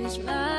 My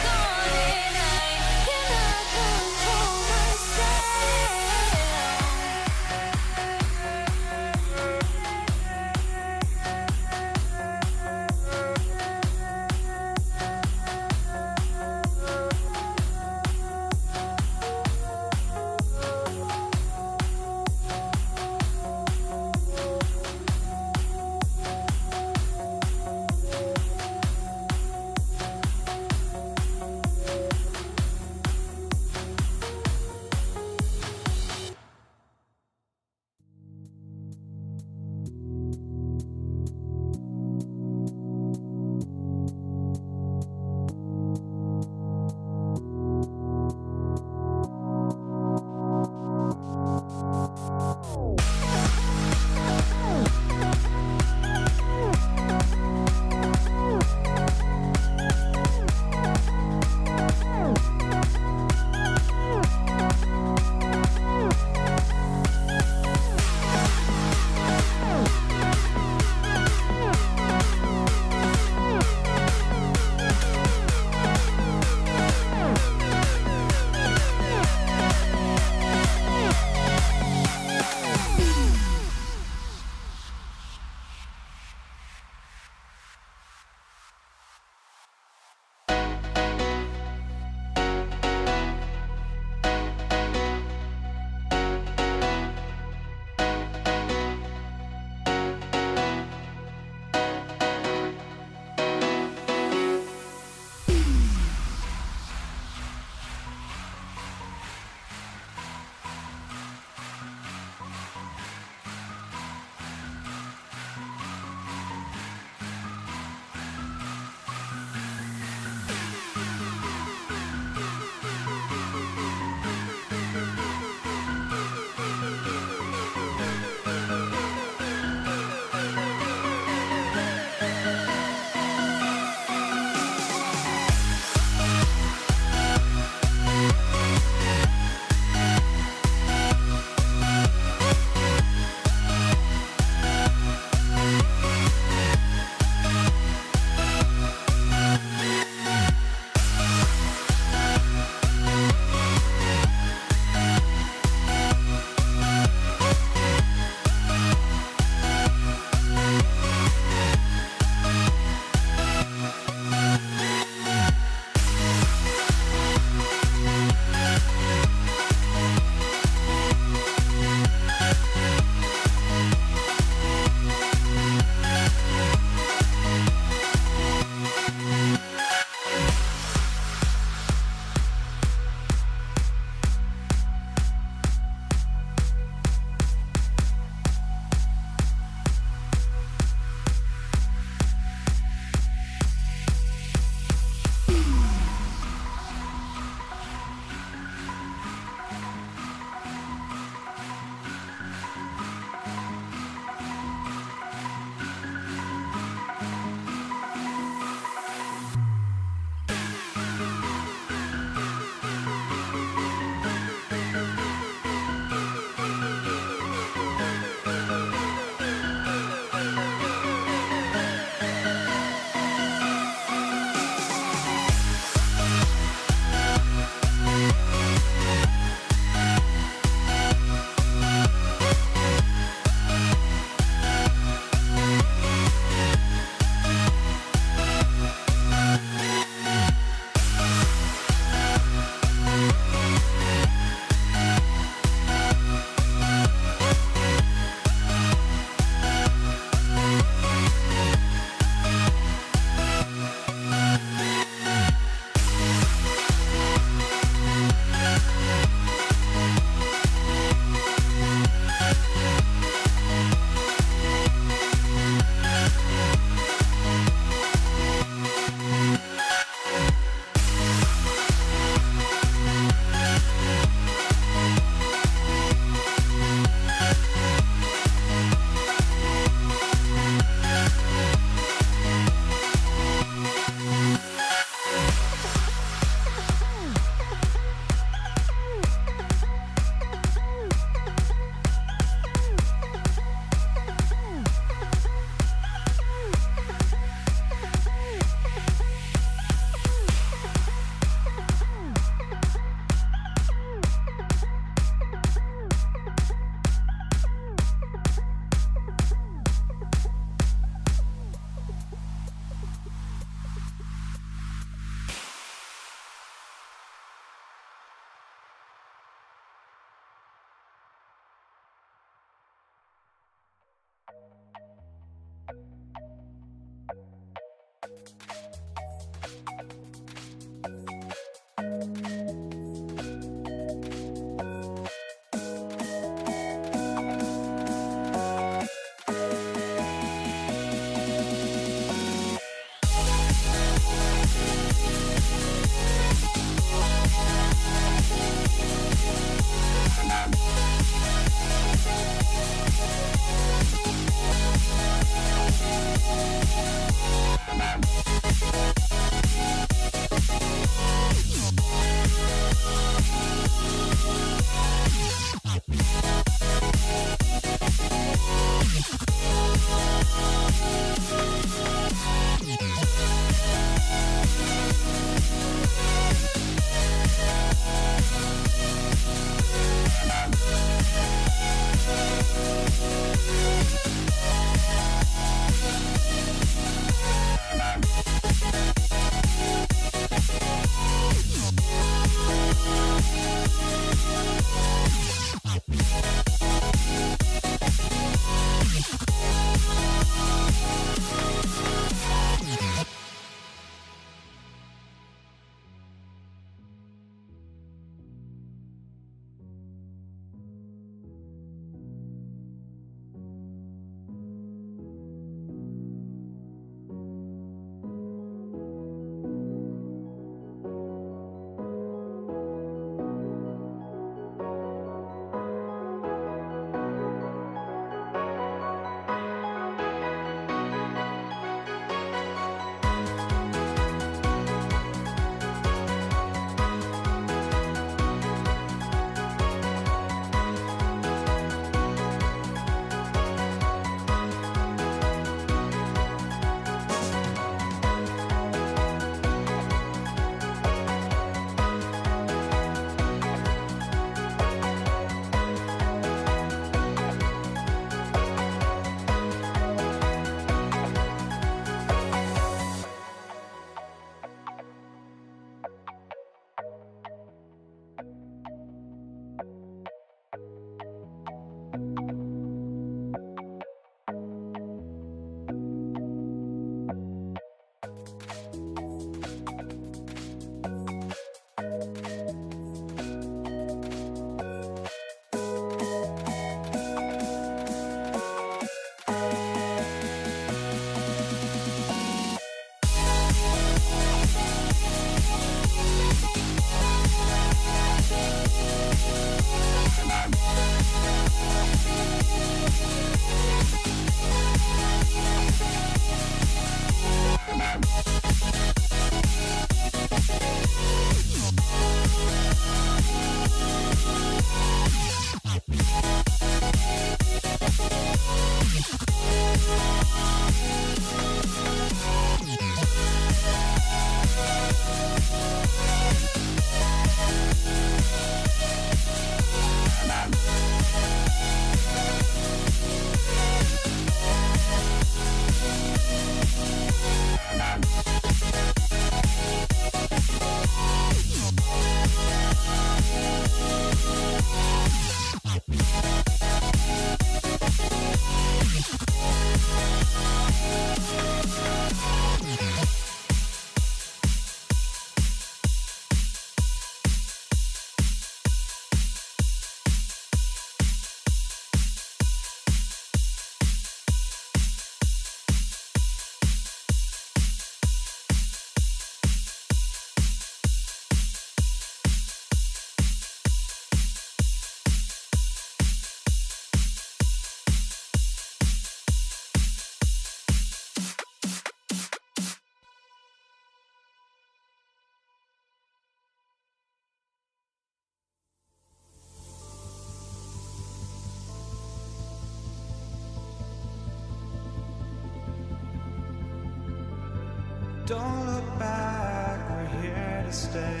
Don't look back, we're here to stay.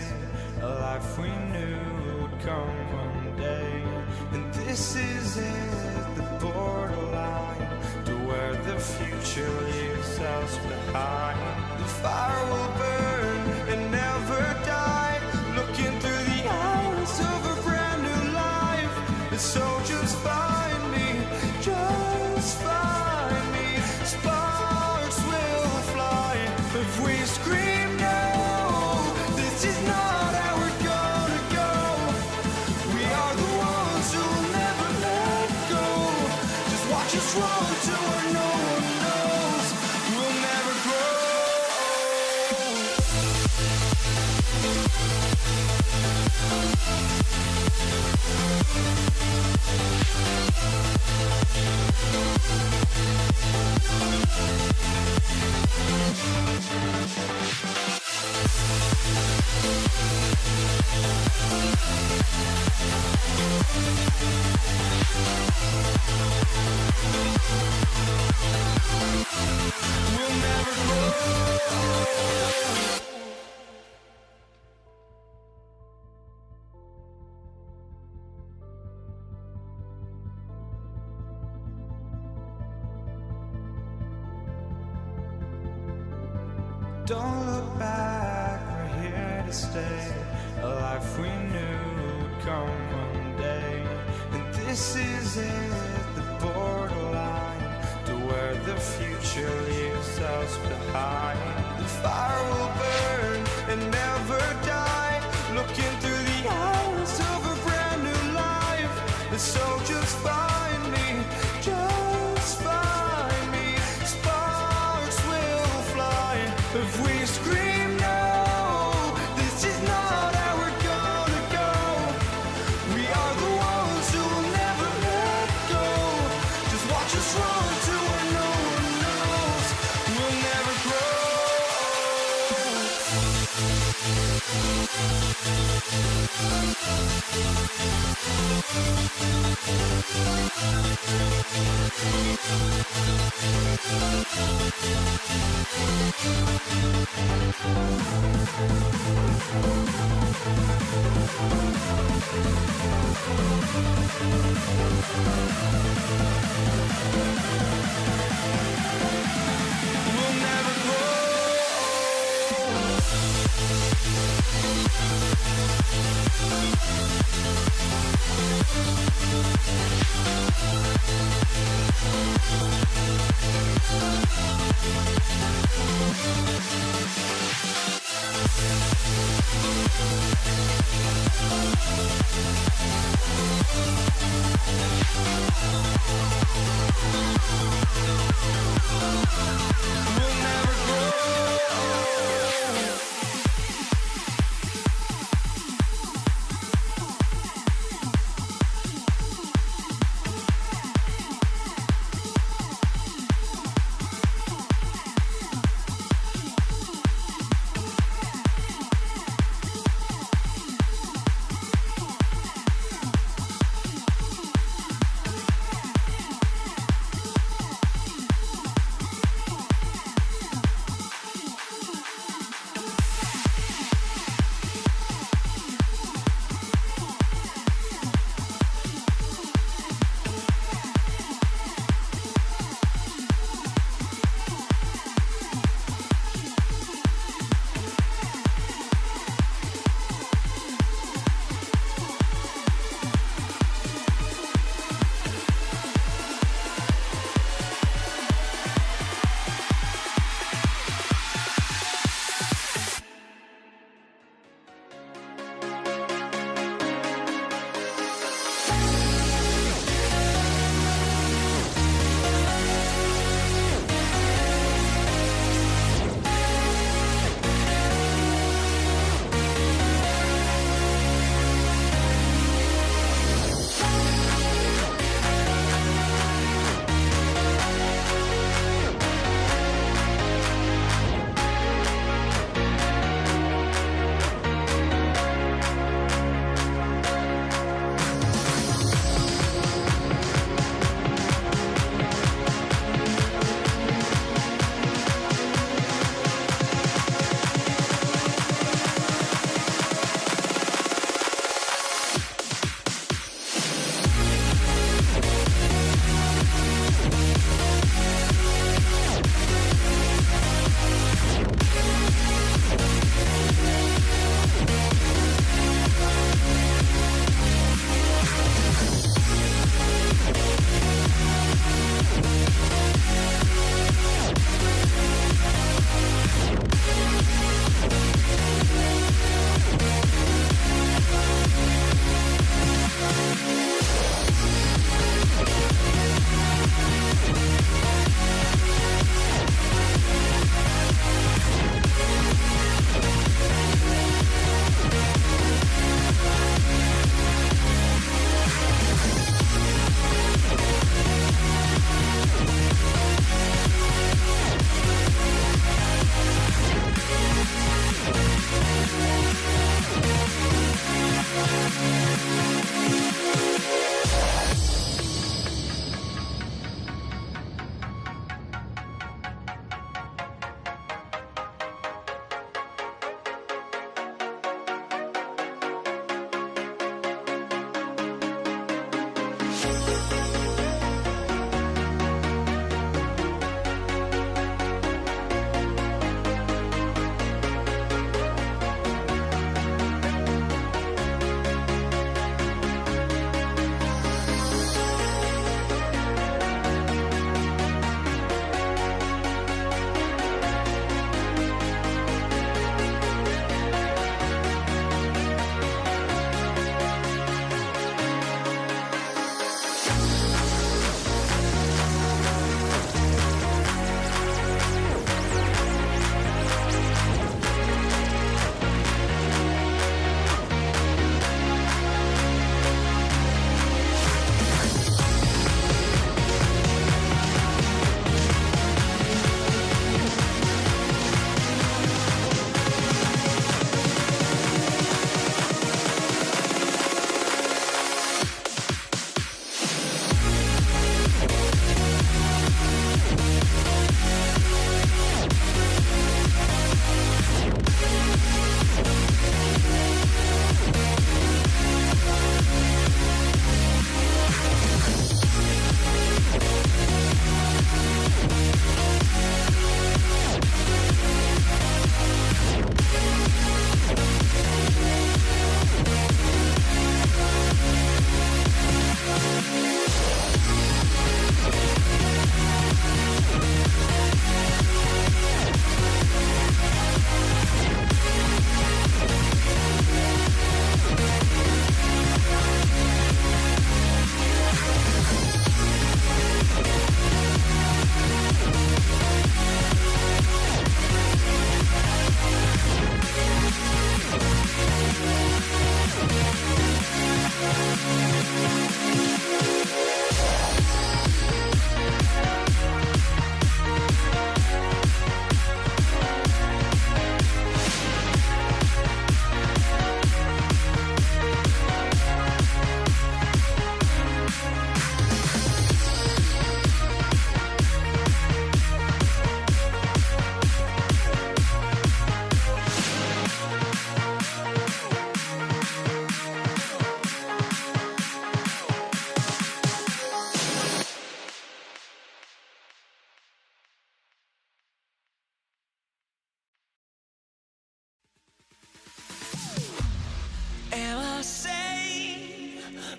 A life we knew would come one day. And this is it, the borderline to where the future leaves us behind. The fire will burn and never die, looking through the eyes of a brand new life. And so just find me, just find me. Sparks will fly if we scream no. This is not how we're gonna go. We are the ones who will never let go. Just watch us run to where no one knows. We'll never grow. We'll never grow. Don't look back, we're here to stay. A life we knew would come one day. And this is it, the borderline to where the future leaves us behind. The fire will burn and never die, looking through the eyes of a brand new life. And so just find me, just find me. Sparks will fly if we scream no. This is not how we're gonna go. We are the ones who will never let go. Just watch us run to where no one knows. We'll never grow. We'll never grow. We'll never grow.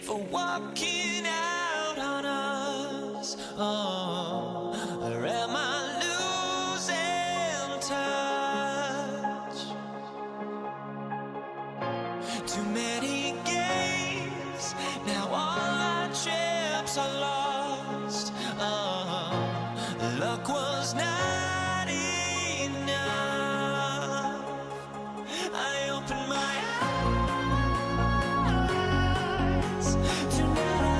for walking out on us? Oh, or am I losing touch? Too many games, now all our chips are lost. Oh, luck was not enough. I opened my eyes tonight.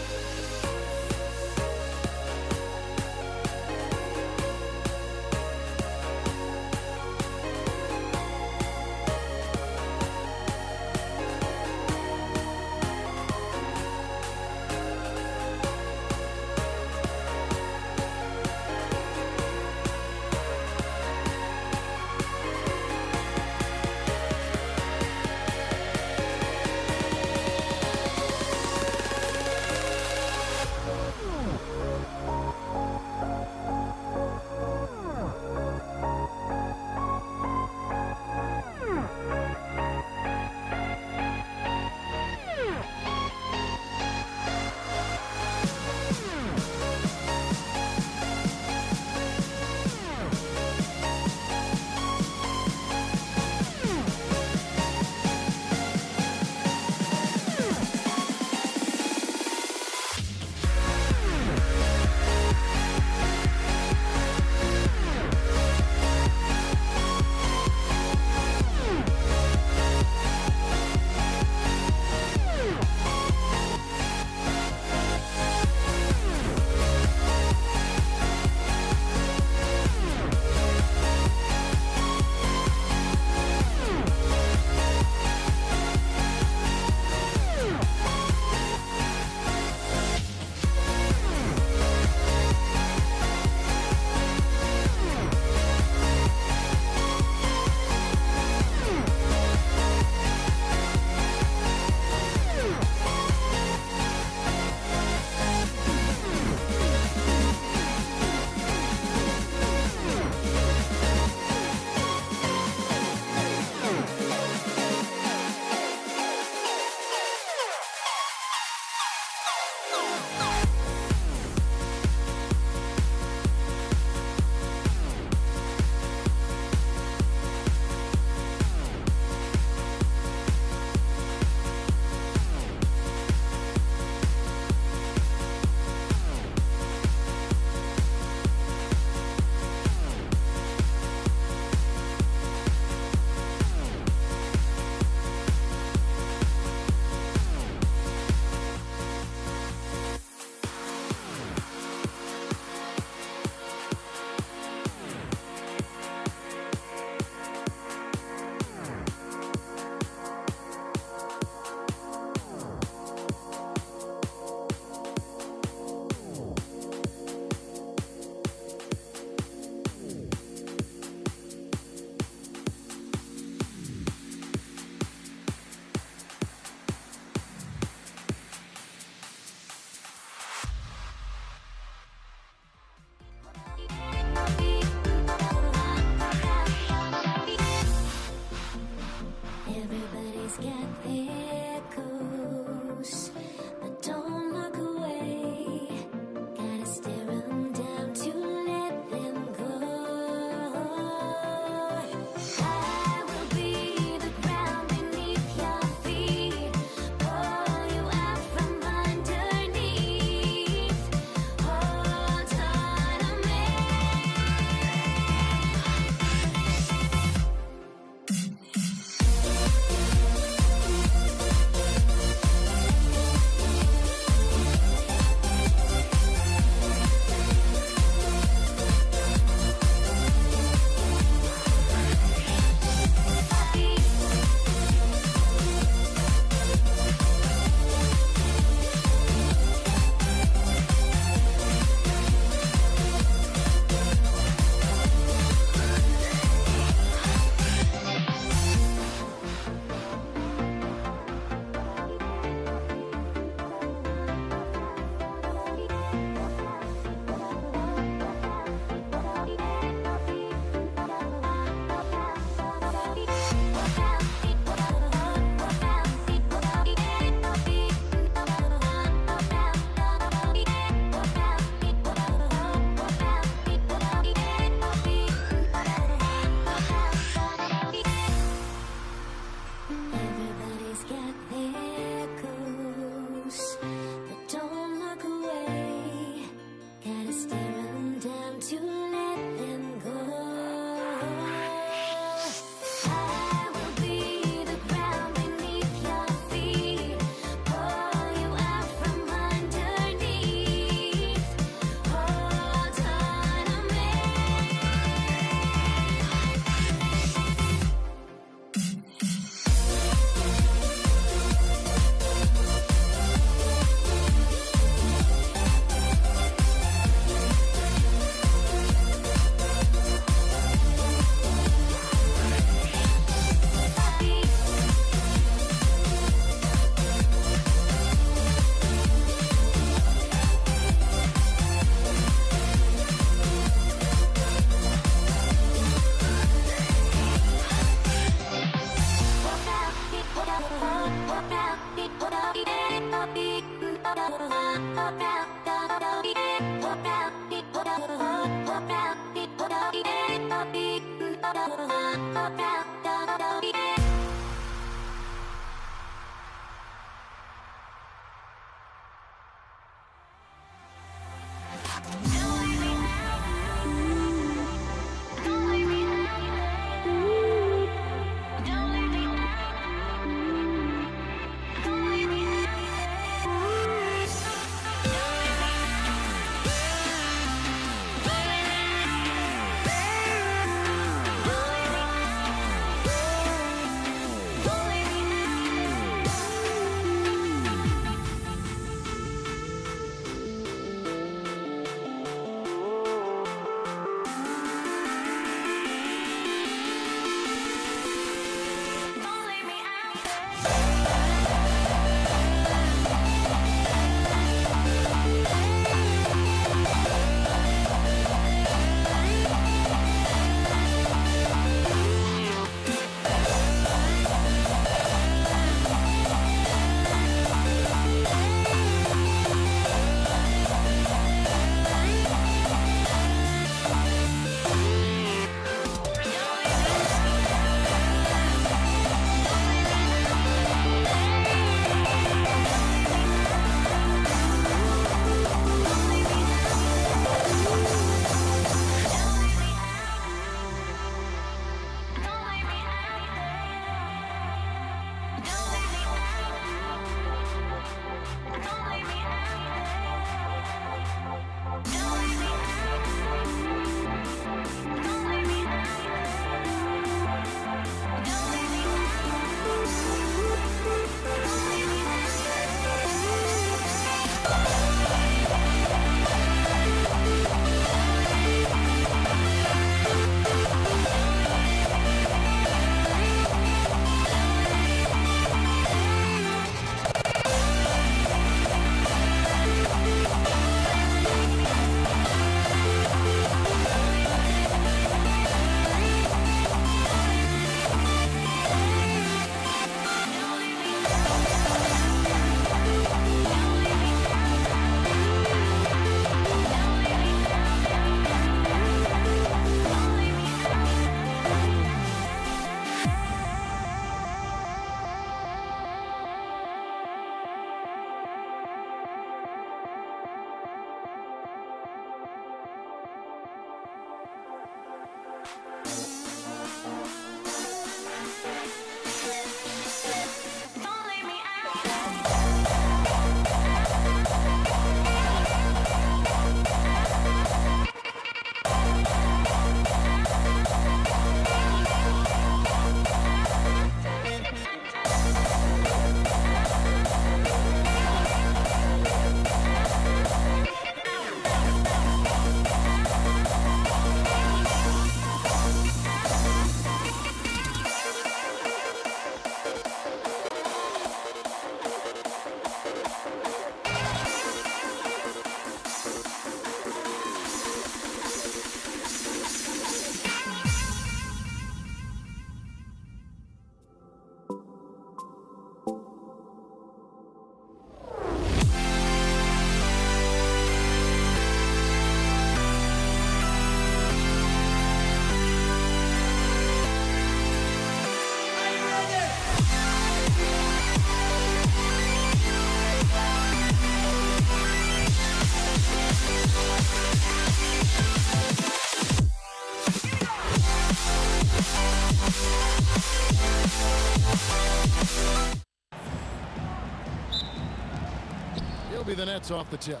be the Nets off the tip.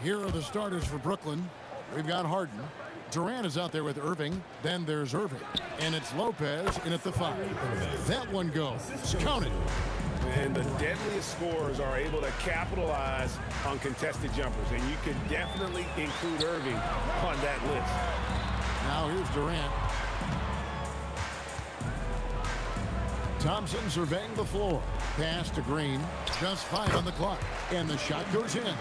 Here are the starters for Brooklyn. We've got Harden. Durant is out there with Irving. Then there's Irving. And it's Lopez in at the 5. That one goes. Count it. And the deadliest scorers are able to capitalize on contested jumpers. And you can definitely include Irving on that list. Now here's Durant. Thompson surveying the floor. Pass to Green. Just 5 on the clock. And the shot goes in.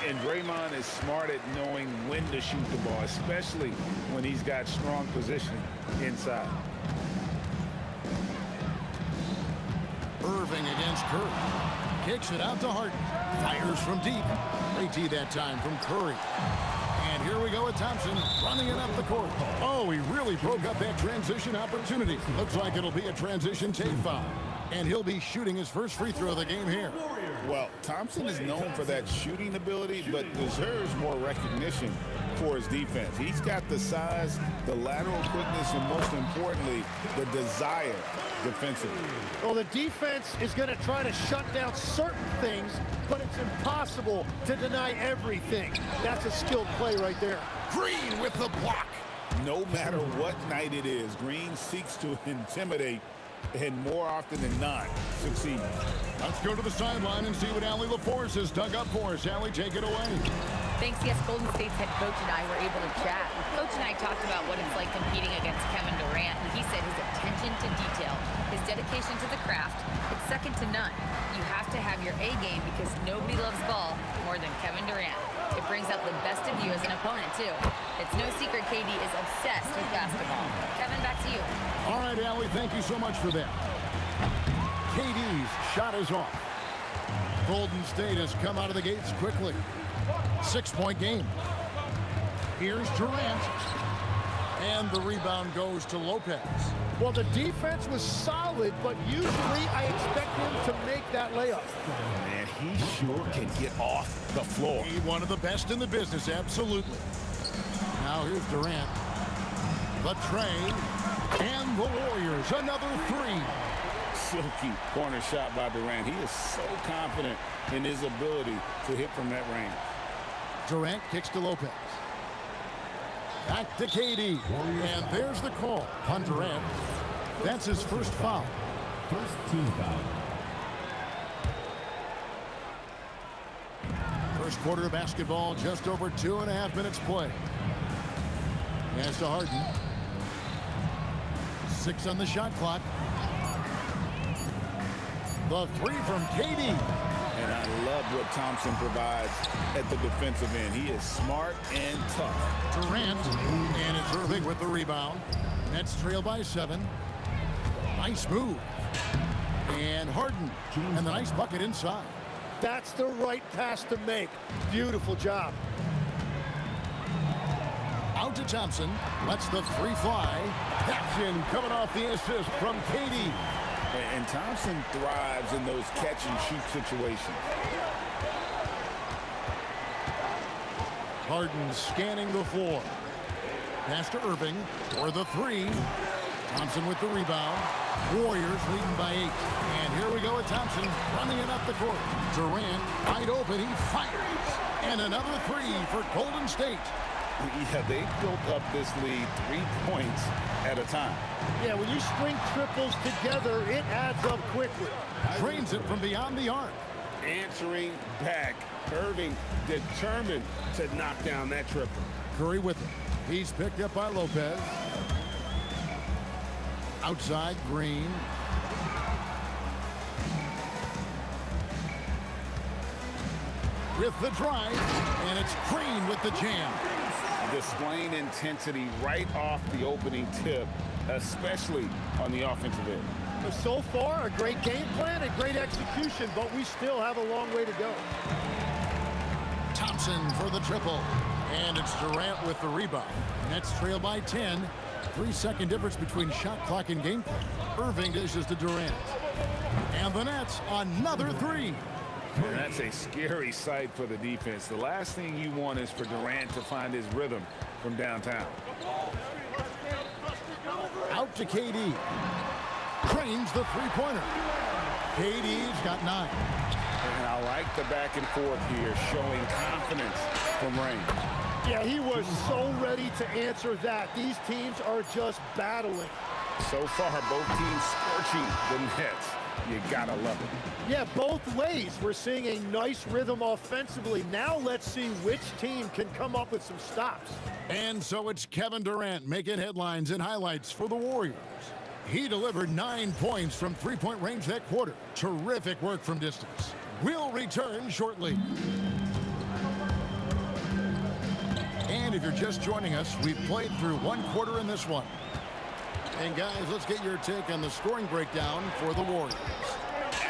And Draymond is smart at knowing when to shoot the ball, especially when he's got strong position inside. Irving against Curry. Kicks it out to Harden. Fires from deep. Great tee that time from Curry. And here we go with Thompson running it up the court. Oh, he really broke up that transition opportunity. Looks like it'll be a transition take foul. And he'll be shooting his first free throw of the game here. Well, Thompson is known for that shooting ability, but deserves more recognition for his defense. He's got the size, the lateral quickness, and most importantly, the desire defensively. Well, the defense is going to try to shut down certain things, but it's impossible to deny everything. That's a skilled play right there. Green with the block. No matter what night it is, Green seeks to intimidate and more often than not succeed. Let's go to the sideline and see what Allie LaForce has dug up for us. Allie, take it away. Thanks. Yes, Golden State's head coach and I were able to chat. Coach and I talked about what it's like competing against Kevin Durant, and he said his attention to detail, his dedication to the craft, it's second to none. You have to have your A game because nobody loves ball more than Kevin Durant. It brings out the best of you as an opponent, too. It's no secret KD is obsessed with basketball. Kevin, back to you. All right, Allie, thank you so much for that. KD's shot is off. Golden State has come out of the gates quickly. 6-point game. Here's Durant. And the rebound goes to Lopez. Well, the defense was solid, but usually I expect him to make that layup. Man, he sure can get off the floor. He's one of the best in the business, absolutely. Now here's Durant. The tray. And the Warriors, another 3. Silky corner shot by Durant. He is so confident in his ability to hit from that range. Durant kicks to Lopez. Back to KD. And there's the call on Durant. That's his first foul. First team foul. First quarter of basketball, just over 2.5 minutes play. Pass to Harden. 6 on the shot clock. The 3 from KD. And I love what Thompson provides at the defensive end. He is smart and tough. Durant, and it's Irving with the rebound. Nets trail by 7. Nice move. And Harden, and the nice bucket inside. That's the right pass to make. Beautiful job. Out to Thompson. Lets the 3 fly. That's in, coming off the assist from KD. And Thompson thrives in those catch-and-shoot situations. Harden scanning the floor. Pass to Irving for the 3. Thompson with the rebound. Warriors leading by 8. And here we go with Thompson running it up the court. Durant wide open. He fires. And another 3 for Golden State. Yeah, they built up this lead 3 points at a time. Yeah, when you string triples together, it adds up quickly. Drains it from beyond the arc. Answering back. Irving determined to knock down that triple. Curry with it. He's picked up by Lopez. Outside, Green. With the drive, and it's Green with the jam. Displaying intensity right off the opening tip, especially on the offensive end. So far, a great game plan and great execution, but we still have a long way to go. Thompson for the triple. And it's Durant with the rebound. Nets trail by 10. 3-second difference between shot clock and game clock. Irving dishes to Durant. And the Nets, another 3. And that's a scary sight for the defense. The last thing you want is for Durant to find his rhythm from downtown. Out to KD. Cranes the 3-pointer. KD's got 9. And I like the back and forth here, showing confidence from range. Yeah, he was so ready to answer that. These teams are just battling. So far, both teams scorching the nets. You gotta love it. Yeah, both ways. We're seeing a nice rhythm offensively. Now let's see which team can come up with some stops. And so it's Kevin Durant making headlines and highlights for the Warriors. He delivered 9 points from three-point range that quarter. Terrific work from distance. We'll return shortly. And if you're just joining us, we've played through one quarter in this one. And guys, let's get your take on the scoring breakdown for the Warriors.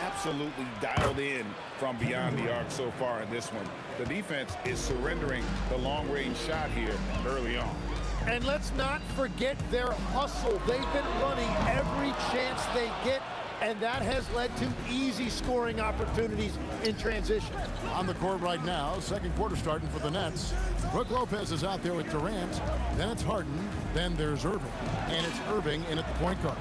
Absolutely dialed in from beyond the arc so far in this one. The defense is surrendering the long-range shot here early on. And let's not forget their hustle. They've been running every chance they get, and that has led to easy scoring opportunities in transition. On the court right now, second quarter starting for the Nets. Brook Lopez is out there with Durant. Then it's Harden. Then there's Irving. And it's Irving in at the point guard.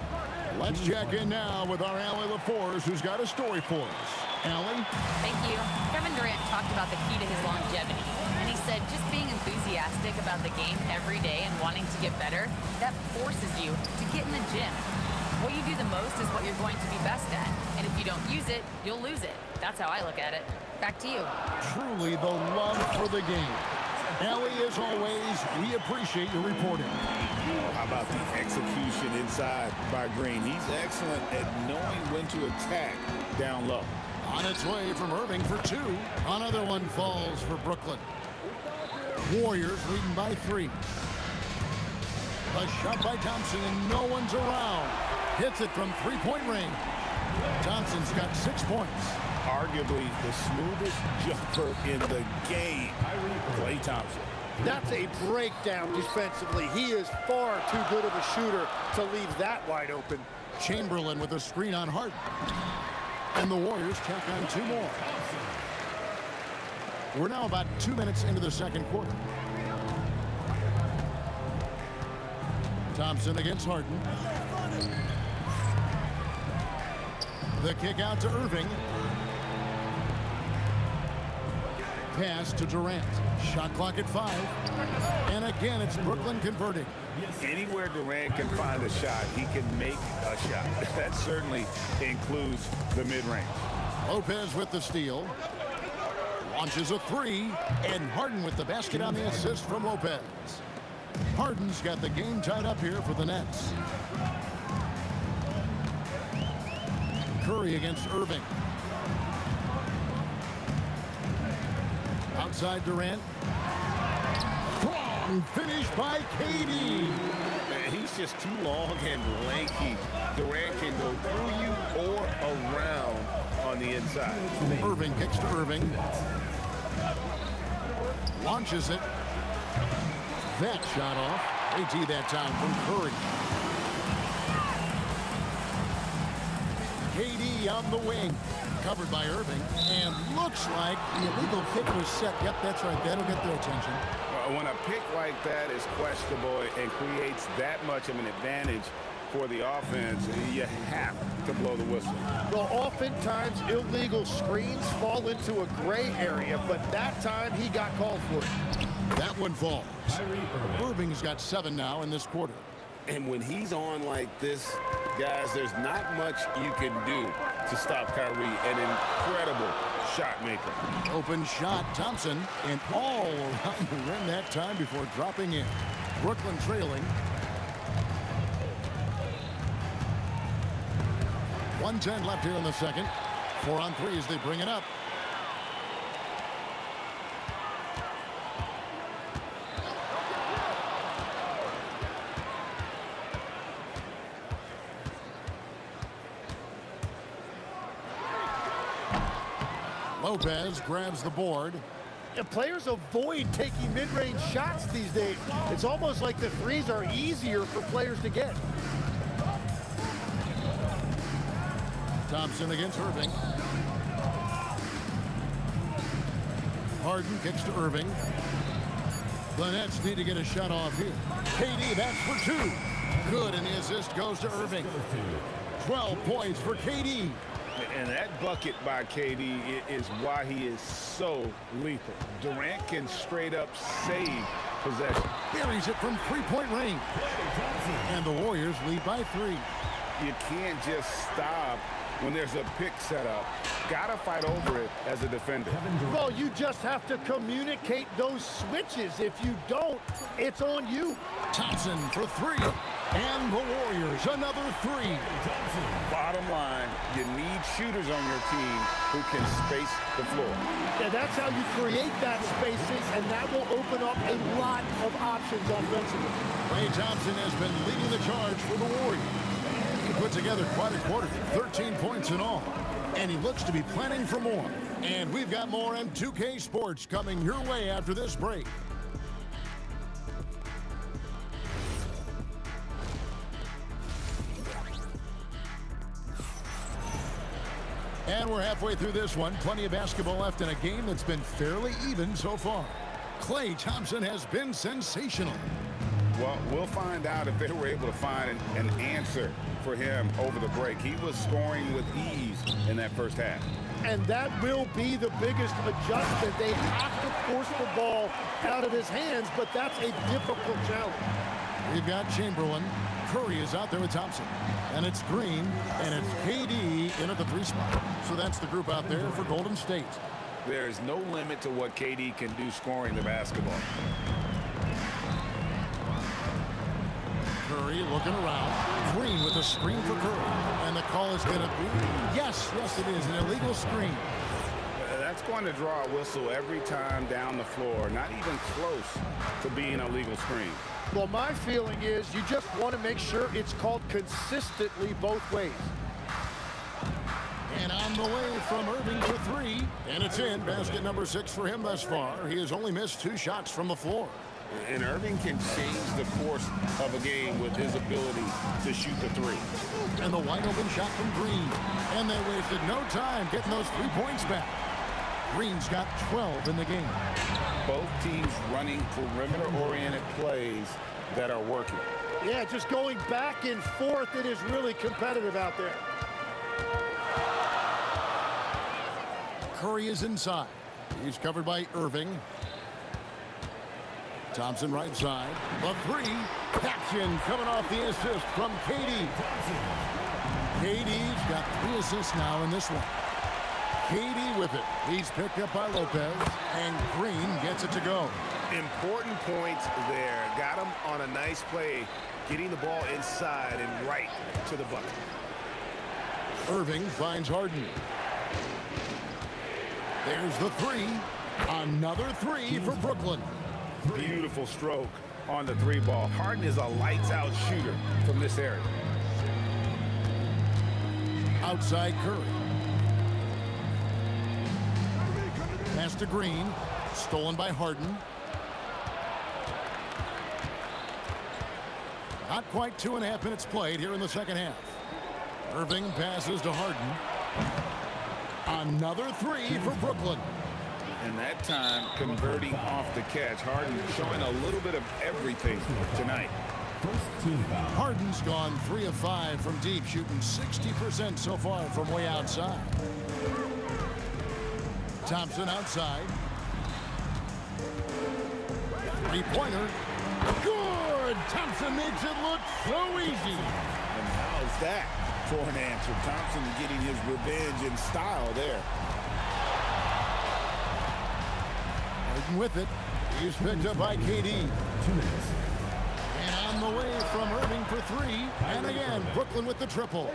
Let's check in now with our Allie LaForce, who's got a story for us. Allie? Thank you. Kevin Durant talked about the key to his longevity. And he said just being enthusiastic about the game every day and wanting to get better, that forces you to get in the gym. What you do the most is what you're going to be best at. And if you don't use it, you'll lose it. That's how I look at it. Back to you. Truly the love for the game. Allie, as always, we appreciate your reporting. How about the execution inside by Green? He's excellent at knowing when to attack down low. On its way from Irving for two. Another one falls for Brooklyn. Warriors leading by 3. A shot by Thompson, and no one's around. Hits it from three-point range. Thompson's got 6 points. Arguably the smoothest jumper in the game, Klay Thompson. That's a breakdown defensively. He is far too good of a shooter to leave that wide open. Chamberlain with a screen on Harden. And the Warriors check on 2 more. We're now about 2 minutes into the second quarter. Thompson against Harden. The kick out to Irving. Pass to Durant. Shot clock at 5. And again, it's Brooklyn converting. Anywhere Durant can find a shot, he can make a shot. That certainly includes the mid-range. Lopez with the steal. Launches a 3. And Harden with the basket on the assist from Lopez. Harden's got the game tied up here for the Nets. Curry against Irving. Outside Durant. Strong finish by KD. Man, he's just too long and lanky. Durant can go through you or around on the inside. Irving kicks to Irving. Launches it. That shot off. AT that time from Curry. KD on the wing. Covered by Irving. And looks like the illegal kick was set. Yep, that's right. That'll get their attention. When a pick like that is questionable and creates that much of an advantage for the offense, you have to blow the whistle. Well, oftentimes illegal screens fall into a gray area, but that time he got called for it. That one falls. Irving's got 7 now in this quarter. And when he's on like this, guys, there's not much you can do to stop Kyrie, an incredible shot maker. Open shot, Thompson, and all around the rim that time before dropping in. Brooklyn trailing. 1:10 left here in the second. 4 on 3 as they bring it up. Lopez grabs the board. And players avoid taking mid-range shots these days. It's almost like the threes are easier for players to get. Thompson against Irving. Harden kicks to Irving. The Nets need to get a shot off here. KD, that's for 2. Good, and the assist goes to Irving. 12 points for KD. And that bucket by KD is why he is so lethal. Durant can straight up save possession. Buries it from three-point range. And the Warriors lead by 3. You can't just stop when there's a pick set up. Gotta fight over it as a defender. Well, you just have to communicate those switches. If you don't, it's on you. Thompson for 3. And the Warriors, another 3. Bottom line, you need shooters on your team who can space the floor. Yeah, that's how you create that spacing, and that will open up a lot of options offensively. Klay Thompson has been leading the charge for the Warriors. He put together quite a quarter, 13 points in all. And he looks to be planning for more. And we've got more M2K Sports coming your way after this break. And we're halfway through this one. Plenty of basketball left in a game that's been fairly even so far. Klay Thompson has been sensational. Well, we'll find out if they were able to find an answer for him over the break. He was scoring with ease in that first half. And that will be the biggest adjustment. They have to force the ball out of his hands, but that's a difficult challenge. We've got Chamberlain. Curry is out there with Thompson. And it's Green, and it's KD in at the 3 spot. So that's the group out there for Golden State. There is no limit to what KD can do scoring the basketball. Curry looking around. Green with a screen for Curry. And the call is going to be, yes, it is, an illegal screen. That's going to draw a whistle every time down the floor. Not even close to being a legal screen. Well, my feeling is you just want to make sure it's called consistently both ways. And on the way from Irving for 3. And it's in. Basket number 6 for him thus far. He has only missed 2 shots from the floor. And Irving can change the course of a game with his ability to shoot the 3. And the wide open shot from Green. And they wasted no time getting those 3 points back. Green's got 12 in the game. Both teams running perimeter-oriented plays that are working. Yeah, just going back and forth. It is really competitive out there. Curry is inside. He's covered by Irving. Thompson right side. The 3. Action coming off the assist from KD. KD's got 3 assists now in this one. KD with it. He's picked up by Lopez. And Green gets it to go. Important points there. Got him on a nice play, getting the ball inside and right to the bucket. Irving finds Harden. There's the 3. Another 3 for Brooklyn. Beautiful stroke on the 3 ball. Harden is a lights-out shooter from this area. Outside Curry. Pass to Green. Stolen by Harden. Not quite 2.5 minutes played here in the second half. Irving passes to Harden. Another 3 for Brooklyn. And that time converting off the catch. Harden showing a little bit of everything tonight. First team foul. Harden's gone 3 of 5 from deep, shooting 60% so far from way outside. Thompson outside. 3-pointer. Good! Thompson makes it look so easy. And how's that for an answer? Thompson getting his revenge in style there. Harden with it. He's picked up by KD. 2 minutes. And on the way from Irving for 3. And again, Brooklyn with the triple.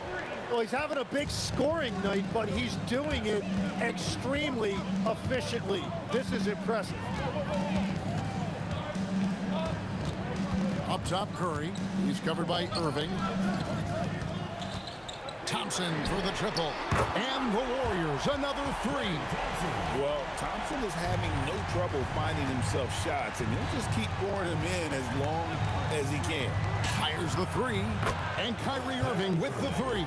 Well, he's having a big scoring night, but he's doing it extremely efficiently. This is impressive. Up top, Curry. He's covered by Irving. Thompson for the triple. And the Warriors, another 3. Well, Thompson is having no trouble finding himself shots, and he'll just keep pouring them in as long as he can. Fires the 3. And Kyrie Irving with the 3.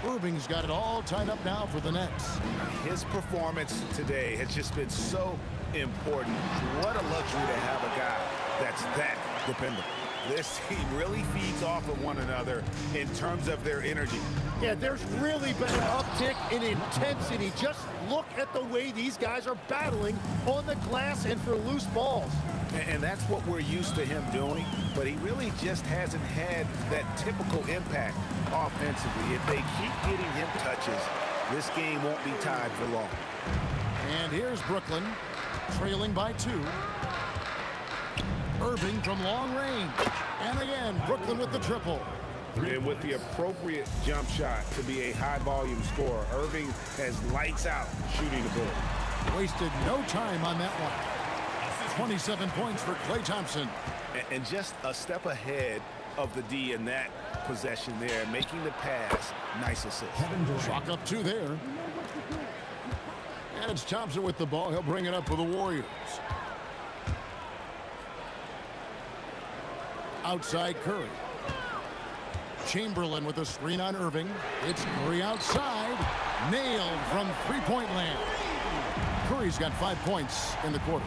Irving's got it all tied up now for the Nets. His performance today has just been so important. What a luxury to have a guy that's that dependable. This team really feeds off of one another in terms of their energy. Yeah, there's really been an uptick in intensity. Just look at the way these guys are battling on the glass and for loose balls. And that's what we're used to him doing, but he really just hasn't had that typical impact offensively. If they keep getting him touches, this game won't be tied for long. And here's Brooklyn, trailing by 2. Irving from long range. And again, Brooklyn with the triple. And with the appropriate jump shot to be a high-volume scorer, Irving has lights out shooting the ball. Wasted no time on that one. 27 points for Klay Thompson. And just a step ahead of the D in that possession there, making the pass. Nice assist. Chalk up 2 there. And it's Thompson with the ball. He'll bring it up for the Warriors. Outside Curry. Chamberlain with a screen on Irving. It's Curry outside. Nailed from three-point land. Curry's got 5 points in the quarter.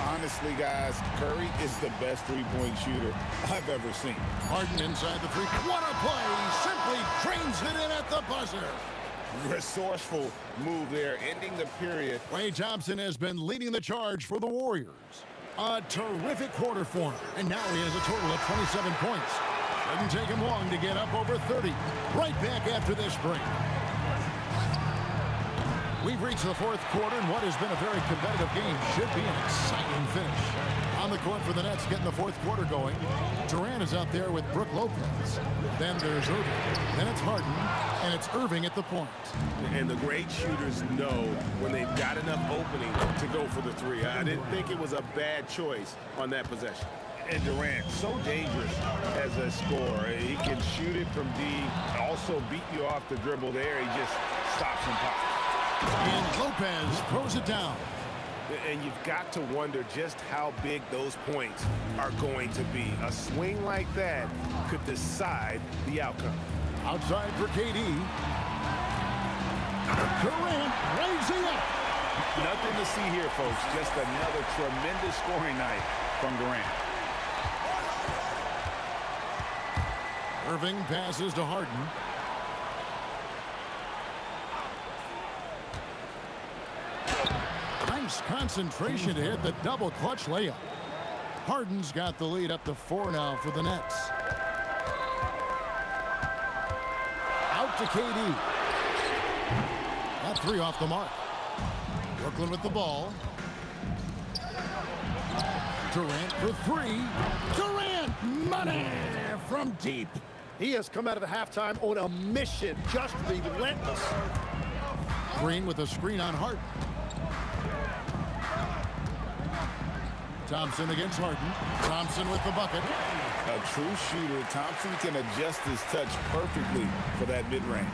Honestly, guys, Curry is the best three-point shooter I've ever seen. Harden inside the three. What a play! Simply drains it in at the buzzer. Resourceful move there, ending the period. Klay Thompson has been leading the charge for the Warriors. A terrific quarter for him. And now he has a total of 27 points. Didn't take him long to get up over 30. Right back after this break. We've reached the fourth quarter, and what has been a very competitive game should be an exciting finish. On the court for the Nets, getting the fourth quarter going. Durant is out there with Brook Lopez. Then there's Irving. Then it's Harden, and it's Irving at the point. And the great shooters know when they've got enough opening to go for the three. I didn't think it was a bad choice on that possession. And Durant, so dangerous as a scorer. He can shoot it from D, also beat you off the dribble there. He just stops and pops. And Lopez throws it down. And you've got to wonder just how big those points are going to be. A swing like that could decide the outcome. Outside for KD. Durant raising up. Nothing to see here, folks. Just another tremendous scoring night from Durant. Irving passes to Harden. Nice concentration to hit the double clutch layup. Harden's got the lead up to 4 now for the Nets. Out to KD. That 3 off the mark. Brooklyn with the ball. Durant for 3. Durant, money from deep. He has come out of the halftime on a mission, just relentless. Green with a screen on Harden. Thompson against Harden. Thompson with the bucket. A true shooter, Thompson can adjust his touch perfectly for that mid-range.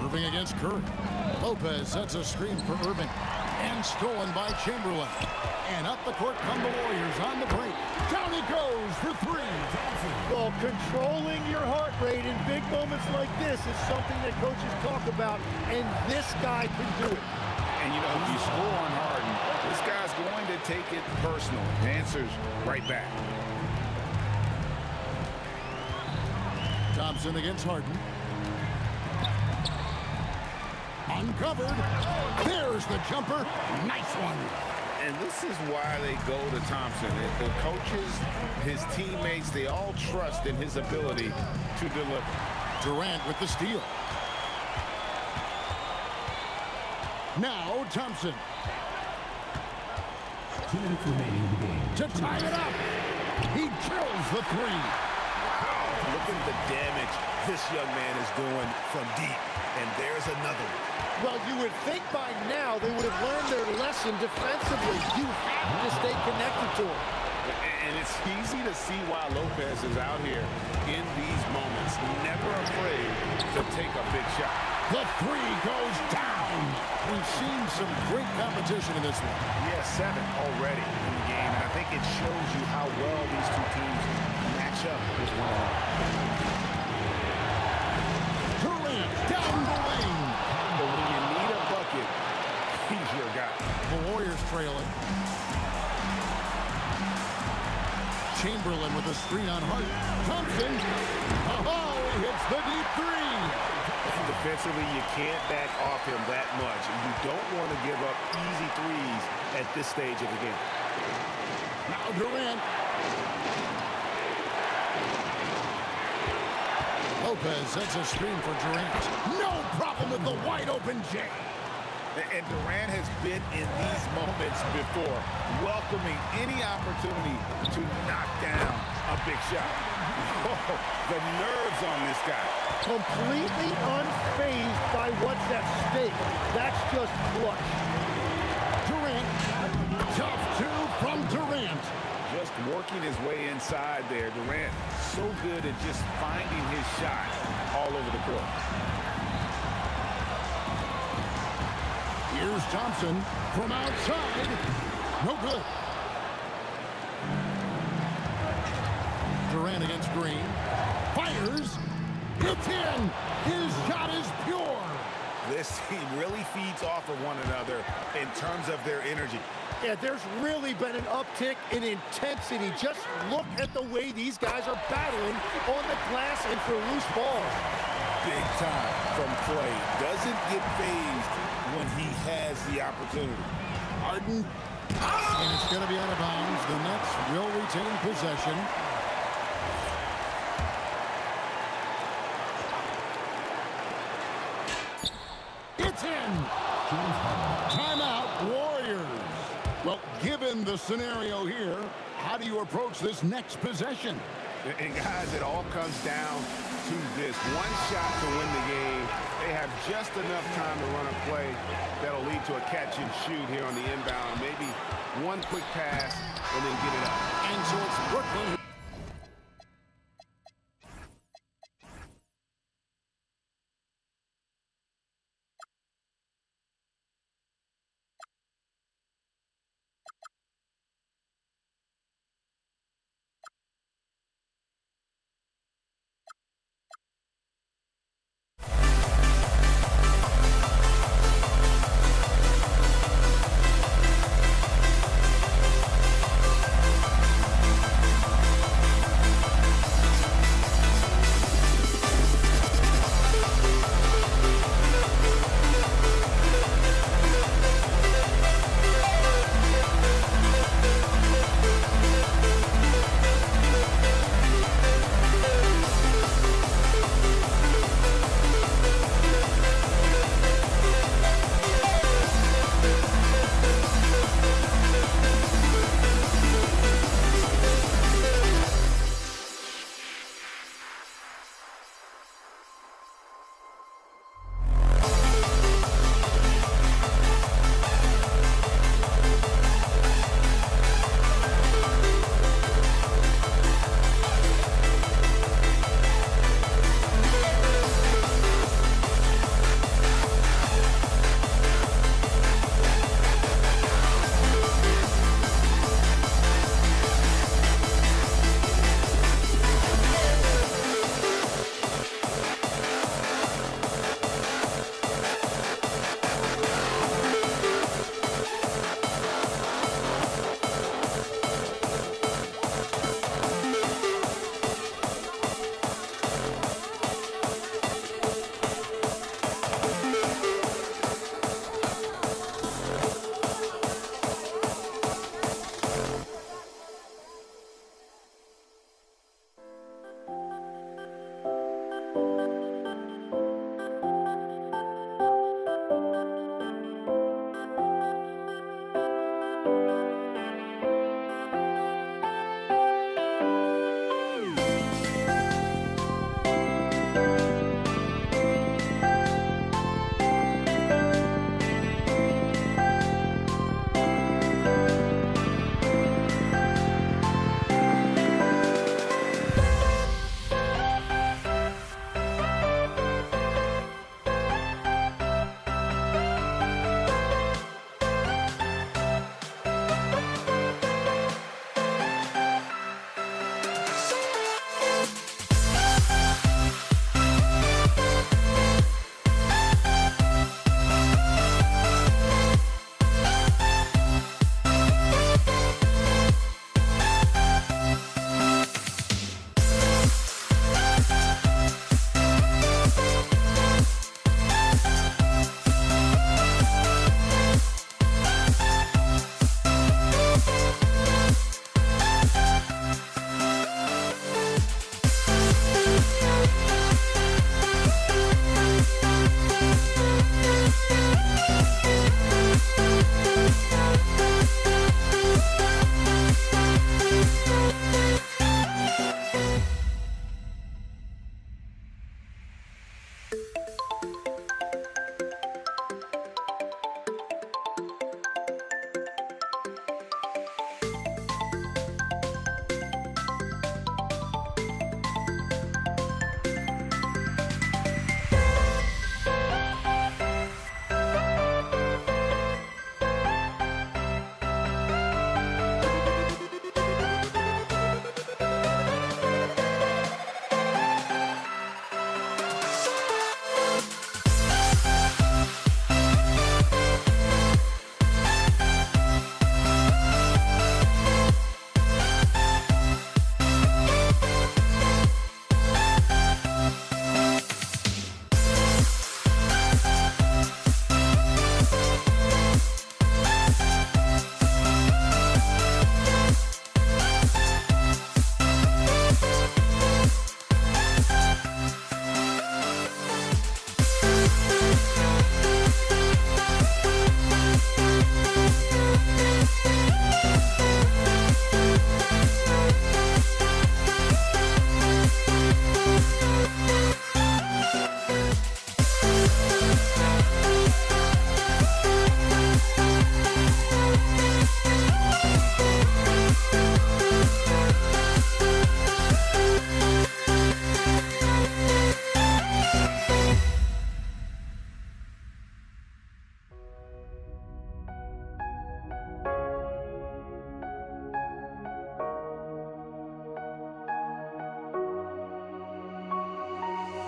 Irving against Curry. Lopez sets a screen for Irving. And stolen by Chamberlain. And up the court come the Warriors on the break. Down he goes for 3. Well, controlling your heart rate in big moments like this is something that coaches talk about, and this guy can do it. And, you know, if you score on Harden, this guy's going to take it personal. The answer's right back. Thompson against Harden. Uncovered. There's the jumper. Nice one. And this is why they go to Thompson. The coaches, his teammates, they all trust in his ability to deliver. Durant with the steal. Now Thompson. 2 minutes remaining in the game. To tie it up. He kills the 3. Look at the damage this young man is doing from deep. And there's another one. Well, you would think by now they would have learned their lesson defensively. You have to stay connected to him. And it's easy to see why Lopez is out here in these moments, never afraid to take a big shot. The 3 goes down. We've seen some great competition in this one. Yeah, 7 already in the game. And I think it shows you how well these two teams match up with one another. Durant down the lane. But when you need a bucket, he's your guy. The Warriors trailing. Chamberlain with a screen on Hart. Thompson. Oh, he hits the deep three. Defensively, you can't back off him that much. And you don't want to give up easy threes at this stage of the game. Now Durant. Lopez sets a screen for Durant. No problem with the wide open J. And Durant has been in these moments before, welcoming any opportunity to knock down a big shot. Oh, the nerves on this guy. Completely unfazed by what's at stake. That's just clutch. Durant. Tough two from Durant. Just working his way inside there. Durant so good at just finding his shot all over the court. Here's Thompson from outside. No good. Durant against Green. Fires. It's in. His shot is pure. This team really feeds off of one another in terms of their energy. Yeah, there's really been an uptick in intensity. Just look at the way these guys are battling on the glass and for loose balls. Big time from Clay. Doesn't get phased when he has the opportunity. Harden. And it's going to be out of bounds. The Nets will retain possession. It's in. Timeout, Warriors. Well, given the scenario here, how do you approach this next possession? And guys, it all comes down to this. One shot to win the game. They have just enough time to run a play that'll lead to a catch and shoot here on the inbound. Maybe one quick pass and then get it up. And so it's Brooklyn.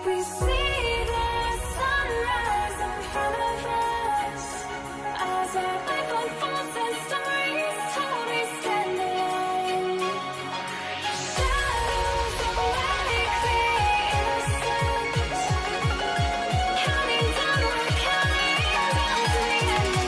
We see the sunrise in front of us as our life unfolds and stories told. We stand alone. Shadows awake the innocence, counting down, we're counting down to the end.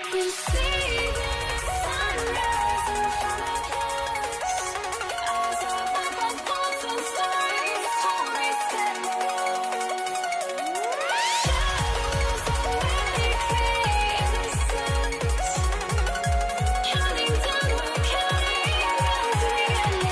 We see the sunrise in front of us as our life unfolds and stories told. We stand alone. Shadows awake the innocence, counting down, we're counting down to the end.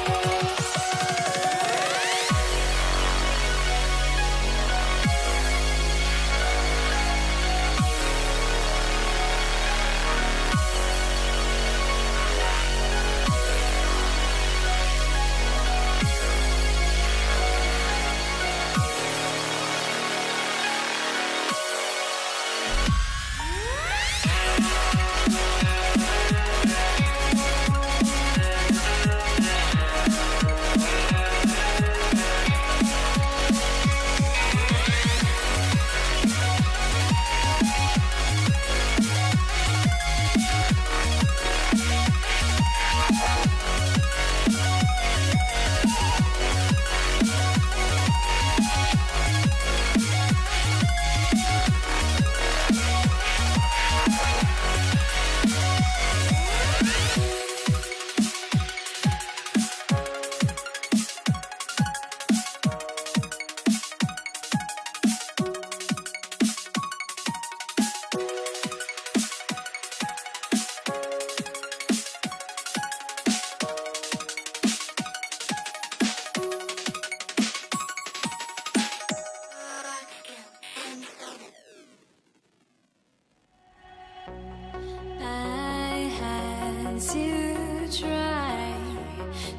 I had to try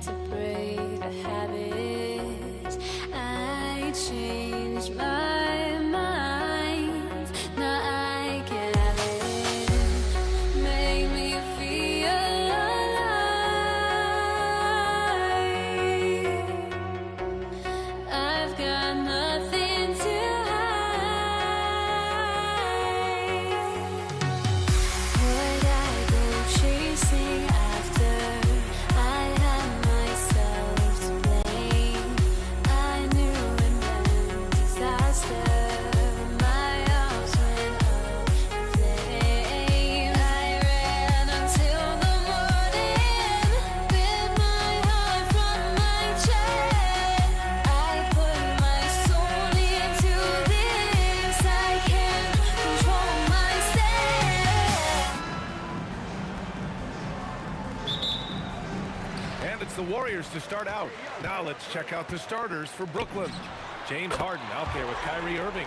to break the habit. I changed my mind. Now I can have it. Make me feel alive. I've got nothing to would I go chasing after? I had myself to blame. I knew it meant disaster. My arms went up in flames. I ran until the morning, bit my heart from my chest. I put my soul into this. I can't control myself. And it's the Warriors to start out. Now let's check out the starters for Brooklyn. James Harden out there with Kyrie Irving.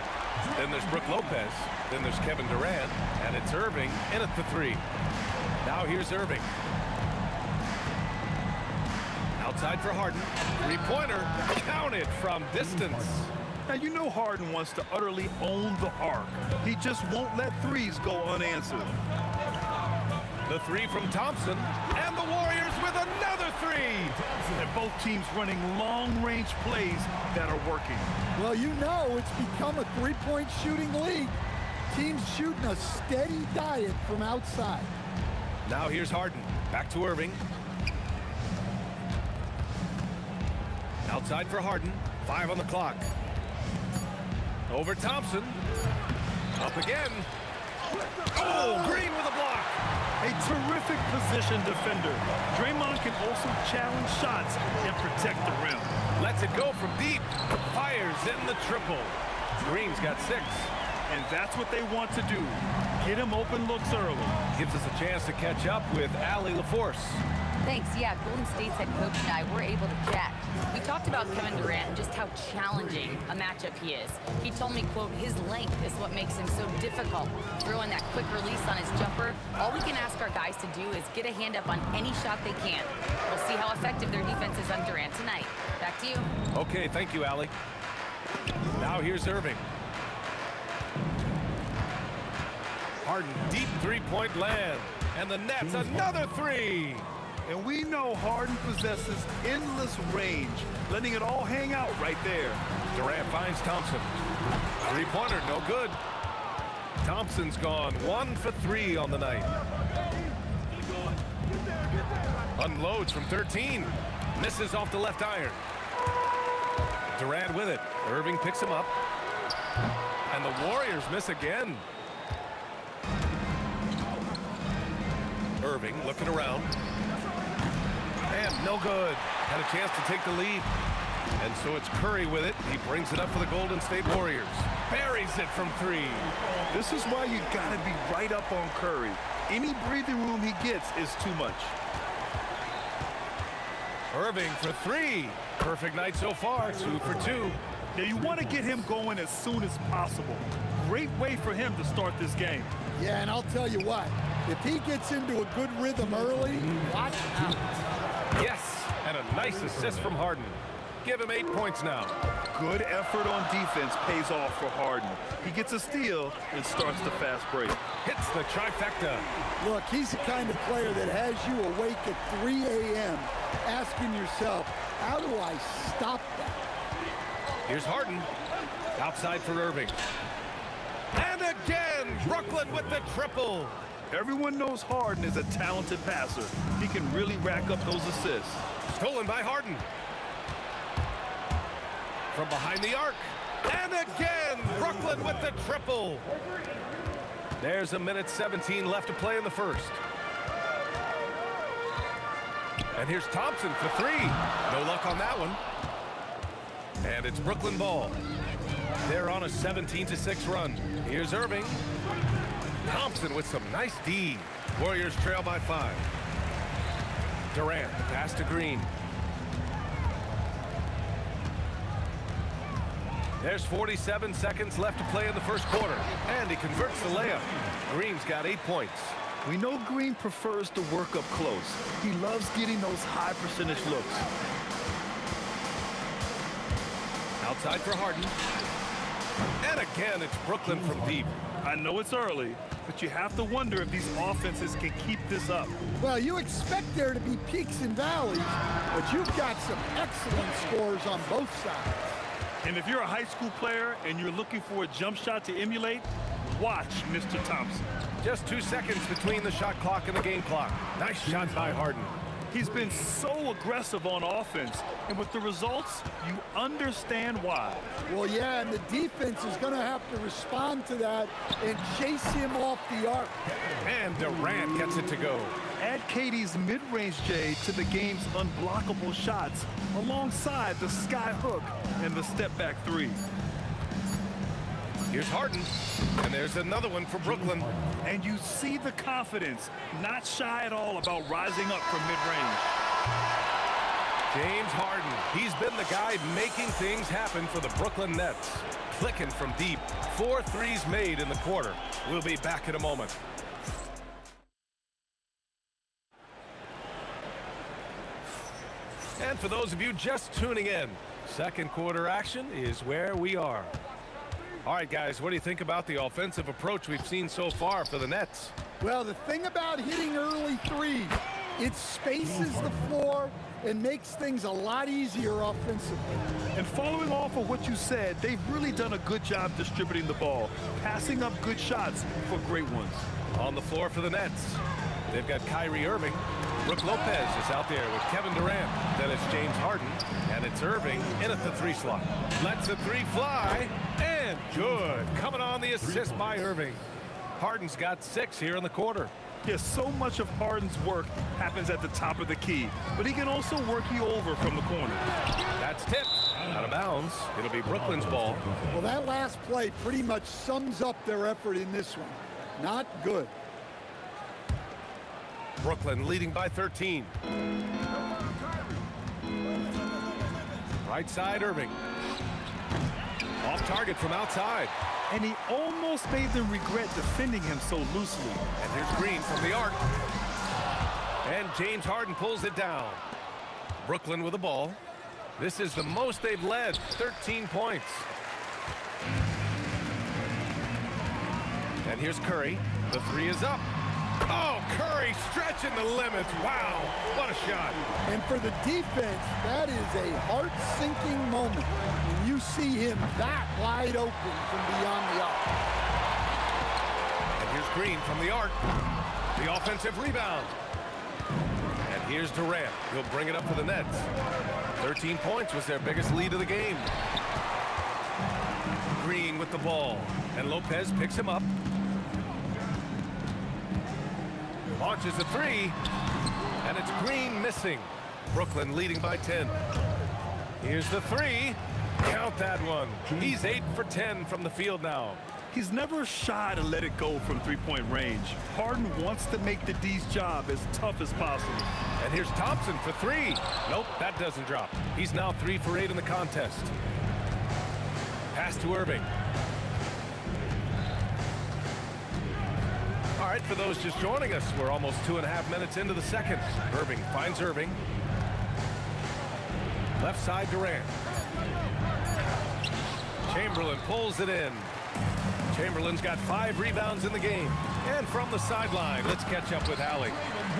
Then there's Brook Lopez. Then there's Kevin Durant. And it's It's Irving in at the 3. Now here's Irving. Outside for Harden. Three-pointer counted from distance. Now, you know Harden wants to utterly own the arc. He just won't let threes go unanswered. The 3 from Thompson, and the Warriors with another 3. And both teams running long-range plays that are working. Well, you know it's become a three-point shooting league. Teams shooting a steady diet from outside. Now here's Harden. Back to Irving. Outside for Harden. 5 on the clock. Over Thompson. Up again. Oh, Green with a block. A terrific position defender. Draymond can also challenge shots and protect the rim. Lets it go from deep. Fires in the triple. Green's got 6. And that's what they want to do. Get him open looks early. Gives us a chance to catch up with Allie LaForce. Thanks. Yeah, Golden State's head coach and I were able to chat. We talked about Kevin Durant and just how challenging a matchup he is. He told me, quote, his length is what makes him so difficult. Throwing that quick release on his jumper, all we can ask our guys to do is get a hand up on any shot they can. We'll see how effective their defense is on Durant tonight. Back to you. Okay, thank you, Allie. Now here's Irving. Harden, deep three-point land. And the Nets, another 3. And we know Harden possesses endless range, letting it all hang out right there. Durant finds Thompson. Three-pointer, no good. Thompson's gone 1 for 3 on the night. Unloads from 13. Misses off the left iron. Durant with it. Irving picks him up. And the Warriors miss again. Irving looking around. And no good. Had a chance to take the lead. And so it's Curry with it. He brings it up for the Golden State Warriors. Buries it from 3. This is why you gotta be right up on Curry. Any breathing room he gets is too much. Irving for 3. Perfect night so far. 2 for 2. Now you want to get him going as soon as possible. Great way for him to start this game. Yeah, and I'll tell you what, if he gets into a good rhythm early, watch out. Yes, and a nice assist from Harden. Give him 8 points now. Good effort on defense pays off for Harden. He gets a steal and starts the fast break. Hits the trifecta. Look, he's the kind of player that has you awake at 3 a.m. asking yourself, how do I stop that? Here's Harden. Outside for Irving. And again, Brooklyn with the triple. Everyone knows Harden is a talented passer. He can really rack up those assists. Stolen by Harden. From behind the arc. And again, Brooklyn with the triple. There's 1:17 left to play in the first. And here's Thompson for 3. No luck on that one. And it's Brooklyn ball. They're on a 17-6 run. Here's Irving. Thompson with some nice D. Warriors trail by 5. Durant, the pass to Green. There's 47 seconds left to play in the first quarter. And he converts the layup. Green's got 8 points. We know Green prefers to work up close. He loves getting those high percentage looks. Outside for Harden. And again, it's Brooklyn from deep. I know it's early, but you have to wonder if these offenses can keep this up. Well, you expect there to be peaks and valleys, but you've got some excellent scores on both sides. And if you're a high school player and you're looking for a jump shot to emulate, watch Mr. Thompson. Just 2 seconds between the shot clock and the game clock. Nice shot by Harden. He's been so aggressive on offense, and with the results, you understand why. Well, yeah, and the defense is going to have to respond to that and chase him off the arc. And Durant gets it to go. Add KD's mid-range J to the game's unblockable shots alongside the sky hook and the step-back 3. Here's Harden, and there's another one for Brooklyn. And you see the confidence, not shy at all about rising up from mid-range. James Harden, he's been the guy making things happen for the Brooklyn Nets. clicking from deep. 4 threes made in the quarter. We'll be back in a moment. And for those of you just tuning in, second quarter action is where we are. All right, guys, what do you think about the offensive approach we've seen so far for the Nets? Well, the thing about hitting early threes, it spaces the floor and makes things a lot easier offensively. And following off of what you said, they've really done a good job distributing the ball, passing up good shots for great ones. On the floor for the Nets, they've got Kyrie Irving. Brook Lopez is out there with Kevin Durant. Then it's James Harden, and it's Irving in at the 3 slot. Lets the 3 fly, and good. Coming on the assist by Irving. Harden's got 6 here in the quarter. Yes, so much of Harden's work happens at the top of the key, but he can also work you over from the corner. That's tipped. Out of bounds. It'll be Brooklyn's ball. Well, that last play pretty much sums up their effort in this one. Not good. Brooklyn leading by 13. Right side, Irving. Off target from outside. And he almost made them regret defending him so loosely. And here's Green from the arc. And James Harden pulls it down. Brooklyn with the ball. This is the most they've led, 13 points. And here's Curry. The 3 is up. Oh, Curry stretching the limits. Wow, what a shot. And for the defense, that is a heart-sinking moment when you see him that wide open from beyond the arc. And here's Green from the arc. The offensive rebound. And here's Durant. He'll bring it up for the Nets. 13 points was their biggest lead of the game. Green with the ball. And Lopez picks him up. Launches a 3, and it's Green missing. Brooklyn leading by 10. Here's the 3. Count that one. He's 8 for 10 from the field now. He's never shy to let it go from three-point range. Harden wants to make the D's job as tough as possible. And here's Thompson for 3. Nope, that doesn't drop. He's now 3 for 8 in the contest. Pass to Irving. All right, for those just joining us, we're almost 2.5 minutes into the second. Irving finds Irving. Left side, Durant. Chamberlain pulls it in. Chamberlain's got 5 rebounds in the game. And from the sideline, let's catch up with Allie.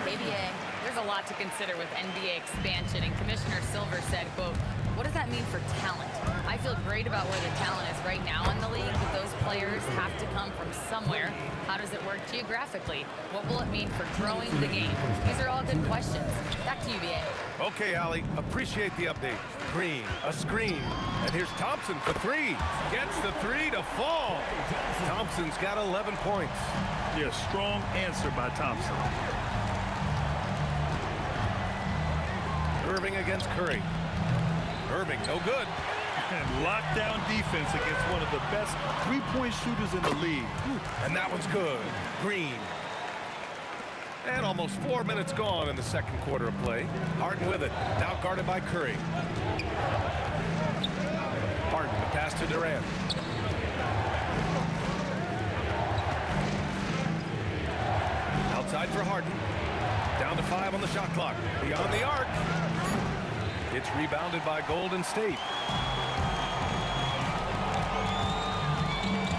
ABA, there's a lot to consider with NBA expansion, and Commissioner Silver said, quote, what does that mean for talent? I feel great about where the talent is right now in the league, but those players have to come from somewhere. How does it work geographically? What will it mean for growing the game? These are all good questions. Back to you, BA. Okay, Allie, appreciate the update. Green, a screen, and here's Thompson for 3. Gets the 3 to fall. Thompson's got 11 points. Yeah, strong answer by Thompson. Irving against Curry. Irving, no good. And lockdown defense against one of the best three-point shooters in the league. And that one's good. Green. And almost 4 minutes gone in the second quarter of play. Harden with it. Now guarded by Curry. Harden, the pass to Durant. Outside for Harden. Down to 5 on the shot clock. Beyond the arc. It's rebounded by Golden State.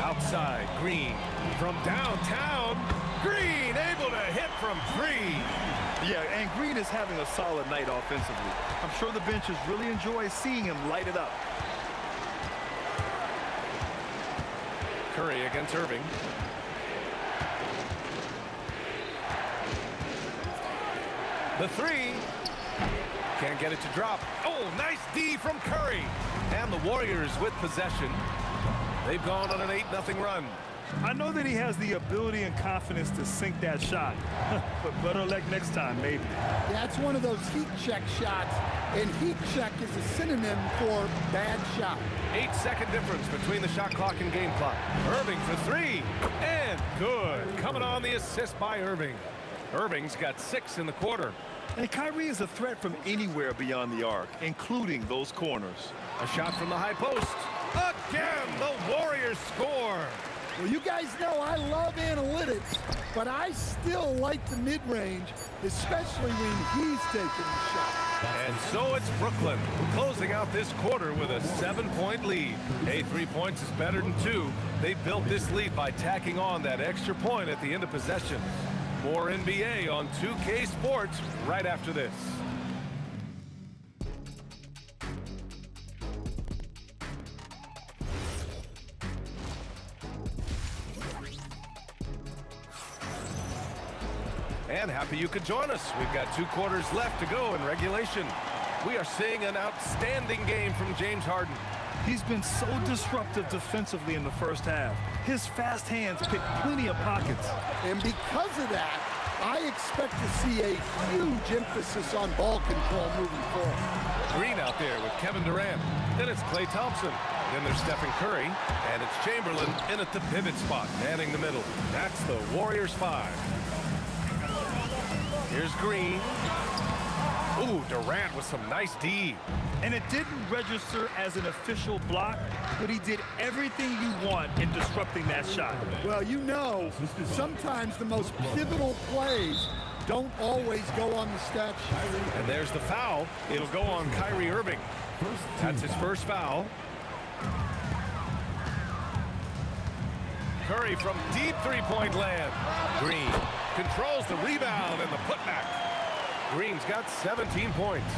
Outside, Green. From downtown, Green able to hit from 3. Yeah, and Green is having a solid night offensively. I'm sure the benches really enjoy seeing him light it up. Curry against Irving. The 3. Can't get it to drop. Oh, nice D from Curry. And the Warriors with possession. They've gone on an 8-0 run. I know that he has the ability and confidence to sink that shot. But better luck next time, maybe. That's one of those heat check shots, and heat check is a synonym for bad shot. 8-second difference between the shot clock and game clock. Irving for 3. And good. Coming on the assist by Irving. Irving's got 6 in the quarter. And Kyrie is a threat from anywhere beyond the arc, including those corners. A shot from the high post. Again, the Warriors score. Well, you guys know I love analytics, but I still like the mid-range, especially when he's taking the shot. And so it's Brooklyn closing out this quarter with a 7-point lead. Hey, 3 points is better than 2. They built this lead by tacking on that extra point at the end of possession. More NBA on 2K Sports right after this. And happy you could join us. We've got 2 quarters left to go in regulation. We are seeing an outstanding game from James Harden. He's been so disruptive defensively in the first half. His fast hands pick plenty of pockets. And because of that, I expect to see a huge emphasis on ball control moving forward. Green out there with Kevin Durant. Then it's Klay Thompson. Then there's Stephen Curry. And it's Chamberlain in at the pivot spot, manning the middle. That's the Warriors 5. Here's Green. Ooh, Durant with some nice D. And it didn't register as an official block, but he did everything you want in disrupting that shot. Well, you know, sometimes the most pivotal plays don't always go on the stat sheet. And there's the foul. It'll go on Kyrie Irving. That's his first foul. Curry from deep three-point land. Green controls the rebound and the putback. Green's got 17 points.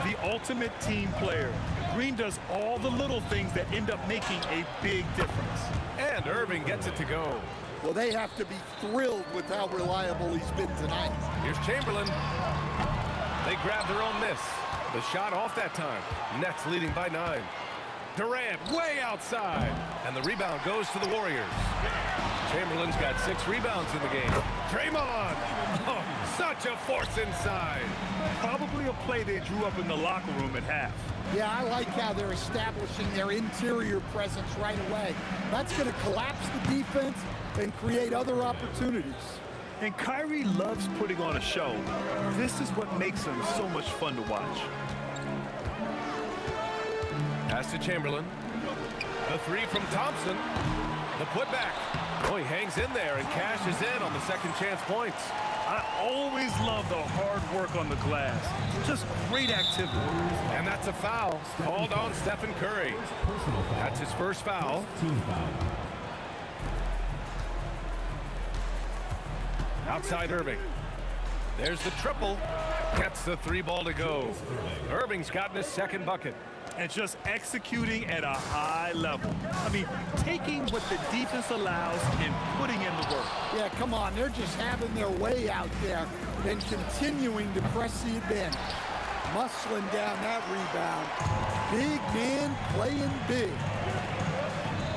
The ultimate team player. Green does all the little things that end up making a big difference. And Irving gets it to go. Well, they have to be thrilled with how reliable he's been tonight. Here's Chamberlain. They grab their own miss. The shot off that time. Nets leading by 9. Durant way outside. And the rebound goes to the Warriors. Chamberlain's got 6 rebounds in the game. Draymond! Oh, such a force inside. Probably a play they drew up in the locker room at half. Yeah, I like how they're establishing their interior presence right away. That's going to collapse the defense and create other opportunities. And Kyrie loves putting on a show. This is what makes him so much fun to watch. Pass to Chamberlain. The 3 from Thompson. The putback. Oh, he hangs in there and cashes in on the second chance points. I always love the hard work on the glass. Just great activity. And that's a foul called on Stephen Curry. That's his first foul. Team foul. Outside Irving. There's the triple. Gets the 3 ball to go. Irving's gotten his second bucket. And just executing at a high level. I mean, taking what the defense allows and putting in the work. Yeah, come on. They're just having their way out there and continuing to press the advantage. Muscling down that rebound. Big man playing big.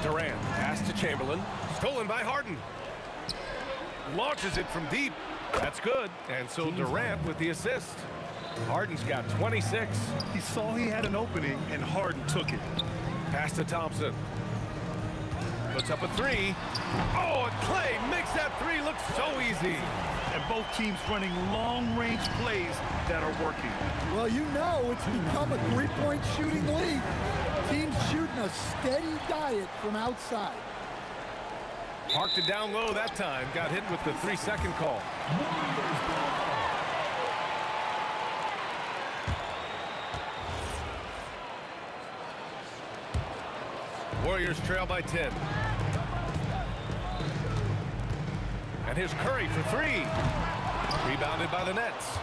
Durant pass to Chamberlain. Stolen by Harden. Launches it from deep. That's good. And so Durant with the assist. Harden's got 26. He saw he had an opening, and Harden took it. Pass to Thompson. Puts up a 3. Oh, and Klay makes that 3 look so easy. And both teams running long-range plays that are working. Well, you know it's become a three-point shooting league. Teams shooting a steady diet from outside. Parked it down low that time. Got hit with the 3-second call. Warriors trail by 10. And here's Curry for 3. Rebounded by the Nets.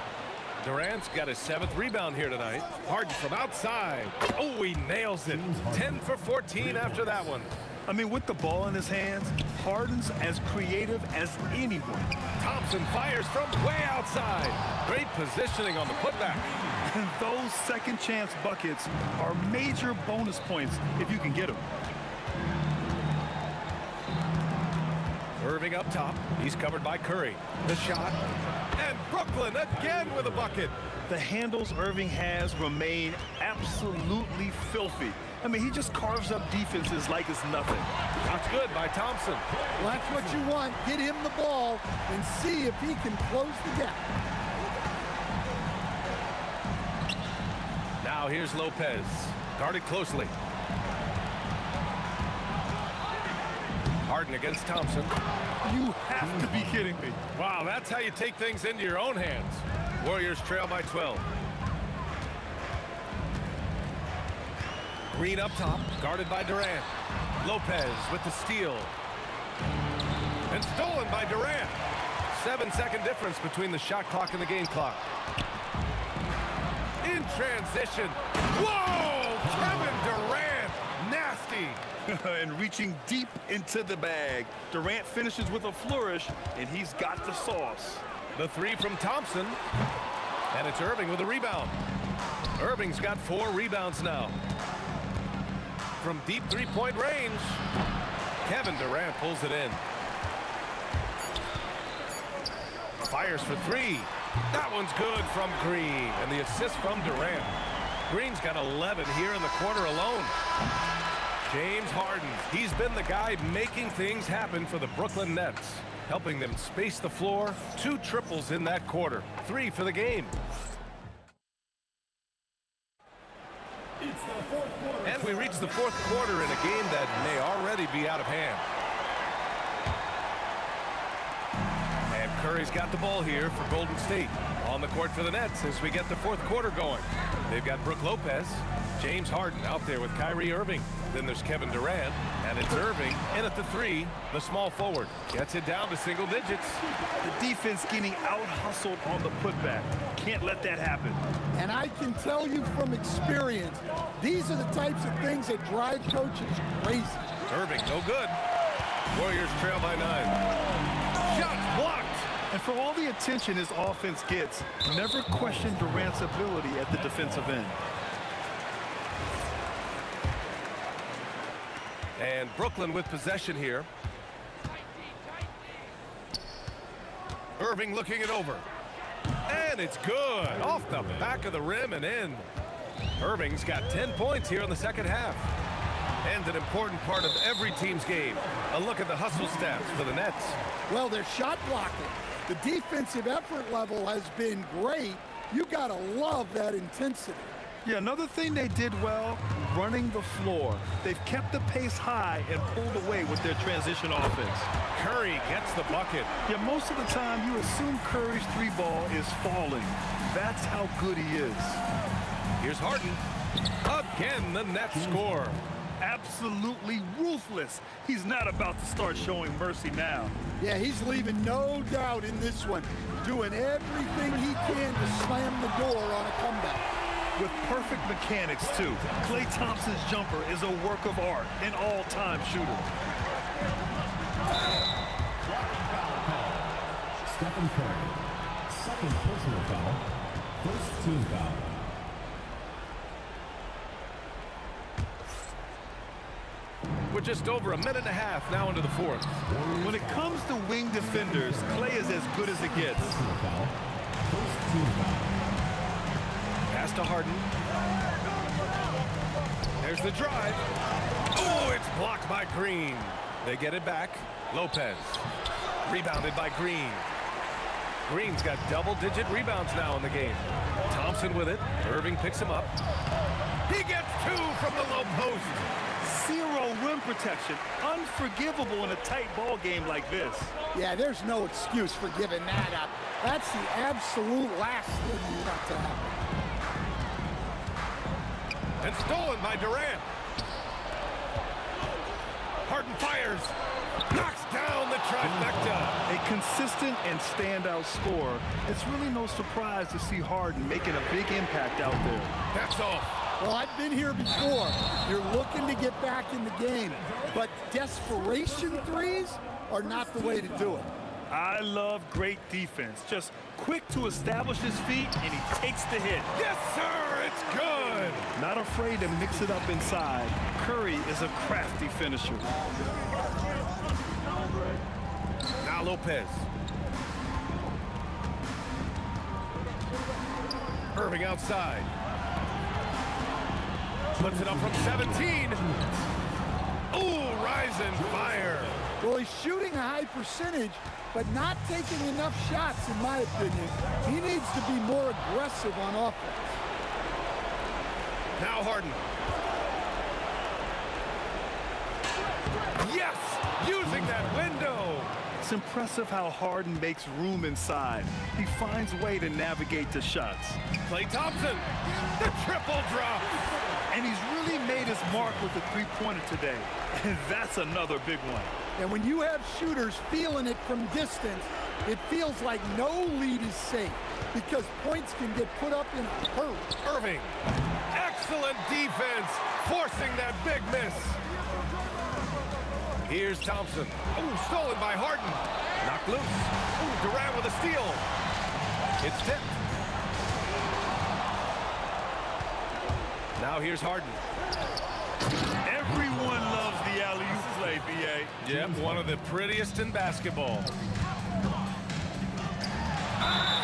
Durant's got his 7th rebound here tonight. Harden from outside. Oh, he nails it. 10 for 14 after that one. I mean, with the ball in his hands, Harden's as creative as anyone. Thompson fires from way outside. Great positioning on the putback. And those second chance buckets are major bonus points if you can get them. Irving up top. He's covered by Curry. The shot. And Brooklyn again with a bucket. The handles Irving has remain absolutely filthy. I mean, he just carves up defenses like it's nothing. That's good by Thompson. Well, that's what you want. Get him the ball and see if he can close the gap. Now here's Lopez. Guarded closely. Harden against Thompson. You have to be kidding me. Wow, that's how you take things into your own hands. Warriors trail by 12. Green up top, guarded by Durant. Lopez with the steal. And stolen by Durant. 7-second difference between the shot clock and the game clock. In transition. Whoa! Kevin Durant. Nasty. And reaching deep into the bag. Durant finishes with a flourish, and he's got the sauce. The three from Thompson. And it's Irving with a rebound. Irving's got 4 rebounds now. From deep three-point range, Kevin Durant pulls it in. Fires for 3. That one's good from Green. And the assist from Durant. Green's got 11 here in the quarter alone. James Harden, he's been the guy making things happen for the Brooklyn Nets, helping them space the floor. 2 triples in that quarter, 3 for the game. And we reach the 4th quarter in a game that may already be out of hand. And Curry's got the ball here for Golden State. On the court for the Nets as we get the 4th quarter going. They've got Brook Lopez, James Harden out there with Kyrie Irving. Then there's Kevin Durant, and it's Irving in at the 3, the small forward. Gets it down to single digits. The defense getting out-hustled on the putback. Can't let that happen. And I can tell you from experience, these are the types of things that drive coaches crazy. Irving, no good. Warriors trail by 9. Shot blocked. And for all the attention his offense gets, never question Durant's ability at the defensive end. And Brooklyn with possession here. Irving looking it over. And it's good. Off the back of the rim and in. Irving's got 10 points here in the second half. And an important part of every team's game. A look at the hustle stats for the Nets. Well, they're shot blocking. The defensive effort level has been great. You gotta love that intensity. Yeah, another thing they did well, running the floor. They've kept the pace high and pulled away with their transition offense. Curry gets the bucket. Yeah, most of the time you assume Curry's 3-ball is falling. That's how good he is. Here's Harden. Again, the Nets score. Absolutely ruthless. He's not about to start showing mercy now. Yeah, he's leaving no doubt in this one. Doing everything he can to slam the door on a comeback. With perfect mechanics, too. Klay Thompson's jumper is a work of art, an all-time shooter. Stephen Curry, second personal foul, first team foul. We're just over 1.5 minutes now into the 4th. When it comes to wing defenders, Klay is as good as it gets. Personal foul, first team foul. Pass to Harden. There's the drive. Oh, it's blocked by Green. They get it back. Lopez. Rebounded by Green. Green's got double-digit rebounds now in the game. Thompson with it. Irving picks him up. He gets 2 from the low post. Zero rim protection. Unforgivable in a tight ball game like this. Yeah, there's no excuse for giving that up. That's the absolute last thing you want to happen. And stolen by Durant. Harden fires. Knocks down the trifecta. A consistent and standout scorer. It's really no surprise to see Harden making a big impact out there. That's off. Well, I've been here before. You're looking to get back in the game, but desperation threes are not the way to do it. I love great defense. Just quick to establish his feet, and he takes the hit. Yes, sir, it's good. Not afraid to mix it up inside. Curry is a crafty finisher. Now Lopez. Irving outside. Puts it up from 17. Ooh, rise and fire. Well, he's shooting a high percentage, but not taking enough shots, in my opinion. He needs to be more aggressive on offense. Now Harden. Yes, using It's impressive how Harden makes room inside. He finds a way to navigate to shots. Klay Thompson, the triple drop. And he's really made his mark with the three-pointer today. And that's another big one. And when you have shooters feeling it from distance, it feels like no lead is safe because points can get put up in a hurry. Irving, excellent defense, forcing that big miss. Here's Thompson. Oh, stolen by Harden. Knocked loose. Oh, Durant with a steal. It's tipped. Now here's Harden. Everyone loves the alley-oop play, B.A. Yep, one of the prettiest in basketball.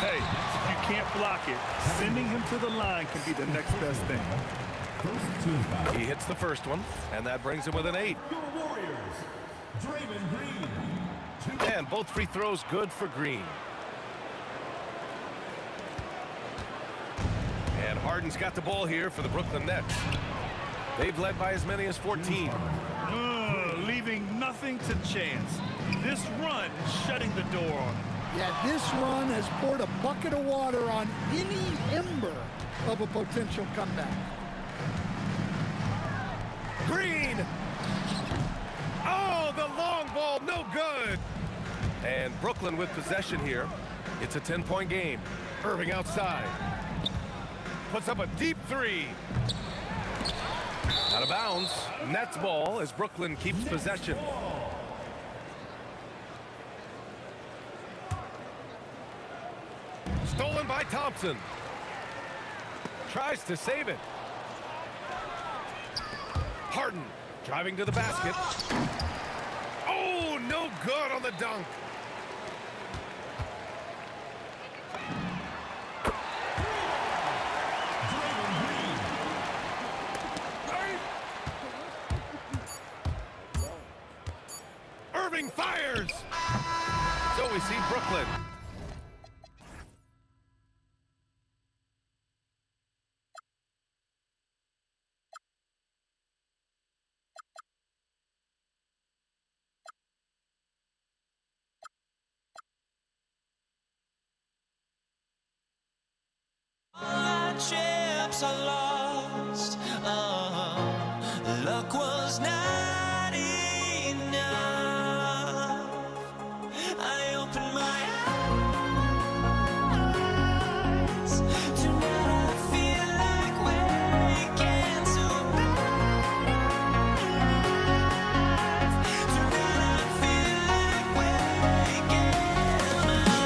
Hey, if you can't block it, sending him to the line can be the next best thing. He hits the first one, and that brings him with an 8. And both free throws good for Green. And Harden's got the ball here for the Brooklyn Nets. They've led by as many as 14. Leaving nothing to chance. This run is shutting the door on him. Yeah, this run has poured a bucket of water on any ember of a potential comeback. Green! Oh, the long ball, no good! And Brooklyn with possession here. It's a 10-point game. Irving outside. Puts up a deep three. Out of bounds. Nets ball as Brooklyn keeps possession. Stolen by Thompson. Tries to save it. Harden driving to the basket. Oh, no good on the dunk. Irving fires. So we see Brooklyn. Chips are lost. Luck was not enough. I opened my eyes. Tonight I feel like waking to life. Tonight I feel like waking up.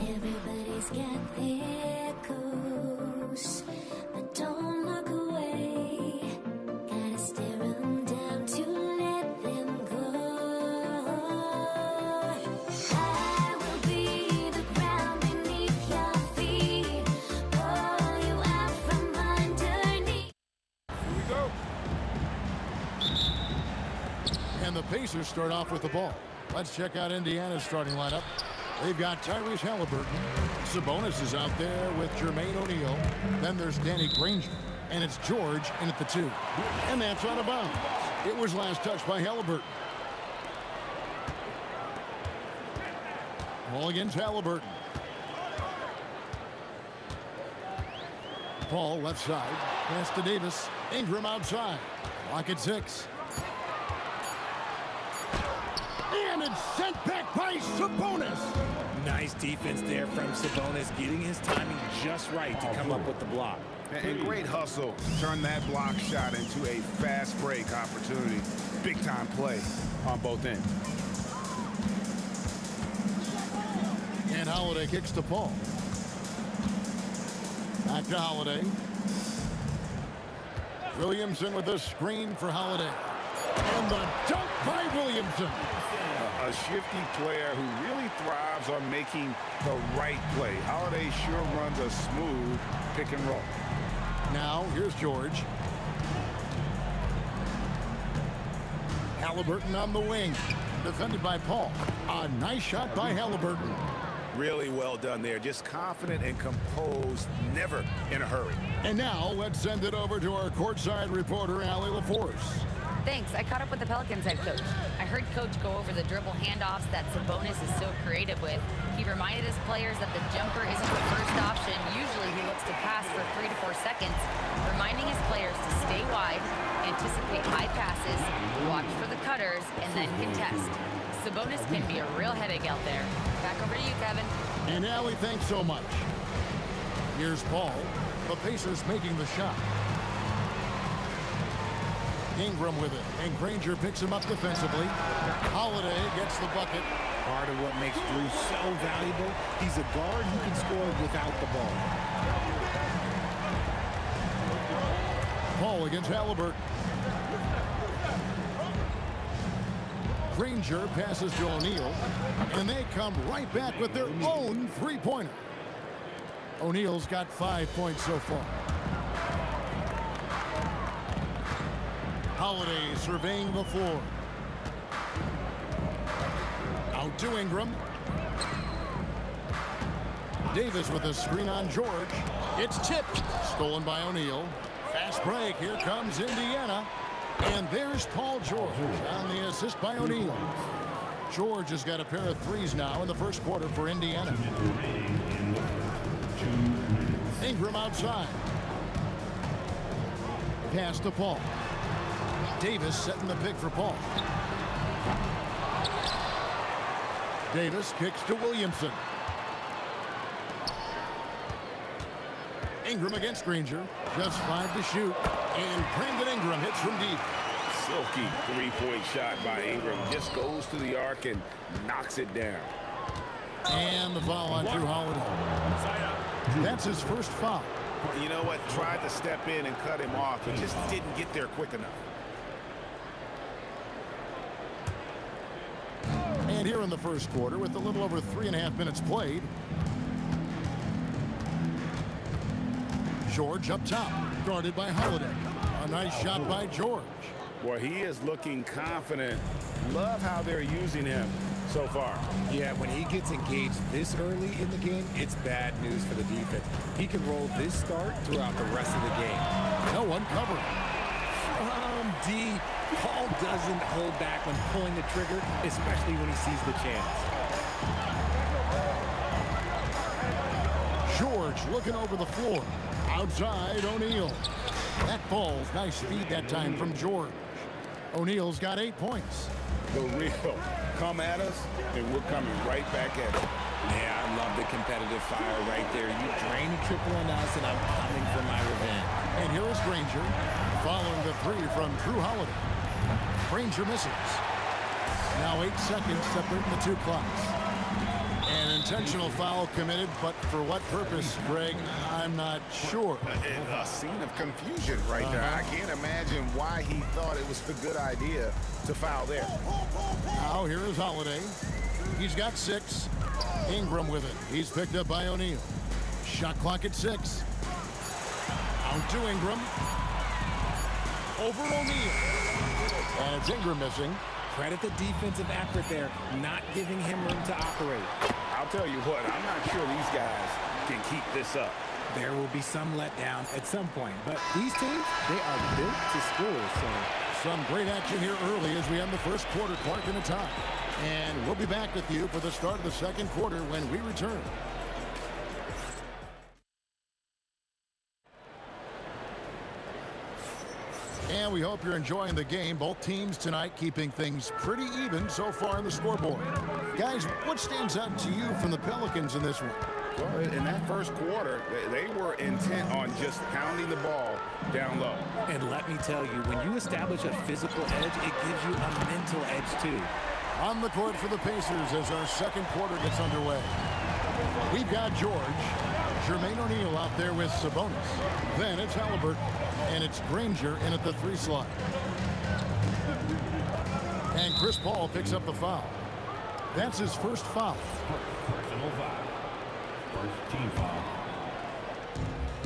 Everybody's got their course, but don't look away. Gotta stare 'em down to let them go. I will be the ground beneath your feet, pull you out from underneath. Here we go. And the Pacers start off with the ball. Let's check out Indiana's starting lineup. They've got Tyrese Halliburton. Sabonis is out there with Jermaine O'Neal. Then there's Danny Granger. And it's George in at the 2. And that's out of bounds. It was last touched by Halliburton. Ball against Halliburton. Paul left side. Pass to Davis. Ingram outside. Clock at 6. And it's sent back by Sabonis. Nice defense there from Sabonis, getting his timing just right to come up with the block. And great hustle. Turn that block shot into a fast break opportunity. Big time play on both ends. And Holiday kicks to Paul. Back to Holiday. Williamson with a screen for Holiday. And the dunk by Williamson. A shifty player who really thrives on making the right play. Holiday sure runs a smooth pick and roll. Now, here's George. Halliburton on the wing. Defended by Paul. A nice shot by Halliburton. Really well done there. Just confident and composed, never in a hurry. And now, let's send it over to our courtside reporter, Allie LaForce. Thanks. I caught up with the Pelicans head coach. I heard Coach go over the dribble handoffs that Sabonis is so creative with. He reminded his players that the jumper isn't the first option. Usually he looks to pass for 3 to 4 seconds, reminding his players to stay wide, anticipate high passes, watch for the cutters, and then contest. Sabonis can be a real headache out there. Back over to you, Kevin. And Allie, thanks so much. Here's Paul. The Pacers making the shot. Ingram with it, and Granger picks him up defensively. Holiday gets the bucket. Part of what makes Drew so valuable, he's a guard who can score without the ball. Paul against Halliburton. Granger passes to O'Neal, and they come right back with their own three-pointer. O'Neal's got 5 points so far. Holiday surveying the floor. Out to Ingram. Davis with a screen on George. It's tipped. Stolen by O'Neal. Fast break. Here comes Indiana. And there's Paul George on the assist by O'Neal. George has got a pair of threes now in the first quarter for Indiana. Ingram outside. Pass to Paul. Davis setting the pick for Paul. Davis kicks to Williamson. Ingram against Granger. Just 5 to shoot. And Brandon Ingram hits from deep. Silky three-point shot by Ingram. Just goes to the arc and knocks it down. And the foul on Drew Holiday. That's his first foul. You know what? Tried to step in and cut him off, but just didn't get there quick enough. And here in the first quarter, with a little over 3.5 minutes played, George up top, guarded by Holiday. A nice shot by George. Boy, he is looking confident. Love how they're using him so far. Yeah, when he gets engaged this early in the game, it's bad news for the defense. He can roll this start throughout the rest of the game. No one covering. From deep. Paul doesn't hold back when pulling the trigger, especially when he sees the chance. George looking over the floor. Outside, O'Neal. That ball's nice feed that time from George. O'Neal's got 8 points. The real come at us, and we're coming right back at it. Yeah, I love the competitive fire right there. You drain a triple on us, and I'm coming for my revenge. And here is Granger, following the three from Drew Holiday. Granger misses. Now 8 seconds separate the two clocks. An intentional foul committed, but for what purpose, Greg, I'm not sure. A scene of confusion right there. I can't imagine why he thought it was a good idea to foul there. Now here is Holiday. He's got 6. Ingram with it. He's picked up by O'Neal. Shot clock at 6. Out to Ingram. Over O'Neal. And it's Ingram missing. Credit the defensive effort there, not giving him room to operate. I'll tell you what, I'm not sure these guys can keep this up. There will be some letdown at some point, but these teams, they are built to score, so. Some great action here early as we end the first quarter, Clark in a tie. And we'll be back with you for the start of the second quarter when we return. And we hope you're enjoying the game. Both teams tonight keeping things pretty even so far on the scoreboard. Guys, what stands out to you from the Pelicans in this one? Well, in that first quarter, they were intent on just pounding the ball down low. And let me tell you, when you establish a physical edge, it gives you a mental edge too. On the court for the Pacers as our second quarter gets underway. We've got George, Jermaine O'Neal out there with Sabonis. Then it's Halliburton, and it's Granger in at the 3 slot. And Chris Paul picks up the foul. That's his first foul. Personal foul. First team foul.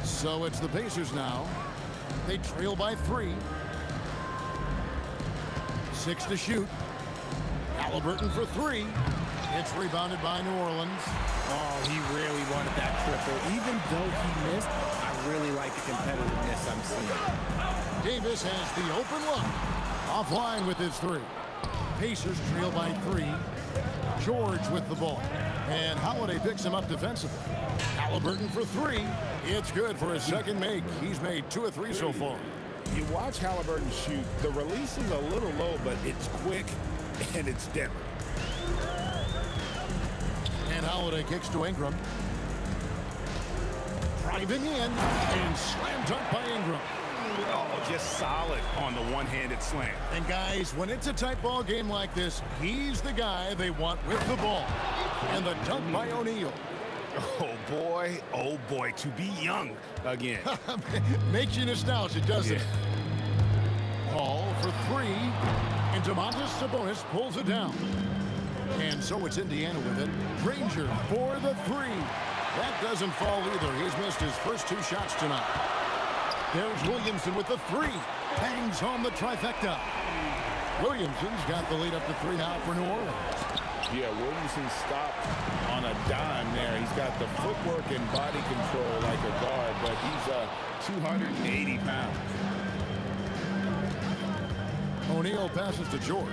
So it's the Pacers now. They trail by 3. 6 to shoot. Halliburton for 3. It's rebounded by New Orleans. Oh, he really wanted that triple. Even though he missed, I really like the competitiveness I'm seeing. Davis has the open look. Offline with his 3. Pacers trail by 3. George with the ball. And Holiday picks him up defensively. Halliburton for 3. It's good for his second make. He's made 2 of 3 so far. You watch Halliburton shoot. The release is a little low, but it's quick and it's deadly. And Holiday kicks to Ingram. Driving in and slam dunk by Ingram. Oh, just solid on the one-handed slam. And guys, when it's a tight ball game like this, he's the guy they want with the ball. And the dunk by O'Neal. Oh boy, to be young again. Makes you nostalgic, doesn't it? Paul for 3, and Domantas Sabonis pulls it down. And so it's Indiana with it. Granger for the 3. That doesn't fall either. He's missed his first 2 shots tonight. There's Williamson with the 3. Bangs home the trifecta. Williamson's got the lead up to 3 now for New Orleans. Yeah, Williamson stopped on a dime there. He's got the footwork and body control like a guard, but he's 280 pounds. O'Neal passes to George.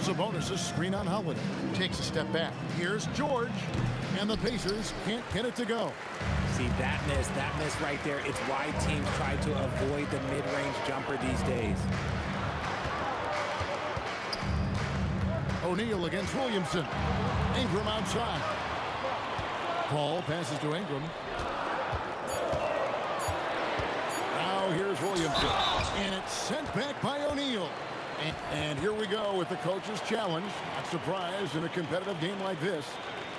Sabonis' screen on Holiday. Takes a step back. Here's George. And the Pacers can't get it to go. See, that miss right there. It's why teams try to avoid the mid-range jumper these days. O'Neal against Williamson. Ingram outside. Paul passes to Ingram. Now here's Williamson. And it's sent back by O'Neal. And here we go with the coach's challenge. Not surprised in a competitive game like this.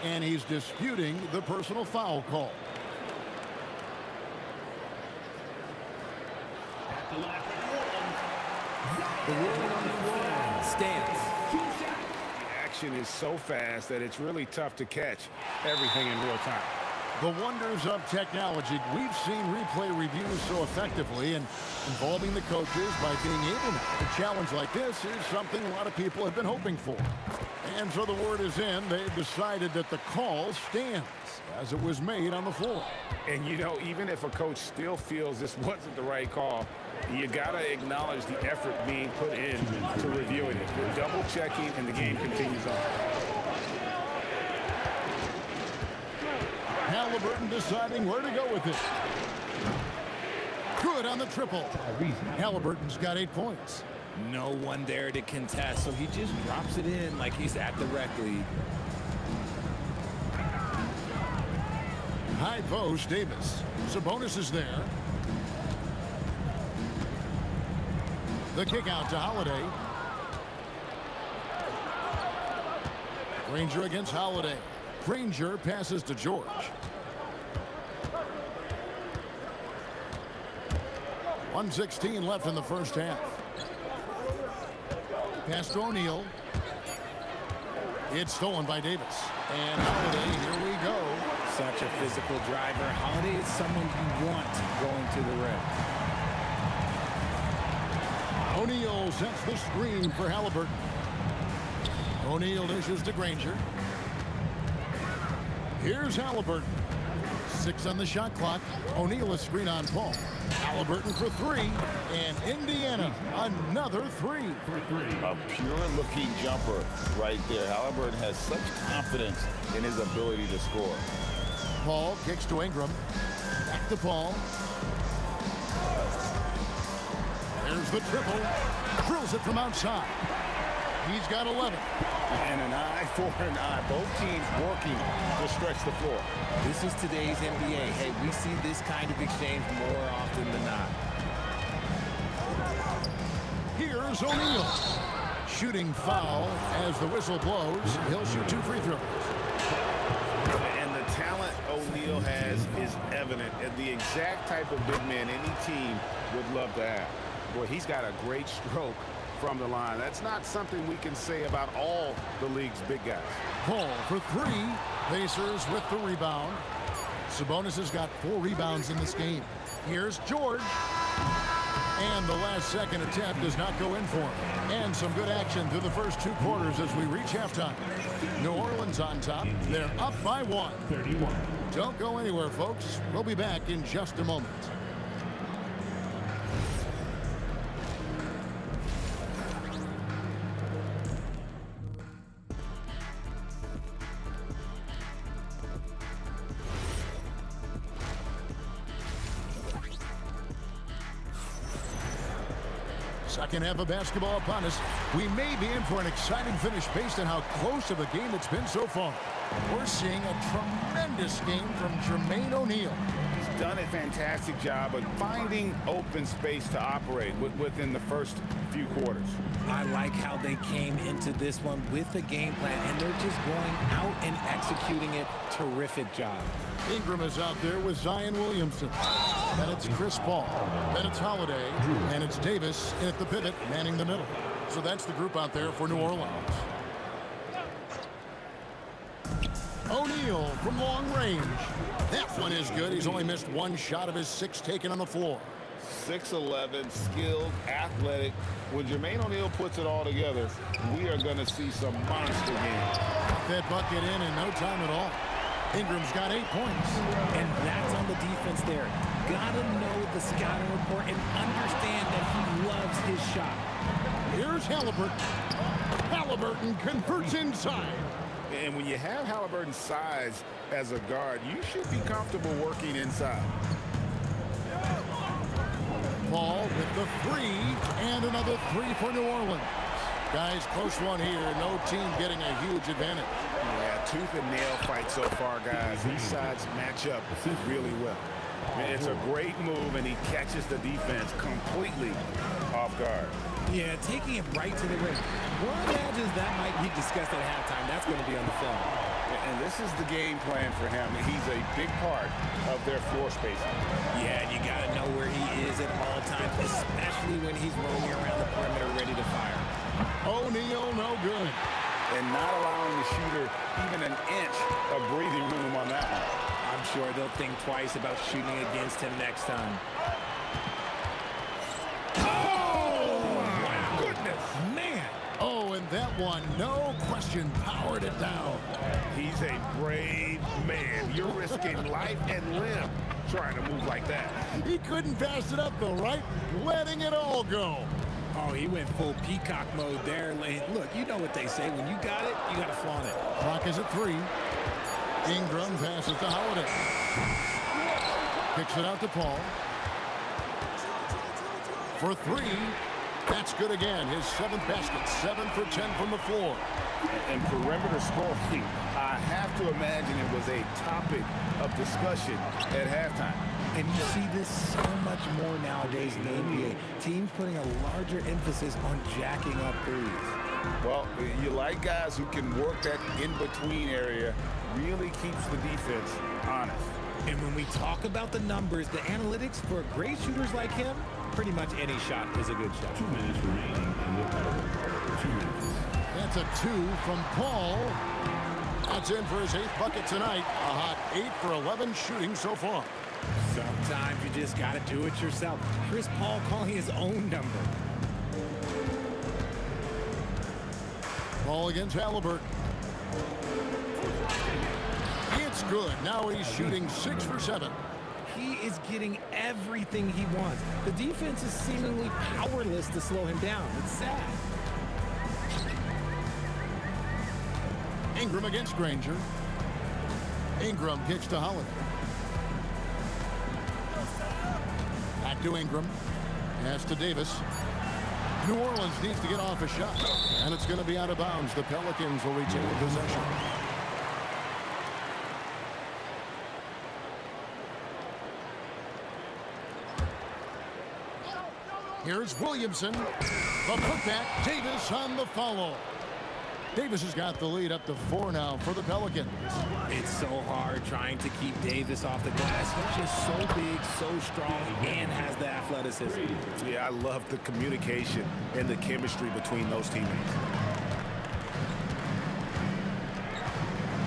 And he's disputing the personal foul call. The ruling on the floor stands. The action is so fast that it's really tough to catch everything in real time. The wonders of technology. We've seen replay reviews so effectively and involving the coaches by being able to. A challenge like this is something a lot of people have been hoping for. And so the word is in. They've decided that the call stands as it was made on the floor. And, you know, even if a coach still feels this wasn't the right call, you got to acknowledge the effort being put in to reviewing it. They're double-checking, and the game continues on. Halliburton deciding where to go with it. Good on the triple. Halliburton's got 8 points. No one there to contest, so he just drops it in like he's at the rec league. High post, Davis. Sabonis is there. The kick out to Holiday. Granger against Holiday. Granger passes to George. .116 left in the first half. Pass to O'Neal. It's stolen by Davis. And Holiday, here we go. Such a physical driver. Holiday is someone you want going to the rim. O'Neal sets the screen for Halliburton. O'Neal dishes to Granger. Here's Halliburton. 6 on the shot clock. O'Neal a screen on Paul. Halliburton for 3. And Indiana, another 3. A pure-looking jumper right there. Halliburton has such confidence in his ability to score. Paul kicks to Ingram. Back to Paul. There's the triple. Drills it from outside. He's got 11. And an eye for an eye. Both teams working to stretch the floor. This is today's NBA. Hey, we see this kind of exchange more often than not. Here's O'Neal. Shooting foul as the whistle blows. He'll shoot 2 free throws. And the talent O'Neal has is evident, and the exact type of big man any team would love to have. Boy, he's got a great stroke from the line. That's not something we can say about all the league's big guys. Paul for 3. Pacers with the rebound. Sabonis has got 4 rebounds in this game. Here's George. And the last second attempt does not go in for him. And some good action through the first 2 quarters as we reach halftime. New Orleans on top. They're up by 1. 31. Don't go anywhere, folks. We'll be back in just a moment. Second half of basketball upon us. We may be in for an exciting finish based on how close of a game it's been so far. We're seeing a tremendous game from Jermaine O'Neal. He's done a fantastic job of finding open space to operate within the first few quarters. I like how they came into this one with a game plan, and they're just going out and executing it. Terrific job. Ingram is out there with Zion Williamson. Then it's Chris Paul. Then it's Holiday. And it's Davis at the pivot, manning the middle. So that's the group out there for New Orleans. O'Neal from long range. That one is good. He's only missed 1 shot of his 6 taken on the floor. 6'11", skilled, athletic. When Jermaine O'Neal puts it all together, we are going to see some monster games. That bucket in no time at all. Ingram's got 8 points. And that's on the defense there. Gotta know the scouting report and understand that he loves his shot. Here's Halliburton. Halliburton converts inside. And when you have Halliburton's size as a guard, you should be comfortable working inside. Paul with the 3, and another 3 for New Orleans. Guys, close one here. No team getting a huge advantage. Yeah, tooth and nail fight so far, guys. These sides match up really well. And it's a great move, and he catches the defense completely off guard. Yeah, taking it right to the rim. One imagines that might be discussed at halftime. That's going to be on the film. And this is the game plan for him. He's a big part of their floor spacing. Yeah, and you got to know where he is at all times, especially when he's roaming around the perimeter ready to fire. O'Neal, no good. And not allowing the shooter even an inch of breathing room on that one. I'm sure they'll think twice about shooting against him next time. Oh, my goodness. Man. Oh, and that one, no question, powered it down. He's a brave man. You're risking life and limb trying to move like that. He couldn't pass it up, though, right? Letting it all go. Oh, he went full peacock mode there. Look, you know what they say. When you got it, you got to flaunt it. Clock is at 3. Ingram passes to Holiday. Kicks it out to Paul. For 3. That's good again. His 7th basket. 7 for 10 from the floor. And perimeter scoring, I have to imagine it was a topic of discussion at halftime. And you see this so much more nowadays in the NBA. Teams putting a larger emphasis on jacking up threes. Well, you like guys who can work that in-between area, really keeps the defense honest. And when we talk about the numbers, the analytics for great shooters like him, pretty much any shot is a good shot. 2 minutes remaining in the quarter. 2 minutes. That's a 2 from Paul. That's in for his 8th bucket tonight. A hot 8 for 11 shooting so far. Sometimes you just got to do it yourself. Chris Paul calling his own number. Ball against Halliburton. It's good. Now he's shooting 6 for 7. He is getting everything he wants. The defense is seemingly powerless to slow him down. It's sad. Ingram against Granger. Ingram kicks to Holiday. Back to Ingram. Pass to Davis. New Orleans needs to get off a shot, and it's going to be out of bounds. The Pelicans will retain the possession. Here's Williamson. The putback. Davis on the follow. Davis has got the lead up to 4 now for the Pelicans. It's so hard trying to keep Davis off the glass. He's just so big, so strong, and has the athleticism. Yeah, I love the communication and the chemistry between those teammates.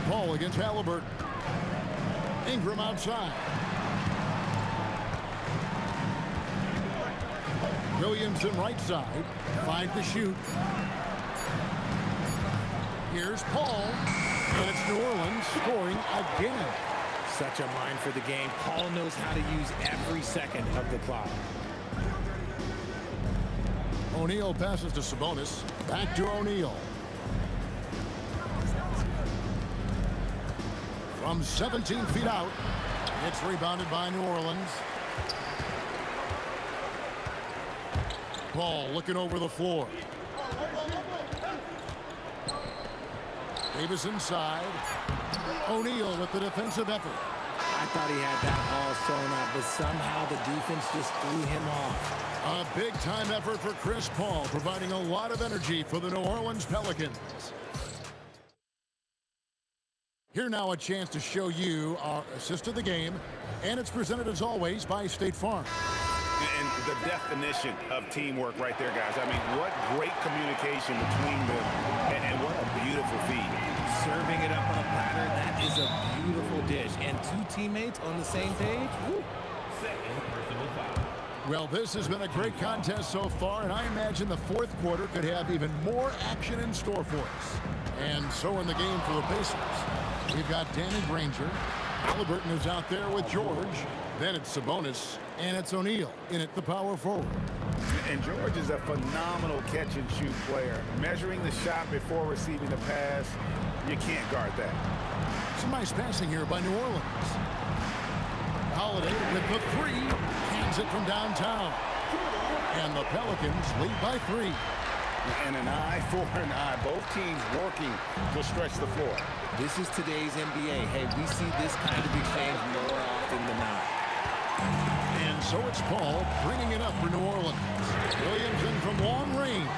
Ball against Halliburton. Ingram outside. Williamson right side. 5 to shoot. Here's Paul, and it's New Orleans scoring again. Such a mind for the game. Paul knows how to use every second of the clock. O'Neal passes to Sabonis. Back to O'Neal. From 17 feet out, it's rebounded by New Orleans. Paul looking over the floor. Davis inside. O'Neal with the defensive effort. I thought he had that all sewn up, but somehow the defense just threw him off. A big-time effort for Chris Paul, providing a lot of energy for the New Orleans Pelicans. Here now a chance to show you our assist of the game, and it's presented as always by State Farm. And the definition of teamwork right there, guys. I mean, what great communication between them, and what a beautiful feed. Serving it up on a platter, that is a beautiful dish. And 2 teammates on the same page. Woo. Well, this has been a great contest so far, and I imagine the 4th quarter could have even more action in store for us. And so in the game for the Pacers, we've got Danny Granger. Halliburton is out there with George. Then it's Sabonis, and it's O'Neal in at the power forward. And George is a phenomenal catch-and-shoot player. Measuring the shot before receiving the pass, you can't guard that. Some nice passing here by New Orleans. Holiday with the 3, hands it from downtown. And the Pelicans lead by 3. And an eye for an eye. Both teams working to stretch the floor. This is today's NBA. Hey, we see this kind of exchange more often than not. And so it's Paul bringing it up for New Orleans. Williamson from long range.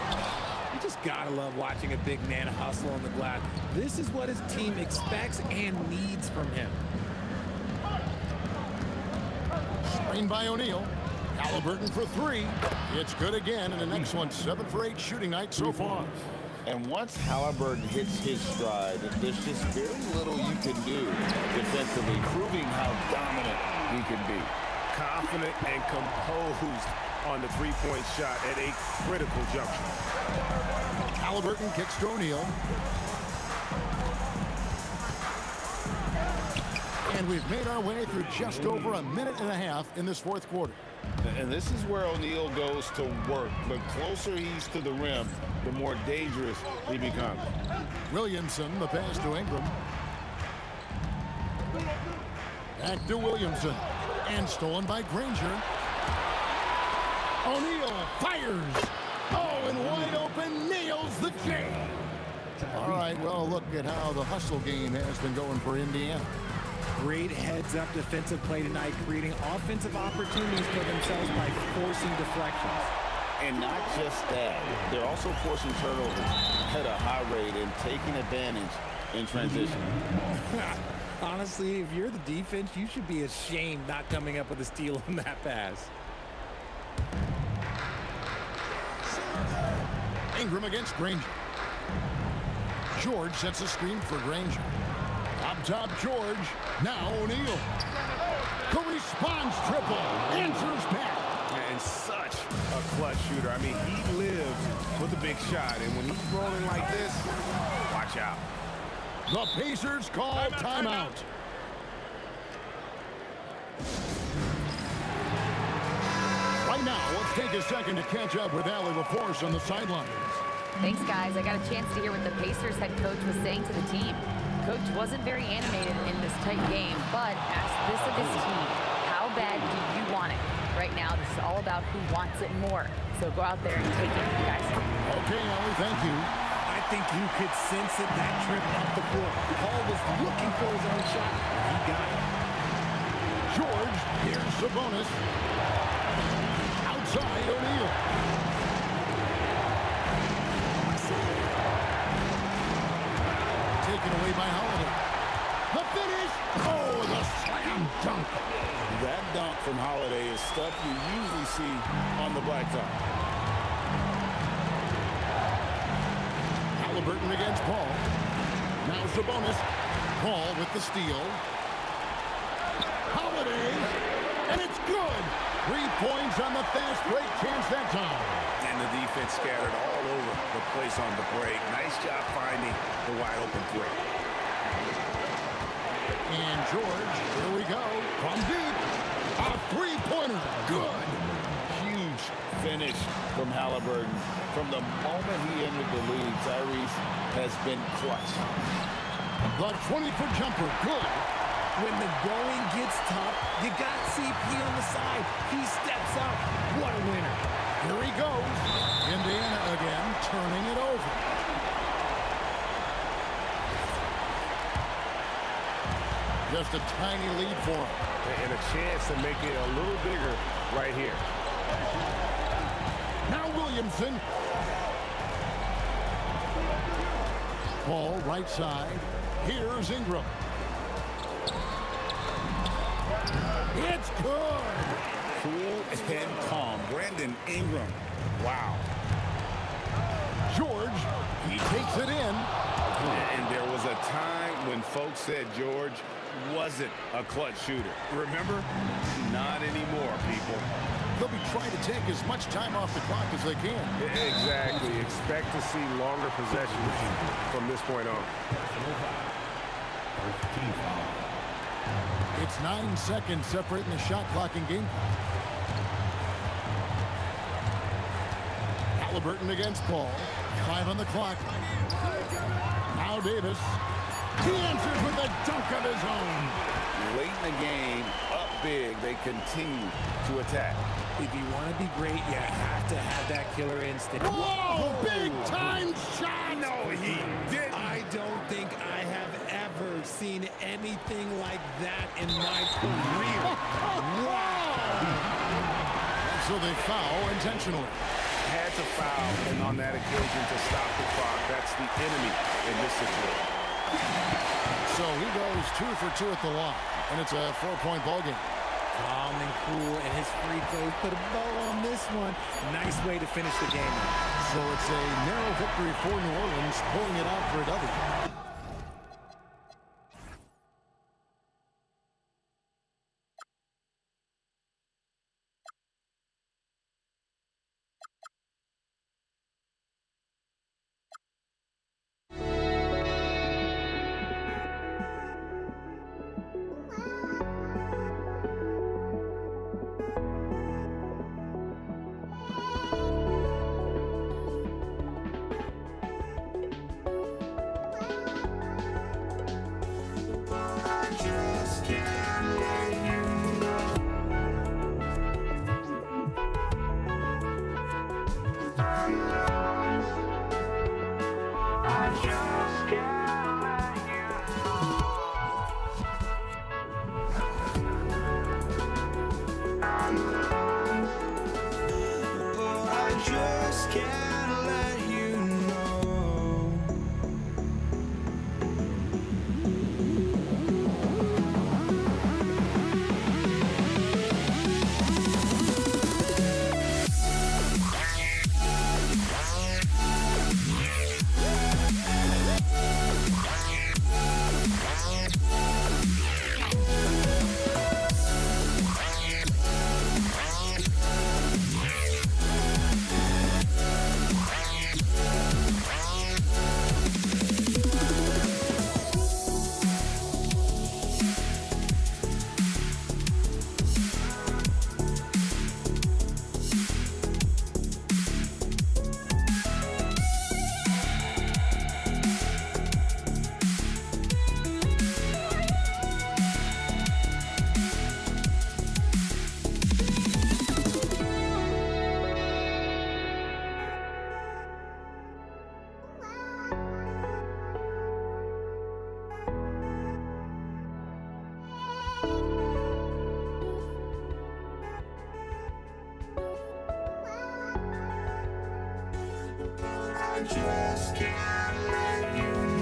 He just Gotta love watching a big man hustle on the glass. This is what his team expects and needs from him. Screen by O'Neal. Halliburton for three. It's good again, and an excellent 7 for 8 shooting night so far. And once Halliburton hits his stride, there's just very little you can do defensively, proving how dominant he can be. Confident and composed on the three-point shot at a critical juncture. Halliburton kicks to O'Neal. And we've made our way through just over a minute and a half in this fourth quarter. And this is where O'Neal goes to work. The closer he's to the rim, the more dangerous he becomes. Williamson, the pass to Ingram. Back to Williamson. And stolen by Granger. O'Neal fires. Oh, and wide open, nails the J. All right, well, look at how the hustle game has been going for Indiana. Great heads-up defensive play tonight, creating offensive opportunities for themselves by forcing deflections. And not just that, they're also forcing turnovers at a high rate and taking advantage in transition. Honestly, if you're the defense, you should be ashamed not coming up with a steal on that pass. Ingram against Granger. George sets a screen for Granger. Up top, George. Now O'Neal. Corresponds triple. Answers back. And such a clutch shooter. I mean, he lives with a big shot. And when he's rolling like this, watch out. The Pacers call timeout. Right now, let's take a second to catch up with Allie LaForce on the sidelines. Thanks, guys. I got a chance to hear what the Pacers head coach was saying to the team. Coach wasn't very animated in this tight game, but asked this of his team: how bad do you want it? Right now, this is all about who wants it more. So go out there and take it, you guys. Okay, Allie, thank you. I think you could sense it, that trip up the court. Paul was looking for his own shot. He got it. George, here's Sabonis. Outside, O'Neal. Taken away by Holiday. The finish! Oh, the slam dunk. That dunk from Holiday is stuff you usually see on the blacktop. Halliburton against Paul. Now Sabonis. Paul with the steal. Holiday. And it's good. 3 points on the fast break chance that time. And the defense scattered all over the place on the break. Nice job finding the wide open three. And George, here we go. From deep. A three-pointer. Good. Huge finish from Halliburton. From the moment he entered the league, Tyrese has been clutch. The 20-foot jumper. Good. When the going gets tough, you got CP on the side. He steps up. What a winner. Here he goes. Indiana again, turning it over. Just a tiny lead for him. And a chance to make it a little bigger right here. Now Williamson. Paul, right side. Here's Ingram. It's good. Cool and calm. Brandon Ingram. Wow. George, he takes it in. And there was a time when folks said George wasn't a clutch shooter. Remember? Not anymore, people. They'll be trying to take as much time off the clock as they can. Exactly. Expect to see longer possessions from this point on. It's 9 seconds separating the shot clock and game clock. Halliburton against Paul. 5 on the clock. Now Davis. He answers with a dunk of his own. Late in the game, up big, they continue to attack. If you want to be great, you have to have that killer instinct. Whoa! Big time shot! No, he didn't. I don't think I have ever seen anything like that in my career. Wow! So they foul intentionally. had to foul, and on that occasion to stop the clock. That's the enemy in this situation. So he goes 2 for 2 at the line, and it's a 4-point ball game. Calm and cool, and his free throws put a bow on this one. Nice way to finish the game. So it's a narrow victory for New Orleans, pulling it out for a W. Just can't let you know.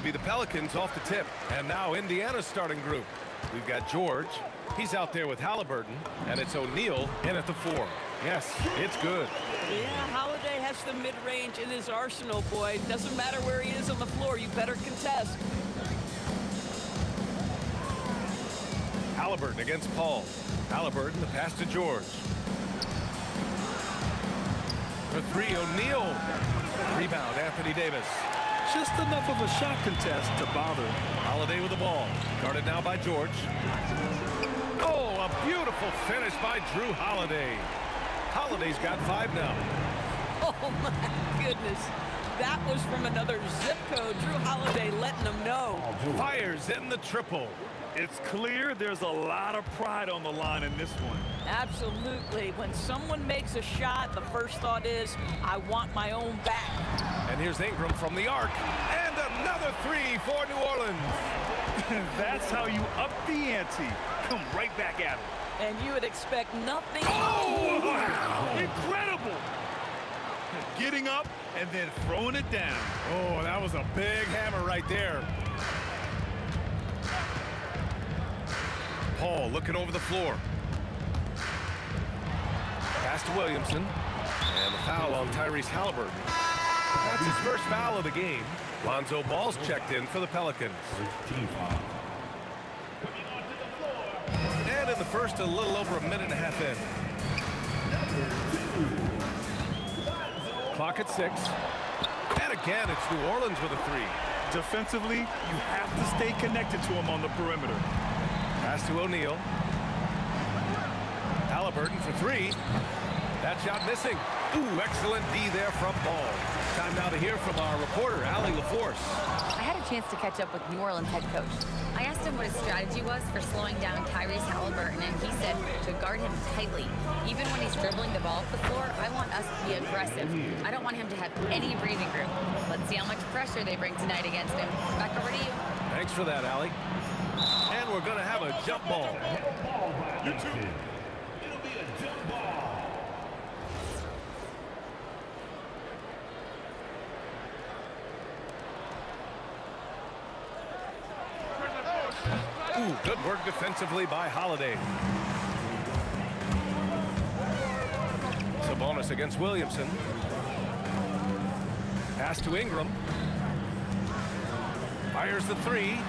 be the Pelicans off the tip. And now Indiana's starting group. We've got George. He's out there with Halliburton. And it's O'Neal in at the 4. Yes, it's good. Yeah, Holiday has the mid-range in his arsenal, boy. Doesn't matter where he is on the floor. You better contest. Halliburton against Paul. Halliburton, the pass to George. For 3, O'Neal. Rebound, Anthony Davis. Just enough of a shot contest to bother. Holiday with the ball. Guarded now by George. Oh, a beautiful finish by Drew Holiday. Holiday's got 5 now. Oh, my goodness. That was from another zip code. Drew Holiday letting them know. Fires in the triple. It's clear there's a lot of pride on the line in this one. Absolutely. When someone makes a shot, the first thought is, I want my own back. And here's Ingram from the arc. And another 3 for New Orleans. That's how you up the ante. Come right back at him. And you would expect nothing. Oh, wow. Incredible. Getting up and then throwing it down. Oh, that was a big hammer right there. Paul looking over the floor. Pass to Williamson. And the foul on Tyrese Halliburton. That's his first foul of the game. Lonzo Ball's checked in for the Pelicans. And in the first, a little over a minute and a half in. Clock at 6. And again, it's New Orleans with a 3. Defensively, you have to stay connected to him on the perimeter. Pass to O'Neal. Halliburton for 3. That shot missing. Ooh, excellent D there from Ball. Time now to hear from our reporter, Allie LaForce. I had a chance to catch up with New Orleans head coach. I asked him what his strategy was for slowing down Tyrese Halliburton, and he said to guard him tightly. Even when he's dribbling the ball off the floor, I want us to be aggressive. I don't want him to have any breathing room. Let's see how much pressure they bring tonight against him. Back over to you. Thanks for that, Allie. And we're going to have a jump ball. It'll be a jump ball. Ooh, good work defensively by Holiday. Sabonis against Williamson. Pass to Ingram. Fires the 3.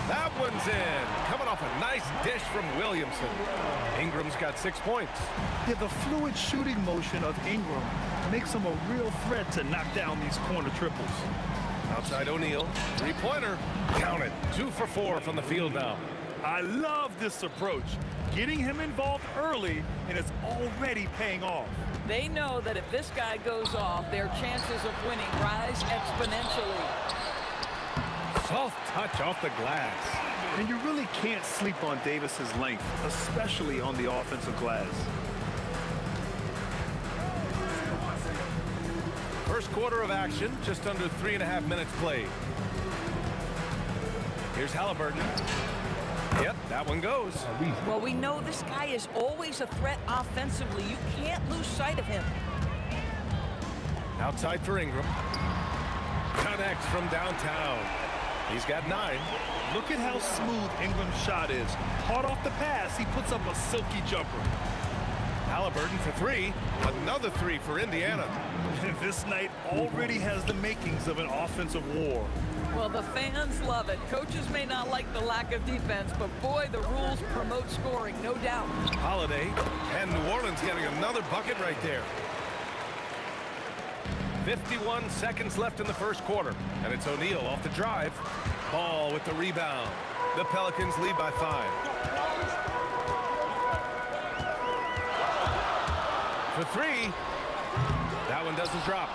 That one's in. Coming off a nice dish from Williamson. Ingram's got 6 points. Yeah, the fluid shooting motion of Ingram makes him a real threat to knock down these corner triples. Outside O'Neal. 3-pointer. Count it. 2 for 4 from the field now. I love this approach. Getting him involved early, and it's already paying off. They know that if this guy goes off, their chances of winning rise exponentially. Soft touch off the glass. And you really can't sleep on Davis's length, especially on the offensive glass. First quarter of action, just under 3.5 minutes played. Here's Halliburton. Yep, that one goes. Well, we know this guy is always a threat offensively. You can't lose sight of him. Outside for Ingram. Connects from downtown. He's got 9. Look at how smooth Ingram's shot is. Hard off the pass, he puts up a silky jumper. Halliburton for 3. Another 3 for Indiana. This night already has the makings of an offensive war. Well, the fans love it. Coaches may not like the lack of defense, but boy, the rules promote scoring, no doubt. Holiday and New Orleans getting another bucket right there. 51 seconds left in the first quarter, and it's O'Neal off the drive. Ball with the rebound. The Pelicans lead by 5. For 3. That one doesn't drop.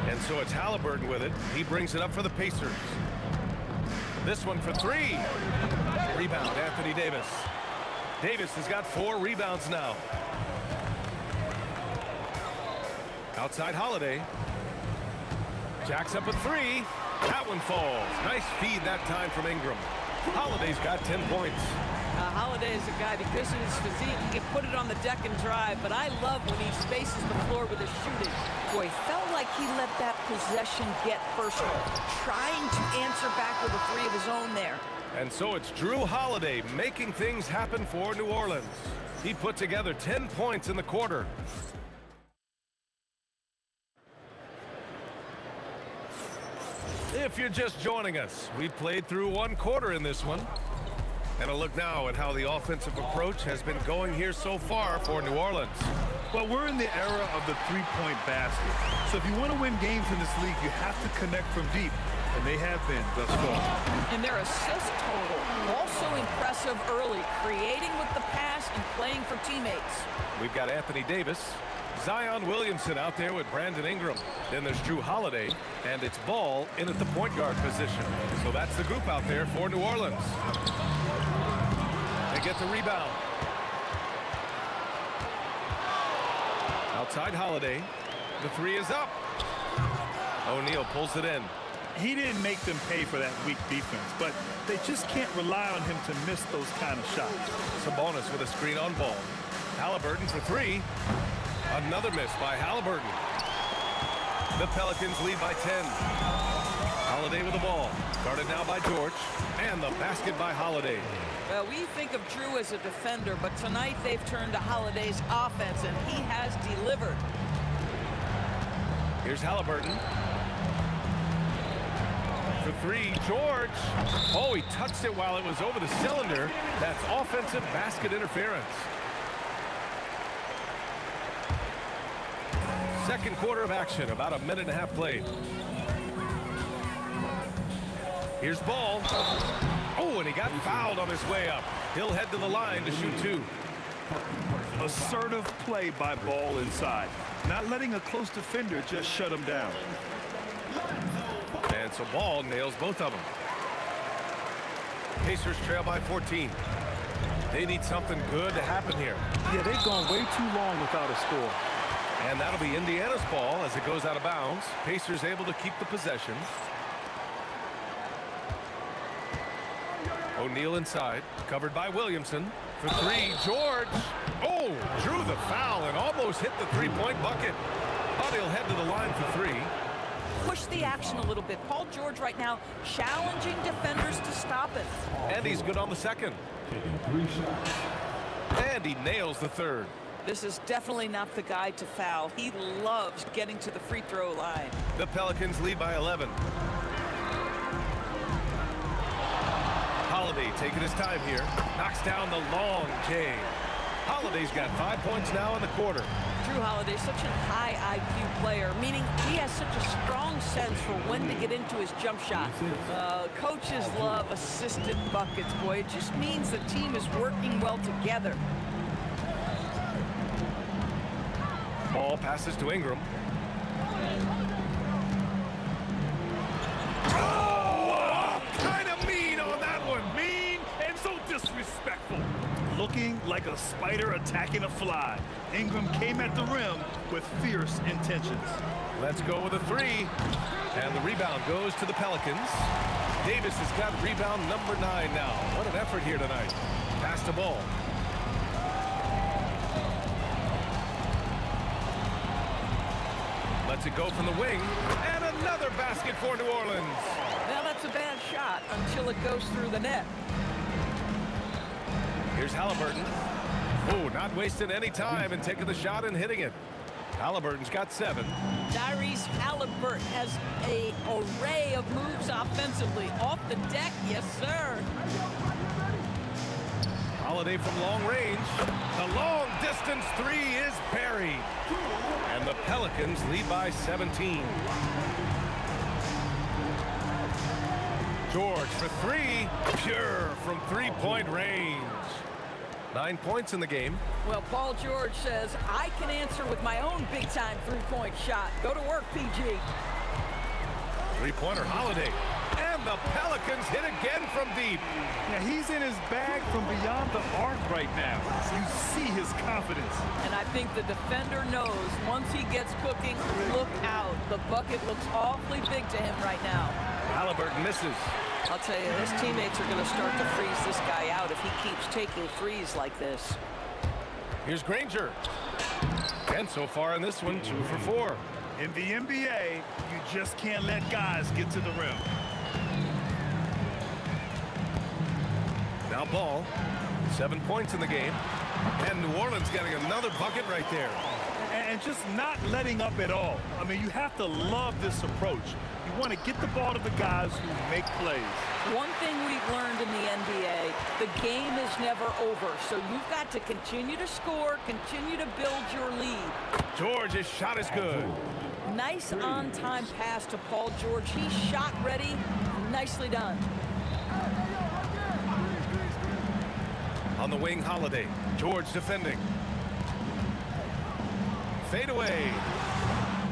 And so it's Halliburton with it. He brings it up for the Pacers. This one for 3. Rebound, Anthony Davis. Davis has got 4 rebounds now. Outside Holiday. Jacks up a 3. That one falls. Nice feed that time from Ingram. Holiday's got 10 points. Holiday is a guy, because of his physique, he can put it on the deck and drive, but I love when he spaces the floor with his shooting. Boy, felt like he let that possession get personal, trying to answer back with a three of his own there. And so it's Drew Holiday making things happen for New Orleans. He put together 10 points in the quarter. If you're just joining us, we played through one quarter in this one. And a look now at how the offensive approach has been going here so far for New Orleans. Well, we're in the era of the three-point basket. So if you want to win games in this league, you have to connect from deep. And they have been thus far. And their assist total, also impressive early, creating with the pass and playing for teammates. We've got Anthony Davis, Zion Williamson out there with Brandon Ingram. Then there's Drew Holiday, and it's Ball in at the point guard position. So that's the group out there for New Orleans. They get the rebound. Outside Holiday. The three is up. O'Neal pulls it in. He didn't make them pay for that weak defense, but they just can't rely on him to miss those kind of shots. Sabonis with a screen on Ball. Halliburton for three. Another miss by Halliburton. The Pelicans lead by 10. Holiday with the ball. Guarded now by George. And the basket by Holiday. Well, we think of Drew as a defender, but tonight they've turned to Holiday's offense, and he has delivered. Here's Halliburton. For three, George. Oh, he touched it while it was over the cylinder. That's offensive basket interference. Second quarter of action, about a minute and a half played. Here's Ball. Oh, and he got fouled on his way up. He'll head to the line to shoot two. Assertive play by Ball inside. Not letting a close defender just shut him down. And so Ball nails both of them. Pacers trail by 14. They need something good to happen here. Yeah, they've gone way too long without a score. And that'll be Indiana's ball as it goes out of bounds. Pacers able to keep the possession. O'Neal inside, covered by Williamson. For three, George. Oh, drew the foul and almost hit the three-point bucket. But he'll head to the line for three. Push the action a little bit. Paul George right now challenging defenders to stop it. And he's good on the second. And he nails the third. This is definitely not the guy to foul. He loves getting to the free throw line. The Pelicans lead by 11. Holiday taking his time here. Knocks down the long J. Holiday's got 5 points now in the quarter. Drew Holiday, such a high IQ player, meaning he has such a strong sense for when to get into his jump shot. Coaches love assisted buckets, boy. It just means the team is working well together. Ball passes to Ingram. Oh, kind of mean on that one. Mean and so disrespectful. Looking like a spider attacking a fly. Ingram came at the rim with fierce intentions. Let's go with a three. And the rebound goes to the Pelicans. Davis has got rebound number 9 now. What an effort here tonight. Pass the ball. Lets it go from the wing. And another basket for New Orleans. Now that's a bad shot until it goes through the net. Here's Halliburton. Oh, not wasting any time and taking the shot and hitting it. Halliburton's got 7. Tyrese Halliburton has an array of moves offensively. Off the deck, yes, sir. Holiday from long range. The long distance three is buried. And the Pelicans lead by 17. George for three. Pure from three-point range. 9 points in the game. Well, Paul George says, I can answer with my own big-time three-point shot. Go to work, PG. Three-pointer Holiday. And the Pelicans hit again from deep. Yeah, he's in his bag from beyond the arc right now. You see his confidence. And I think the defender knows once he gets cooking, look out. The bucket looks awfully big to him right now. Halliburton misses. I'll tell you, his teammates are going to start to freeze this guy out if he keeps taking threes like this. Here's Granger. And so far in this one, 2 for 4. In the NBA, you just can't let guys get to the rim. Now Ball, 7 points in the game. And New Orleans getting another bucket right there. And just not letting up at all. I mean, you have to love this approach. You want to get the ball to the guys who make plays. One thing we've learned in the NBA, the game is never over. So you've got to continue to score, continue to build your lead. George's shot is good. Nice on-time pass to Paul George. He's shot ready. Nicely done. On the wing, Holiday. George defending. Fade away.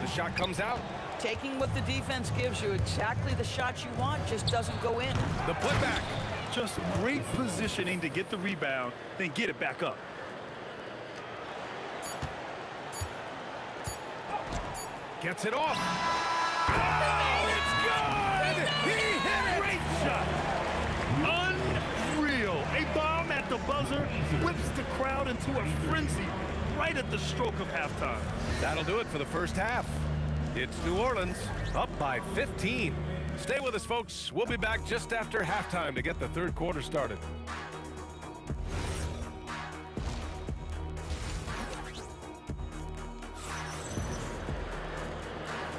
The shot comes out. Taking what the defense gives you, exactly the shot you want, just doesn't go in. The putback. Just great positioning to get the rebound, then get it back up. Gets it off. Oh, it's good! He hit it! Great shot. Unreal. A bomb at the buzzer whips the crowd into a frenzy right at the stroke of halftime. That'll do it for the first half. It's New Orleans up by 15. Stay with us, folks. We'll be back just after halftime to get the third quarter started.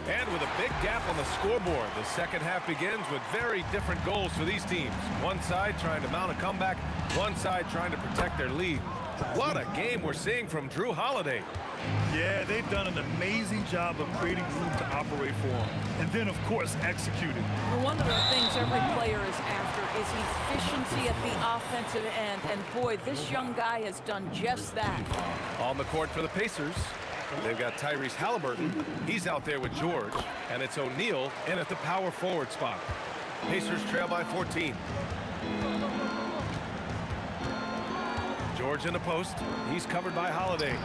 And with a big gap on the scoreboard, the second half begins with very different goals for these teams. One side trying to mount a comeback, one side trying to protect their lead. What a game we're seeing from Drew Holiday. Yeah, they've done an amazing job of creating room to operate for him. And then, of course, executing. One of the things every player is after is efficiency at the offensive end. And boy, this young guy has done just that. On the court for the Pacers, they've got Tyrese Halliburton. He's out there with George. And it's O'Neal in at the power forward spot. Pacers trail by 14. George in the post. He's covered by Holiday.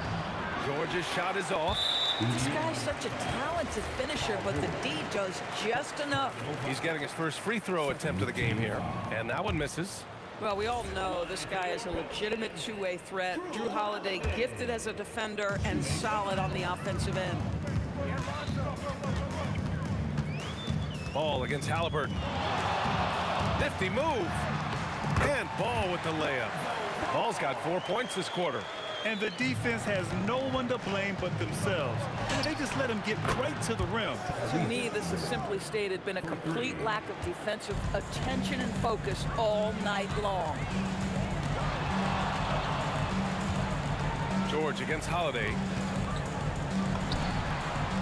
George's shot is off. This guy's such a talented finisher, but the D does just enough. He's getting his first free throw attempt of the game here. And that one misses. Well, we all know this guy is a legitimate two-way threat. Drew Holiday gifted as a defender and solid on the offensive end. Ball against Halliburton. Nifty move. And Ball with the layup. Ball's got 4 points this quarter. And the defense has no one to blame but themselves. And they just let him get right to the rim. To me, this has simply stated been a complete lack of defensive attention and focus all night long. George against Holiday.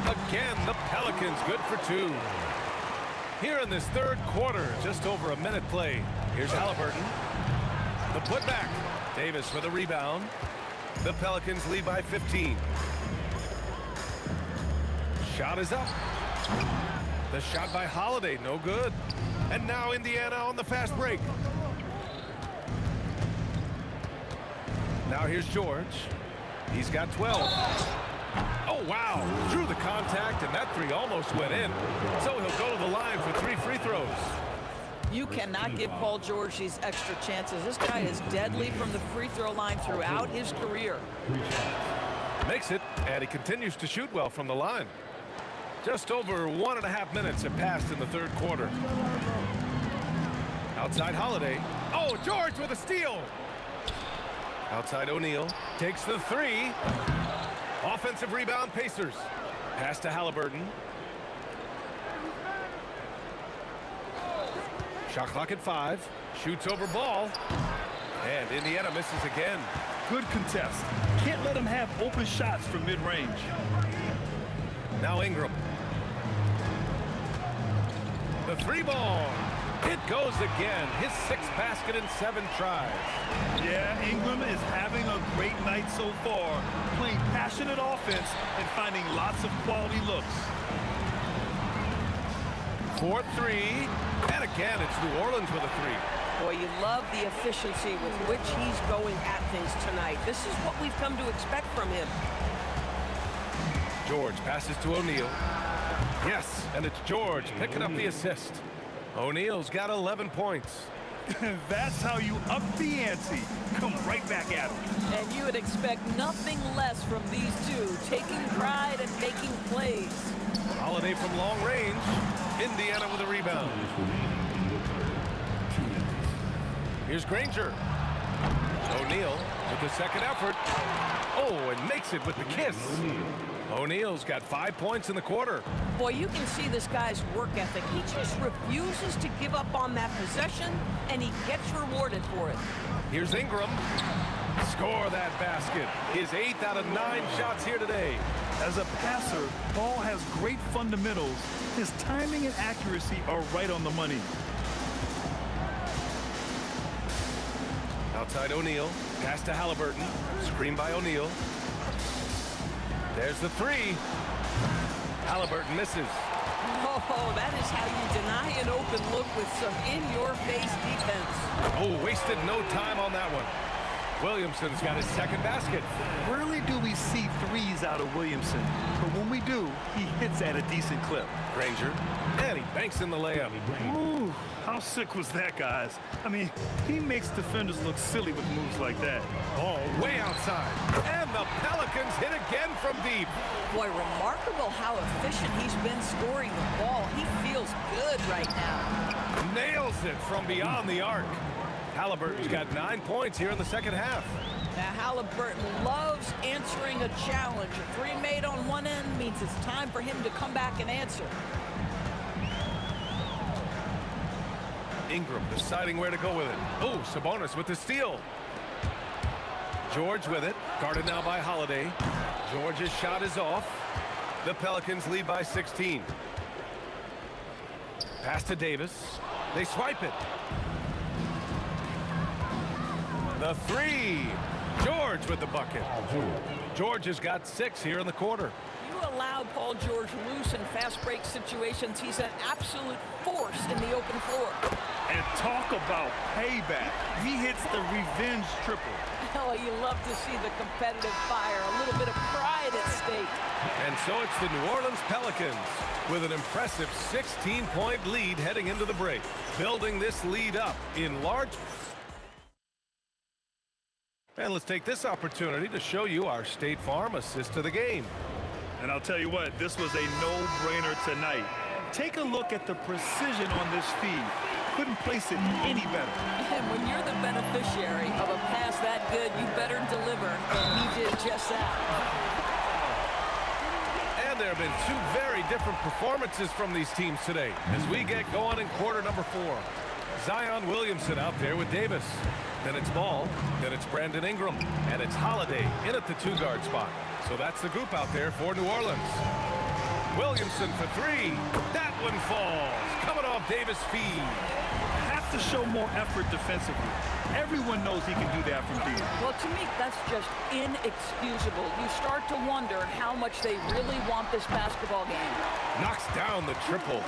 Again, the Pelicans good for 2. Here in this third quarter, just over a minute play. Here's Halliburton. The putback. Davis for the rebound. The Pelicans lead by 15. Shot is up. The shot by Holiday, no good. And now Indiana on the fast break. Now here's George. He's got 12. Oh, wow. Drew the contact, and that three almost went in. So he'll go to the line for 3 free throws. You cannot give Paul George these extra chances. This guy is deadly from the free throw line throughout his career. Makes it, and he continues to shoot well from the line. Just over 1.5 minutes have passed in the third quarter. Outside Holiday. Oh, George with a steal. Outside O'Neal. Takes the 3. Offensive rebound, Pacers. Pass to Halliburton. Shot clock at 5. Shoots over Ball. And Indiana misses again. Good contest. Can't let him have open shots from mid-range. Now Ingram. The 3 ball. It goes again. His 6th basket in 7 tries. Yeah, Ingram is having a great night so far. Playing passionate offense and finding lots of quality looks. 4-3. And again, it's New Orleans with a 3. Boy, you love the efficiency with which he's going at things tonight. This is what we've come to expect from him. George passes to O'Neal. Yes, and it's George picking up the assist. O'Neal's got 11 points. That's how you up the ante. Come right back at him. And you would expect nothing less from these two, taking pride and making plays. Holiday from long range. Indiana with a rebound. Here's Granger. O'Neal with the second effort. Oh, and makes it with the kiss. O'Neal's got 5 points in the quarter. Boy, you can see this guy's work ethic. He just refuses to give up on that possession, and he gets rewarded for it. Here's Ingram. Score that basket. His 8th out of 9 shots here today. As a passer, Ball has great fundamentals. His timing and accuracy are right on the money. Outside O'Neal. Pass to Halliburton. Screen by O'Neal. There's the three. Halliburton misses. Oh, that is how you deny an open look with some in-your-face defense. Oh, wasted no time on that one. Williamson's got his second basket. Rarely do we see threes out of Williamson, but when we do, he hits at a decent clip. Granger, and he banks in the layup. Ooh, how sick was that, guys? I mean, he makes defenders look silly with moves like that. Ball way outside, and the Pelicans hit again from deep. Boy, remarkable how efficient he's been scoring the ball. He feels good right now. Nails it from beyond the arc. Halliburton's got 9 points here in the second half. Now, Halliburton loves answering a challenge. A three made on one end means it's time for him to come back and answer. Ingram deciding where to go with it. Oh, Sabonis with the steal. George with it. Guarded now by Holiday. George's shot is off. The Pelicans lead by 16. Pass to Davis. They swipe it. The three. George with the bucket. George has got 6 here in the quarter. You allow Paul George loose in fast break situations. He's an absolute force in the open floor. And talk about payback. He hits the revenge triple. Oh, you love to see the competitive fire. A little bit of pride at stake. And so it's the New Orleans Pelicans with an impressive 16-point lead heading into the break. Building this lead up in large. And let's take this opportunity to show you our State Farm assist to the game. And I'll tell you what, this was a no-brainer tonight. Take a look at the precision on this feed. Couldn't place it any better. And when you're the beneficiary of a pass that good, you better deliver. And he did just that. And there have been 2 very different performances from these teams today as we get going in quarter number 4. Zion Williamson out there with Davis. Then it's Ball. Then it's Brandon Ingram. And it's Holiday in at the 2-guard spot. So that's the group out there for New Orleans. Williamson for 3. That one falls. Coming off Davis' feed. Have to show more effort defensively. Everyone knows he can do that from deep. Well, to me, that's just inexcusable. You start to wonder how much they really want this basketball game. Knocks down the triple.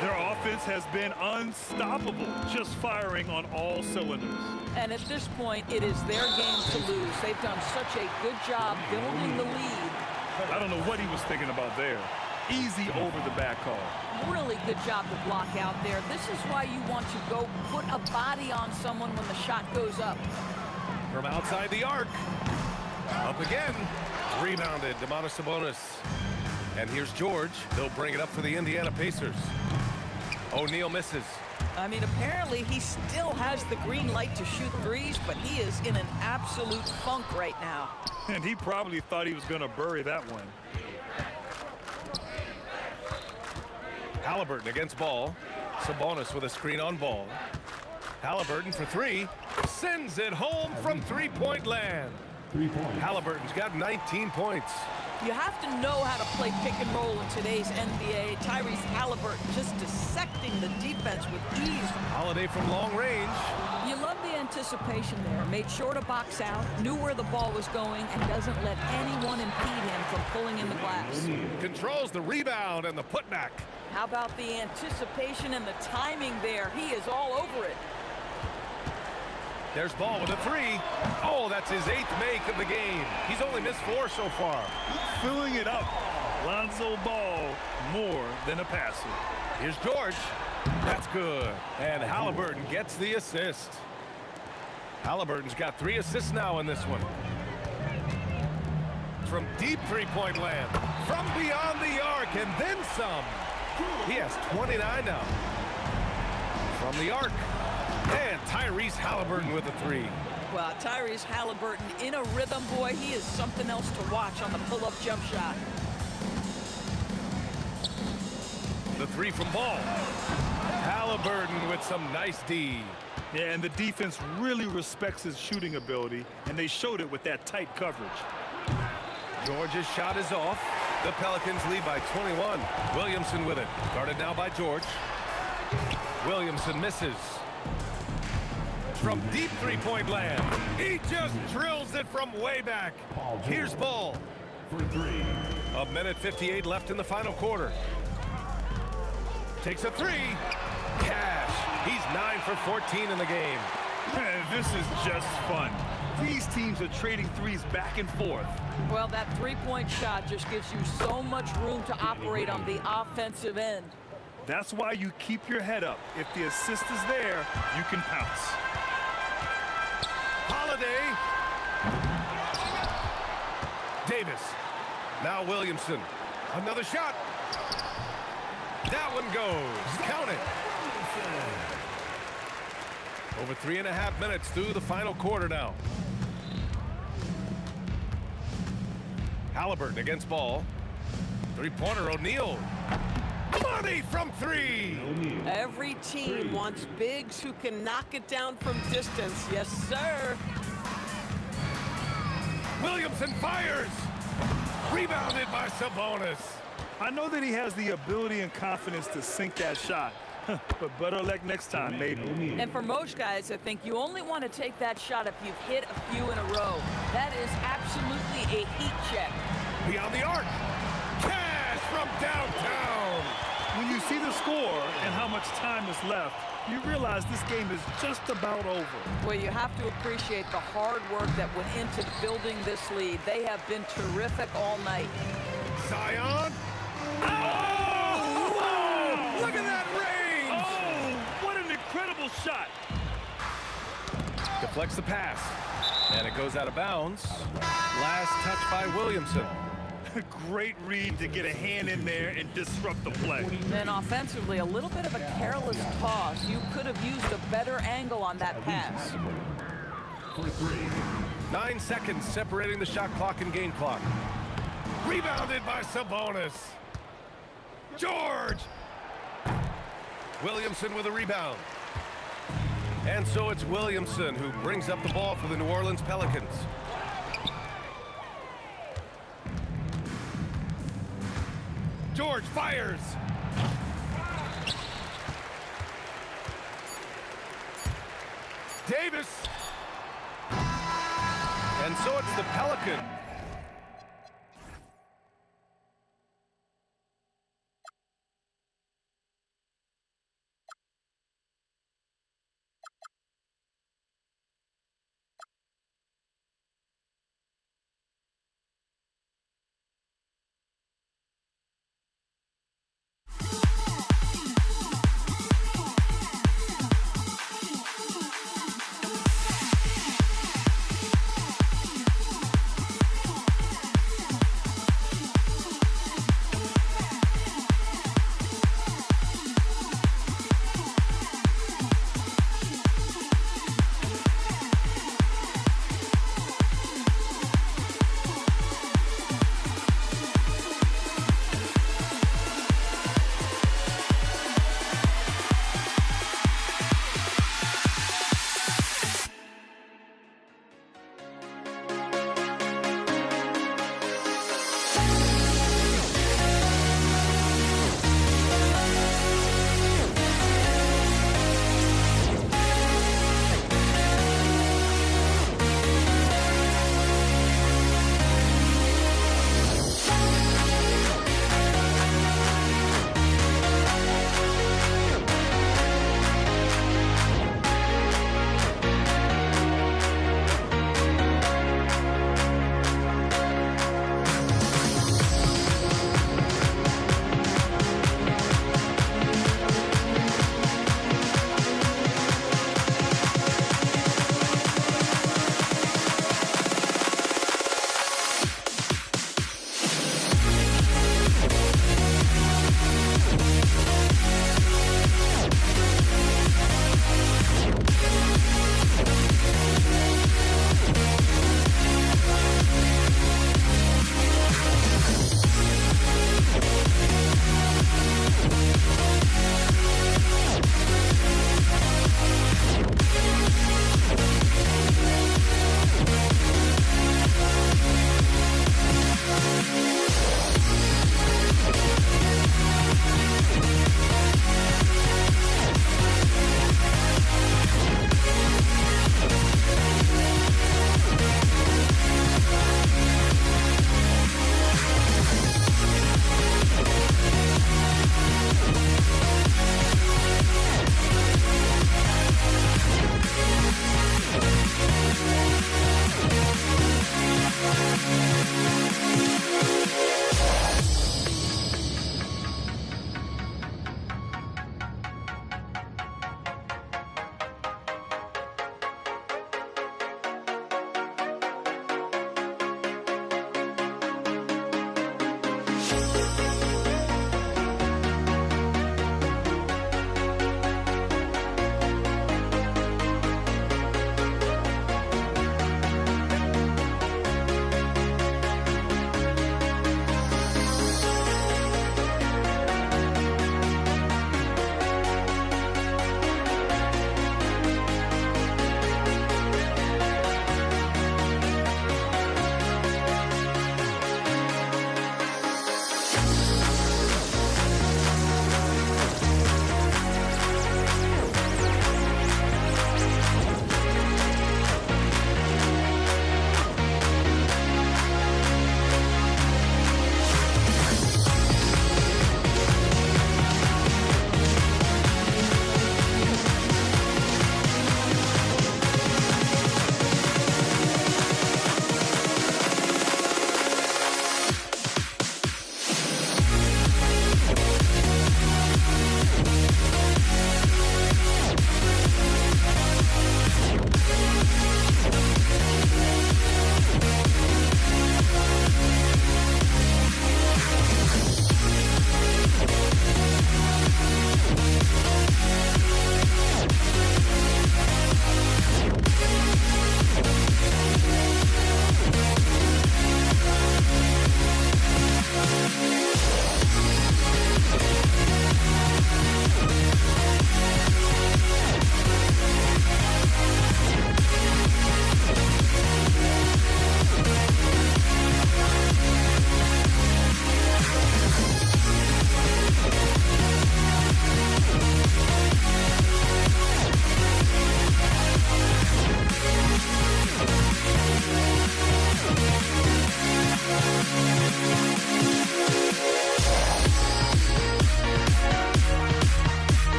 Their offense has been unstoppable, just firing on all cylinders. And at this point, it is their game to lose. They've done such a good job building the lead. I don't know what he was thinking about there. Easy over the back call. Really good job to block out there. This is why you want to go put a body on someone when the shot goes up. From outside the arc. Up again. Rebounded, Domantas Sabonis. And here's George. They'll bring it up for the Indiana Pacers. O'Neal misses. I mean, apparently he still has the green light to shoot threes, but he is in an absolute funk right now. And he probably thought he was going to bury that one. Halliburton against Ball. Sabonis with a screen on Ball. Halliburton for 3. Sends it home from 3-point land. 3 points. Halliburton's got 19 points. You have to know how to play pick and roll in today's NBA. Tyrese Halliburton just dissecting the defense with ease. Holiday from long range. You love the anticipation there. Made sure to box out, knew where the ball was going, and doesn't let anyone impede him from pulling in the glass. Controls the rebound and the putback. How about the anticipation and the timing there? He is all over it. There's Ball with a 3. Oh, that's his 8th make of the game. He's only missed 4 so far. Filling it up. Lonzo Ball, more than a passer. Here's George. That's good. And Halliburton gets the assist. Halliburton's got 3 assists now in this one. From deep three-point land. From beyond the arc and then some. He has 29 now. From the arc. And Tyrese Halliburton with a 3. Well, Tyrese Halliburton in a rhythm, boy. He is something else to watch on the pull-up jump shot. The 3 from Ball. Halliburton with some nice D. Yeah, and the defense really respects his shooting ability, and they showed it with that tight coverage. George's shot is off. The Pelicans lead by 21. Williamson with it. Guarded now by George. Williamson misses. From deep three-point land. He just drills it from way back. Here's Ball. For 3. A minute 58 left in the final quarter. Takes a 3. Cash. He's 9 for 14 in the game. This is just fun. These teams are trading threes back and forth. Well, that three-point shot just gives you so much room to operate on the offensive end. That's why you keep your head up. If the assist is there, you can pounce. Holiday. Davis. Now Williamson. Another shot. That one goes. Count it. Over 3.5 minutes through the final quarter now. Halliburton against Ball. Three-pointer, O'Neal. Money from 3. Every team wants bigs who can knock it down from distance. Yes, sir. Williamson fires. Rebounded by Sabonis. I know that he has the ability and confidence to sink that shot. But better luck next time, maybe. And for most guys, I think you only want to take that shot if you've hit a few in a row. That is absolutely a heat check. Beyond the arc. Cash from downtown. When you see the score and how much time is left, you realize this game is just about over. Well, you have to appreciate the hard work that went into building this lead. They have been terrific all night. Zion. Oh! Whoa! Look at that range! Oh, what an incredible shot. Deflects the pass. And it goes out of bounds. Last touch by Williamson. Great read to get a hand in there and disrupt the play. Then offensively, a little bit of a careless toss. You could have used a better angle on that pass. For 3. 9 seconds separating the shot clock and game clock. Rebounded by Sabonis. George! Williamson with a rebound. And so it's Williamson who brings up the ball for the New Orleans Pelicans. George fires. Davis. And so it's the Pelicans.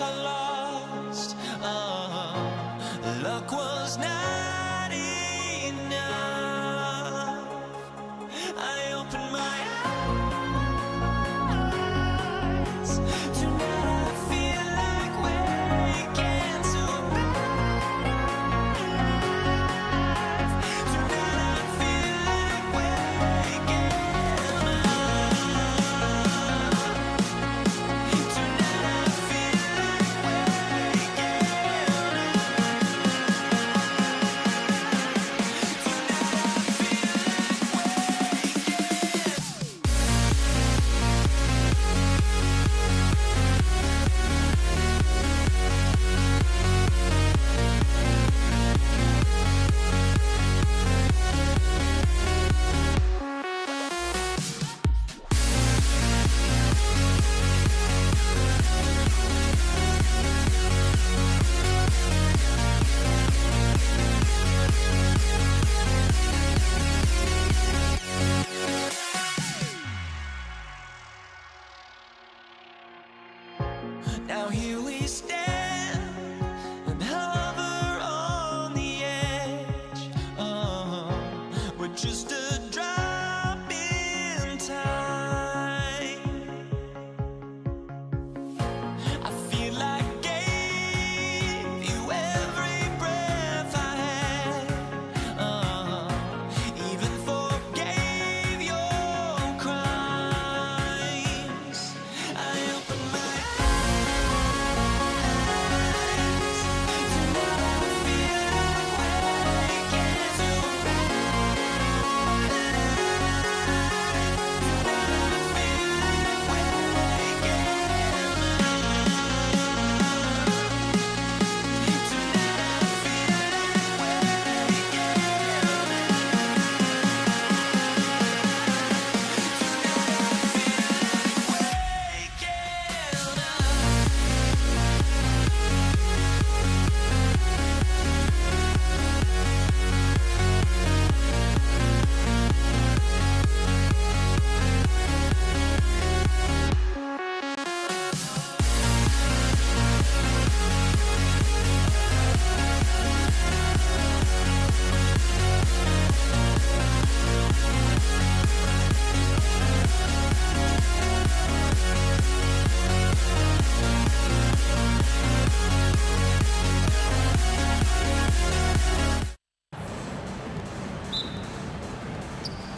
I lost. Luck was not enough. I opened my eyes. Tonight I feel like waking to life. Tonight I feel like waking up. Tonight I feel like waking Now here we stand and hover on the edge. We're just a drop in time. I feel like I gave you every breath I had. Even forgave your crimes. I opened my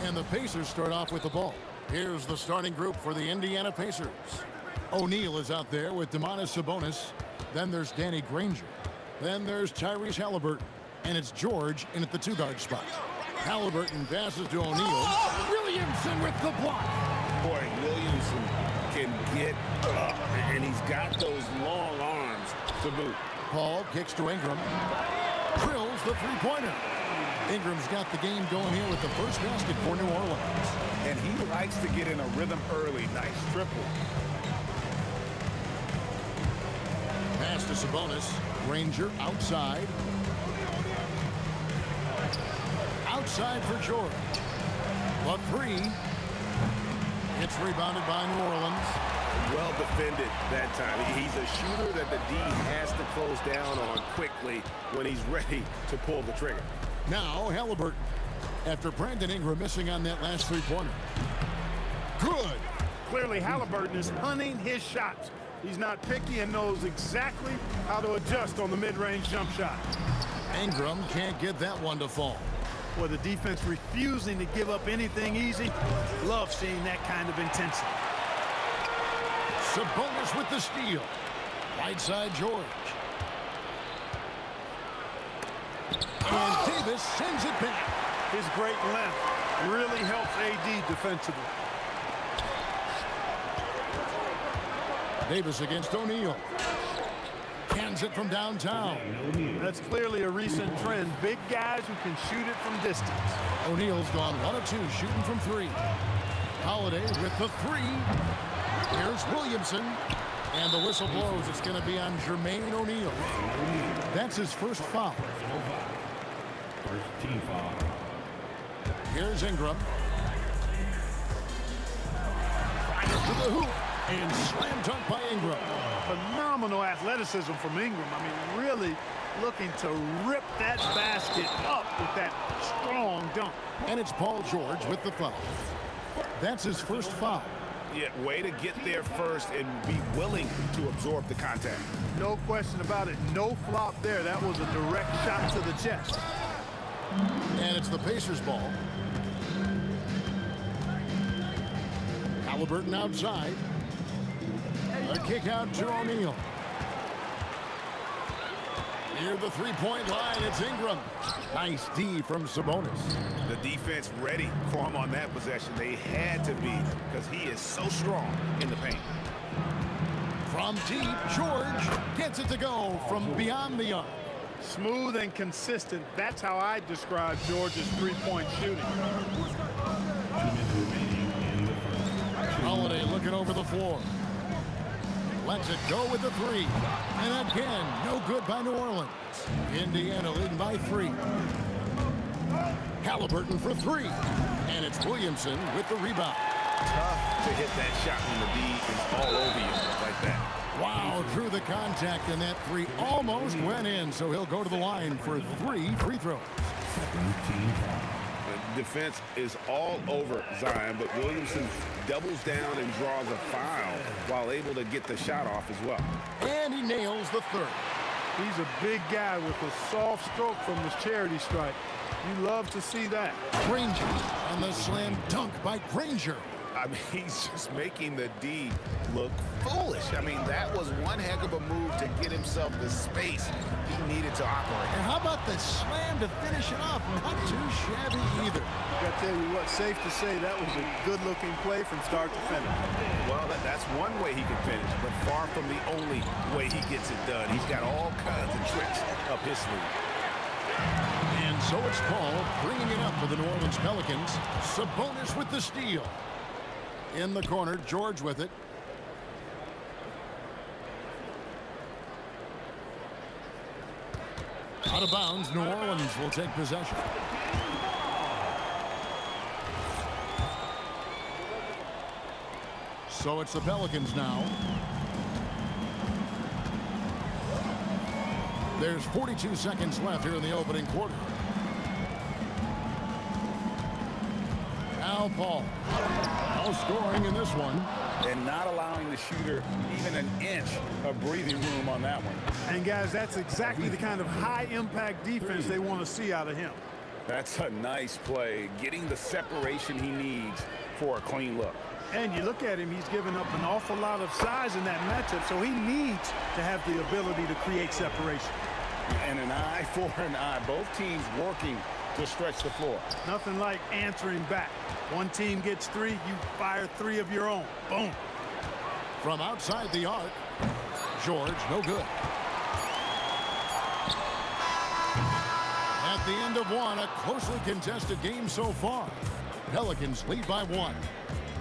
And the Pacers start off with the ball. Here's the starting group for the Indiana Pacers. O'Neal is out there with Domantas Sabonis. Then there's Danny Granger. Then there's Tyrese Halliburton. And it's George in at the two-guard spot. Halliburton passes to O'Neal. Williamson with the block. Boy, Williamson can get up, and he's got those long arms to boot. Paul kicks to Ingram. Drills the three-pointer. Ingram's got the game going here with the first basket for New Orleans. And he likes to get in a rhythm early. Nice triple. Pass to Sabonis. Granger outside. Outside for George. A three. It's rebounded by New Orleans. Well defended that time. He's a shooter that the D has to close down on quickly when he's ready to pull the trigger. Now Halliburton. After Brandon Ingram missing on that last three-pointer. Good. Clearly, Halliburton is hunting his shots. He's not picky and knows exactly how to adjust on the mid-range jump shot. Ingram can't get that one to fall. With the defense refusing to give up anything easy, love seeing that kind of intensity. Sabonis with the steal. Right side George. And Davis sends it back. His great length really helps AD defensively. Davis against O'Neal. Cans it from downtown. That's clearly a recent trend. Big guys who can shoot it from distance. O'Neal's gone 1 of 2 shooting from three. Holiday with the three. Here's Williamson. And the whistle blows. It's going to be on Jermaine O'Neal. That's his first foul. First team foul. Here's Ingram. Fires to the hoop. And slam dunk by Ingram. Phenomenal athleticism from Ingram. I mean, really looking to rip that basket up with that strong dunk. And it's Paul George with the foul. That's his first foul. Yeah, way to get there first and be willing to absorb the contact. No question about it. No flop there. That was a direct shot to the chest. And it's the Pacers' ball. Halliburton outside. A kick out to O'Neal. Near the three-point line, it's Ingram. Nice D from Sabonis. The defense ready for him on that possession. They had to be because he is so strong in the paint. From deep, George gets it to go from beyond the arc. Smooth and consistent. That's how I describe George's three-point shooting. Holiday looking over the floor. Lets it go with the three. And again, no good by New Orleans. Indiana leading by 3. Halliburton for 3. And it's Williamson with the rebound. Tough to hit that shot when the D is all over you like that. Wow, through the contact, and that 3 almost went in, so he'll go to the line for 3 free throws. The defense is all over Zion, but Williamson doubles down and draws a foul while able to get the shot off as well. And he nails the 3rd. He's a big guy with a soft stroke from his charity stripe. You love to see that. Granger on the slam dunk by Granger. I mean, he's just making the D look foolish. I mean, that was one heck of a move to get himself the space he needed to operate. And how about the slam to finish it off? Not too shabby either. I gotta tell you what, safe to say that was a good-looking play from start to finish. Well, that's one way he can finish, but far from the only way he gets it done. He's got all kinds of tricks up his sleeve. And so it's Paul bringing it up for the New Orleans Pelicans. Sabonis with the steal. In the corner, George with it. Out of bounds, New Orleans will take possession. So it's the Pelicans now. There's 42 seconds left here in the opening quarter. Now Paul. No scoring in this one. And not allowing the shooter even an inch of breathing room on that one. And guys, that's exactly the kind of high-impact defense they want to see out of him. That's a nice play, getting the separation he needs for a clean look. And you look at him, he's given up an awful lot of size in that matchup, so he needs to have the ability to create separation. And an eye for an eye. Both teams working to stretch the floor. Nothing like answering back. One team gets 3, you fire 3 of your own. Boom. From outside the arc, George, no good. At the end of one, a closely contested game so far. Pelicans lead by 1.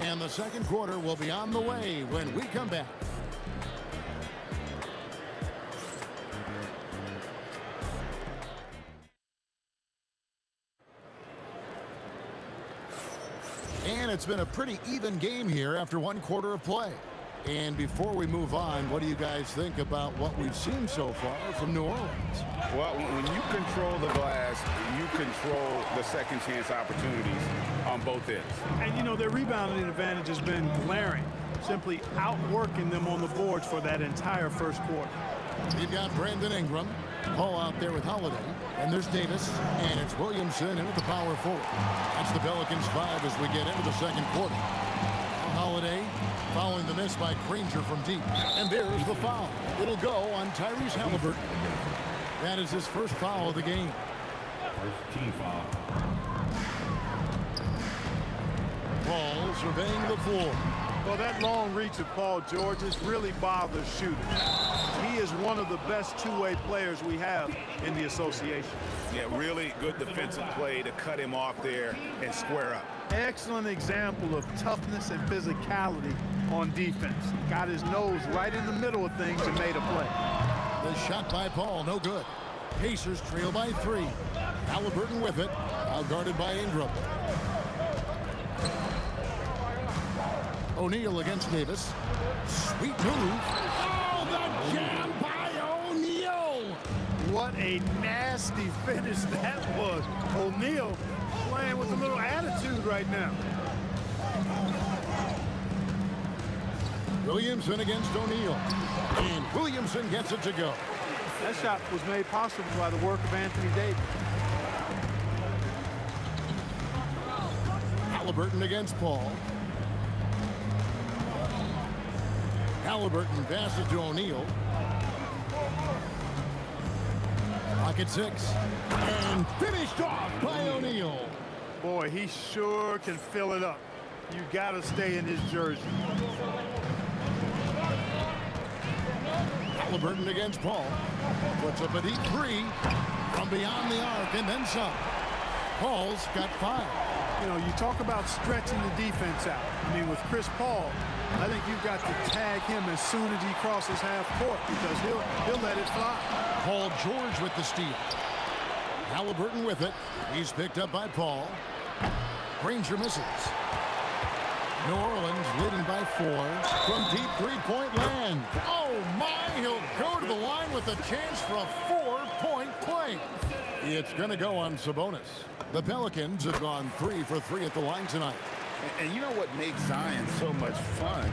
And the second quarter will be on the way when we come back. And it's been a pretty even game here after 1 quarter of play. And before we move on, what do you guys think about what we've seen so far from New Orleans? Well, when you control the glass, you control the second chance opportunities on both ends. And, you know, their rebounding advantage has been glaring, simply outworking them on the boards for that entire first quarter. You've got Brandon Ingram, Paul out there with Holiday, and there's Davis, and it's Williamson in at the power forward. That's the Pelicans 5 as we get into the second quarter. Holiday following the miss by Granger from deep. And there's the foul. It'll go on Tyrese Halliburton. That is his first foul of the game. First team foul. Paul surveying the floor. Well, that long reach of Paul George's really bothers shooters. He is one of the best two-way players we have in the association. Yeah, really good defensive play to cut him off there and square up. Excellent example of toughness and physicality on defense. Got his nose right in the middle of things and made a play. The shot by Paul, no good. Pacers trail by 3. Halliburton with it, out guarded by Ingram. O'Neal against Davis. Sweet move. Oh, the jam by O'Neal. What a nasty finish that was. O'Neal playing with a little attitude right now. Williamson against O'Neal. And Williamson gets it to go. That shot was made possible by the work of Anthony Davis. Halliburton against Paul. Halliburton passes to O'Neal. Pocket 6. And finished off by O'Neal. Boy, he sure can fill it up. You got to stay in his jersey. Halliburton against Paul. Puts up a deep 3 from beyond the arc and then some. Paul's got 5. You know, you talk about stretching the defense out. I mean, with Chris Paul, I think you've got to tag him as soon as he crosses half court because he'll let it fly. Paul George with the steal. Halliburton with it. He's picked up by Paul. Granger misses. New Orleans leading by 4 from deep three-point land. Oh my, he'll go to the line with a chance for a 4-point play. It's going to go on Sabonis. The Pelicans have gone 3 for 3 at the line tonight. And you know what makes Zion so much fun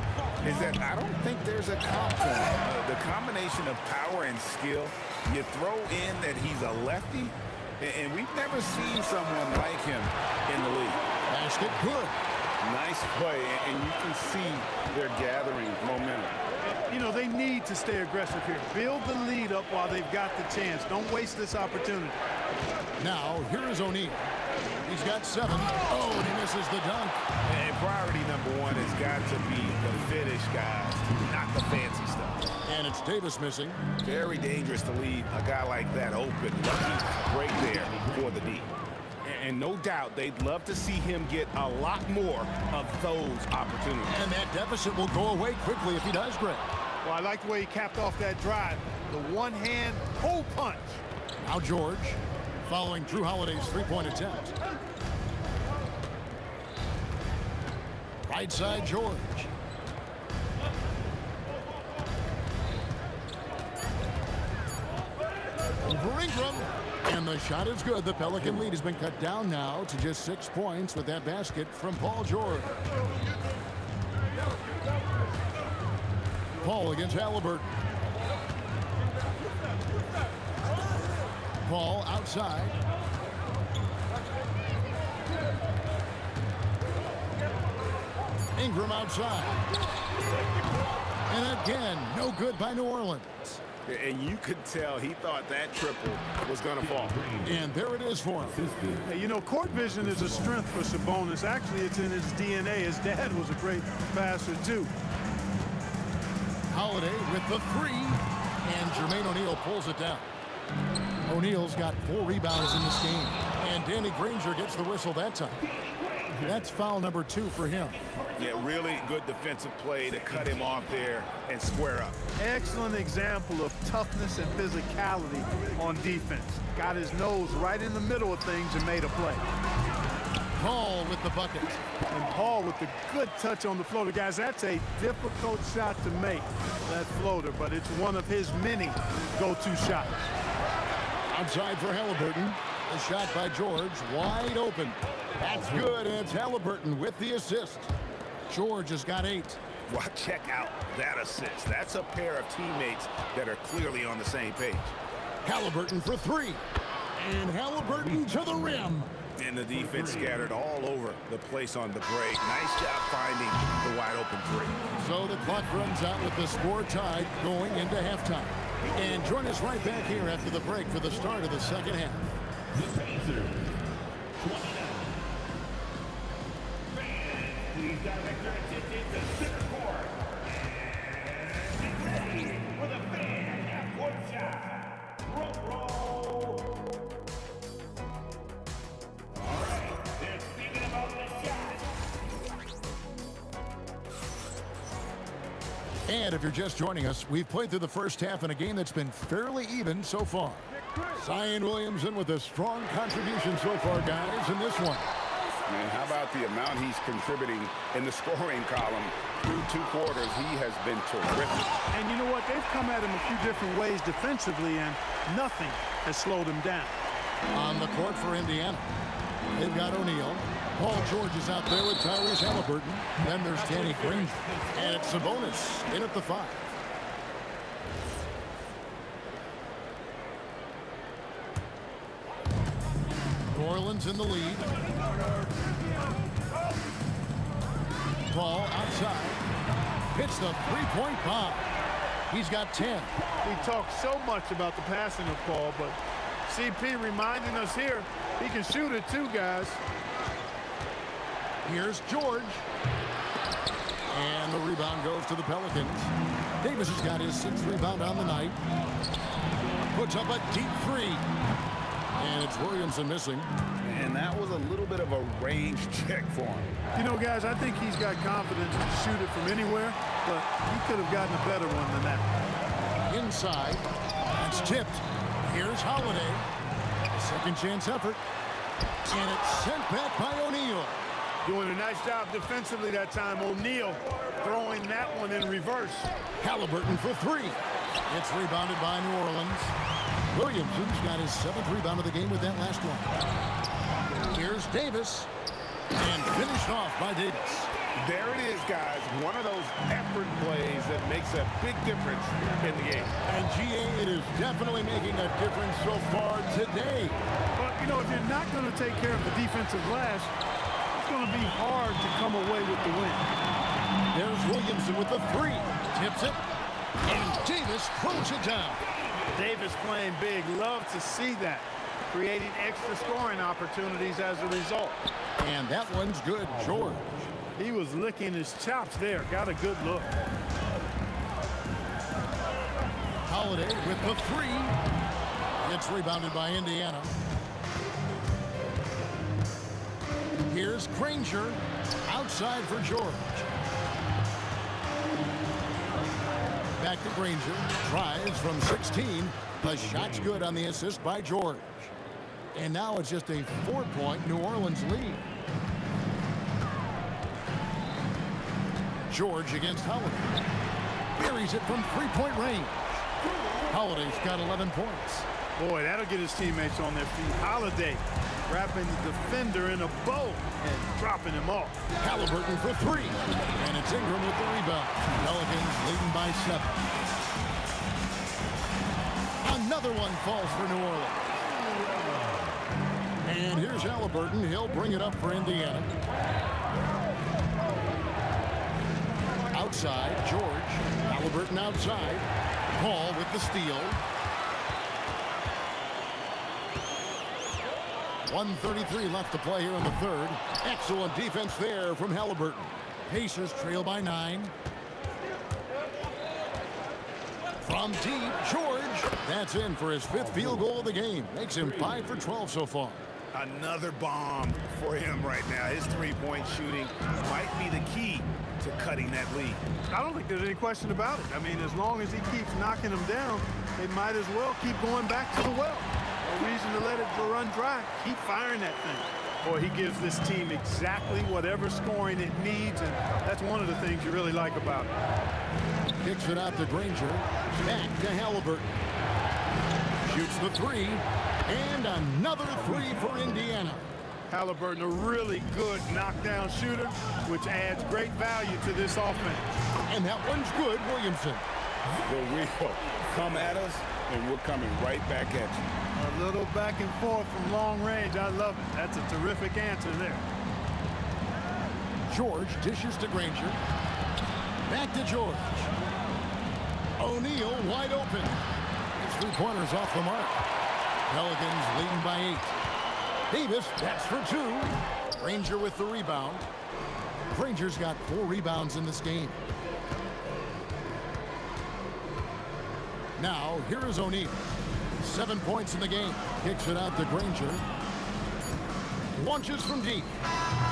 is that I don't think there's a comp to him. The combination of power and skill, you throw in that he's a lefty, and we've never seen someone like him in the league. Basket good. Nice play, and you can see they're gathering momentum. You know, they need to stay aggressive here. Build the lead up while they've got the chance. Don't waste this opportunity. Now, here is O'Neal. He's got 7. Oh, and he misses the dunk. And priority number 1 has got to be the finish, guys, not the fancy stuff. And it's Davis missing. Very dangerous to leave a guy like that open. Lucky right there for the D. And no doubt they'd love to see him get a lot more of those opportunities. And that deficit will go away quickly if he does, Greg. Well, I like the way he capped off that drive. The one-hand pull punch. Now George, following Drew Holiday's three-point attempt. Right side, George. Over Ingram. And the shot is good. The Pelican lead has been cut down now to just 6 points with that basket from Paul George. Paul against Halliburton. Paul outside. Ingram outside. And again, no good by New Orleans. And you could tell he thought that triple was going to fall. And there it is for him. Hey, you know, court vision is a strength for Sabonis. Actually, it's in his DNA. His dad was a great passer, too. Holiday with the 3. And Jermaine O'Neal pulls it down. O'Neal's got 4 rebounds in this game. And Danny Granger gets the whistle that time. That's foul number 2 for him. Yeah, really good defensive play to cut him off there and square up. Excellent example of toughness and physicality on defense. Got his nose right in the middle of things and made a play. Paul with the bucket. And Paul with the good touch on the floater. Guys, that's a difficult shot to make, that floater, but it's one of his many go-to shots. Outside for Halliburton. The shot by George, wide open. That's good, and it's Halliburton with the assist. George has got 8. Well, check out that assist. That's a pair of teammates that are clearly on the same page. Halliburton for 3. And Halliburton to the rim. And the defense scattered all over the place on the break. Nice job finding the wide open 3. So the clock runs out with the score tied going into halftime. And join us right back here after the break for the start of the second half. The Pacers. Please direct your attention to center court. Get ready for the fan half-court shot. Roll. All right, they're speaking about the shot. And if you're just joining us, we've played through the first half in a game that's been fairly even so far. Zion Williamson with a strong contribution so far, guys, in this one. Man, how about the amount he's contributing in the scoring column through 2 quarters, he has been terrific. And you know what? They've come at him a few different ways defensively, and nothing has slowed him down. On the court for Indiana, they've got O'Neal. Paul George is out there with Tyrese Halliburton. Then there's Danny Granger. And it's Sabonis in at the 5. New Orleans in the lead. Ball outside. Hits the three-point bomb. He's got 10. We talk so much about the passing of Paul, but CP reminding us here, he can shoot it too, guys. Here's George. And the rebound goes to the Pelicans. Davis has got his 6th rebound on the night. Puts up a deep 3. And it's Williamson missing. And that was a little bit of a range check for him. You know, guys, I think he's got confidence to shoot it from anywhere, but he could have gotten a better one than that. Inside. It's tipped. Here's Holiday. Second chance effort. And it's sent back by O'Neal. Doing a nice job defensively that time. O'Neal throwing that one in reverse. Halliburton for 3. It's rebounded by New Orleans. Williamson's got his 7th rebound of the game with that last one. Here's Davis. And finished off by Davis. There it is, guys. One of those effort plays that makes a big difference in the game. And GA, it is definitely making a difference so far today. But, you know, if you're not going to take care of the defensive glass, it's going to be hard to come away with the win. There's Williamson with the 3. Tips it. And Davis throws it down. Davis playing big. Love to see that. Creating extra scoring opportunities as a result. And that one's good. George. He was licking his chops there. Got a good look. Holiday with the 3. It's rebounded by Indiana. Here's Granger. Outside for George. Back to Granger. Tries from 16. The shot's good on the assist by George. And now it's just a 4-point New Orleans lead. George against Holiday. Buries it from 3-point range. Holiday's got 11 points. Boy, that'll get his teammates on their feet. Holiday wrapping the defender in a bow and dropping him off. Halliburton for 3. And it's Ingram with the rebound. Pelicans leading by 7. Another one falls for New Orleans. And here's Halliburton. He'll bring it up for Indiana. Outside, George. Halliburton outside. Paul with the steal. 1:33 left to play here in the 3rd. Excellent defense there from Halliburton. Pacers trail by 9. From deep, George. That's in for his 5th field goal of the game. Makes him 5 for 12 so far. Another bomb for him right now. His 3-point shooting might be the key to cutting that lead. I don't think there's any question about it. I mean, as long as he keeps knocking them down, they might as well keep going back to the well. No reason to let it run dry. Keep firing that thing. Boy, he gives this team exactly whatever scoring it needs, and that's one of the things you really like about it. Kicks it out to Granger. Back to Halliburton. Shoots the 3. And another 3 for Indiana. Halliburton, a really good knockdown shooter, which adds great value to this offense. And that one's good, Williamson. The wheel come at us, and we're coming right back at you. A little back and forth from long range. I love it. That's a terrific answer there. George dishes to Granger. Back to George. O'Neal wide open. His 3-pointers off the mark. Pelicans leading by 8. Davis, that's for 2. Granger with the rebound. Granger's got 4 rebounds in this game. Now, here is O'Neal. 7 points in the game. Kicks it out to Granger. Launches from deep.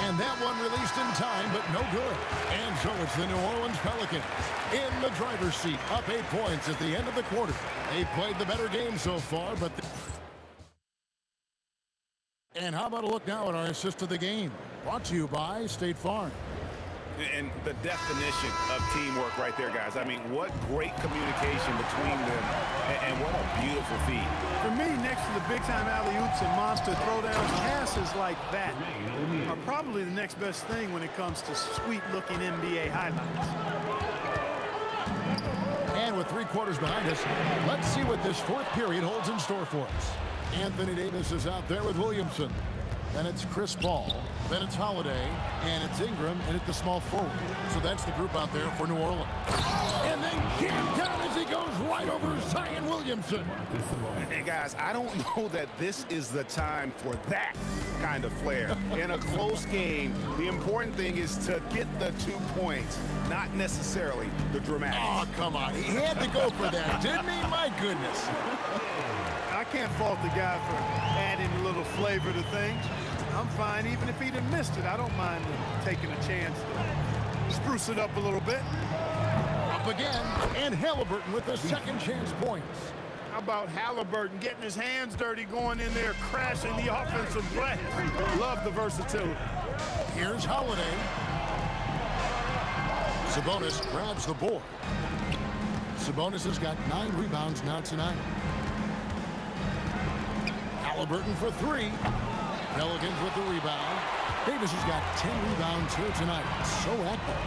And that one released in time, but no good. And so it's the New Orleans Pelicans in the driver's seat, up 8 points at the end of the quarter. They've played the better game so far, but... And how about a look now at our assist of the game? Brought to you by State Farm. And the definition of teamwork right there, guys. I mean, what great communication between them, and what a beautiful feed. For me, next to the big-time alley-oops and monster throwdowns, passes like that are probably the next best thing when it comes to sweet-looking NBA highlights. And with 3 quarters behind us, let's see what this 4th period holds in store for us. Anthony Davis is out there with Williamson. Then it's Chris Paul. Then it's Holiday. And it's Ingram and at the small forward. So that's the group out there for New Orleans. And then jammed down as he goes right over Zion Williamson. And guys, I don't know that this is the time for that kind of flair. In a close game, the important thing is to get the 2 points, not necessarily the dramatics. Oh, come on. He had to go for that, didn't he? My goodness. I can't fault the guy for adding a little flavor to things. I'm fine even if he'd have missed it. I don't mind taking a chance to spruce it up a little bit. Up again, and Halliburton with the second chance points. How about Halliburton getting his hands dirty, going in there, crashing the offensive play? Love the versatility. Here's Holiday. Sabonis grabs the board. Sabonis has got 9 rebounds now tonight. Halliburton for 3. Pelicans with the rebound. Davis has got 10 rebounds here tonight. So active.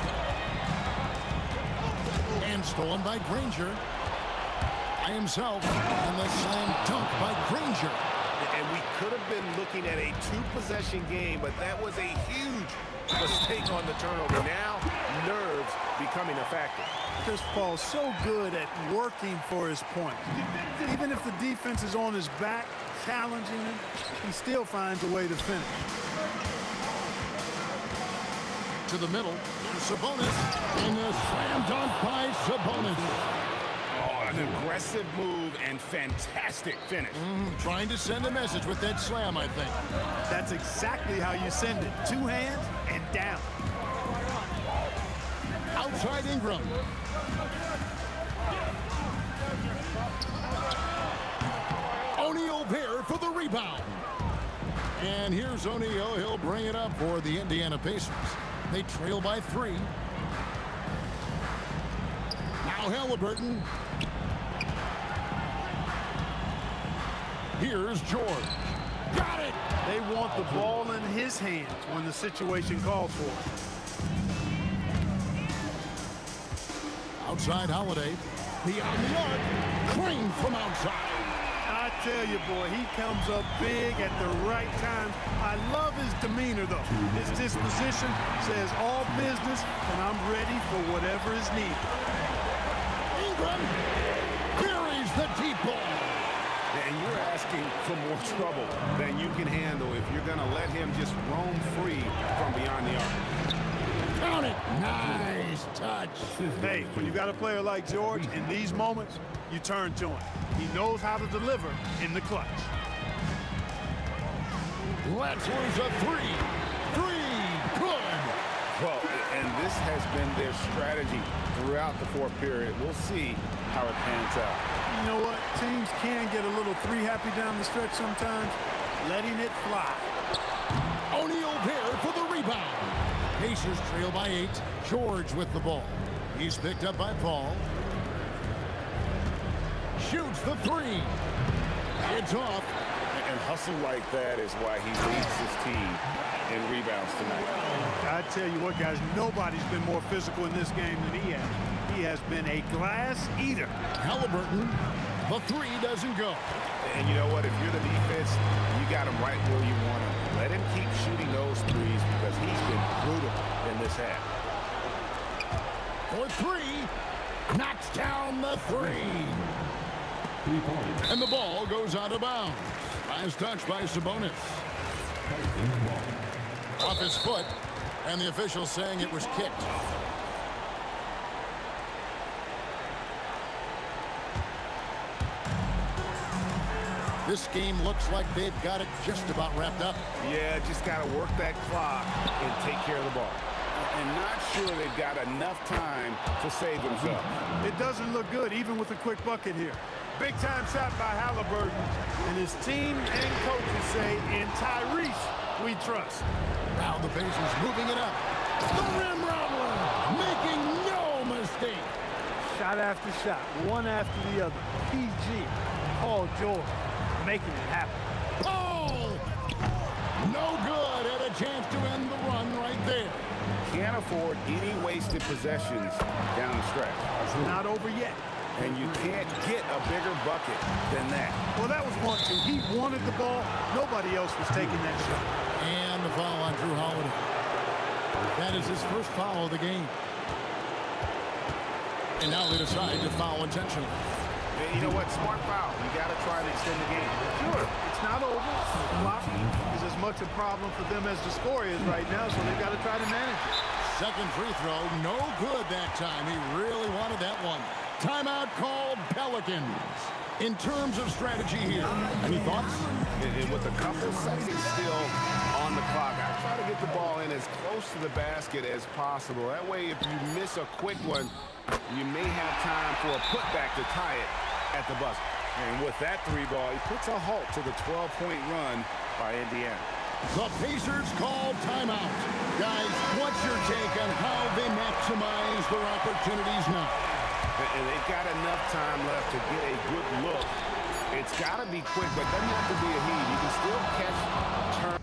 And stolen by Granger. By himself. And the slam dunk by Granger. And we could have been looking at a 2-possession game, but that was a huge mistake on the turnover. Now, nerves becoming a factor. Chris Paul's so good at working for his point. Even if the defense is on his back, challenging him, he still finds a way to finish. To the middle, Sabonis, and the slam dunk by Sabonis. Oh, an aggressive move and fantastic finish. Trying to send a message with that slam, I think. That's exactly how you send it. 2 hands and down. Outside Ingram. O'Neal there for the rebound. And here's O'Neal. He'll bring it up for the Indiana Pacers. They trail by 3. Now Halliburton. Here's George. Got it! They want the ball in his hands when the situation calls for it. Outside Holiday. Beyond the arc. Crane from outside. I tell you, boy, he comes up big at the right time. I love his demeanor, though. His disposition says all business, and I'm ready for whatever is needed. Ingram buries the deep ball. And you're asking for more trouble than you can handle if you're going to let him just roam free from beyond the arc. Count it. Nice touch. Hey, when you got a player like George, in these moments, you turn to him. He knows how to deliver in the clutch. Let's lose a 3. 3. Good. Well, and this has been their strategy throughout the 4th period. We'll see how it pans out. You know what? Teams can get a little 3-happy down the stretch sometimes. Letting it fly. O'Neal there for the rebound. Pacers trail by 8. George with the ball. He's picked up by Paul. Shoots the 3. It's off. And hustle like that is why he leads his team in rebounds tonight. I tell you what, guys, nobody's been more physical in this game than he has. He has been a glass eater. Halliburton, the 3 doesn't go. And you know what? If you're the defense, you got him right where you want him. Let him keep shooting those threes because he's been brutal in this half. For 3, knocks down the 3. And the ball goes out of bounds. Last touch by Sabonis. Off his foot, and the official saying it was kicked. This game looks like they've got it just about wrapped up. Yeah, just got to work that clock and take care of the ball. And not sure they've got enough time to save themselves. It doesn't look good, even with a quick bucket here. Big time shot by Halliburton, and his team and coaches say, in Tyrese, we trust. Now the Pacers moving it up. The rim robbery. Shot after shot, one after the other. PG, Paul George, making it happen. Oh! No good. Had a chance to end the run right there. Can't afford any wasted possessions down the stretch. It's not over yet. And you can't get a bigger bucket than that. Well, that was 1-2. He wanted the ball. Nobody else was taking that shot. And the foul on Drew Holiday. That is his first foul of the game. And now they decide to foul intentionally. And you know what? Smart foul. You got to try to extend the game. Sure, it's not over. The clock is as much a problem for them as the score is right now, so they've got to try to manage it. Second free throw, no good that time. He really wanted that one. Timeout called Pelicans. In terms of strategy here, any thoughts? And with a couple seconds still on the clock, I try to get the ball in as close to the basket as possible. That way, if you miss a quick one, you may have time for a putback to tie it at the buzzer. And with that three ball, he puts a halt to the 12-point run by Indiana. The Pacers call timeout. Guys, what's your take on how they maximize their opportunities now? And they've got enough time left to get a good look. It's got to be quick, but it doesn't have to be a heat. You can still catch turn.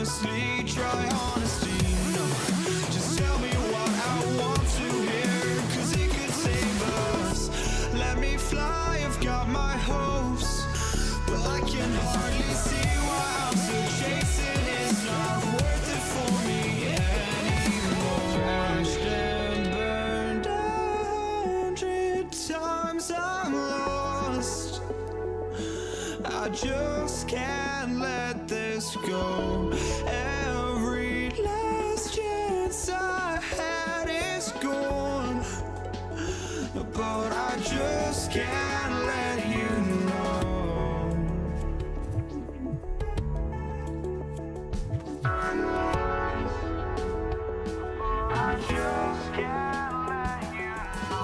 honestly, try honesty. No, just tell me what I want to hear, 'cause it could save us. Let me fly, I've got my hopes, but I can hardly see why I'm still chasing. It's not worth it for me anymore. Crashed and burned 100 times, I'm lost. I just can't let this go. Every last chance I had is gone, but I just can't let you know. I just can't let you know.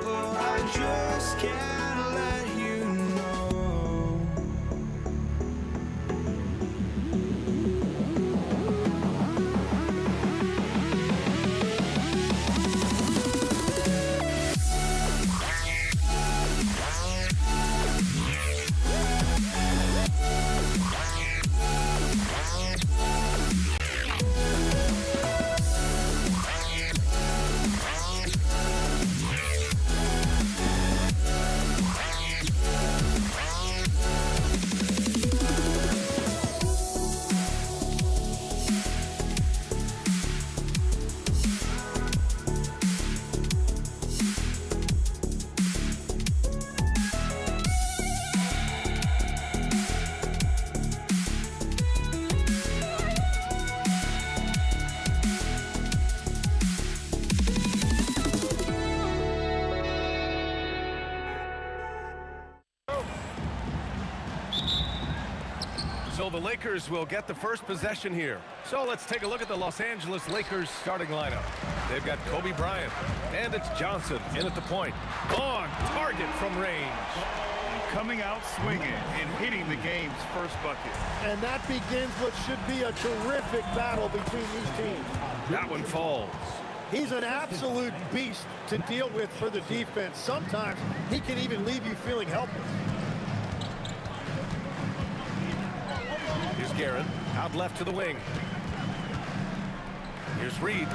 But I just can't let you know. So the Lakers will get the first possession here. So let's take a look at the Los Angeles Lakers starting lineup. They've got Kobe Bryant, and it's Johnson in at the point. On target from range. Coming out swinging and hitting the game's first bucket. And that begins what should be a terrific battle between these teams. That one falls. He's an absolute beast to deal with for the defense. Sometimes he can even leave you feeling helpless. Here's Guerin, out left to the wing. Here's Reed.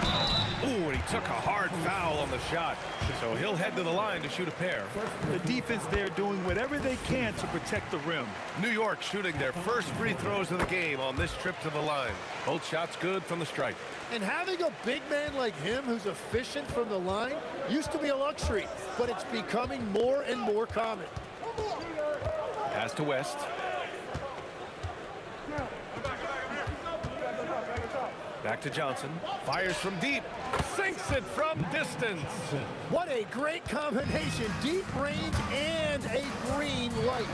Ooh, and he took a hard foul on the shot. So he'll head to the line to shoot a pair. The defense there doing whatever they can to protect the rim. New York shooting their first free throws of the game on this trip to the line. Both shots good from the stripe. And having a big man like him who's efficient from the line used to be a luxury, but it's becoming more and more common. Pass to West. Back to Johnson. Fires from deep. Sinks it from distance. What a great combination. Deep range and a green light.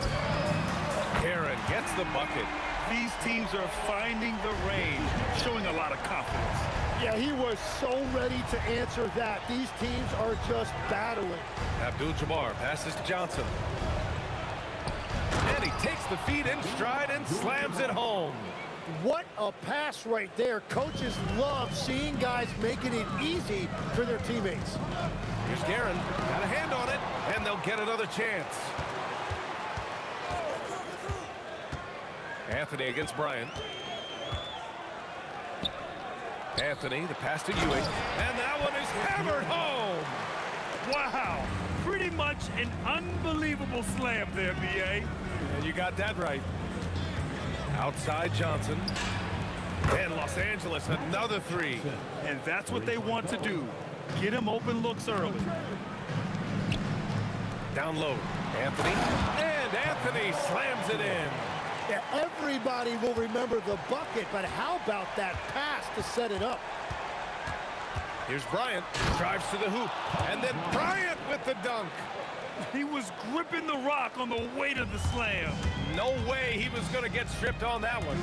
Guerin gets the bucket. These teams are finding the range, showing a lot of confidence. Yeah, he was so ready to answer that. These teams are just battling. Abdul-Jabbar passes to Johnson. And he takes the feet in stride and slams it home. What a pass right there. Coaches love seeing guys making it easy for their teammates. Here's Guerin, got a hand on it, and they'll get another chance. Anthony against Bryant. Anthony, the pass to Ewing, and that one is hammered home. Wow, pretty much an unbelievable slam there, B.A. And you got that right. Outside Johnson. And Los Angeles, another three. And that's what they want to do. Get him open looks early. Down low, Anthony. And Anthony slams it in. Yeah, everybody will remember the bucket, but how about that pass to set it up? Here's Bryant, drives to the hoop, and then Bryant with the dunk. He was gripping the rock on the weight of the slam. No way he was going to get stripped on that one.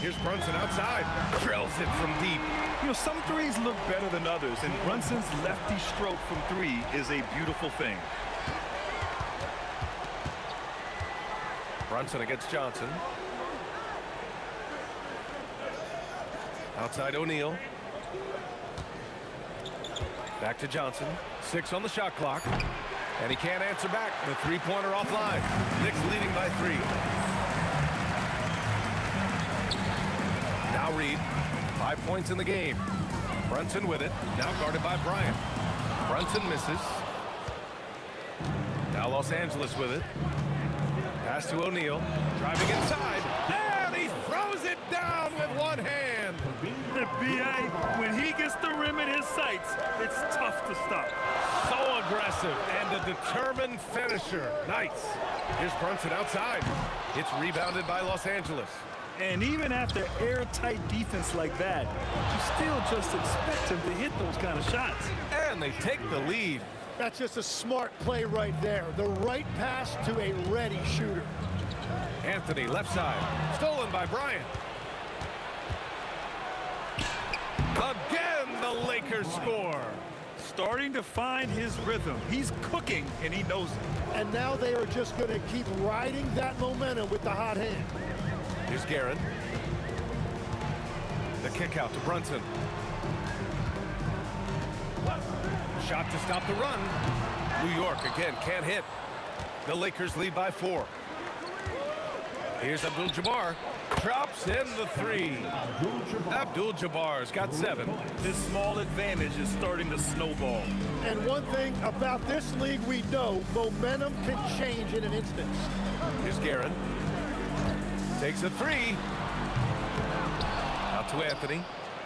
Here's Brunson outside, drills it from deep. You know, some threes look better than others, and Brunson's lefty stroke from three is a beautiful thing. Brunson against Johnson. Outside O'Neal. Back to Johnson. 6 on the shot clock. And he can't answer back. The three-pointer offline. Knicks leading by 3. Now Reed. 5 points in the game. Brunson with it. Now guarded by Bryant. Brunson misses. Now Los Angeles with it. Pass to O'Neal, driving inside, and he throws it down with one hand. The B.A., when he gets the rim in his sights, it's tough to stop. So aggressive and a determined finisher. Nice. Here's Brunson outside. It's rebounded by Los Angeles. And even after airtight defense like that, you still just expect him to hit those kind of shots. And they take the lead. That's just a smart play right there. The right pass to a ready shooter. Anthony left side, stolen by Bryant. Again, the Lakers score. Starting to find his rhythm. He's cooking, and he knows it. And now they are just going to keep riding that momentum with the hot hand. Here's Guerin. The kick out to Brunson. Shot to stop the run. New York again can't hit. The Lakers lead by 4. Here's Abdul-Jabbar. Drops in the 3. Abdul-Jabbar's got 7. This small advantage is starting to snowball. And one thing about this league we know, momentum can change in an instant. Here's Guerin. Takes a 3. Out to Anthony.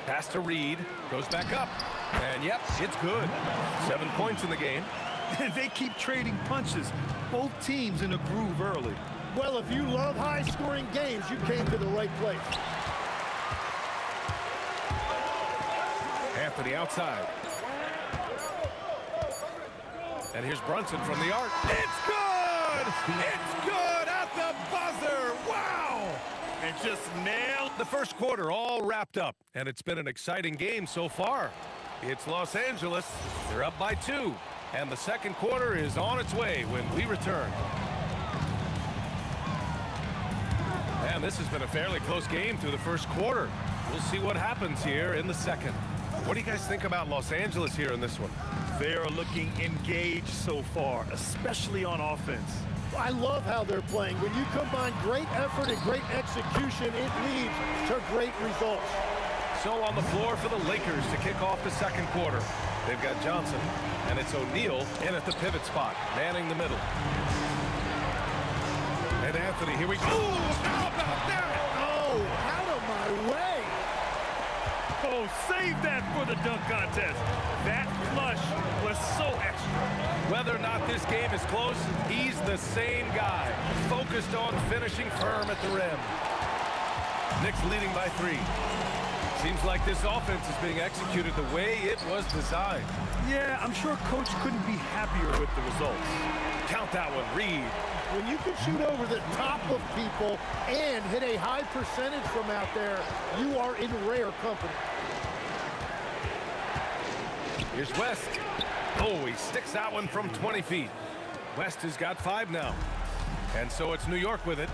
Pass to Reed. Goes back up. And yep, it's good. 7 points in the game. And they keep trading punches. Both teams in a groove early. Well, if you love high-scoring games, you came to the right place. Anthony outside. And here's Brunson from the arc. It's good! It's good at the buzzer! Wow! And just nailed the first quarter all wrapped up. And it's been an exciting game so far. It's Los Angeles. They're up by 2. And the second quarter is on its way when we return. And this has been a fairly close game through the first quarter. We'll see what happens here in the second. What do you guys think about Los Angeles here in this one? They are looking engaged so far, especially on offense. I love how they're playing. When you combine great effort and great execution, it leads to great results. So on the floor for the Lakers to kick off the second quarter. They've got Johnson, and it's O'Neal in at the pivot spot, manning the middle. And Anthony, here we go. Ooh, how about that? Oh, out of my way. Oh, save that for the dunk contest. That flush was so extra. Whether or not this game is close, he's the same guy, focused on finishing firm at the rim. Knicks leading by 3. Seems like this offense is being executed the way it was designed. Yeah, I'm sure Coach couldn't be happier with the results. Count that one. Reed. When you can shoot over the top of people and hit a high percentage from out there, you are in rare company. Here's West. Oh, he sticks that one from 20 feet. West has got 5 now. And so it's New York with it.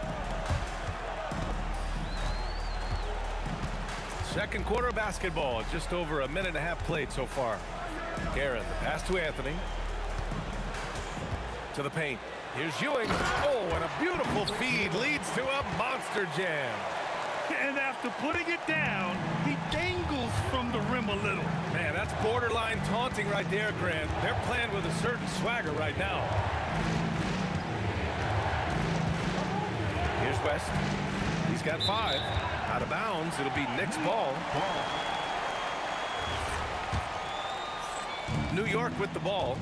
Second quarter of basketball. Just over a minute and a half played so far. Guerin, the pass to Anthony. To the paint. Here's Ewing. Oh, and a beautiful feed leads to a monster jam. And after putting it down, he dangles from the rim a little. Man, that's borderline taunting right there, Grant. They're playing with a certain swagger right now. Here's West. He's got 5. Out of bounds. It'll be Nick's ball. New York with the ball.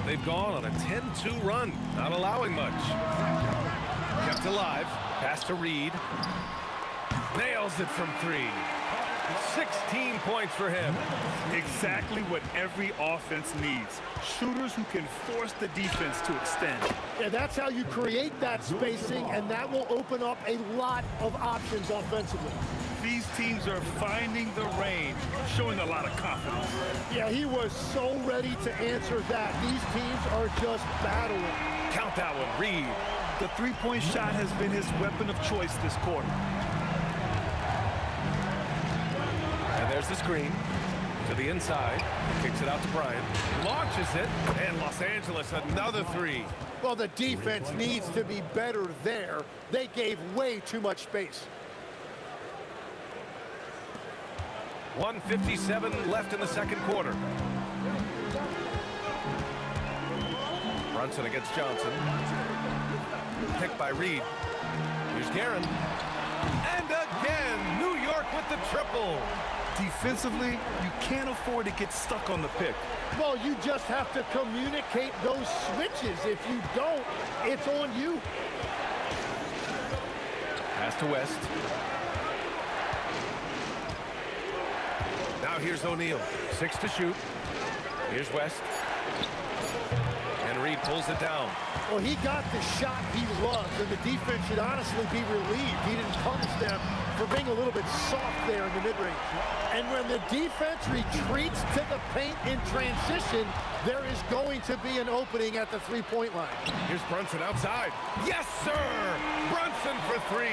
They've gone on a 10-2 run, not allowing much. Kept alive. Pass to Reed. Nails it from 3. 16 points for him. Exactly what every offense needs. Shooters who can force the defense to extend. Yeah, that's how you create that spacing, and that will open up a lot of options offensively. These teams are finding the range, showing a lot of confidence. Yeah, he was so ready to answer that. These teams are just battling. Count that one, Reed. The three-point shot has been his weapon of choice this quarter. And there's the screen. To the inside. Kicks it out to Bryant. Launches it. And Los Angeles, another 3. Well, the defense needs to be better there. They gave way too much space. 1:57 left in the second quarter. Brunson against Johnson. Picked by Reed. Here's Guerin. And again, New York with the triple. Defensively, you can't afford to get stuck on the pick. Well, you just have to communicate those switches. If you don't, it's on you. Pass to West. Now here's O'Neal. 6 to shoot. Here's West. And Reed pulls it down. Well, he got the shot he loves, and the defense should honestly be relieved. He didn't punish them for being a little bit soft there in the mid-range. And when the defense retreats to the paint in transition, there is going to be an opening at the three-point line. Here's Brunson outside. Yes, sir! Brunson for 3.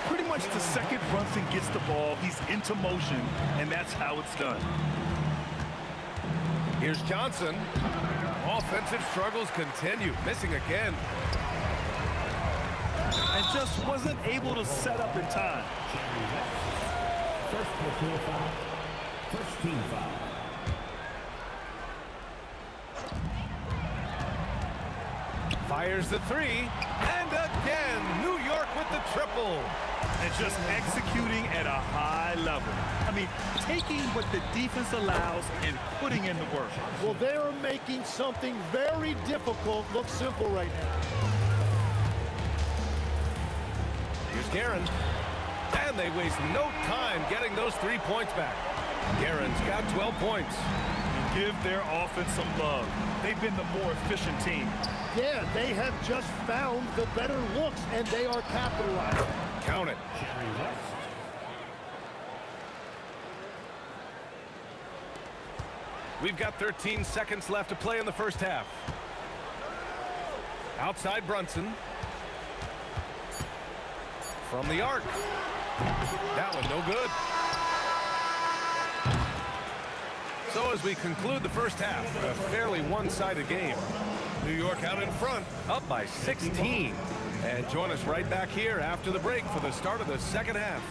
Pretty much the second Brunson gets the ball, he's into motion, and that's how it's done. Here's Johnson. Offensive struggles continue. Missing again. And just wasn't able to set up in time. First personal foul. First team foul. Fires the 3. And again, New York with the triple. And just executing at a high level. I mean, taking what the defense allows and putting in the work. Well, they're making something very difficult look simple right now. Here's Guerin. And they waste no time getting those 3 points back. Guerin's got 12 points. Give their offense some love. They've been the more efficient team. Yeah, they have just found the better looks, and they are capitalizing. Count it. We've got 13 seconds left to play in the first half. Outside Brunson. From the arc. That one no good. So as we conclude the first half, a fairly one-sided game. New York out in front, up by 16. And join us right back here after the break for the start of the second half.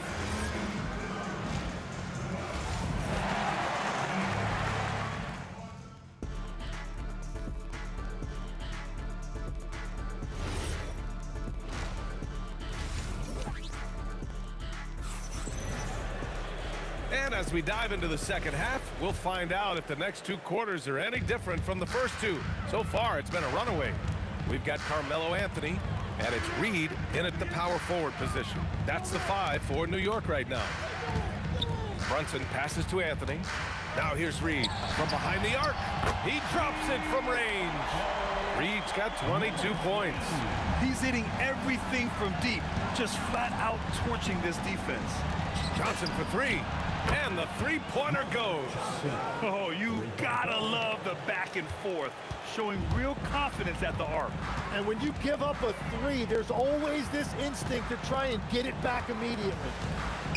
And as we dive into the second half, we'll find out if the next 2 quarters are any different from the first 2. So far, it's been a runaway. We've got Carmelo Anthony, and it's Reed in at the power forward position. That's the 5 for New York right now. Brunson passes to Anthony. Now here's Reed from behind the arc. He drops it from range. Reed's got 22 points. He's hitting everything from deep, just flat out torching this defense. Johnson for three, and the three-pointer goes. Oh, you gotta love the back and forth, showing real confidence at the arc. And when you give up a three, there's always this instinct to try and get it back immediately.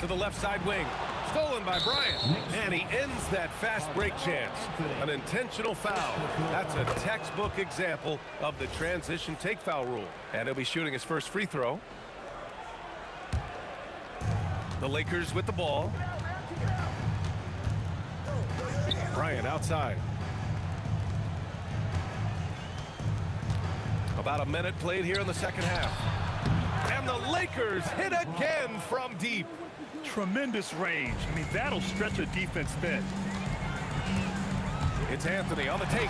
To the left side wing, stolen by Bryant, and he ends that fast break chance. An intentional foul. That's a textbook example of the transition take foul rule. And he'll be shooting his first free throw. The Lakers with the ball. Bryant outside. About a minute played here in the second half. And the Lakers hit again from deep. Tremendous range. I mean, that'll stretch a defense thin. It's Anthony on the take.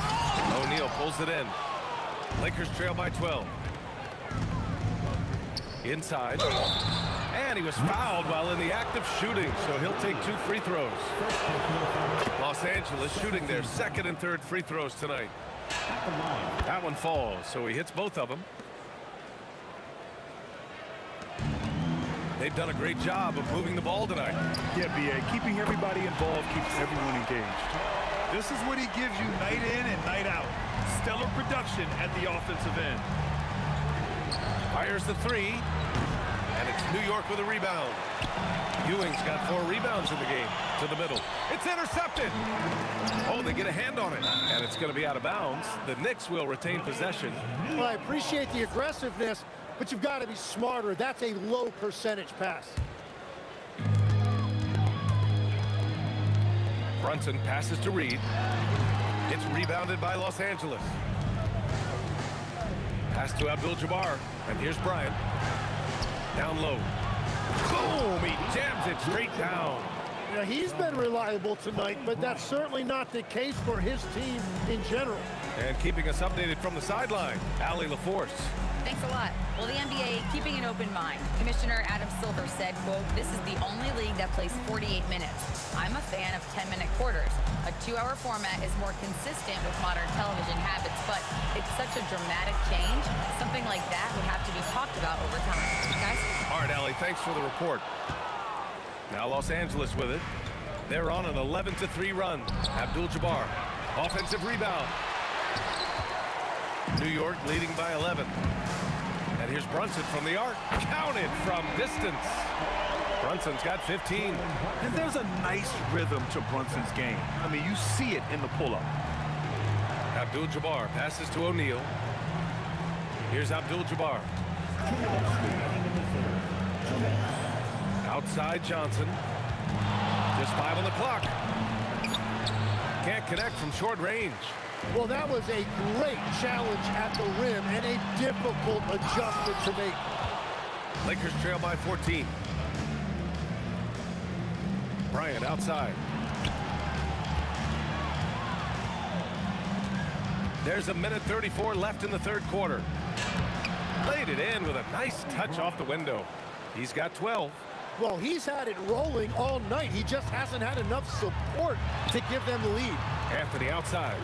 O'Neal pulls it in. Lakers trail by 12. Inside. And he was fouled while in the act of shooting, so he'll take 2 free throws. Los Angeles shooting their second and third free throws tonight. That one falls, so he hits both of them. They've done a great job of moving the ball tonight. Yeah, B.A., keeping everybody involved keeps everyone engaged. This is what he gives you night in and night out. Stellar production at the offensive end. Fires the three, and it's New York with a rebound. Ewing's got 4 rebounds in the game. To the middle. It's intercepted. Oh, they get a hand on it, and it's going to be out of bounds. The Knicks will retain possession. Well, I appreciate the aggressiveness, but you've got to be smarter. That's a low percentage pass. Brunson passes to Reed. It's rebounded by Los Angeles. Pass to Abdul-Jabbar, and here's Bryant. Down low. Boom! He jams it straight down. Yeah, he's been reliable tonight, but that's certainly not the case for his team in general. And keeping us updated from the sideline, Allie LaForce. Thanks a lot. Well, the NBA keeping an open mind. Commissioner Adam Silver said, quote, "This is the only league that plays 48 minutes. I'm a fan of 10-minute quarters. A 2-hour format is more consistent with modern television habits, but it's such a dramatic change. Something like that would have to be talked about over time." Guys? All right, Allie, thanks for the report. Now Los Angeles with it. They're on an 11-3 run. Abdul-Jabbar, offensive rebound. New York leading by 11. And here's Brunson from the arc. Counted from distance. Brunson's got 15. And there's a nice rhythm to Brunson's game. I mean, you see it in the pull-up. Abdul-Jabbar passes to O'Neal. Here's Abdul-Jabbar. Outside Johnson. Just 5 on the clock. Can't connect from short range. Well, that was a great challenge at the rim and a difficult adjustment to make. Lakers trail by 14. Bryant outside. There's a minute 34 left in the third quarter. Laid it in with a nice touch off the window. He's got 12. Well, he's had it rolling all night. He just hasn't had enough support to give them the lead. Anthony outside.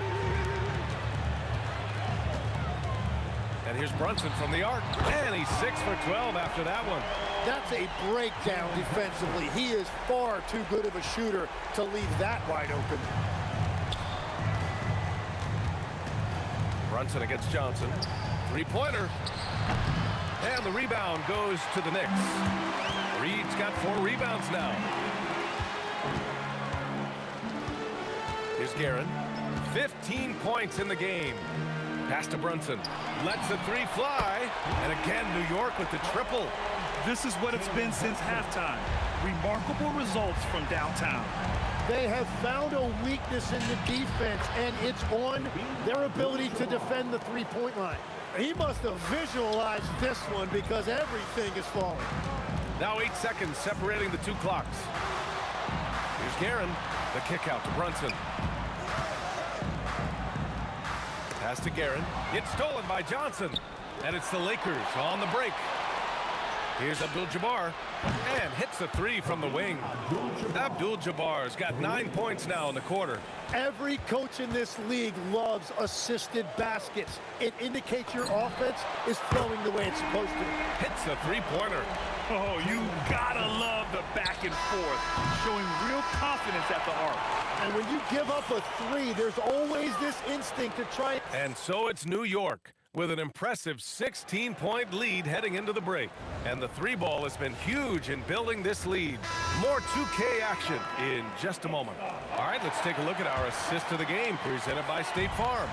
And here's Brunson from the arc. And he's 6 for 12 after that one. That's a breakdown defensively. He is far too good of a shooter to leave that wide open. Brunson against Johnson. Three-pointer. And the rebound goes to the Knicks. Reed's got 4 rebounds now. Here's Guerin. 15 points in the game. Pass to Brunson. Lets the three fly. And again, New York with the triple. This is what it's been since halftime. Remarkable results from downtown. They have found a weakness in the defense, and it's on their ability to defend the three-point line. He must have visualized this one because everything is falling. Now 8 seconds separating the 2 clocks. Here's Guerin. The kick out to Brunson. Pass to Guerin. It's stolen by Johnson. And it's the Lakers on the break. Here's Abdul-Jabbar, and hits a three from the wing. Abdul-Jabbar's got 9 points now in the quarter. Every coach in this league loves assisted baskets. It indicates your offense is flowing the way it's supposed to. Hits a three-pointer. Oh, you gotta love the back and forth, showing real confidence at the arc. And when you give up a three, there's always this instinct to try. And so it's New York with an impressive 16-point lead heading into the break. And the three ball has been huge in building this lead. More 2K action in just a moment. All right, let's take a look at our assist of the game presented by State Farm.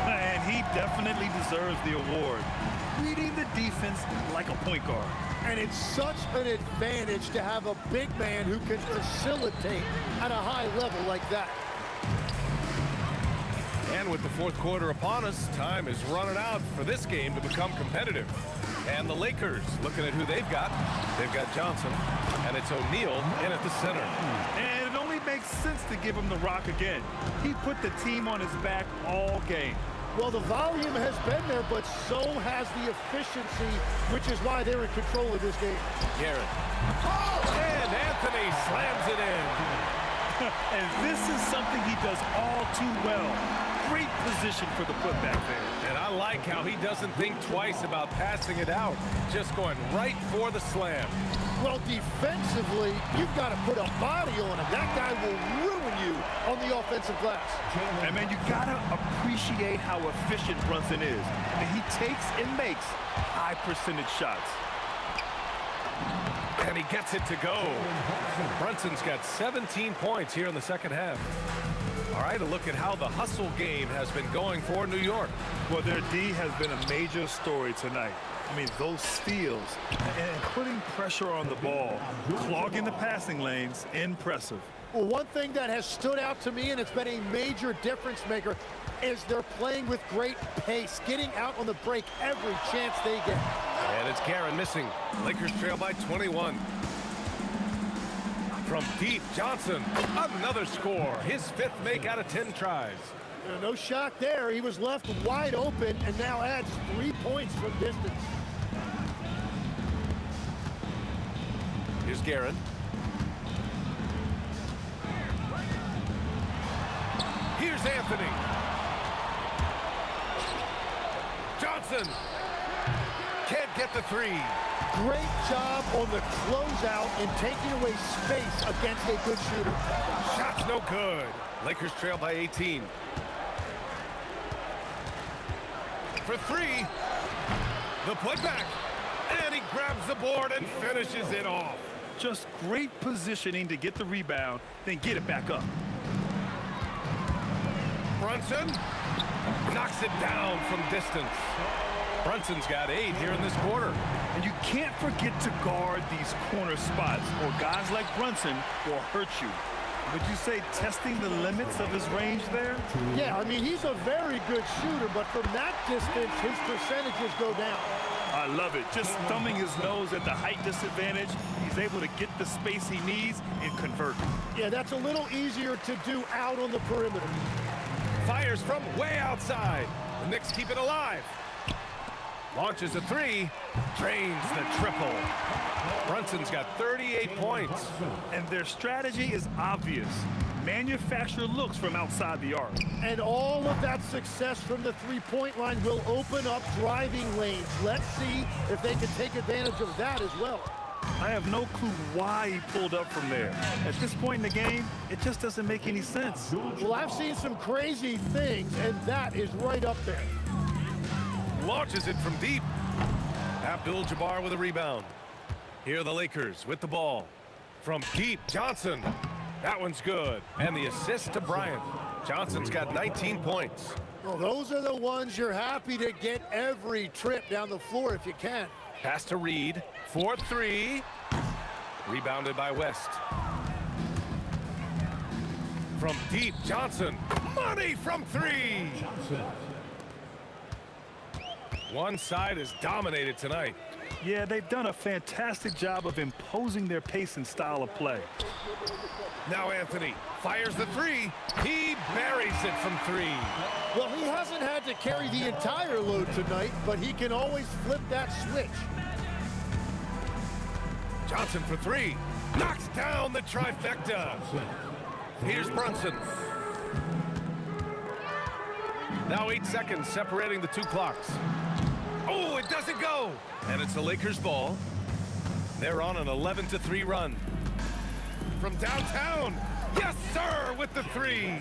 And he definitely deserves the award. Reading the defense like a point guard. And it's such an advantage to have a big man who can facilitate at a high level like that. And with the fourth quarter upon us, time is running out for this game to become competitive. And the Lakers, looking at who they've got Johnson, and it's O'Neal in at the center. And it only makes sense to give him the rock again. He put the team on his back all game. Well, the volume has been there, but so has the efficiency, which is why they're in control of this game. Garrett. And Anthony slams it in. And this is something he does all too well. Great position for the putback there. And I like how he doesn't think twice about passing it out, just going right for the slam. Well, defensively, you've got to put a body on him. That guy will ruin you on the offensive glass. And, man, you got to appreciate how efficient Brunson is. And he takes and makes high-percentage shots. And he gets it to go. Brunson's got 17 points here in the second half. All right, a look at how the hustle game has been going for New York. Well, their D has been a major story tonight. I mean, those steals and putting pressure on the ball, clogging the passing lanes, impressive. Well, one thing that has stood out to me, and it's been a major difference maker, is they're playing with great pace, getting out on the break every chance they get. And it's Guerin missing. Lakers trail by 21. From deep, Johnson, another score. His fifth make out of 10 tries. No shock there. He was left wide open and now adds 3 points from distance. Here's Guerin. Here's Anthony. Johnson can't get the three. Great job on the closeout and taking away space against a good shooter. Shot's no good. Lakers trail by 18. For three, the putback, and he grabs the board and finishes it off. Just great positioning to get the rebound, then get it back up. Brunson knocks it down from distance. Brunson's got 8 here in this quarter. And you can't forget to guard these corner spots, or guys like Brunson will hurt you. Would you say testing the limits of his range there? Yeah, I mean, he's a very good shooter, but from that distance, his percentages go down. I love it. Just thumbing his nose at the height disadvantage, he's able to get the space he needs and convert. Yeah, that's a little easier to do out on the perimeter. Fires from way outside. The Knicks keep it alive. Launches a three, drains the triple. Brunson's got 38 points. And their strategy is obvious. Manufacture looks from outside the arc. And all of that success from the three-point line will open up driving lanes. Let's see if they can take advantage of that as well. I have no clue why he pulled up from there. At this point in the game, it just doesn't make any sense. Well, I've seen some crazy things, and that is right up there. Launches it from deep. Abdul-Jabbar with a rebound. Here are the Lakers with the ball. From deep, Johnson. That one's good. And the assist to Bryant. Johnson's got 19 points. Well, those are the ones you're happy to get every trip down the floor if you can. Pass to Reed. 4-3. Rebounded by West. From deep, Johnson. Money from three. One side is dominated tonight. Yeah, they've done a fantastic job of imposing their pace and style of play. Now Anthony fires the three. He buries it from three. Well, he hasn't had to carry the entire load tonight, but he can always flip that switch. Johnson for three. Knocks down the trifecta. Here's Brunson. Now 8 seconds separating the two clocks. Oh, it doesn't go. And it's the Lakers' ball. They're on an 11-3 run. From downtown. Yes, sir, with the three.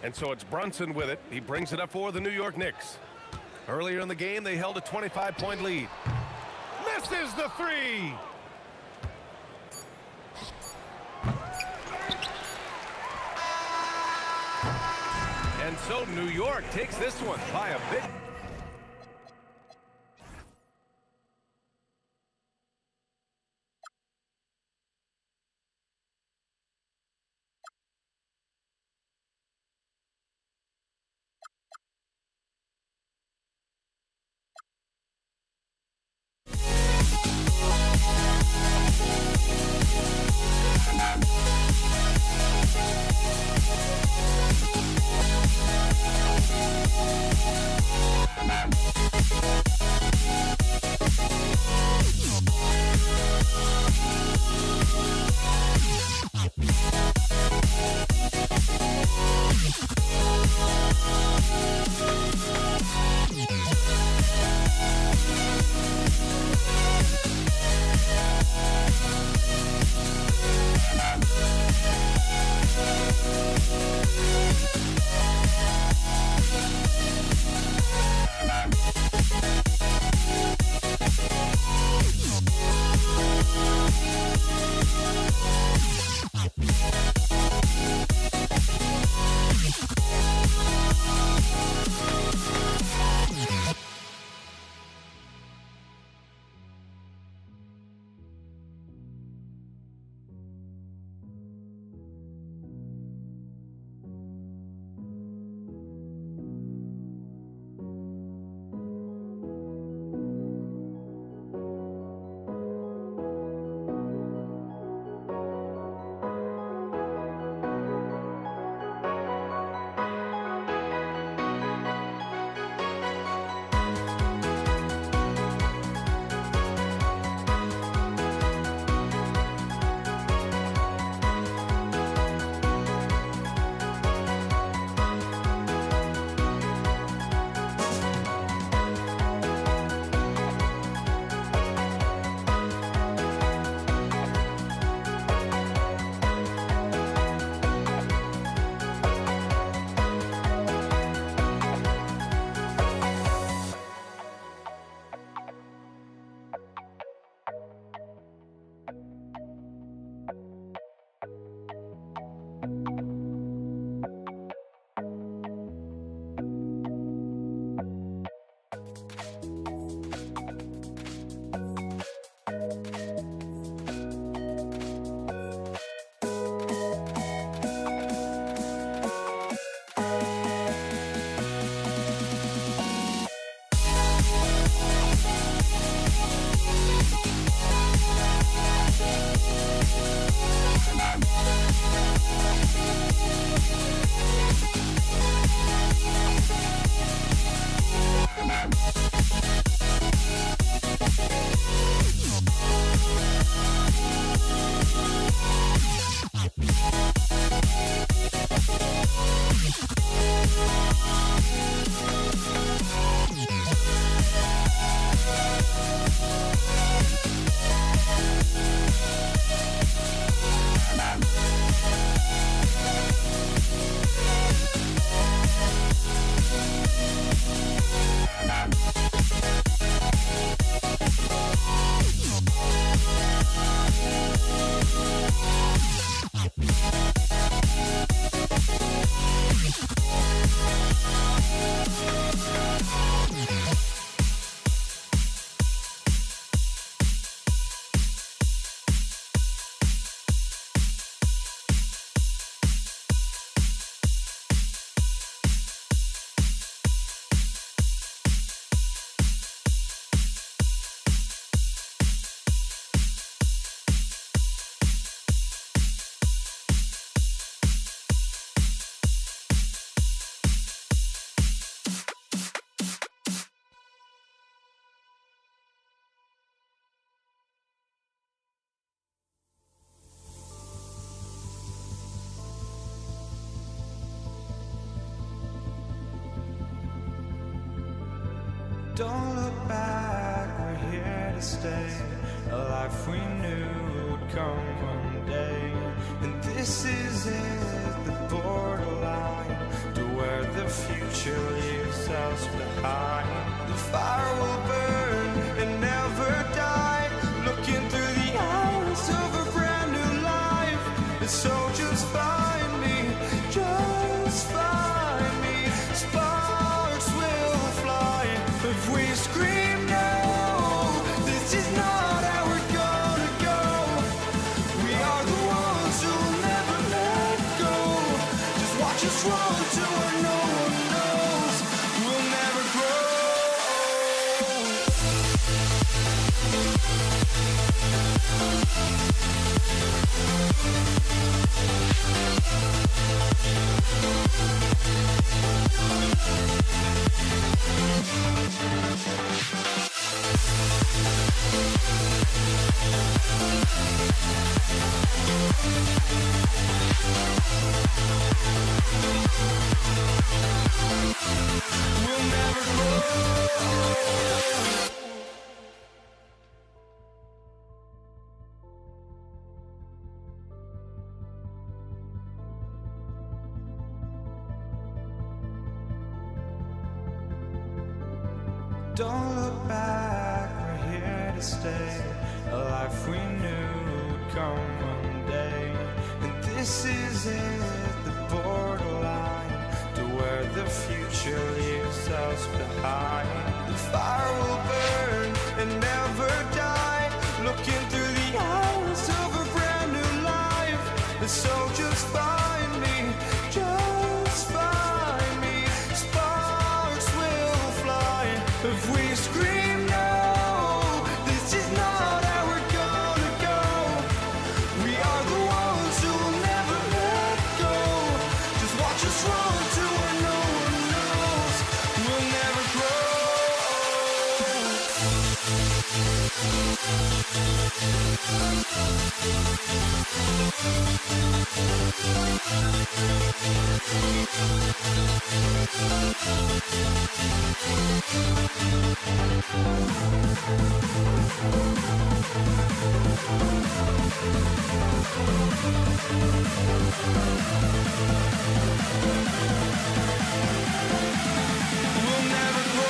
And so it's Brunson with it. He brings it up for the New York Knicks. Earlier in the game, they held a 25-point lead. Misses the three. And so New York takes this one by a big... Don't look back, we're here to stay. A life we knew would come one day. And this is it, the borderline, to where the future leaves us behind. The fire will burn and never die, looking through the eyes of a brand new life. And so just find me, just find me. Sparks will fly if we scream no. This is not how we're gonna go. We are the ones who will never let go. Just watch us run to where no one knows. We'll never grow. We'll never grow. Don't look back, we're here to stay. A life we knew would come one day. And this is it, the borderline, to where the future leaves us behind. The fire will burn and never die, looking through the eyes of a brand new life. And so just find me, just find me. Sparks will fly if we scream no. This is not how we're gonna go. We are the ones who will never let go. Just watch us run to where no one knows. We'll never grow. We'll never grow.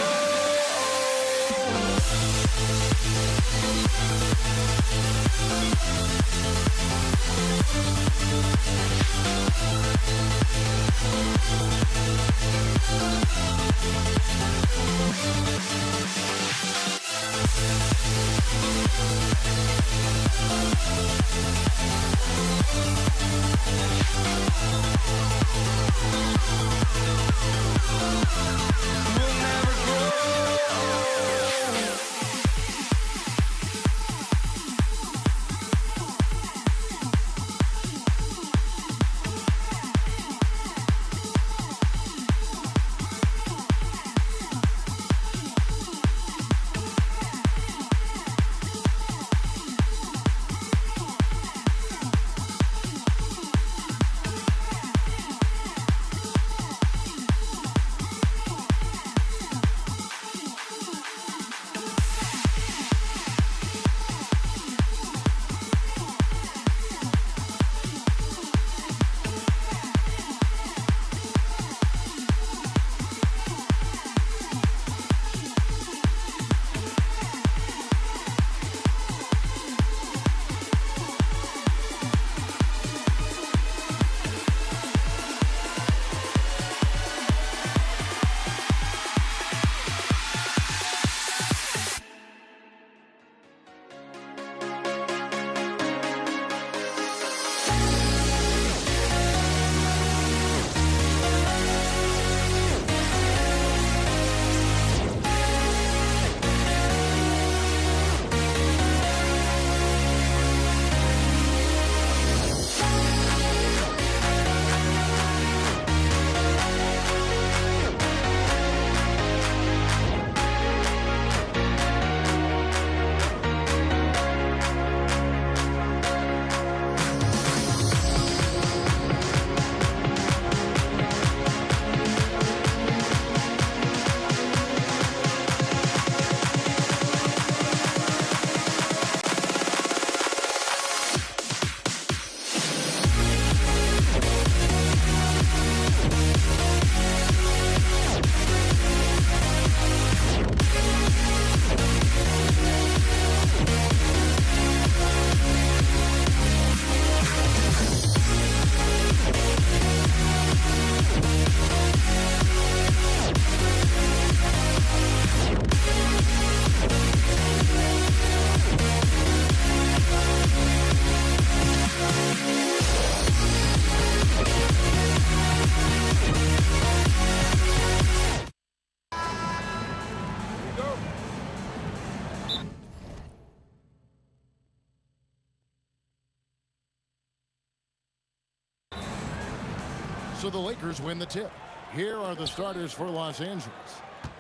So the Lakers win the tip. Here are the starters for Los Angeles.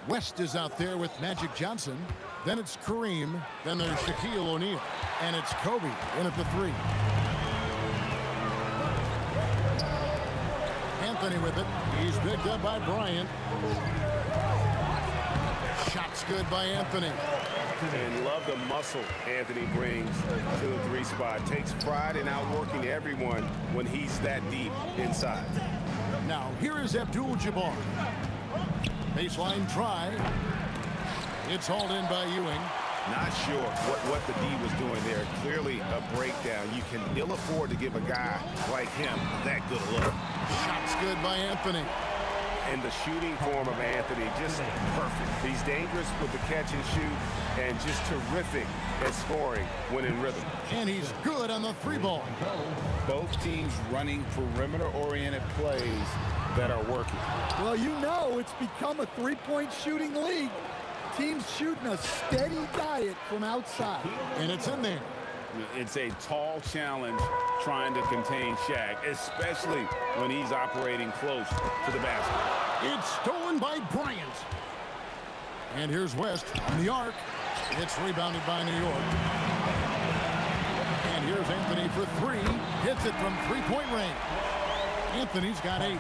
West is out there with Magic Johnson. Then it's Kareem. Then there's Shaquille O'Neal. And it's Kobe in at the 3. Anthony with it. He's picked up by Bryant. Shot's good by Anthony. And love the muscle Anthony brings to the 3 spot. Takes pride in outworking everyone when he's that deep inside. Now here is Abdul-Jabbar. Baseline try. It's hauled in by Ewing. Not sure what the D was doing there. Clearly a breakdown. You can ill afford to give a guy like him that good a look. Shot's good by Anthony. And the shooting form of Anthony, just perfect. He's dangerous with the catch and shoot and just terrific at scoring when in rhythm. And he's good on the 3-ball. Both teams running perimeter-oriented plays that are working. Well, you know it's become a three-point shooting league. Teams shooting a steady diet from outside. And it's in there. It's a tall challenge trying to contain Shaq, especially when he's operating close to the basket. It's stolen by Bryant. And here's West on the arc. It's rebounded by New York. And here's Anthony for 3. Hits it from 3-point range. Anthony's got 8.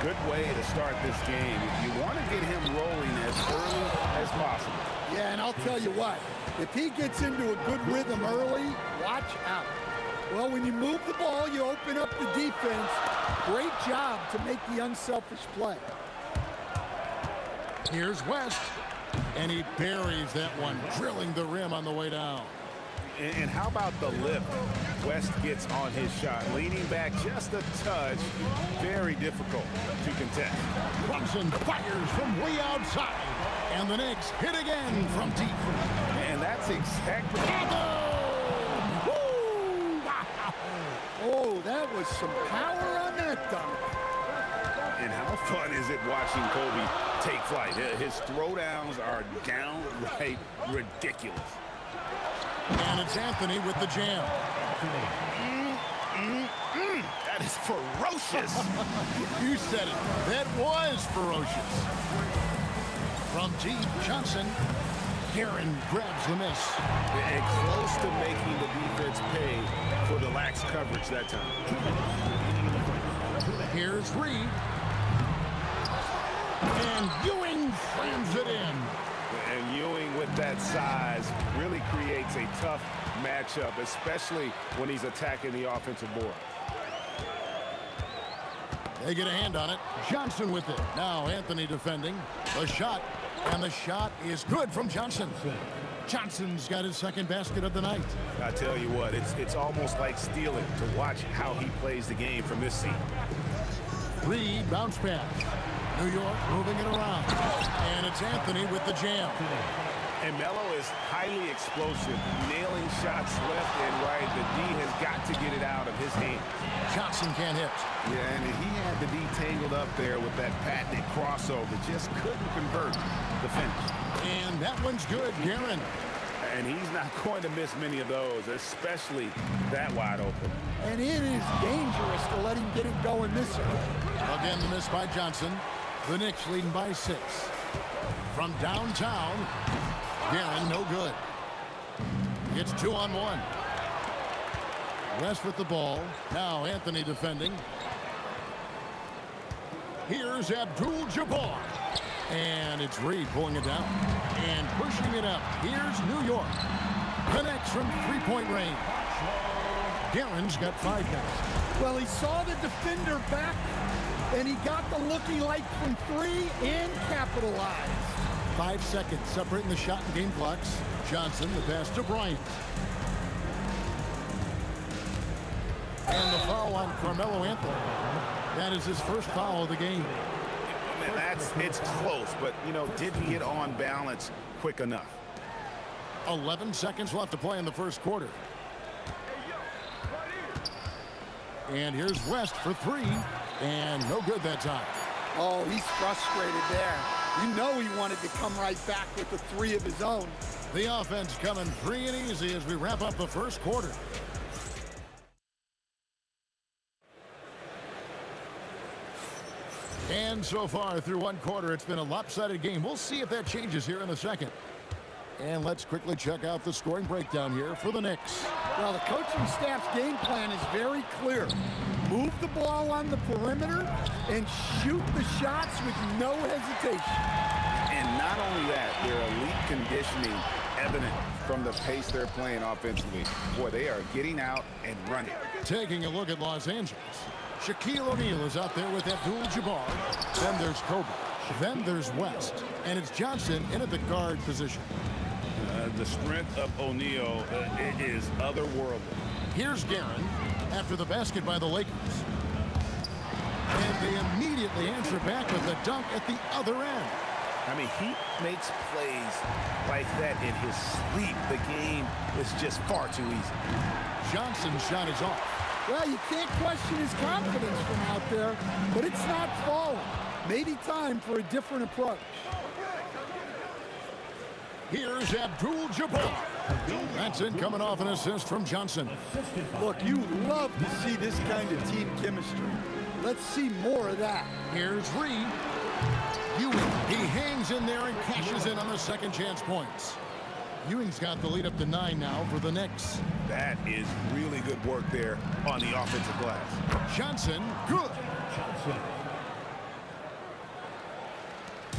Good way to start this game. You want to get him rolling as early as possible. Yeah, and I'll tell you what, if he gets into a good rhythm early, watch out. Well, when you move the ball, you open up the defense. Great job to make the unselfish play. Here's West, and he buries that one, drilling the rim on the way down. And how about the lift West gets on his shot? Leaning back just a touch. Very difficult to contest. Brunson fires from way outside. And the Knicks hit again from deep. And that's exactly... Oh, that was some power on that dunk. And how fun is it watching Kobe take flight? His throwdowns are downright ridiculous. And it's Anthony with the jam. That is ferocious. You said it. That was ferocious. From deep, Johnson. Guerin grabs the miss. And close to making the defense pay for the lax coverage that time. Here's Reed. And Ewing slams it in. And Ewing with that size really creates a tough matchup, especially when he's attacking the offensive board. They get a hand on it. Johnson with it. Now Anthony defending. The shot. And the shot is good from Johnson. Johnson's got his second basket of the night. I tell you what, it's almost like stealing to watch how he plays the game from this seat. Reed bounce pass. New York moving it around. And it's Anthony with the jam. And Melo is highly explosive, nailing shots left and right. The D has got to get it out of his hands. Johnson can't hit. Yeah, and he had the D tangled up there with that patented crossover. Just couldn't convert the finish. And that one's good, Guerin. And he's not going to miss many of those, especially that wide open. And it is dangerous to let him get it going this early. Again, the miss by Johnson. The Knicks leading by 6. From downtown, Guerin, no good. It's 2-on-1. West with the ball. Now Anthony defending. Here's Abdul-Jabbar. And it's Reed pulling it down. And pushing it up. Here's New York. Connects from 3-point range. Guerin's got 5 now. Well, he saw the defender back, and he got the look he liked from 3 and capitalized. 5 seconds separating the shot and game clocks. Johnson, the pass to Bryant. And the foul on Carmelo Anthony. That is his first foul of the game. It's close, but, you know, didn't get on balance quick enough. 11 seconds left to play in the first quarter. And here's West for 3. And no good that time. Oh, he's frustrated there. You know he wanted to come right back with the 3 of his own. The offense coming free and easy as we wrap up the first quarter. And so far through one quarter, it's been a lopsided game. We'll see if that changes here in the second. And let's quickly check out the scoring breakdown here for the Knicks. Well, the coaching staff's game plan is very clear. Move the ball on the perimeter and shoot the shots with no hesitation. And not only that, their elite conditioning evident from the pace they're playing offensively. Boy, they are getting out and running. Taking a look at Los Angeles. Shaquille O'Neal is out there with Abdul-Jabbar. Then there's Kobe. Then there's West. And it's Johnson in at the guard position. The strength of O'Neal is otherworldly. Here's Guerin after the basket by the Lakers. And they immediately answer back with a dunk at the other end. I mean, he makes plays like that in his sleep. The game is just far too easy. Johnson's shot is off. Well, you can't question his confidence from out there, but it's not falling. Maybe time for a different approach. Here's Abdul-Jabbar. That's in coming off an assist from Johnson. Look, you love to see this kind of team chemistry. Let's see more of that. Here's Reed. Ewing, he hangs in there and cashes in on the second chance points. Ewing's got the lead up to 9 now for the Knicks. That is really good work there on the offensive glass. Johnson, good.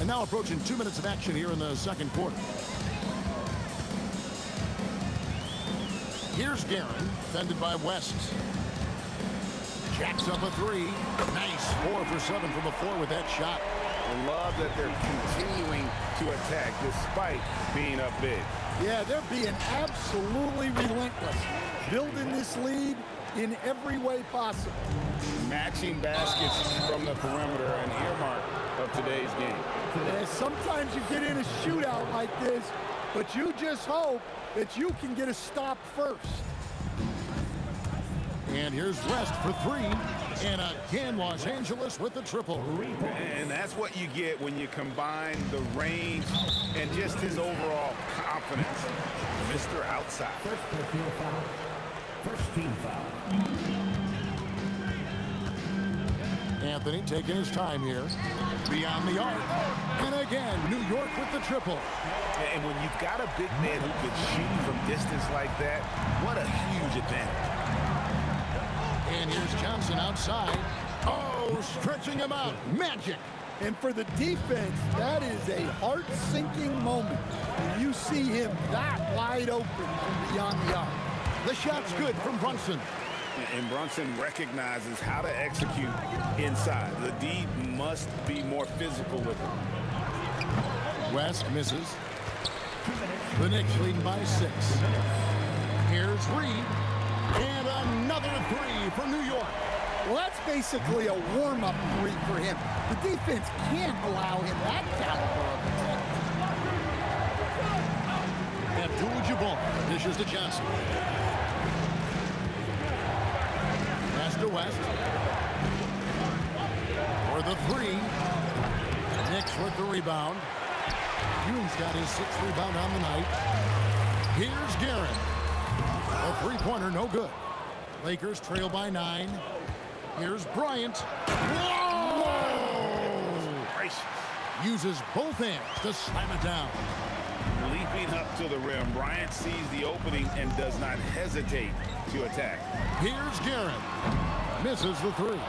And now approaching 2 minutes of action here in the second quarter. Here's Guerin, defended by West. Jacks up a 3. Nice 4 for 7 from the floor with that shot. I love that they're continuing to attack despite being up big. Yeah, they're being absolutely relentless. Building this lead in every way possible. Matching baskets from the perimeter, an earmark of today's game. Yeah, sometimes you get in a shootout like this, but you just hope that you can get a stop first. And here's West for 3. And again, Los Angeles with the triple. And that's what you get when you combine the range and just his overall confidence. Mr. Outside. First team foul. Anthony taking his time here. Beyond the arc. And again, New York with the triple. And when you've got a big man who can shoot from distance like that, what a huge advantage. And here's Johnson outside. Oh, stretching him out. Magic. And for the defense, that is a heart-sinking moment when you see him that wide open from beyond the arc. The shot's good from Brunson. And Brunson recognizes how to execute inside. The D must be more physical with him. West misses. The Knicks leading by 6. Here's Reed. And another 3 for New York. Well, that's basically a warm-up 3 for him. The defense can't allow him that caliber of attack. Abdul-Jabbar dishes to Johnson. Pass to West. For the 3. Knicks with the rebound. Ewing's got his 6th rebound on the night. Here's Guerin. A three-pointer, no good. Lakers trail by 9. Here's Bryant. Whoa! Gracious. Uses both hands to slam it down. Leaping up to the rim, Bryant sees the opening and does not hesitate to attack. Here's Guerin. Misses the 3.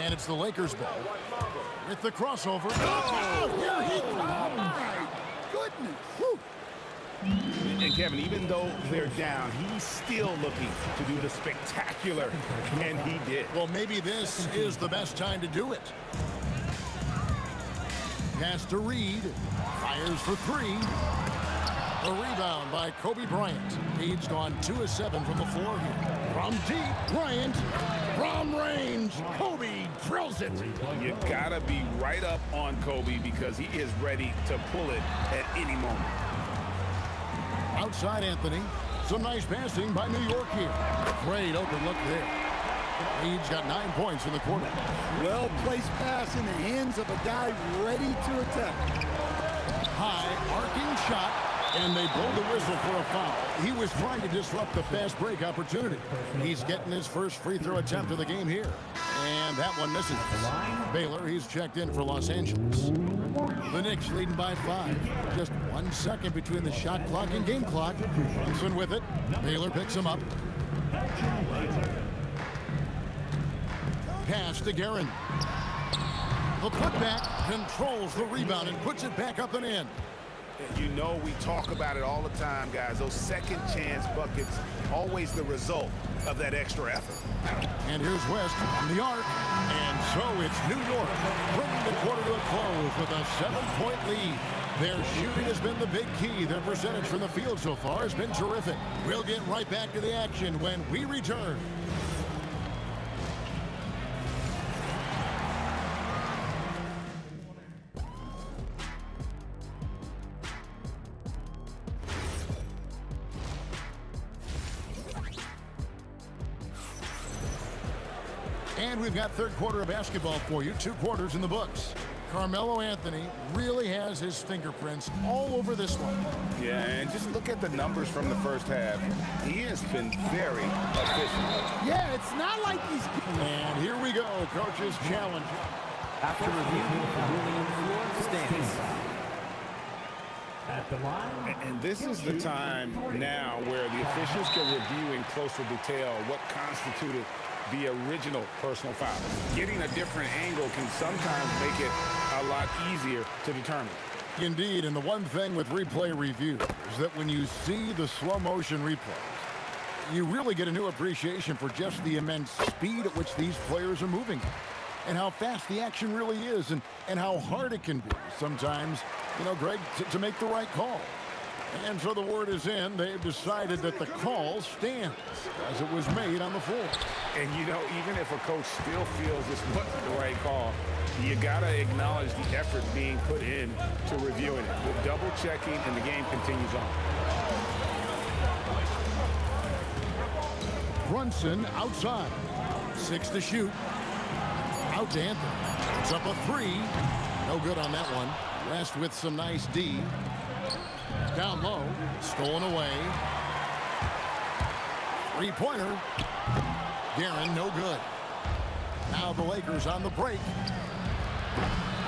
And it's the Lakers' ball. With the crossover. Oh, here he comes! Oh, my goodness! Whew. And Kevin, even though they're down, he's still looking to do the spectacular, and he did. Well, maybe this is the best time to do it. Pass to Reed. Fires for 3. A rebound by Kobe Bryant. He's gone 2 of 7 from the floor here. From deep, Bryant. From range, Kobe drills it. You gotta be right up on Kobe because he is ready to pull it at any moment. Outside Anthony. Some nice passing by New York here. Great open look there. Reed's got 9 points in the quarter. Well-placed pass in the hands of a guy ready to attack. High arcing shot, and they blow the whistle for a foul. He was trying to disrupt the fast break opportunity. He's getting his first free throw attempt of the game here. And that one misses. Baylor, he's checked in for Los Angeles. The Knicks leading by 5. Just 1 second between the shot clock and game clock. Brunson with it. Baylor picks him up. Pass to Guerin. The putback controls the rebound and puts it back up and in. You know we talk about it all the time, guys. Those second chance buckets, always the result of that extra effort. And here's West from the arc. And so it's New York bringing the quarter to a close with a 7-point lead. Their shooting has been the big key. Their percentage from the field so far has been terrific. We'll get right back to the action when we return. And we've got third quarter of basketball for you. 2 quarters in the books. Carmelo Anthony really has his fingerprints all over this one. Yeah, and just look at the numbers from the first half. He has been very efficient. Yeah, it's not like he's... And here we go, coach's challenge. After review, ruling the floor stands. At the line. And this is the time now where the officials can review in closer detail what constituted the original personal foul. Getting a different angle can sometimes make it a lot easier to determine. Indeed, and the one thing with replay review is that when you see the slow motion replays, you really get a new appreciation for just the immense speed at which these players are moving and how fast the action really is and how hard it can be sometimes, you know, Greg, to make the right call. And so the word is in. They've decided that the call stands as it was made on the floor. And, you know, even if a coach still feels this wasn't the right call, you got to acknowledge the effort being put in to reviewing it. With double checking, and the game continues on. Brunson outside. 6 to shoot. Out to Anthony. It's up a 3. No good on that one. West with some nice D. Down low, stolen away. 3-pointer. Guerin, no good. Now the Lakers on the break.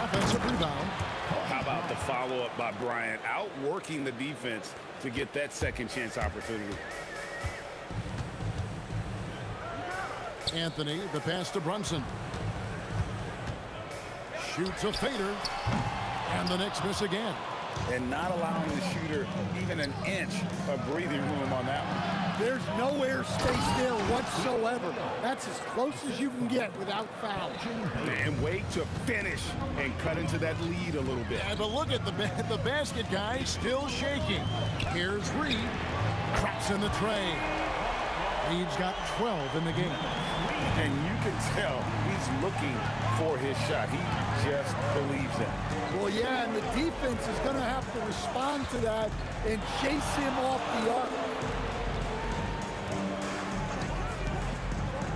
Offensive rebound. Oh, how about the follow-up by Bryant, outworking the defense to get that second chance opportunity. Anthony, the pass to Brunson. Shoots a fader. And the Knicks miss again. And not allowing the shooter even an inch of breathing room on that one. There's no air space there whatsoever. That's as close as you can get without foul. And wait to finish and cut into that lead a little bit. Yeah, but look at the basket guy still shaking. Here's Reed. Traps in the tray. Reed's got 12 in the game. And you can tell he's looking for his shot. He just believes it. Well, yeah, and the defense is going to have to respond to that and chase him off the arc.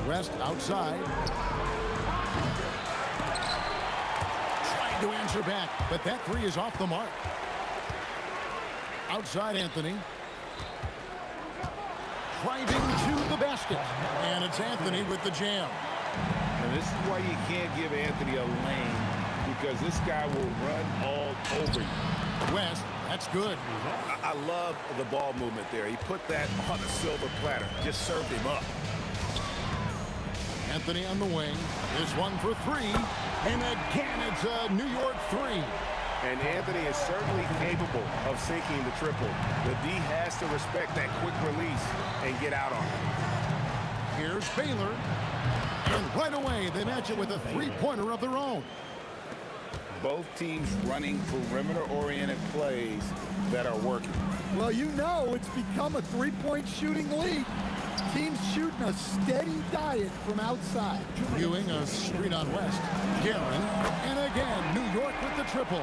West outside. Trying to answer back, but that 3 is off the mark. Outside Anthony. Driving to the basket. And it's Anthony with the jam. And this is why you can't give Anthony a lane, because this guy will run all over you. West, that's good. I love the ball movement there. He put that on a silver platter. Just served him up. Anthony on the wing. This one for 3. And again, it's a New York 3. And Anthony is certainly capable of sinking the triple. The D has to respect that quick release and get out on it. Here's Baylor. And right away, they match it with a 3-pointer of their own. Both teams running perimeter-oriented plays that are working. Well, you know it's become a 3-point shooting league. Teams shooting a steady diet from outside. Ewing a screen on West. Guerin, and again, New York with the triple.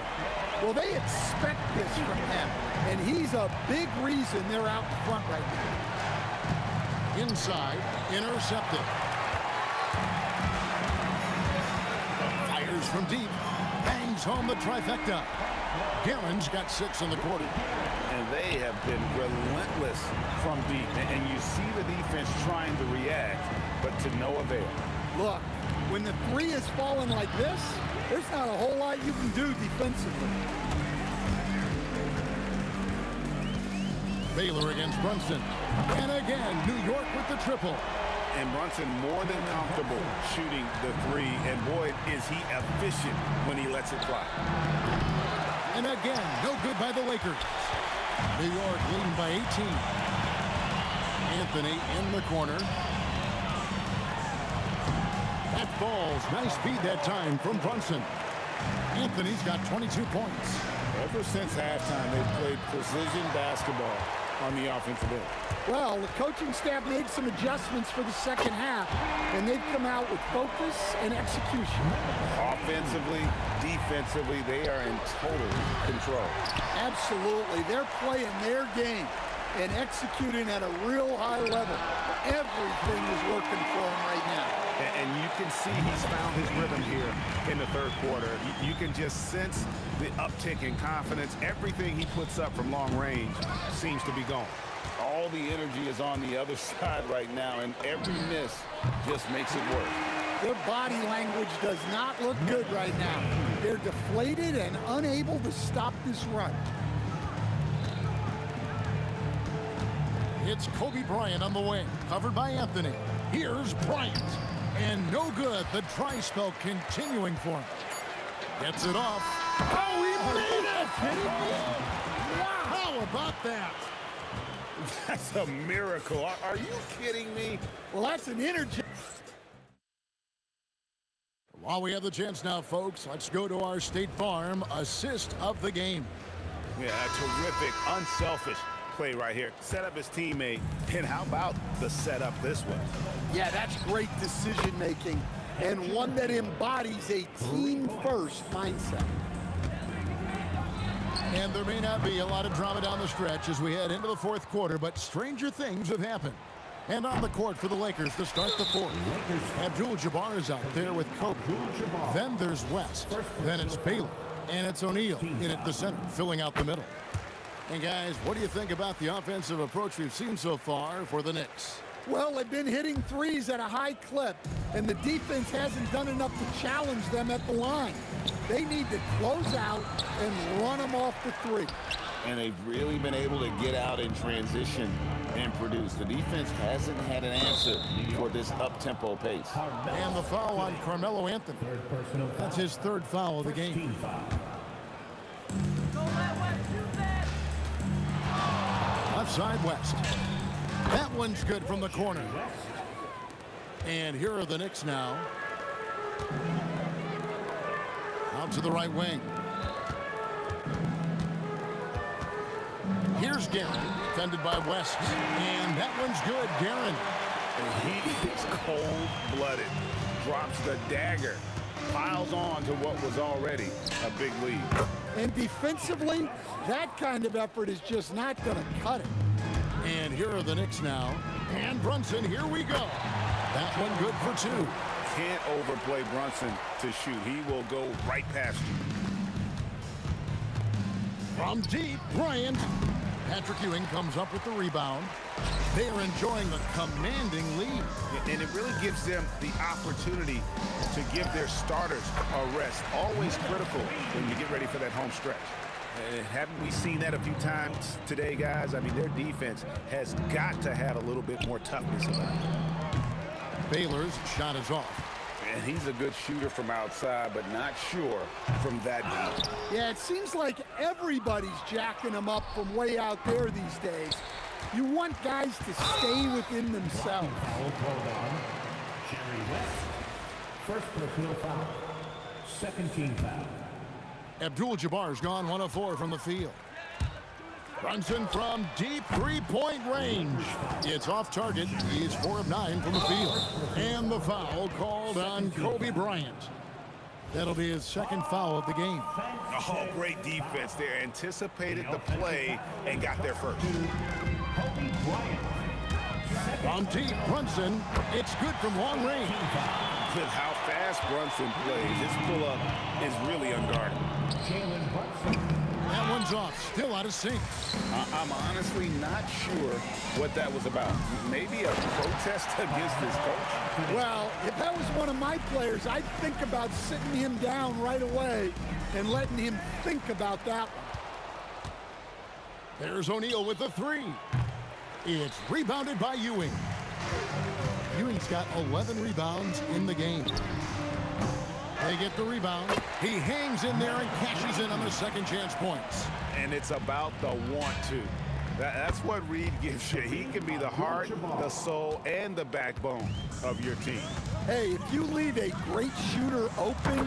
Well, they expect this from him, and he's a big reason they're out in front right now. Inside, intercepted. Fires from deep, bangs home the trifecta. Guerin's got 6 in the quarter. And they have been relentless from deep. And you see the defense trying to react, but to no avail. Look, when the three is falling like this, there's not a whole lot you can do defensively. Baylor against Brunson. And again, New York with the triple. And Brunson more than comfortable shooting the three. And boy, is he efficient when he lets it fly. And again, no good by the Lakers. New York leading by 18. Anthony in the corner. That falls. Nice feed that time from Brunson. Anthony's got 22 points. Ever since halftime, they've played precision basketball on the offensive end. Well, the coaching staff made some adjustments for the second half, and they've come out with focus and execution. Offensively, defensively, they are in total control. Absolutely. They're playing their game and executing at a real high level. Everything is working for them right now. And you can see he's found his rhythm here in the third quarter. You can just sense the uptick in confidence. Everything he puts up from long range seems to be gone. All the energy is on the other side right now, and every miss just makes it work. Their body language does not look good right now. They're deflated and unable to stop this run. It's Kobe Bryant on the wing, covered by Anthony. Here's Bryant. And no good. The dry spell continuing for him. Gets it off. Oh, he made it! Wow, how about that? That's a miracle. Are you kidding me? Well, that's an energy. While we have the chance now, folks, let's go to our State Farm assist of the game. Yeah, a terrific, unselfish play right here. Set up his teammate. And how about the setup this way? Yeah, that's great decision making and one that embodies a team-first mindset. And there may not be a lot of drama down the stretch as we head into the fourth quarter, but stranger things have happened. And on the court for the Lakers to start the fourth. Abdul-Jabbar is out there with Kobe. Then there's West. Then it's Baylor. And it's O'Neal in at the center, filling out the middle. And guys, what do you think about the offensive approach we've seen so far for the Knicks? Well, they've been hitting threes at a high clip, and the defense hasn't done enough to challenge them at the line. They need to close out and run them off the three. And they've really been able to get out in transition and produce. The defense hasn't had an answer for this up-tempo pace. And the foul on Carmelo Anthony. That's his third foul of the game. Left side, West. That one's good from the corner. And here are the Knicks now. Out to the right wing. Here's Guerin, defended by West. And that one's good, Guerin. And he is cold-blooded. Drops the dagger. Piles on to what was already a big lead. And defensively, that kind of effort is just not going to cut it. And here are the Knicks now. And Brunson, here we go. That one good for two. Can't overplay Brunson to shoot. He will go right past you. From deep, Bryant. Patrick Ewing comes up with the rebound. They are enjoying the commanding lead. And it really gives them the opportunity to give their starters a rest. Always critical when you get ready for that home stretch. Haven't we seen that a few times today, guys? I mean, their defense has got to have a little bit more toughness about it. Baylor's shot is off. And he's a good shooter from outside, but not sure from that deep. Yeah, it seems like everybody's jacking them up from way out there these days. You want guys to stay within themselves. Jerry West. First personal foul. Second team foul. Abdul-Jabbar's gone 1 of 4 from the field. Brunson from deep three-point range. It's off target. He's 4 of 9 from the field. And the foul called on Kobe Bryant. That'll be his second foul of the game. Oh, great defense there. Anticipated the play and got there first. Kobe Bryant. From deep, Brunson. It's good from long range. With how fast Brunson plays, his pull-up is really unguarded. Jalen Brunson. That one's off, still out of sync. I'm honestly not sure what that was about. Maybe a protest against his coach? Well, if that was one of my players, I'd think about sitting him down right away and letting him think about that one. There's O'Neal with the three. It's rebounded by Ewing. Ewing's got 11 rebounds in the game. They get the rebound. He hangs in there and cashes in on the second chance points. And it's about the want-to. That's what Reed gives you. He can be the heart, the soul, and the backbone of your team. Hey, if you leave a great shooter open,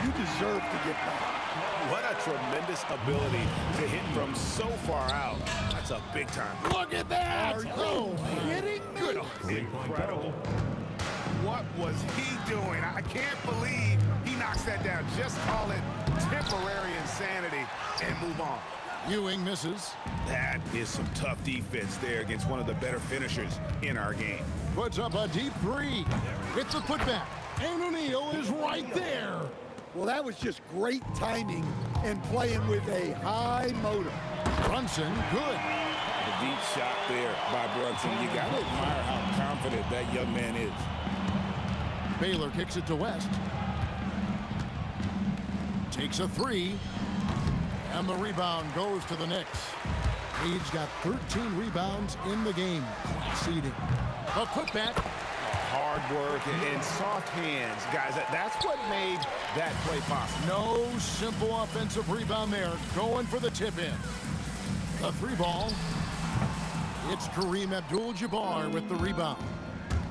you deserve to get back. What a tremendous ability to hit from so far out. That's a big time. Look at that! Are you kidding me? Incredible. What was he doing? I can't believe he knocks that down. Just call it temporary insanity and move on. Ewing misses. That is some tough defense there against one of the better finishers in our game. Puts up a deep three. It's a putback. And O'Neal is right there. Well, that was just great timing and playing with a high motor. Brunson, good. A deep shot there by Brunson. You got to admire how confident that young man is. Baylor kicks it to West. Takes a three. And the rebound goes to the Knicks. Reed's got 13 rebounds in the game. Seeding. A putback. Hard work and soft hands, guys. That's what made that play possible. No simple offensive rebound there. Going for the tip-in. A three ball. It's Kareem Abdul-Jabbar with the rebound.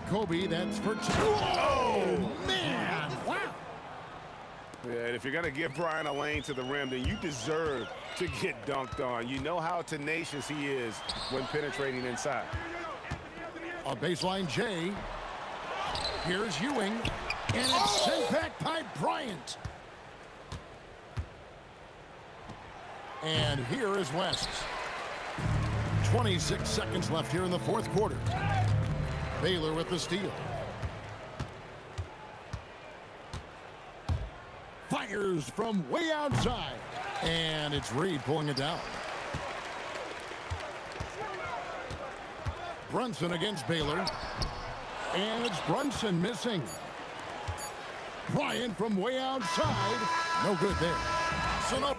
Kobe, that's for two. Oh, man. Wow. Yeah, and if you're going to give Brian a lane to the rim, then you deserve to get dunked on. You know how tenacious he is when penetrating inside. A baseline J. Here's Ewing. And it's sent back by Bryant. And here is West. 26 seconds left here in the fourth quarter. Baylor with the steal. Fires from way outside. And it's Reed pulling it down. Brunson against Baylor. And it's Brunson missing. Bryant from way outside. No good there. So no.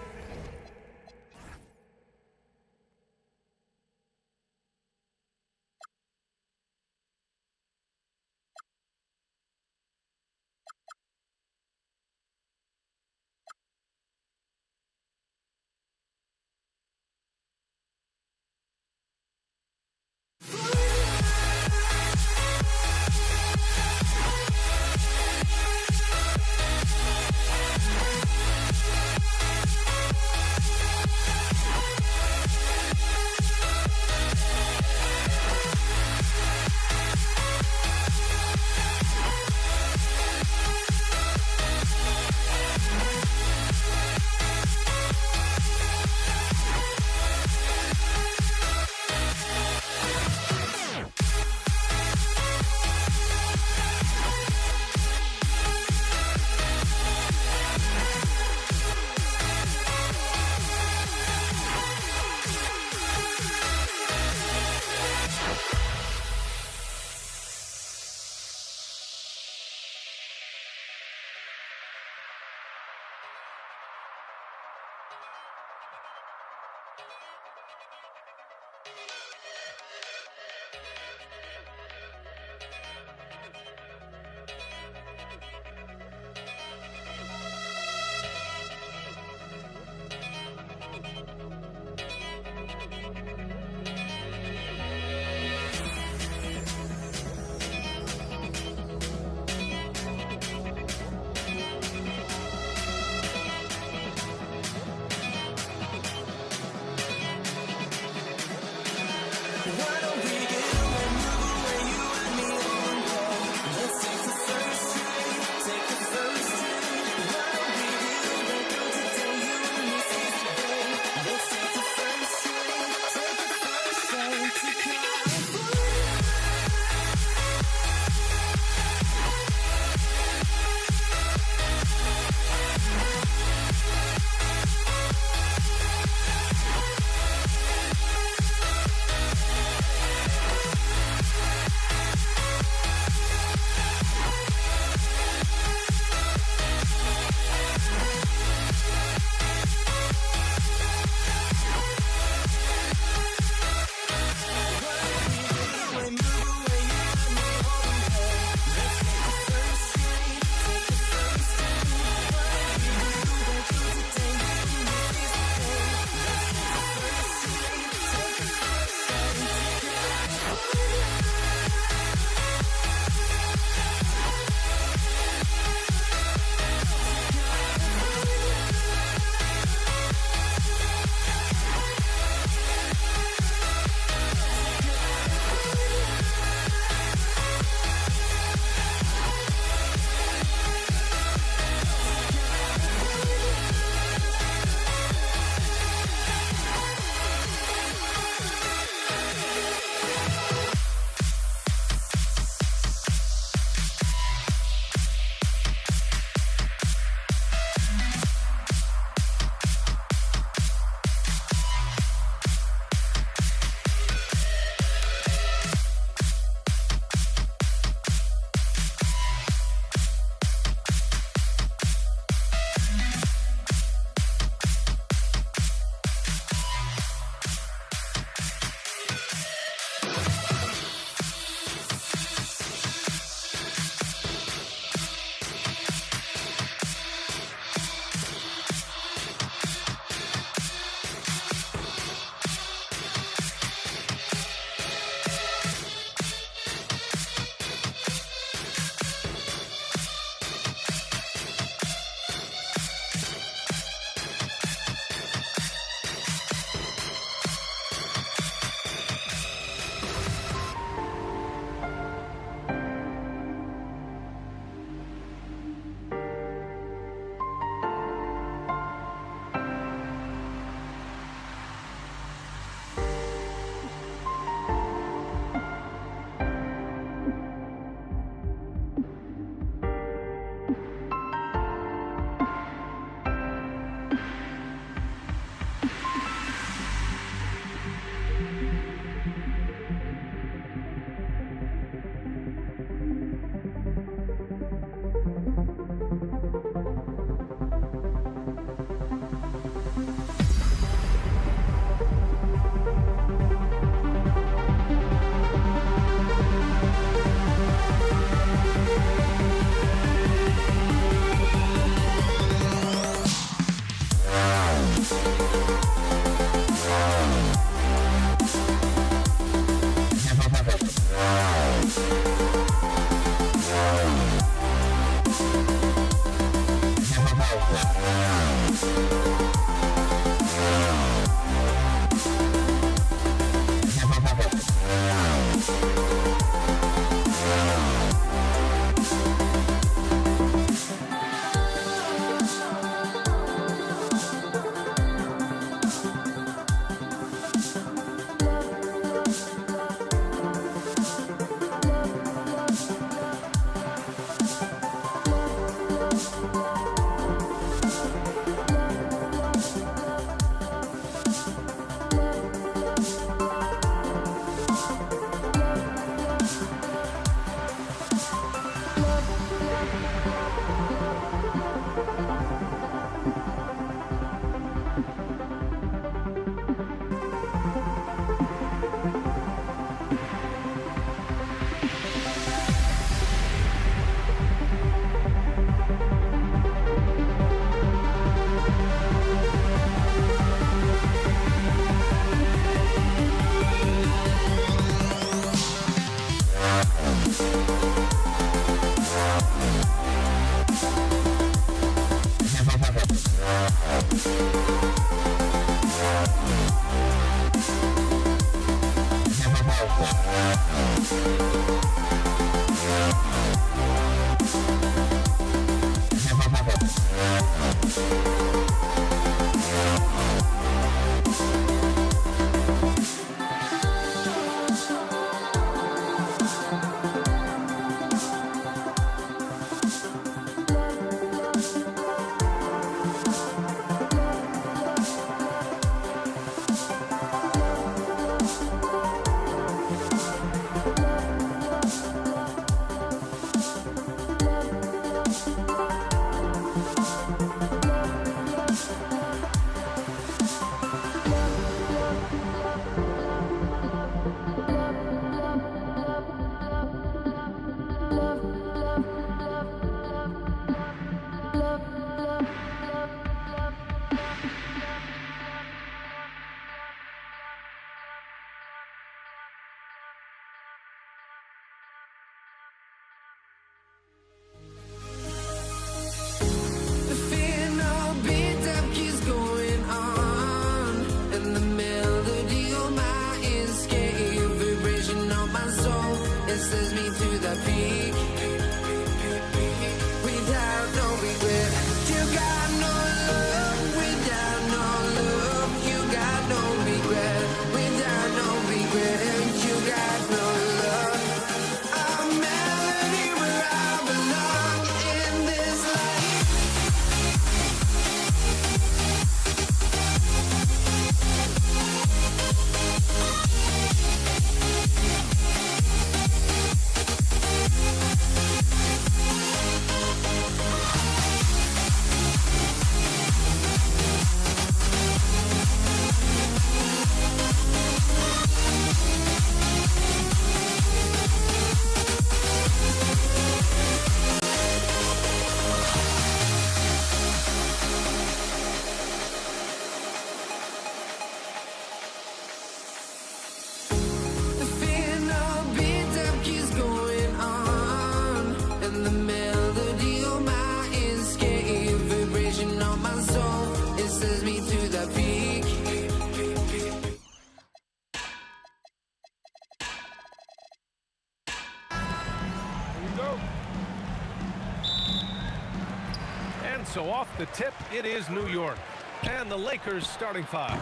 So off the tip, it is New York. And the Lakers starting five.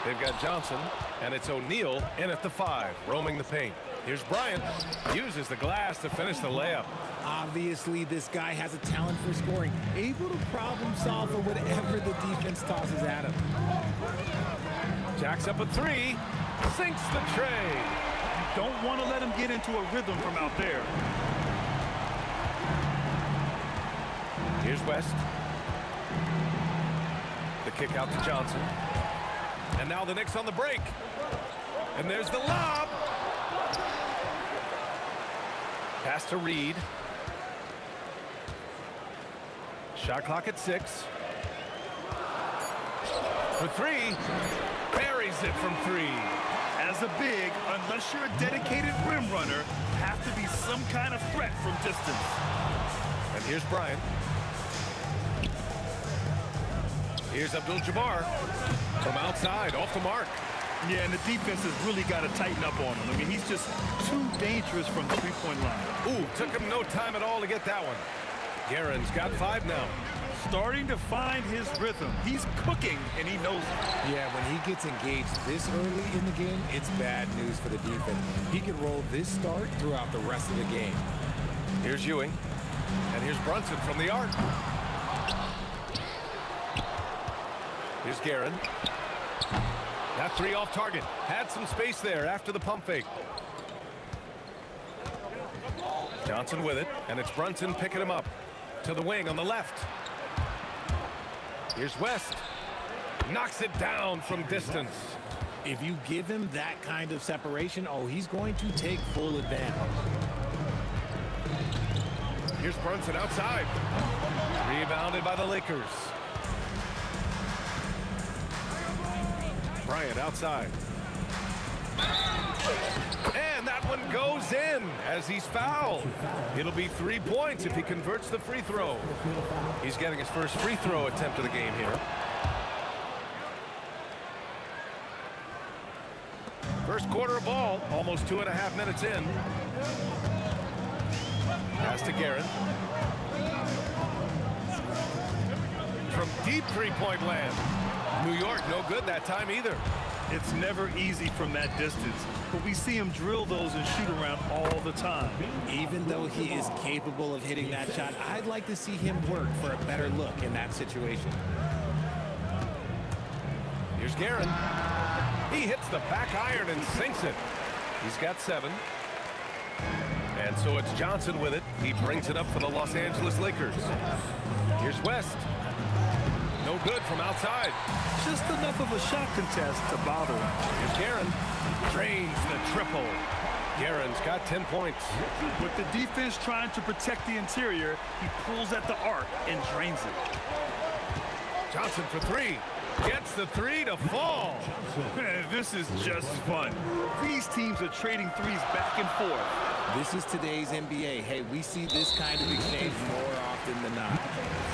They've got Johnson, and it's O'Neal in at the 5, roaming the paint. Here's Bryant. Uses the glass to finish the layup. Obviously, this guy has a talent for scoring. Able to problem solve for whatever the defense tosses at him. Jacks up a 3. Sinks the tray. Don't want to let him get into a rhythm from out there. Here's West. The kick out to Johnson. And now the Knicks on the break. And there's the lob. Pass to Reed. Shot clock at 6. For 3. Buries it from 3. As a big, unless you're a dedicated rim runner, have to be some kind of threat from distance. And here's Bryant. Here's Abdul-Jabbar from outside, off the mark. Yeah, and the defense has really got to tighten up on him. I mean, he's just too dangerous from the three-point line. Ooh, took him no time at all to get that one. Guerin's got 5 now. Starting to find his rhythm. He's cooking, and he knows it. Yeah, when he gets engaged this early in the game, it's bad news for the defense. He can roll this start throughout the rest of the game. Here's Ewing. And here's Brunson from the arc. Here's Guerin. That 3 off target. Had some space there after the pump fake. Johnson with it, and it's Brunson picking him up. To the wing on the left. Here's West. Knocks it down from distance. If you give him that kind of separation, oh, he's going to take full advantage. Here's Brunson outside. Rebounded by the Lakers. Bryant outside. And that one goes in as he's fouled. It'll be 3 points if he converts the free throw. He's getting his first free throw attempt of the game here. First quarter of ball, almost 2.5 minutes in. Pass to Guerin. From deep three-point land. New York, no good that time either. It's never easy from that distance, but we see him drill those and shoot around all the time. Even though he is capable of hitting that shot, I'd like to see him work for a better look in that situation. Here's Guerin. He hits the back iron and sinks it. He's got 7. And so it's Johnson with it. He brings it up for the Los Angeles Lakers. Here's West. No good from outside. Just enough of a shot contest to bother him. Here's Guerin. Drains the triple. Guerin's got 10 points. With the defense trying to protect the interior, he pulls at the arc and drains it. Johnson for 3. Gets the 3 to fall. This is just fun. These teams are trading threes back and forth. This is today's NBA. Hey, we see this kind of exchange more often than not.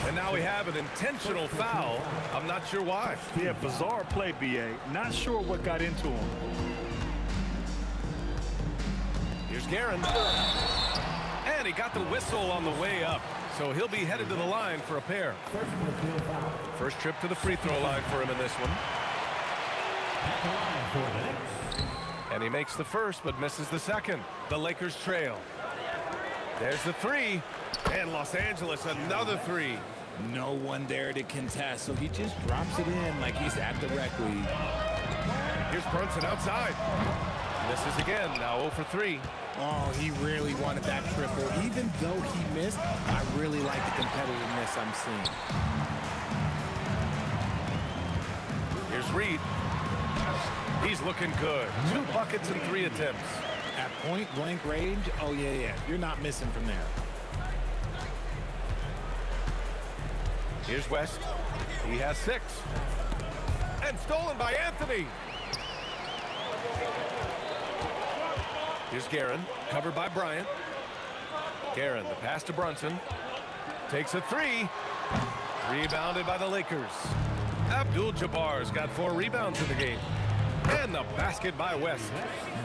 And now we have an intentional foul. I'm not sure why. Yeah, bizarre play, BA. Not sure what got into him. Here's Guerin. And he got the whistle on the way up. So he'll be headed to the line for a pair. First trip to the free throw line for him in this one. And he makes the first but misses the second. The Lakers trail. There's the 3. And Los Angeles another 3. No one there to contest, so he just drops it in like he's at the rec league. Here's Brunson outside. Misses again, now 0 for 3. Oh, he really wanted that triple. Even though he missed, I really like the competitiveness I'm seeing. Here's Reed. He's looking good. 2 buckets and 3 attempts. At point-blank range, oh, yeah. You're not missing from there. Here's West. He has 6. And stolen by Anthony. Here's Guerin, covered by Bryant. Guerin, the pass to Brunson. Takes a 3. Rebounded by the Lakers. Abdul-Jabbar's got 4 rebounds in the game. And the basket by West.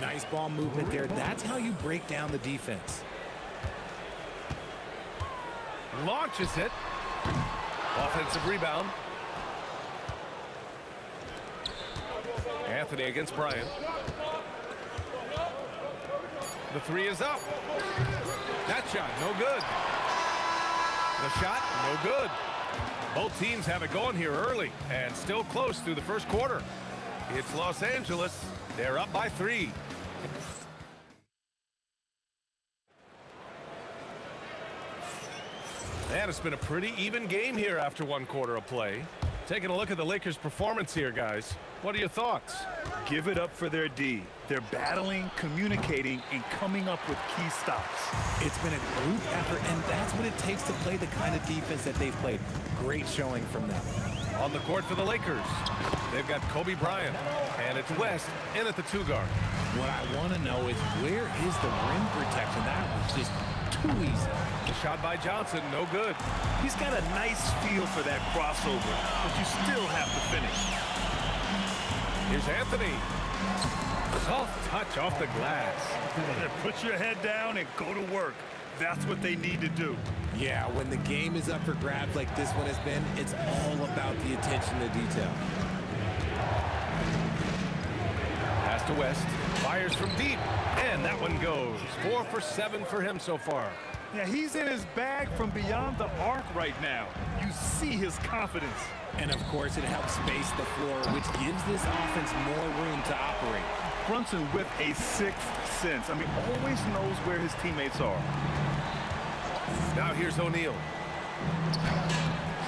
Nice ball movement there. That's how you break down the defense. Launches it. Offensive rebound. Anthony against Bryant. The 3 is up. That shot, no good. The shot, no good. Both teams have it going here early and still close through the first quarter. It's Los Angeles. They're up by 3. And it's been a pretty even game here after 1 quarter of play. Taking a look at the Lakers' performance here, guys. What are your thoughts? Give it up for their D. They're battling, communicating, and coming up with key stops. It's been a group effort, and that's what it takes to play the kind of defense that they've played. Great showing from them. On the court for the Lakers, they've got Kobe Bryant, and it's West in at the 2 guard. What I want to know is where is the rim protection? That was just too easy. The shot by Johnson, no good. He's got a nice feel for that crossover, but you still have to finish. Here's Anthony. Soft touch off the glass. Put your head down and go to work. That's what they need to do. Yeah, when the game is up for grabs like this one has been, it's all about the attention to detail. Pass to West. Fires from deep. And that one goes. 4 for 7 for him so far. Yeah, he's in his bag from beyond the arc right now. You see his confidence. And, of course, it helps space the floor, which gives this offense more room to operate. Brunson with a 6th sense. I mean, always knows where his teammates are. Now here's O'Neal.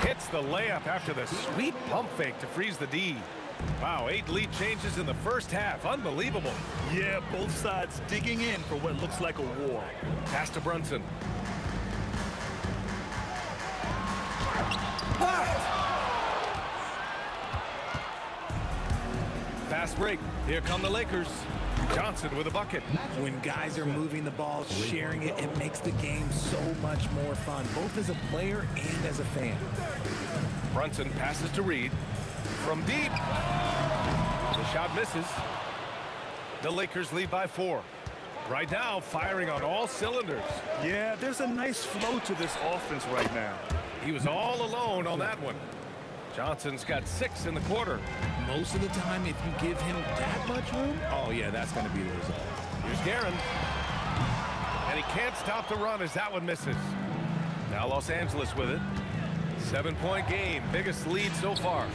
Hits the layup after the sweet pump fake to freeze the D. Wow, 8 lead changes in the first half. Unbelievable. Yeah, both sides digging in for what looks like a war. Pass to Brunson. Fast break. Here come the Lakers. Johnson with a bucket. When guys are moving the ball, sharing it, it makes the game so much more fun, both as a player and as a fan. Brunson passes to Reed. From deep. The shot misses. The Lakers lead by 4. Right now, firing on all cylinders. Yeah, there's a nice flow to this offense right now. He was all alone on that one. Johnson's got 6 in the quarter. Most of the time, if you give him that much room, oh yeah, that's going to be the result. Here's Guerin. And he can't stop the run as that one misses. Now Los Angeles with it. 7-point game, biggest lead so far.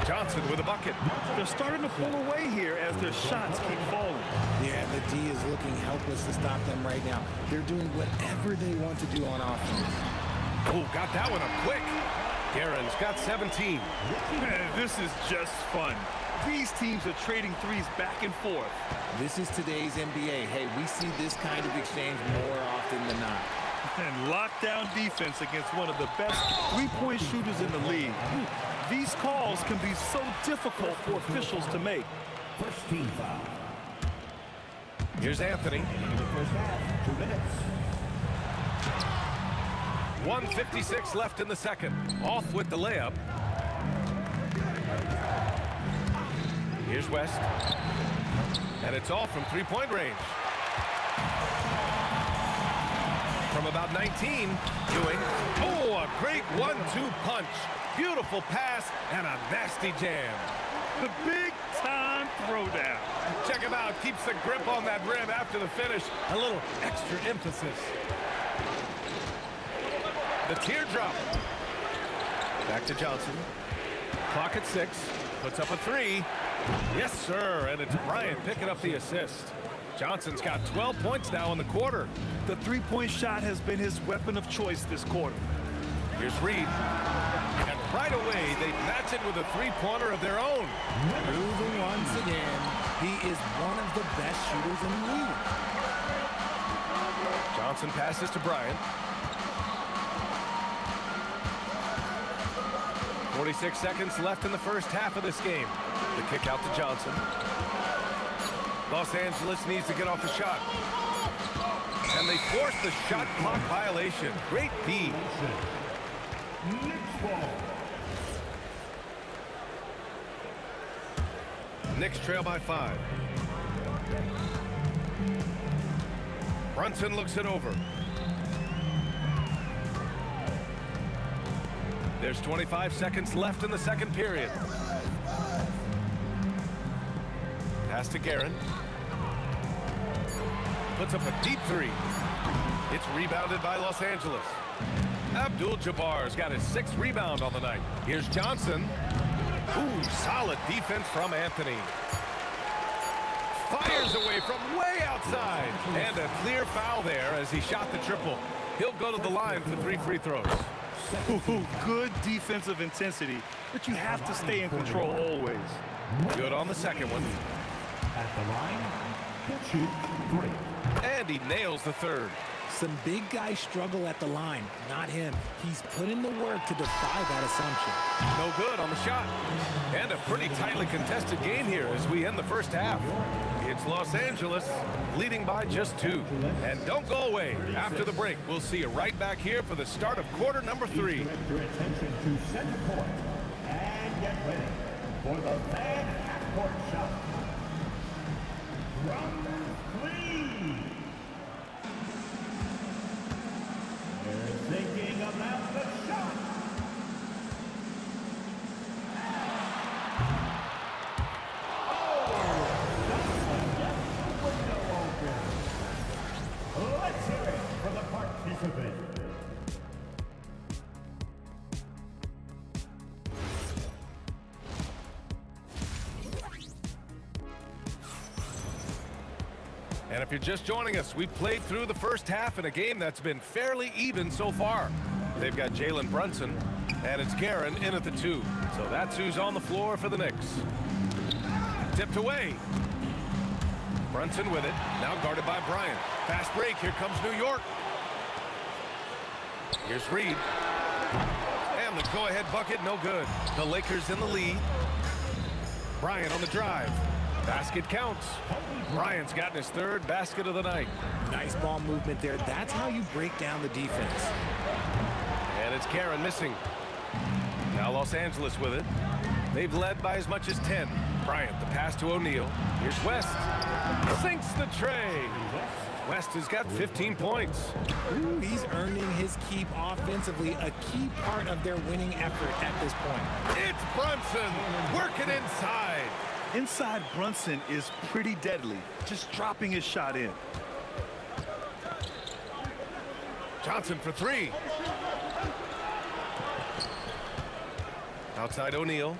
Johnson with a bucket. They're starting to pull away here as their shots keep falling. Yeah, the D is looking helpless to stop them right now. They're doing whatever they want to do on offense. Oh, got that one up quick. Guerin's got 17. Man, this is just fun. These teams are trading threes back and forth. This is today's NBA. Hey, we see this kind of exchange more often than not. And lockdown defense against one of the best three-point shooters in the league. These calls can be so difficult for officials to make. First team foul. Here's Anthony. In the first half, 2 minutes. 1:56 left in the second. Off with the layup. Here's West. And it's off from three-point range. From about 19, Ewing. Oh, a great 1-2 punch. Beautiful pass and a nasty jam. The big-time throwdown. Check him out. Keeps the grip on that rim after the finish. A little extra emphasis. The teardrop. Back to Johnson. Clock at 6. Puts up a 3. Yes, sir. And it's Bryant picking up the assist. Johnson's got 12 points now in the quarter. The three-point shot has been his weapon of choice this quarter. Here's Reed. And right away, they match it with a three-pointer of their own. Proving once again, he is one of the best shooters in the league. Johnson passes to Bryant. 46 seconds left in the first half of this game. The kick out to Johnson. Los Angeles needs to get off the shot. And they force the shot clock violation. Great D. Knicks trail by 5. Brunson looks it over. There's 25 seconds left in the second period. Pass to Guerin. Puts up a deep 3. It's rebounded by Los Angeles. Abdul-Jabbar's got his 6th rebound on the night. Here's Johnson. Ooh, solid defense from Anthony. Fires away from way outside. And a clear foul there as he shot the triple. He'll go to the line for 3 free throws. Ooh, good defensive intensity, but you have to stay in control always. Good on the second one. At the line, he'll shoot 3. And he nails the 3rd. Some big guys struggle at the line, not him. He's put in the work to defy that assumption. No good on the shot. And a pretty tightly contested game here as we end the first half. It's Los Angeles leading by just 2. And don't go away. After the break, we'll see you right back here for the start of quarter number 3. Direct your attention to center court. And get ready for the fan half-court shot. From 3. They're thinking about the shot. Let's hear it for the participant. And if you're just joining us, we played through the first half in a game that's been fairly even so far. They've got Jalen Brunson, and it's Guerin in at the 2. So that's who's on the floor for the Knicks. Tipped away. Brunson with it, now guarded by Bryant. Fast break, here comes New York. Here's Reed. And the go-ahead bucket, no good. The Lakers in the lead. Bryant on the drive. Basket counts. Bryant's gotten his 3rd basket of the night. Nice ball movement there. That's how you break down the defense. And it's Guerin missing. Now Los Angeles with it. They've led by as much as 10. Bryant, the pass to O'Neal. Here's West. Sinks the tray. West has got 15 points. Ooh, he's earning his keep offensively, a key part of their winning effort at this point. It's Brunson working inside. Inside Brunson is pretty deadly, just dropping his shot in. Johnson for three. Outside O'Neal.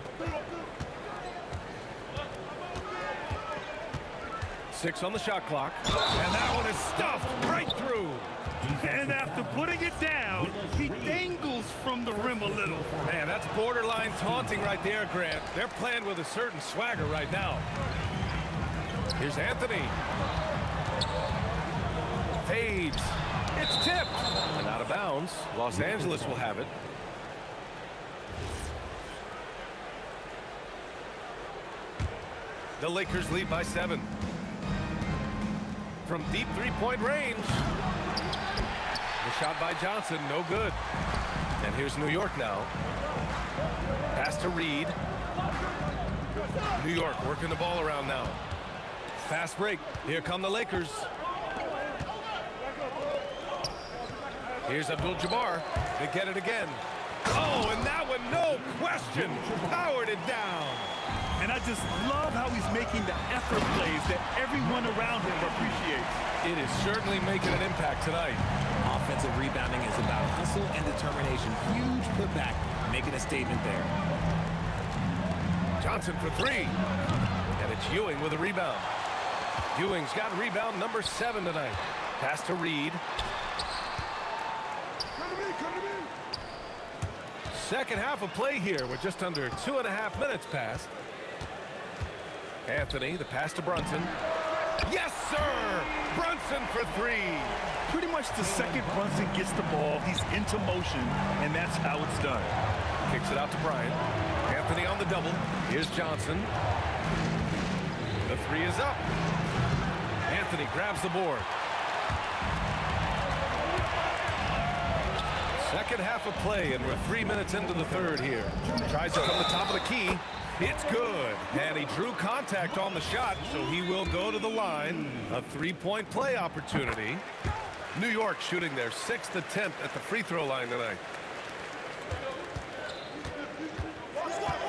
6 on the shot clock. And that one is stuffed right through. And after putting it down, he dangles from the rim a little. Man, that's borderline taunting right there, Grant. They're playing with a certain swagger right now. Here's Anthony. Fades. It's tipped. And out of bounds. Los Angeles will have it. The Lakers lead by 7. From deep three-point range. The shot by Johnson, no good. And here's New York now. Pass to Reed. New York working the ball around now. Fast break. Here come the Lakers. Here's Abdul-Jabbar. They get it again. Oh, and that one, no question, powered it down. And I just love how he's making the effort plays that everyone around him appreciates. It is certainly making an impact tonight. Offensive rebounding is about hustle and determination. Huge putback, making a statement there. Johnson for three. And it's Ewing with a rebound. Ewing's got rebound number 7 tonight. Pass to Reed. Second half of play here with just under 2.5 minutes passed. Anthony, the pass to Brunson. Yes, sir! Brunson for three. Pretty much the second Brunson gets the ball, he's into motion, and that's how it's done. Kicks it out to Bryant. Anthony on the double. Here's Johnson. The three is up. Anthony grabs the board. Second half of play, and we're 3 minutes into the third here. Tries it from the top of the key. It's good. And he drew contact on the shot, so he will go to the line. A three-point play opportunity. New York shooting their 6th attempt at the free throw line tonight.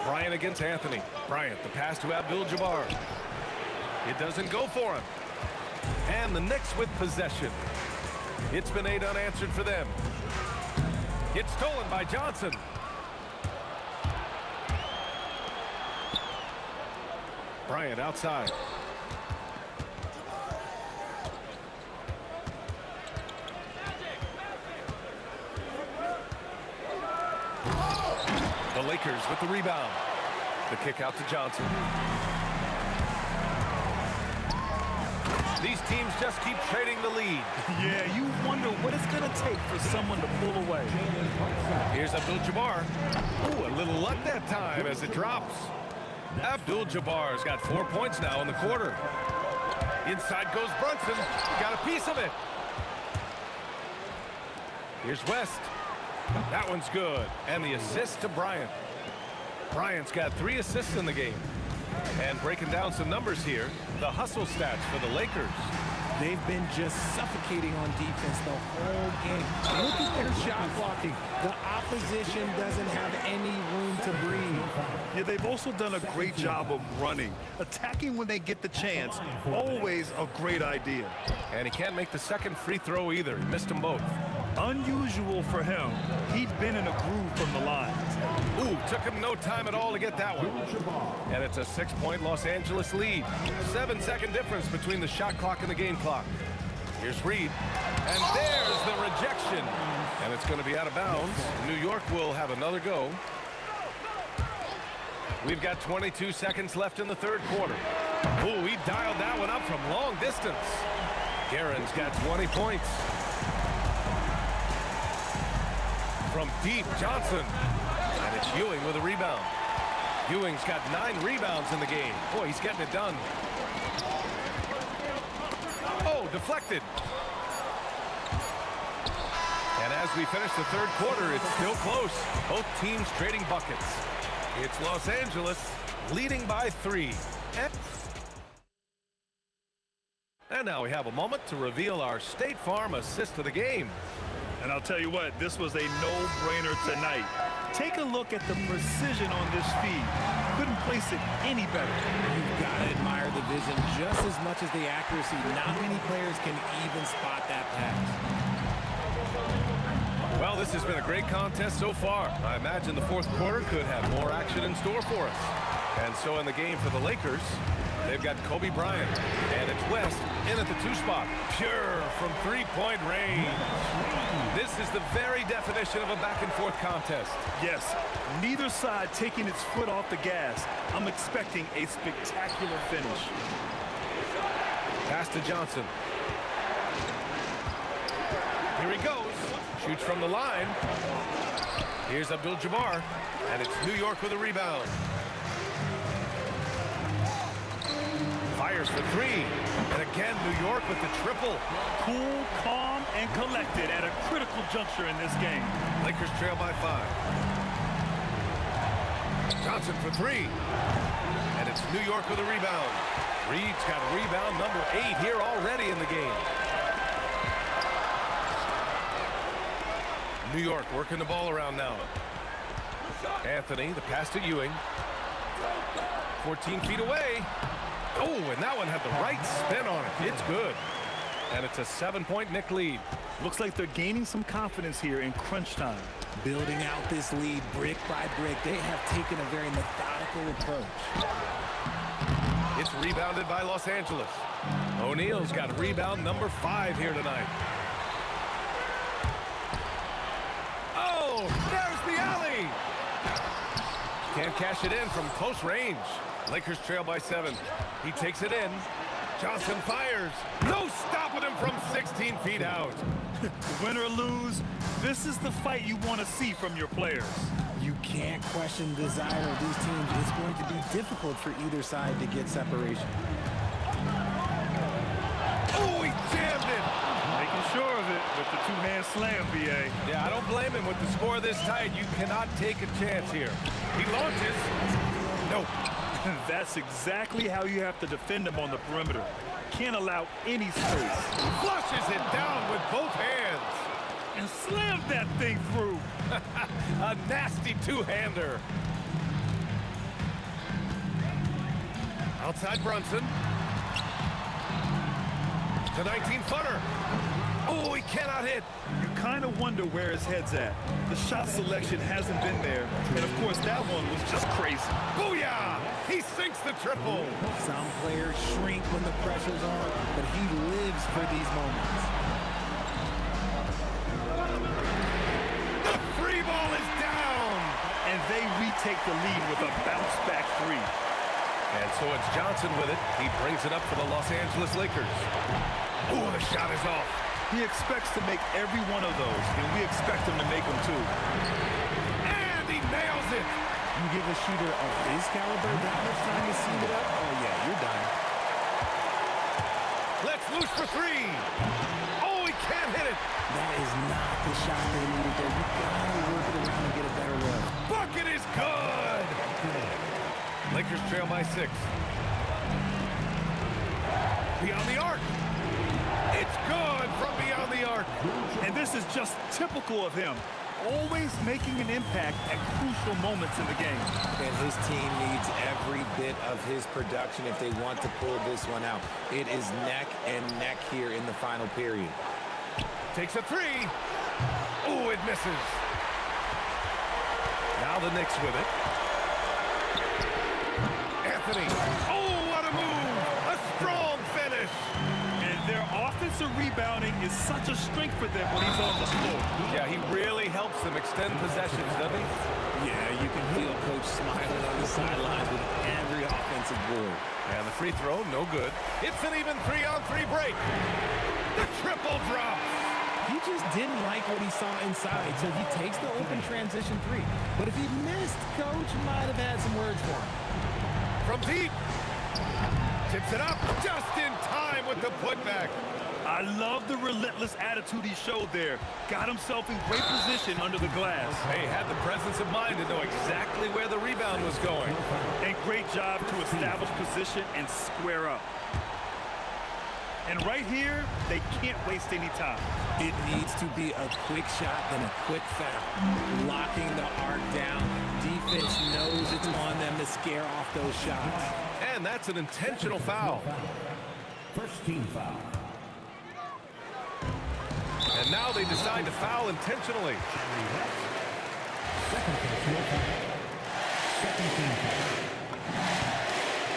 Bryant against Anthony. Bryant, the pass to Abdul-Jabbar. It doesn't go for him. And the Knicks with possession. It's been 8 unanswered for them. It's stolen by Johnson. Bryant outside. The Lakers with the rebound. The kick out to Johnson. These teams just keep trading the lead. Yeah, you wonder what it's going to take for someone to pull away. Here's Abdul-Jabbar. Ooh, a little luck that time as it drops. Abdul-Jabbar's got 4 points now in the quarter. Inside goes Brunson. Got a piece of it. Here's West. That one's good. And the assist to Bryant. Bryant's got 3 assists in the game. And breaking down some numbers here, the hustle stats for the Lakers. They've been just suffocating on defense the whole game. Look at their shot blocking. The opposition doesn't have any room to breathe. Yeah, they've also done a great job of running. Attacking when they get the chance, always a great idea. And he can't make the second free throw either. He missed them both. Unusual for him. He'd been in a groove from the line. Ooh, took him no time at all to get that one. And it's a 6-point Los Angeles lead. 7-second difference between the shot clock and the game clock. Here's Reed. And there's the rejection. And it's going to be out of bounds. New York will have another go. We've got 22 seconds left in the third quarter. Ooh, he dialed that one up from long distance. Guerin's got 20 points. From deep, Johnson. And it's Ewing with a rebound. Ewing's got 9 rebounds in the game. Boy, he's getting it done. Oh, deflected. And as we finish the third quarter, it's still close. Both teams trading buckets. It's Los Angeles leading by 3. And now we have a moment to reveal our State Farm assist of the game. And I'll tell you what, this was a no-brainer tonight. Take a look at the precision on this feed. Couldn't place it any better. You've got to admire the vision just as much as the accuracy. Not many players can even spot that pass. Well, this has been a great contest so far. I imagine the fourth quarter could have more action in store for us. And so in the game for the Lakers, they've got Kobe Bryant, and it's West in at the 2 spot. Pure from 3-point range. This is the very definition of a back-and-forth contest. Yes, neither side taking its foot off the gas. I'm expecting a spectacular finish. Pass to Johnson. Here he goes. Shoots from the line. Here's Abdul-Jabbar, and it's New York with a rebound. Fires for 3. And again, New York with the triple. Cool, calm, and collected at a critical juncture in this game. Lakers trail by 5. Johnson for 3. And it's New York with a rebound. Reed's got rebound number 8 here already in the game. New York working the ball around now. Anthony, the pass to Ewing. 14 feet away. Oh, and that one had the right spin on it. It's good. And it's a 7-point Knick lead. Looks like they're gaining some confidence here in crunch time. Building out this lead brick by brick. They have taken a very methodical approach. It's rebounded by Los Angeles. O'Neal's got rebound number 5 here tonight. Oh, there's the alley. Can't cash it in from close range. Lakers trail by 7. He takes it in. Johnson fires. No stopping him from 16 feet out. Win or lose, this is the fight you want to see from your players. You can't question the desire of these teams. It's going to be difficult for either side to get separation. Oh, he jammed it. Making sure of it with the 2-hand slam, B.A. Yeah, I don't blame him with the score this tight. You cannot take a chance here. He launches. Nope. That's exactly how you have to defend him on the perimeter. Can't allow any space. Flushes it down with both hands. And slams that thing through. A nasty 2-hander. Outside Brunson. To 19-footer. Oh, he cannot hit. You kind of wonder where his head's at. The shot selection hasn't been there. And, of course, that one was just crazy. Booyah! He sinks the triple. Some players shrink when the pressure's on, but he lives for these moments. The free ball is down. And they retake the lead with a bounce-back 3. And so it's Johnson with it. He brings it up for the Los Angeles Lakers. Oh, the shot is off. He expects to make every one of those, and we expect him to make them too. And he nails it. You give a shooter of his caliber that much time to seam it up, oh yeah, you're done. Let's loose for 3. Oh, he can't hit it. That is not the shot they needed there. You gotta work it around and get a better look. Bucket is good. Lakers trail by 6. Beyond the arc. It's good from beyond the arc. And this is just typical of him. Always making an impact at crucial moments in the game. And his team needs every bit of his production if they want to pull this one out. It is neck and neck here in the final period. Takes a 3. Oh, it misses. Now the Knicks with it. Anthony. Oh, what a move. A strong finish. And their offensive rebounding is such a strength for them when he's on the floor. Yeah, he really helps them extend possessions, doesn't he? Yeah, you can feel Coach smiling on the sidelines with every offensive board. And the free throw, no good. It's an even 3-on-3 break. The triple drop. He just didn't like what he saw inside, so he takes the open transition 3. But if he missed, Coach might have had some words for him. From deep. Tips it up just in time with the putback. I love the relentless attitude he showed there. Got himself in great position under the glass. He had the presence of mind to know exactly where the rebound was going. And great job to establish position and square up. And right here, they can't waste any time. It needs to be a quick shot and a quick foul. Locking the arc down. Defense knows it's on them to scare off those shots. And that's an intentional foul. First team foul. And now they decide to foul intentionally. Second personal foul. Second team foul.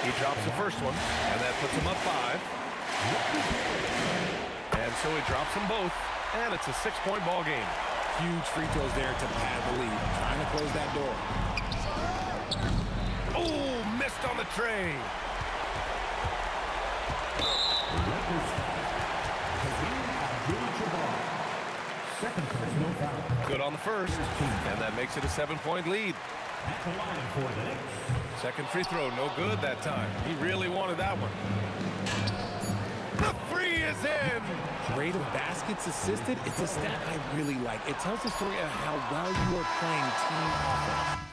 He drops the first one, and that puts him up 5. And so he drops them both, and it's a 6-point ball game. Huge free throws there to pad the lead. Trying to close that door. Oh, missed on the tray. Second personal foul. Good on the first, and that makes it a 7-point lead. At the line for the next. Second free throw, no good that time. He really wanted that one. The three is in. Rate of baskets assisted, it's a stat I really like. It tells the story of how well you are playing team offense.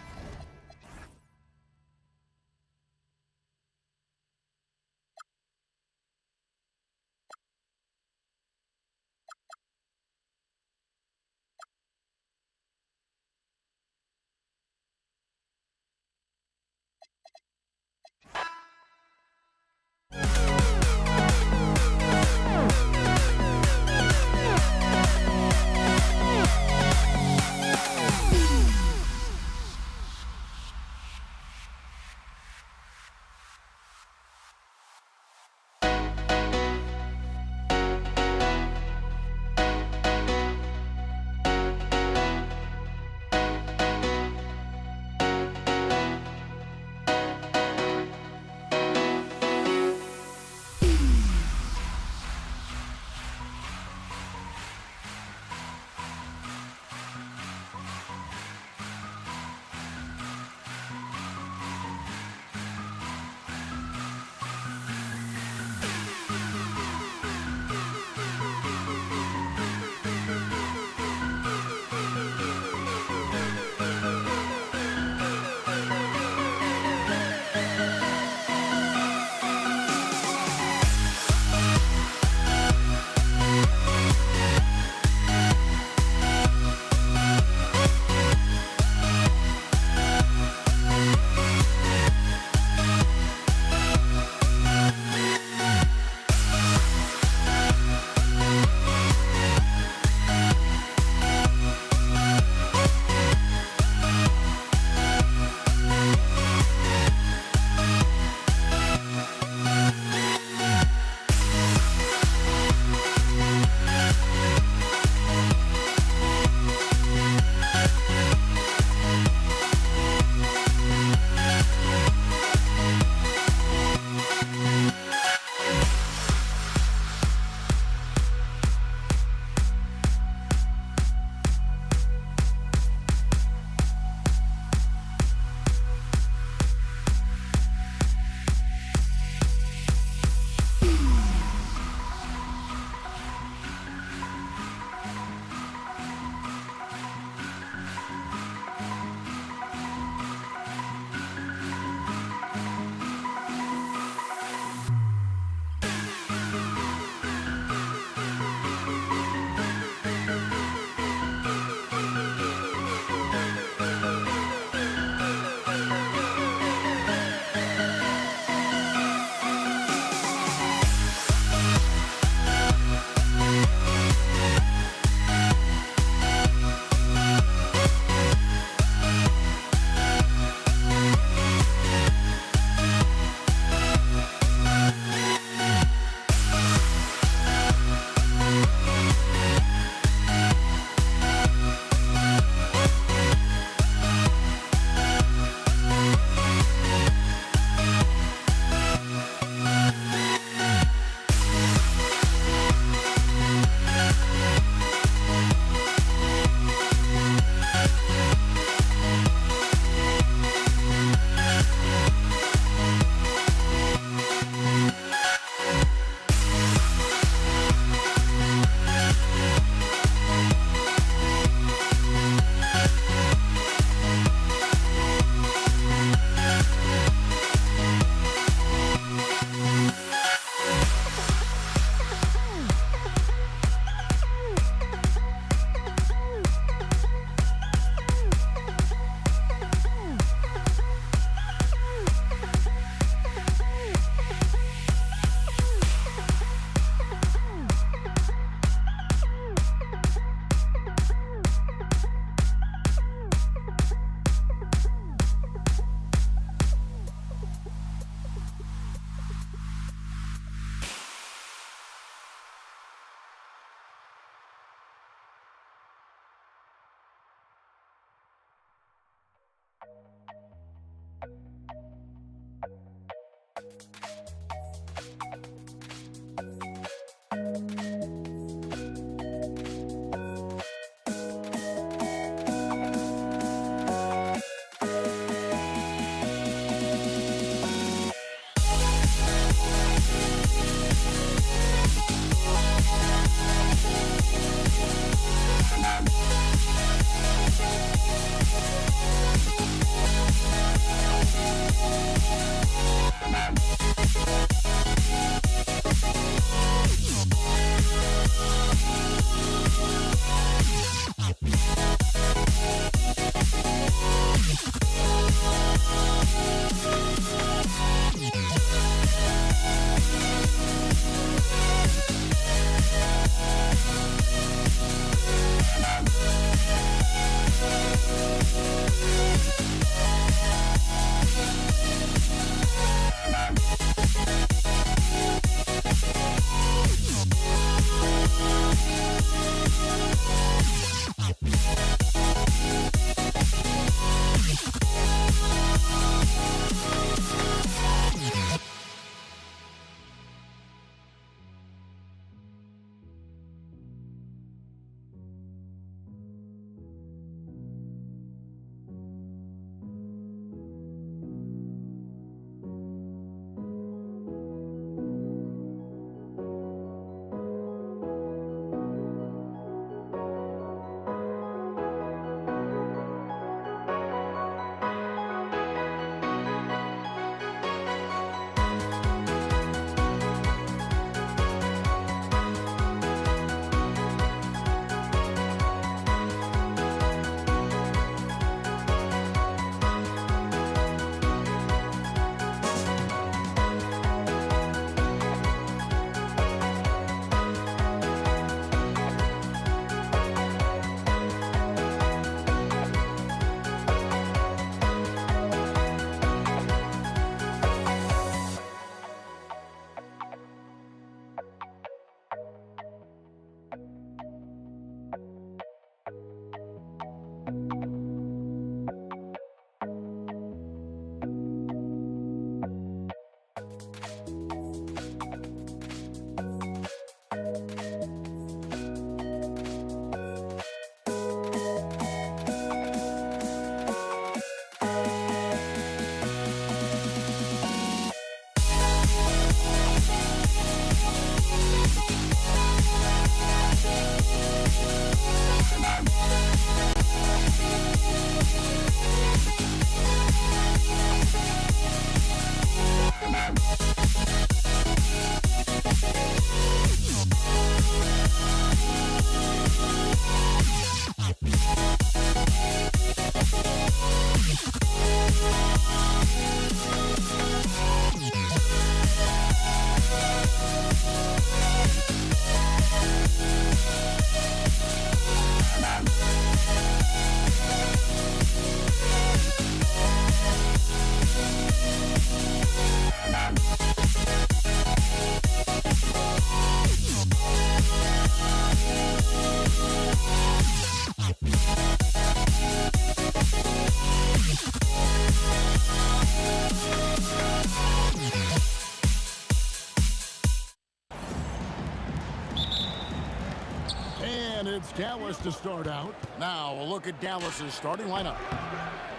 It's Dallas to start out. Now, a look at Dallas's starting lineup.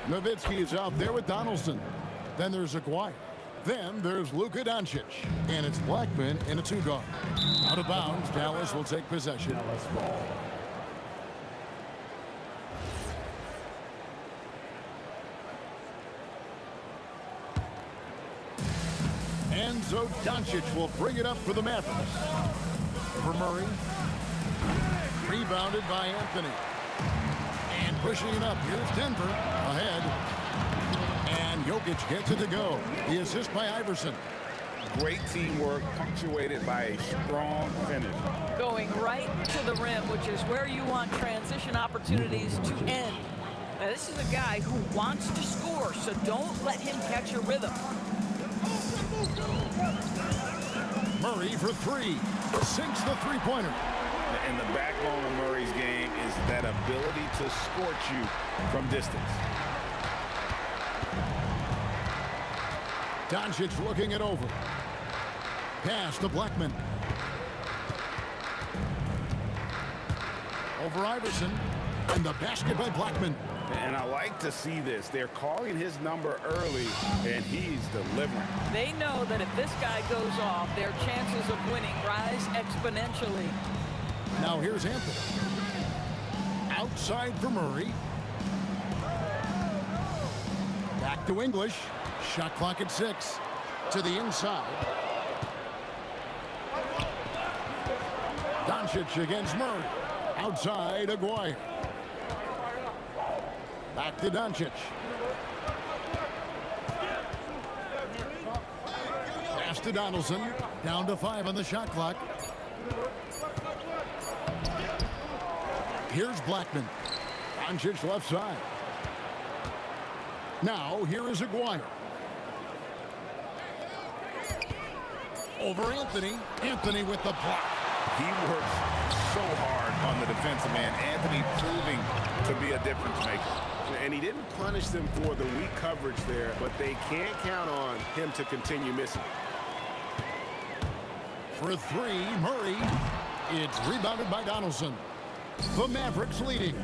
Nowitzki is out there with Donaldson. Then there's Aguirre. Then there's Luka Doncic. And it's Blackman in a two-guard. Out of bounds, Dallas will take possession. Dallas ball. Enzo Doncic will bring it up for the Mavericks. For Murray. Rebounded by Anthony. And pushing it up. Here's Denver ahead. And Jokic gets it to go. The assist by Iverson. Great teamwork punctuated by a strong finish. Going right to the rim, which is where you want transition opportunities to end. Now, this is a guy who wants to score, so don't let him catch a rhythm. Murray for three. Sinks the three-pointer. And the backbone of Murray's game is that ability to scorch you from distance. Doncic looking it over. Pass to Blackman. Over Iverson. And the basket by Blackman. And I like to see this. They're calling his number early, and he's delivering. They know that if this guy goes off, their chances of winning rise exponentially. Now here's Anthony. Outside for Murray. Back to English. Shot clock at 6. To the inside. Doncic against Murray. Outside, Aguirre. Back to Doncic. Pass to Donaldson. Down to 5 on the shot clock. Here's Blackman. Doncic left side. Now, here is Aguirre. Over Anthony. Anthony with the block. He works so hard on the defensive end. Anthony proving to be a difference maker. And he didn't punish them for the weak coverage there, but they can't count on him to continue missing. For 3, Murray. It's rebounded by Donaldson. The Mavericks leading.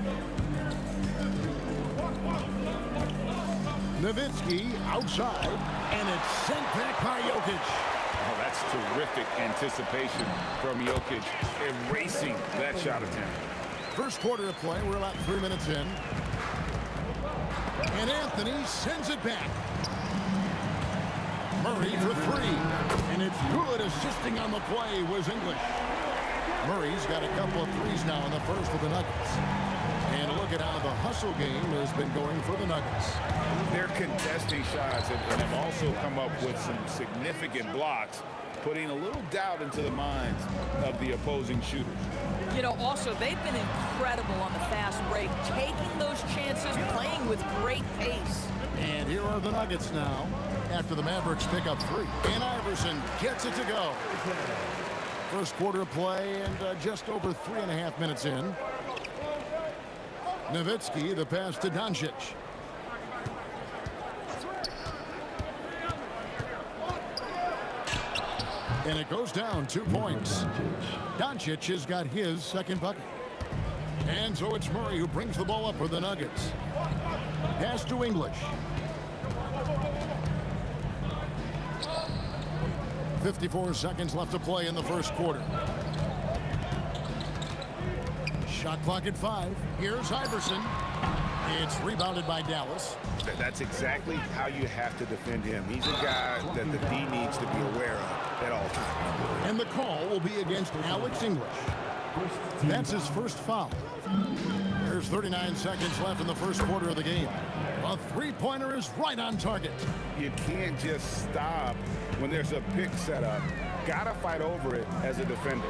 Nowitzki outside, and it's sent back by Jokic. Oh, that's terrific anticipation from Jokic, erasing that shot attempt. First quarter of play, we're about 3 minutes in. And Anthony sends it back. Murray for 3. And it's good. Assisting on the play was English. Murray's got a couple of threes now in the first for the Nuggets. And look at how the hustle game has been going for the Nuggets. They're contesting shots and have also come up with some significant blocks, putting a little doubt into the minds of the opposing shooters. You know, also, they've been incredible on the fast break, taking those chances, playing with great pace. And here are the Nuggets now after the Mavericks pick up 3. And Iverson gets it to go. First quarter of play and just over 3.5 minutes in. Nowitzki, the pass to Doncic. And it goes down 2 points. Doncic has got his second bucket. And so it's Murray who brings the ball up for the Nuggets. Pass to English. 54 seconds left to play in the first quarter. Shot clock at 5. Here's Iverson. It's rebounded by Dallas. That's exactly how you have to defend him. He's a guy that the D needs to be aware of at all times. And the call will be against Alex English. That's his first foul. There's 39 seconds left in the first quarter of the game. A three-pointer is right on target. You can't just stop when there's a pick set up. Gotta fight over it as a defender.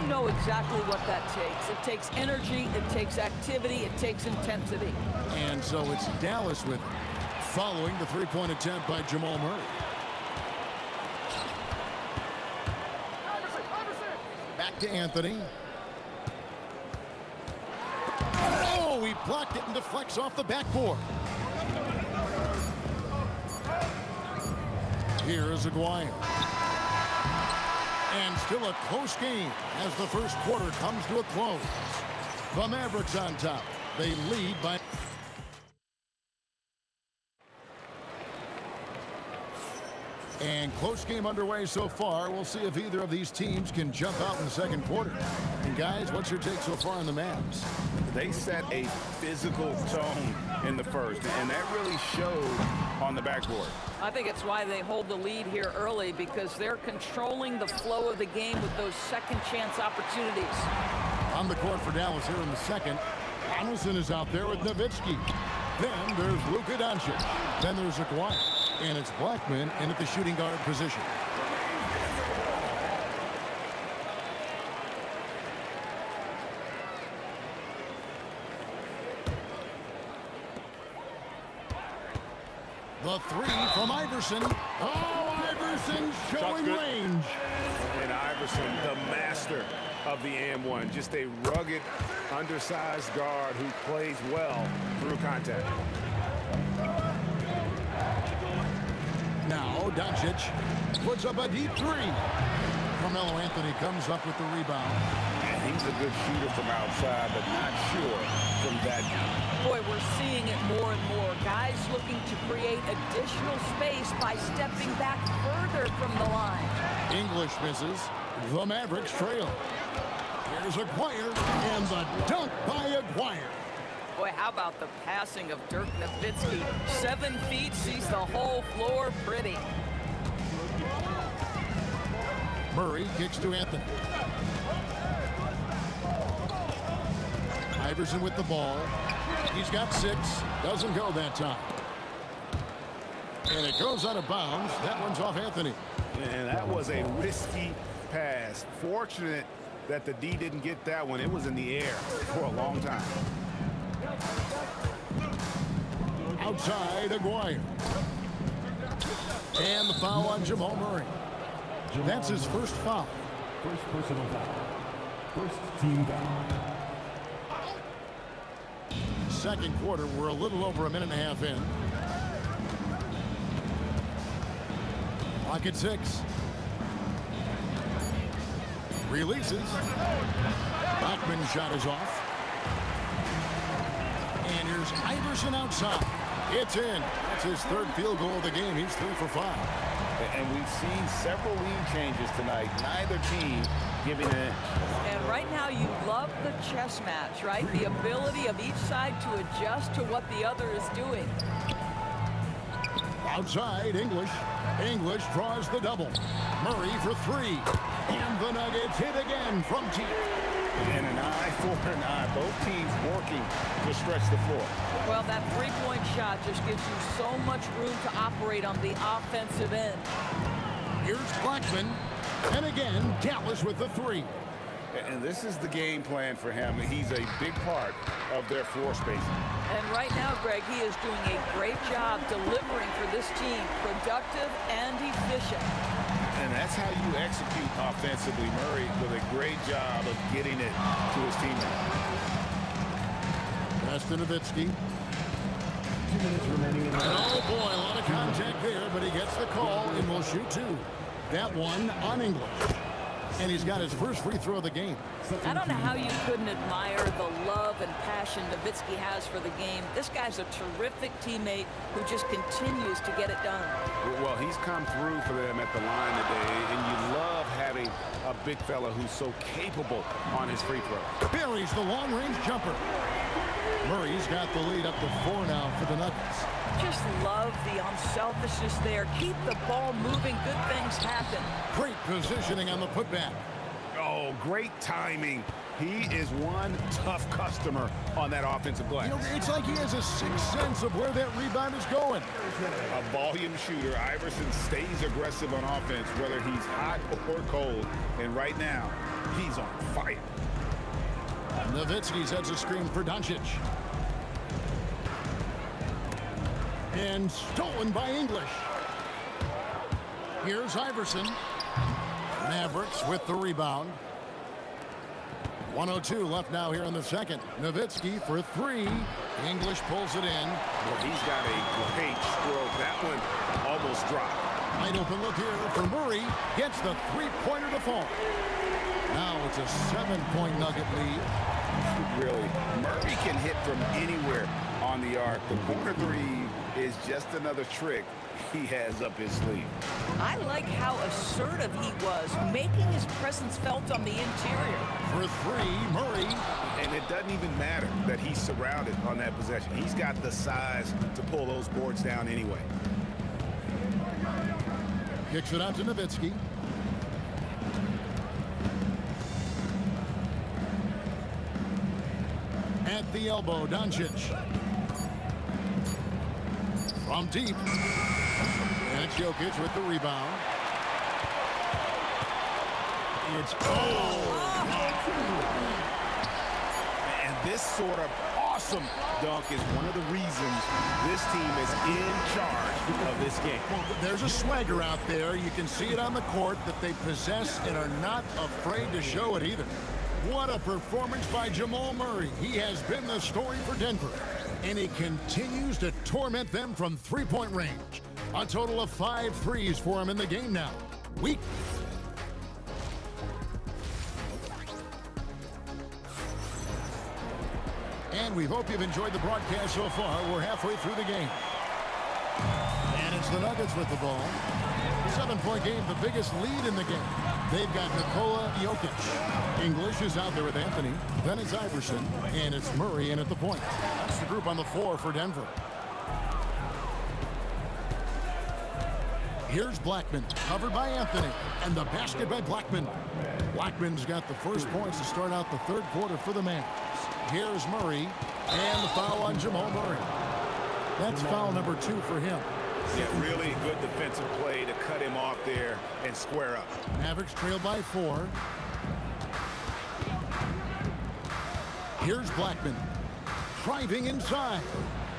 You know exactly what that takes. It takes energy, it takes activity, it takes intensity. And so it's Dallas with it, following the three-point attempt by Jamal Murray. Back to Anthony. Oh, he blocked it and deflects off the backboard. Here is Aguirre. And still a close game as the first quarter comes to a close. The Mavericks on top. They lead by... And close game underway so far. We'll see if either of these teams can jump out in the second quarter. And guys, what's your take so far on the Mavs? They set a physical tone in the first, and that really showed on the backboard. I think it's why they hold the lead here early, because they're controlling the flow of the game with those second chance opportunities. On the court for Dallas here in the second. Donaldson is out there with Nowitzki. Then there's Luka Doncic. Then there's Aguirre. And it's Blackman in at the shooting guard position. The three from Iverson. Oh, Iverson showing range. And Iverson, the master of the and-one. Just a rugged, undersized guard who plays well through contact. Now Doncic puts up a deep three. Carmelo Anthony comes up with the rebound. He's a good shooter from outside, but not sure from that deep. Boy, we're seeing it more and more. Guys looking to create additional space by stepping back further from the line. English misses. The Mavericks trail. Here's Aguirre, and the dunk by Aguirre. Boy, how about the passing of Dirk Nowitzki? 7 feet, sees the whole floor pretty. Murray kicks to Anthony. Iverson with the ball. He's got 6. Doesn't go that time. And it goes out of bounds. That one's off Anthony. And that was a risky pass. Fortunate that the D didn't get that one. It was in the air for a long time. Outside, Aguirre. And the foul on Jamal Murray. That's his first foul. First personal foul. First team foul. Second quarter, we're a little over a minute and a half in. Clock at 6. Releases. Bachman's shot is off. And here's Iverson outside. It's in. That's his third field goal of the game. He's 3 for 5. And we've seen several lead changes tonight. Neither team giving in. And right now you love the chess match, right? The ability of each side to adjust to what the other is doing. Outside, English. English draws the double. Murray for 3. And the Nuggets hit again from deep. And an eye for an eye. Both teams working to stretch the floor. Well, that three-point shot just gives you so much room to operate on the offensive end. Here's Blackman. And again, Dallas with the 3. And this is the game plan for him. He's a big part of their floor spacing. And right now, Greg, he is doing a great job delivering for this team. Productive and efficient. And that's how you execute offensively. Murray with a great job of getting it to his teammate. Pass to Nowitzki. 2 minutes remaining in the Oh boy, a lot of contact there, but he gets the call and will shoot 2. That one on English. And he's got his first free throw of the game. I don't know how you couldn't admire the love and passion Nowitzki has for the game. This guy's a terrific teammate who just continues to get it done. Well, he's come through for them at the line today, and you love having a big fella who's so capable on his free throw. Buries the long-range jumper. Murray's got the lead up to 4 now for the Nuggets. Just love the unselfishness there. Keep the ball moving. Good things happen. Great positioning on the putback. Oh, great timing. He is one tough customer on that offensive glass. You know, it's like he has a sixth sense of where that rebound is going. A volume shooter. Iverson stays aggressive on offense, whether he's hot or cold. And right now, he's on fire. Nowitzki sets a screen for Doncic. And stolen by English. Here's Iverson. Mavericks with the rebound. 1:02 left now here in the second. Nowitzki for 3. English pulls it in. Well, he's got a great stroke. That one almost dropped. Wide open look here for Murray. Gets the three-pointer to fall. Now it's a 7-point Nugget lead. Really, Murray can hit from anywhere on the arc. The corner 3 is just another trick he has up his sleeve. I like how assertive he was, making his presence felt on the interior. For 3, Murray. And it doesn't even matter that he's surrounded on that possession. He's got the size to pull those boards down anyway. Kicks it out to Nowitzki. At the elbow, Doncic. From deep. And it's Jokic with the rebound. It's And this sort of awesome dunk is one of the reasons this team is in charge of this game. Well, there's a swagger out there. You can see it on the court that they possess and are not afraid to show it either. What a performance by Jamal Murray. He has been the story for Denver. And he continues to torment them from three-point range. A total of 5 threes for him in the game now. And we hope you've enjoyed the broadcast so far. We're halfway through the game. And it's the Nuggets with the ball. 7-point game, the biggest lead in the game. They've got Nikola Jokic. English is out there with Anthony. Then it's Iverson. And it's Murray in at the point. That's the group on the floor for Denver. Here's Blackman, covered by Anthony. And the basket by Blackman. Blackman's got the first points to start out the third quarter for the Mavs. Here's Murray. And the foul on Jamal Murray. That's foul number 2 for him. Yeah, really good defensive play to cut him off there and square up. Mavericks trail by 4. Here's Blackman. Driving inside.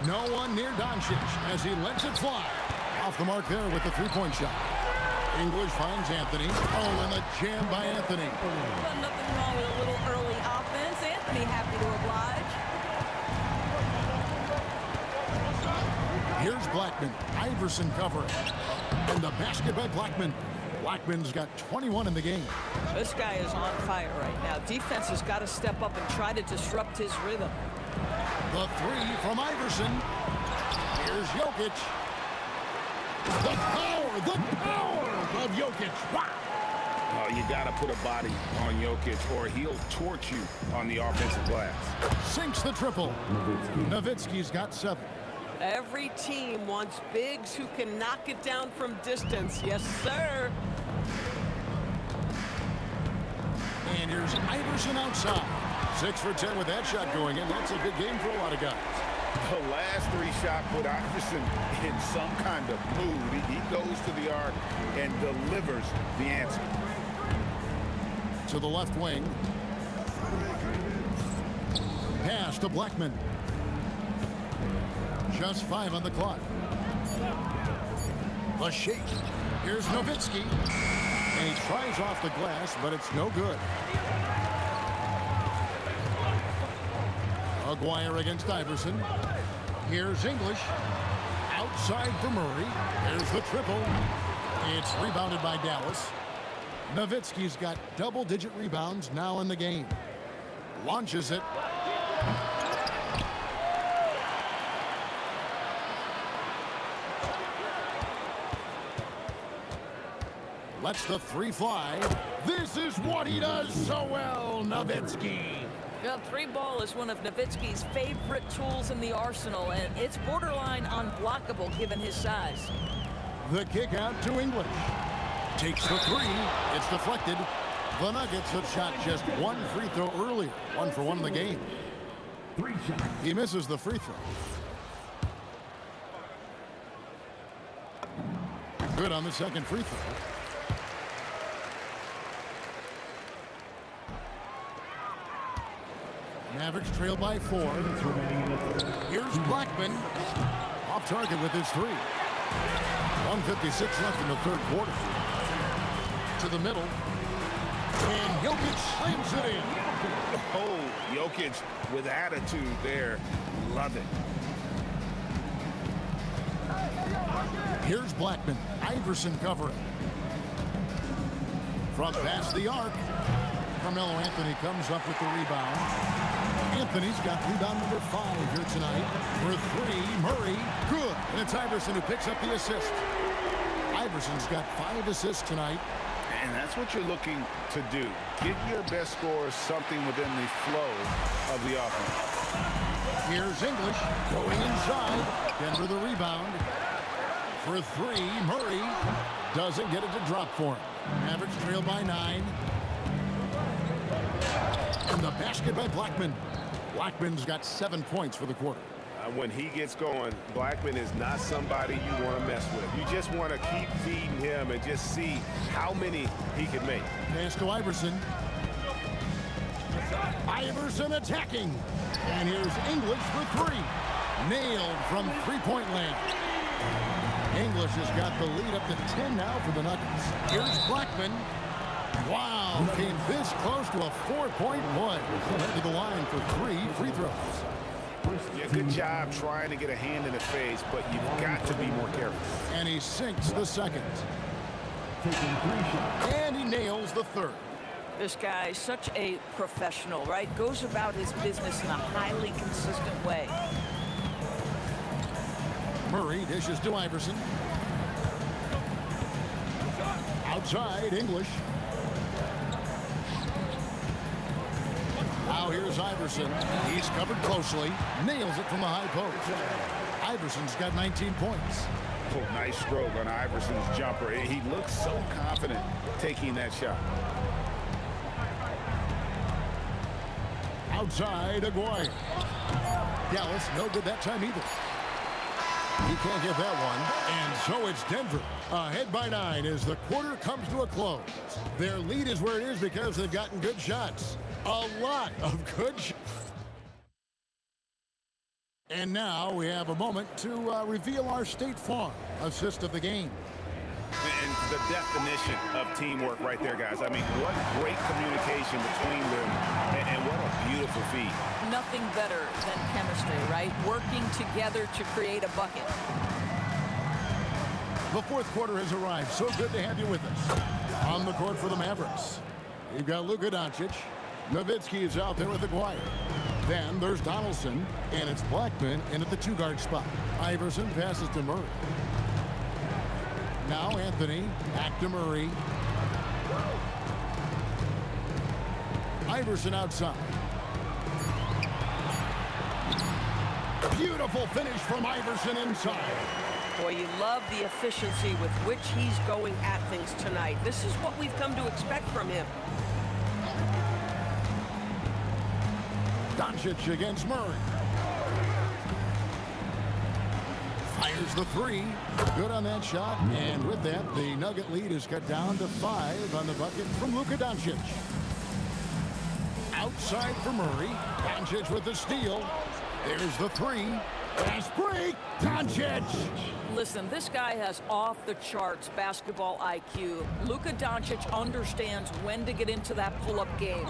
No one near Doncic as he lets it fly. Off the mark there with the three-point shot. English finds Anthony. Oh, and the jam by Anthony. Well, nothing wrong with a little early offense. Anthony happy to oblige. Here's Blackman. Iverson covering. And the basket by Blackman. Blackman's got 21 in the game. This guy is on fire right now. Defense has got to step up and try to disrupt his rhythm. The three from Iverson. Here's Jokic. The power of Jokic. Wow. Oh, you got to put a body on Jokic or he'll torch you on the offensive glass. Sinks the triple. Nowitzki's got 7. Every team wants bigs who can knock it down from distance. Yes, sir. And here's Iverson outside. 6 for 10 with that shot going in. That's a good game for a lot of guys. The last 3 shots put Iverson in some kind of mood. He goes to the arc and delivers the answer. To the left wing. Pass to Blackman. Just 5 on the clock. The shake. Here's Nowitzki. And he tries off the glass, but it's no good. Aguirre against Iverson. Here's English. Outside for Murray. Here's the triple. It's rebounded by Dallas. Nowitzki's got double-digit rebounds now in the game. Launches it. Lets the 3 fly. This is what he does so well, Nowitzki. The 3 ball is one of Nowitzki's favorite tools in the arsenal, and it's borderline unblockable given his size. The kick out to English. Takes the 3. It's deflected. The Nuggets have shot just 1 free throw earlier. 1 for 1 in the game. He misses the free throw. Good on the second free throw. Mavericks trail by 4. Here's Blackman. Off target with his 3. 1:56 left in the third quarter. To the middle. And Jokic slams it in. Oh, Jokic with attitude there. Love it. Here's Blackman. Iverson covering. From past the arc. Carmelo Anthony comes up with the rebound. Anthony's got rebound number 5 here tonight. For 3, Murray, good. And it's Iverson who picks up the assist. Iverson's got 5 assists tonight. And that's what you're looking to do. Get your best scorers something within the flow of the offense. Here's English going inside. Denver the rebound. For 3, Murray doesn't get it to drop for him. Mavericks trail by 9. And the basket by Blackman. Blackman's got 7 points for the quarter. When he gets going, Blackman is not somebody you want to mess with. You just want to keep feeding him and just see how many he can make. Pass to Iverson. Iverson attacking. And here's English for 3. Nailed from three-point land. English has got the lead up to 10 now for the Nuggets. Here's Blackman. Wow, came this close to a 4-point play. Head to the line for 3 free throws. Yeah, good job trying to get a hand in the face, but you've got to be more careful. And he sinks the second. And he nails the third. This guy, such a professional, right? Goes about his business in a highly consistent way. Murray dishes to Iverson. Outside, English. Now here's Iverson. He's covered closely. Nails it from the high post. Iverson's got 19 points. Oh, nice stroke on Iverson's jumper. He looks so confident taking that shot. Outside, Aguirre. Dallas, no good that time either. He can't get that one. And so it's Denver. Ahead by 9 as the quarter comes to a close. Their lead is where it is because they've gotten good shots. A lot of good shots. And now we have a moment to reveal our State Farm assist of the game. And the definition of teamwork right there, guys. I mean, what great communication between them, and what a beautiful feat. Nothing better than chemistry, right? Working together to create a bucket. The fourth quarter has arrived. So good to have you with us. On the court for the Mavericks, you've got Luka Doncic. Nowitzki is out there with Aguirre. Then there's Donaldson, and it's Blackman in at the two-guard spot. Iverson passes to Murray. Now Anthony, back to Murray. Iverson outside. Beautiful finish from Iverson inside. Boy, you love the efficiency with which he's going at things tonight. This is what we've come to expect from him. Doncic against Murray. Fires the three. Good on that shot. And with that, the Nugget lead is cut down to 5 on the bucket from Luka Doncic. Outside for Murray. Doncic with the steal. There's the three. Fast break. Doncic. Listen, this guy has off-the-charts basketball IQ. Luka Doncic understands when to get into that pull-up game.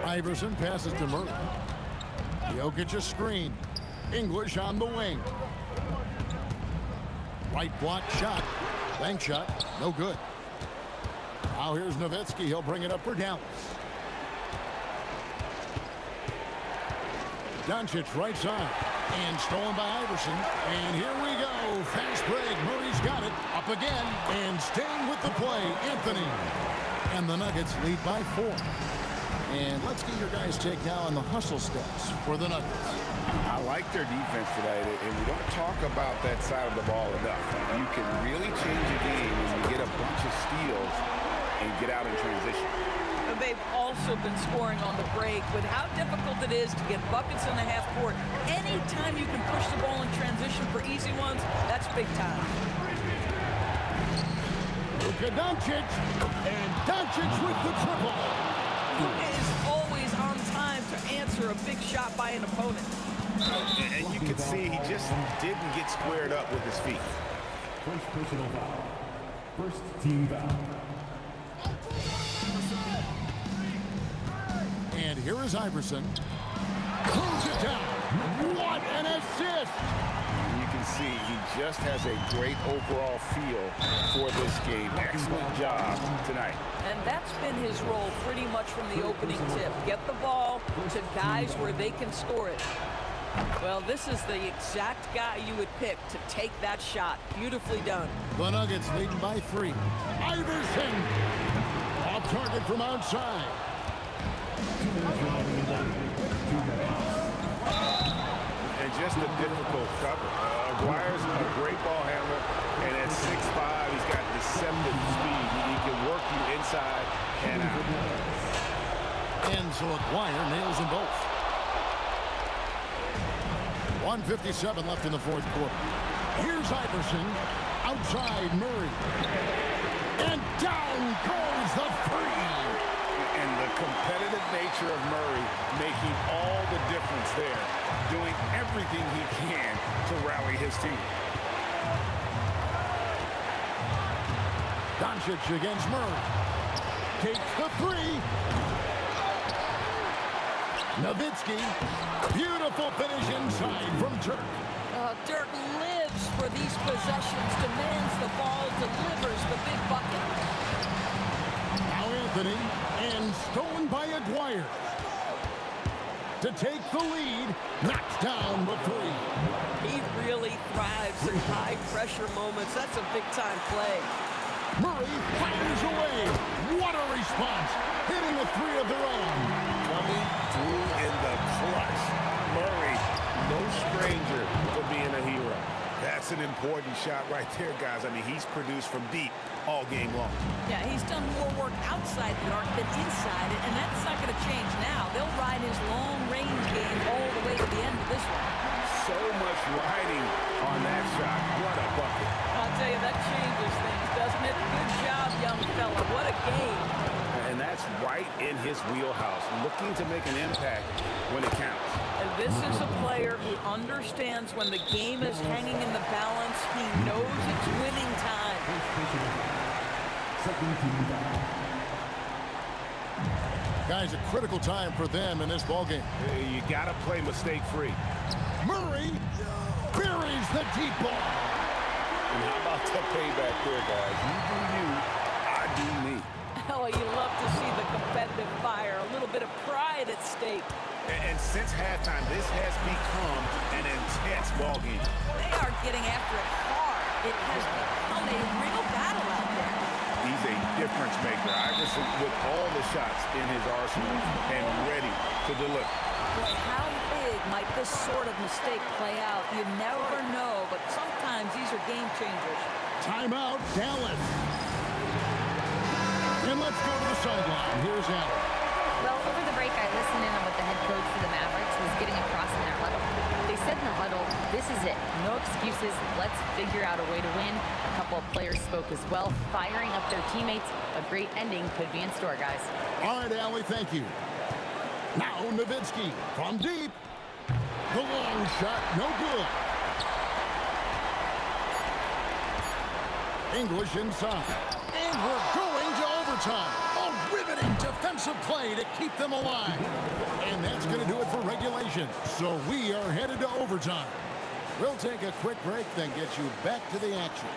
Iverson passes to Murray. Jokic a screen. English on the wing. Right block shot. Bank shot. No good. Now here's Nowitzki. He'll bring it up for Dallas. Doncic right side. And stolen by Iverson. And here we go. Fast break. Murray's got it. Up again. And staying with the play, Anthony. And the Nuggets lead by 4. And let's get your guys' take now on the hustle steps for the Nuggets. I like their defense today, and we don't talk about that side of the ball enough. You can really change a game when you get a bunch of steals and get out in transition. They've also been scoring on the break with how difficult it is to get buckets in the half court. Anytime you can push the ball in transition for easy ones, that's big time. Luka Doncic, and Doncic with the triple. Luka is always on time to answer a big shot by an opponent. And you can see he just didn't get squared up with his feet. First personal foul. First team foul. And here is Iverson. Close it down. What an assist! You can see he just has a great overall feel for this game. Excellent job tonight. And that's been his role pretty much from the opening tip. Get the ball to guys where they can score it. Well, this is the exact guy you would pick to take that shot. Beautifully done. The Nuggets leading by 3. Iverson! Off target from outside. And just a difficult cover. Aguirre's a great ball handler, and at 6'5", he's got deceptive speed. He can work you inside and out. And so Aguirre nails them both. 1:57 left in the fourth quarter. Here's Iverson. Outside Murray. And down goes the three. And the competitive nature of Murray making all the difference there, doing everything he can to rally his team. Doncic against Murray. Takes the three. Nowitzki. Beautiful finish inside from Dirk. Dirk lives for these possessions, demands the ball, delivers the big bucket. Anthony, and stolen by Aguirre. To take the lead, knocks down the three. He really thrives in high-pressure moments. That's a big-time play. Murray fires away. What a response. Hitting a three of their own. Coming through in the clutch. Murray, no stranger to being a hero. That's an important shot right there, guys. I mean, he's produced from deep all game long. Yeah, he's done more work outside the arc than inside it, and that's not going to change now. They'll ride his long-range game all the way to the end of this one. So much riding on that shot. What a bucket. I'll tell you, that changes things, doesn't it? Good job, young fella. What a game. And that's right in his wheelhouse, looking to make an impact when it counts. And this is a player who understands when the game is hanging in the balance. He knows it's winning time. Guys, a critical time for them in this ballgame. You got to play mistake-free. Murray buries the deep ball. And how about the payback there, guys? You do you, I do me. Oh, you love to see the competitive fire, a little bit of pride at stake. And since halftime, this has become an intense ballgame. They are getting after it hard. It has become a real battle out there. He's a difference maker. Iverson with all the shots in his arsenal and ready to deliver. Boy, how big might this sort of mistake play out? You never know, but sometimes these are game changers. Timeout, Dallas. And let's go to the sideline. Here's Allen. Well, over the break, I listened in on what the head coach for the Mavericks was getting across in their huddle. They said in the huddle, this is it. No excuses. Let's figure out a way to win. A couple of players spoke as well, firing up their teammates. A great ending could be in store, guys. All right, Allie, thank you. Now Nowitzki from deep. The long shot, no good. English inside. And we're going to overtime. A riveting defensive play to keep them alive. And that's going to do it for regulation. So we are headed to overtime. We'll take a quick break, then get you back to the action.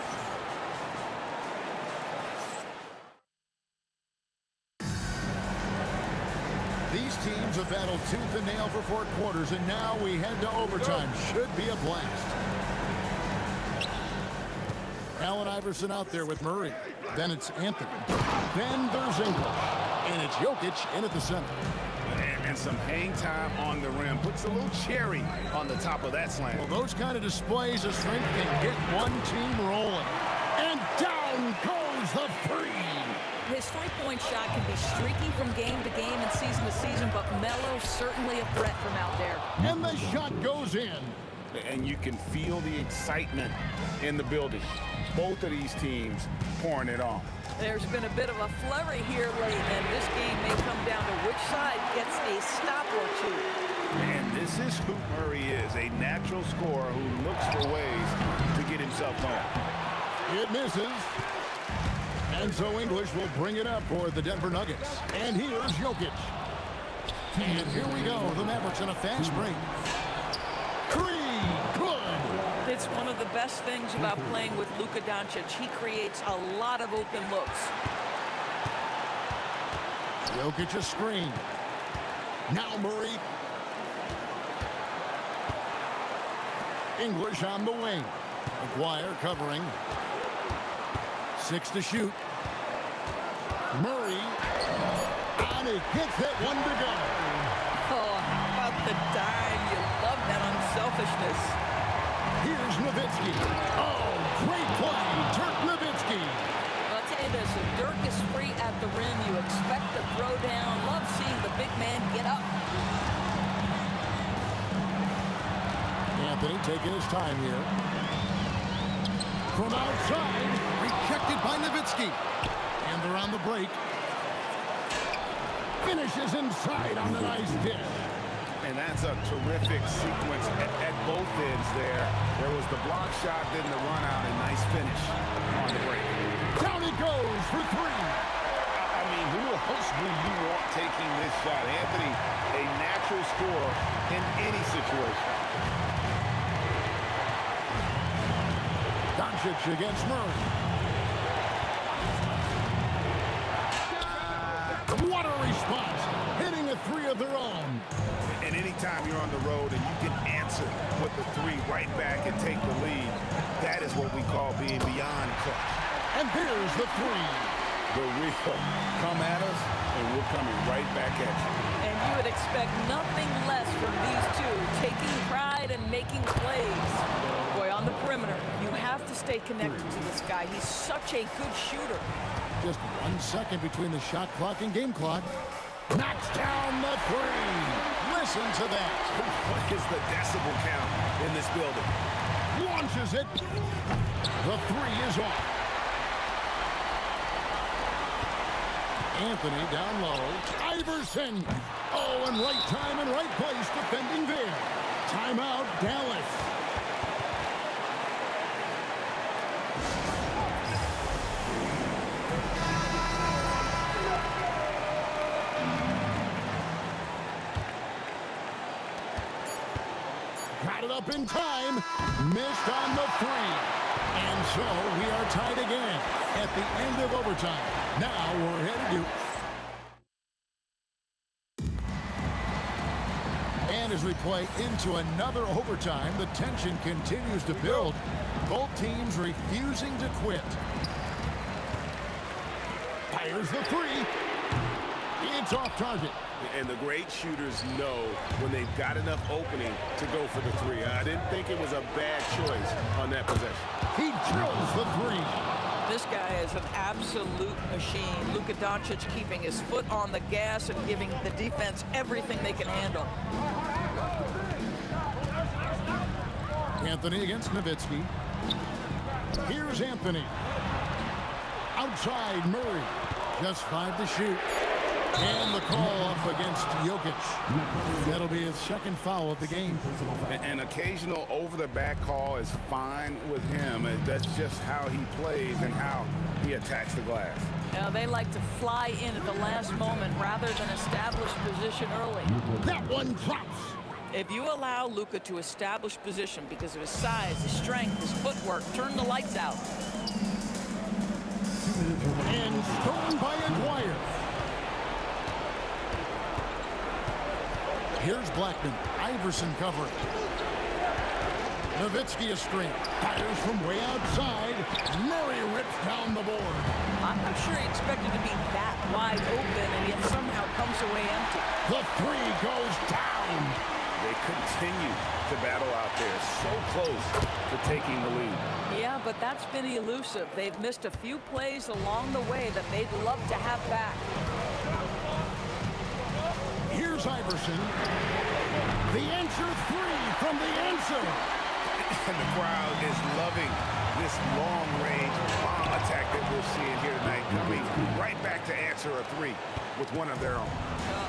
These teams have battled tooth and nail for 4 quarters, and now we head to overtime. Should be a blast. Allen Iverson out there with Murray. Then it's Anthony. Then there's English. And it's Jokic in at the center. And some hang time on the rim. Puts a little cherry on the top of that slam. Well, those kind of displays of strength can get one team rolling. And down goes the three. His three-point shot can be streaky from game to game and season to season, but Melo's certainly a threat from out there. And the shot goes in. And you can feel the excitement in the building. Both of these teams pouring it on. There's been a bit of a flurry here late, and this game may come down to which side gets a stop or two. And this is who Murray is, a natural scorer who looks for ways to get himself going. It misses. And so English will bring it up for the Denver Nuggets. And here's Jokic. And here we go. The Mavericks in a fast break. Good. It's one of the best things about playing with Luka Doncic. He creates a lot of open looks. Jokic a screen. Now Murray. English on the wing. Aguirre covering. 6 to shoot. Murray. And he gets that one to go. Oh, how about the dime? You love that unselfishness. Here's Nowitzki. Oh, great play. Dirk Nowitzki. I'll tell you this, if Dirk is free at the rim, you expect the throw down. Love seeing the big man get up. Anthony taking his time here. From outside, rejected by Nowitzki. And they're on the break. Finishes inside on the nice dish. And that's a terrific sequence at both ends there. There was the block shot, then the run out, and nice finish on the break. Down it goes for 3. I mean, who else do you want taking this shot? Anthony, a natural scorer in any situation. Doncic against Murray. three of their own. And anytime you're on the road and you can answer with the three right back and take the lead, that is what we call being beyond clutch. And here's the three. The real come at us, and we're coming right back at you. And you would expect nothing less from these two, taking pride and making plays. Boy, on the perimeter, you have to stay connected to this guy. He's such a good shooter. Just 1 second between the shot clock and game clock. Knocks down the three. Listen to that. What is the decibel count in this building? Launches it. The three is off. Anthony down low. Iverson. Oh, and right time and right place defending there. Timeout, Dallas. Got it up in time. Missed on the three. And so we are tied again at the end of overtime. Now we're headed to... And as we play into another overtime, the tension continues to build. Both teams refusing to quit. Fires the three. It's off target. And the great shooters know when they've got enough opening to go for the three. I didn't think it was a bad choice on that possession. He drills the three. This guy is an absolute machine. Luka Doncic keeping his foot on the gas and giving the defense everything they can handle. Anthony against Nowitzki. Here's Anthony. Outside Murray. Just 5 to shoot. And the call up against Jokic. That'll be his second foul of the game. An occasional over-the-back call is fine with him. That's just how he plays and how he attacks the glass. Now, they like to fly in at the last moment rather than establish position early. That one drops. If you allow Luka to establish position because of his size, his strength, his footwork, turn the lights out. And stolen by Aguirre. Here's Blackman. Iverson covering. Nowitzki a screen. Fires from way outside. Murray rips down the board. I'm not sure he expected to be that wide open and yet somehow comes away empty. The three goes down. They continue to battle out there, so close to taking the lead. Yeah, but that's been elusive. They've missed a few plays along the way that they'd love to have back. Here's Iverson. The answer three from the answer. And the crowd is loving this long-range bomb attack that we're seeing here tonight, coming right back to answer a three with one of their own.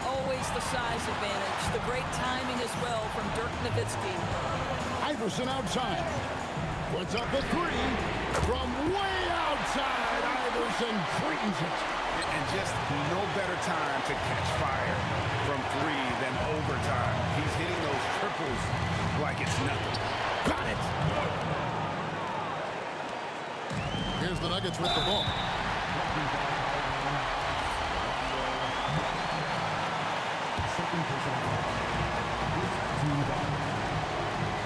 Always the size advantage. The great timing as well from Dirk Nowitzki. Iverson outside. Puts up the three from way outside. Iverson cleans it. And just no better time to catch fire from three than overtime. He's hitting those triples like it's nothing. Got it. Here's the Nuggets with the ball.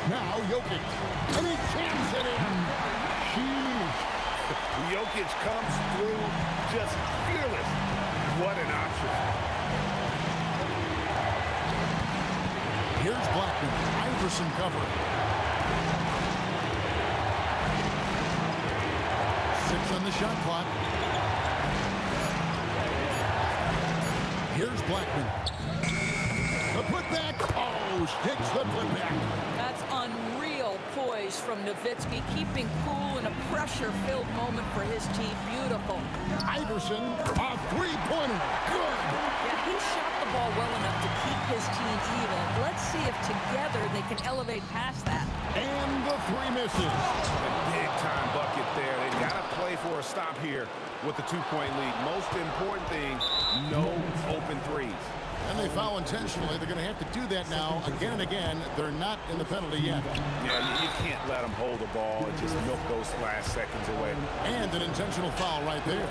Now Jokic. And he jams it in. Huge. Jokic comes through just fearless. What an option. Here's Blackman. Iverson covering. 6 on the shot clock. Here's Blackman. The putback. Oh, sticks the putback. That's unreal poise from Nowitzki, keeping cool in a pressure-filled moment for his team. Beautiful. Iverson, a three-pointer. Good. Yeah, he shot the ball well enough to keep his team even. Let's see if together they can elevate past that. And the three misses. A big-time bucket there. They've got to play for a stop here with the two-point lead. Most important thing, no open threes. And they foul intentionally. They're going to have to do that now again and again. They're not in the penalty yet. Yeah, you can't let them hold the ball and just milk those last seconds away. And an intentional foul right there.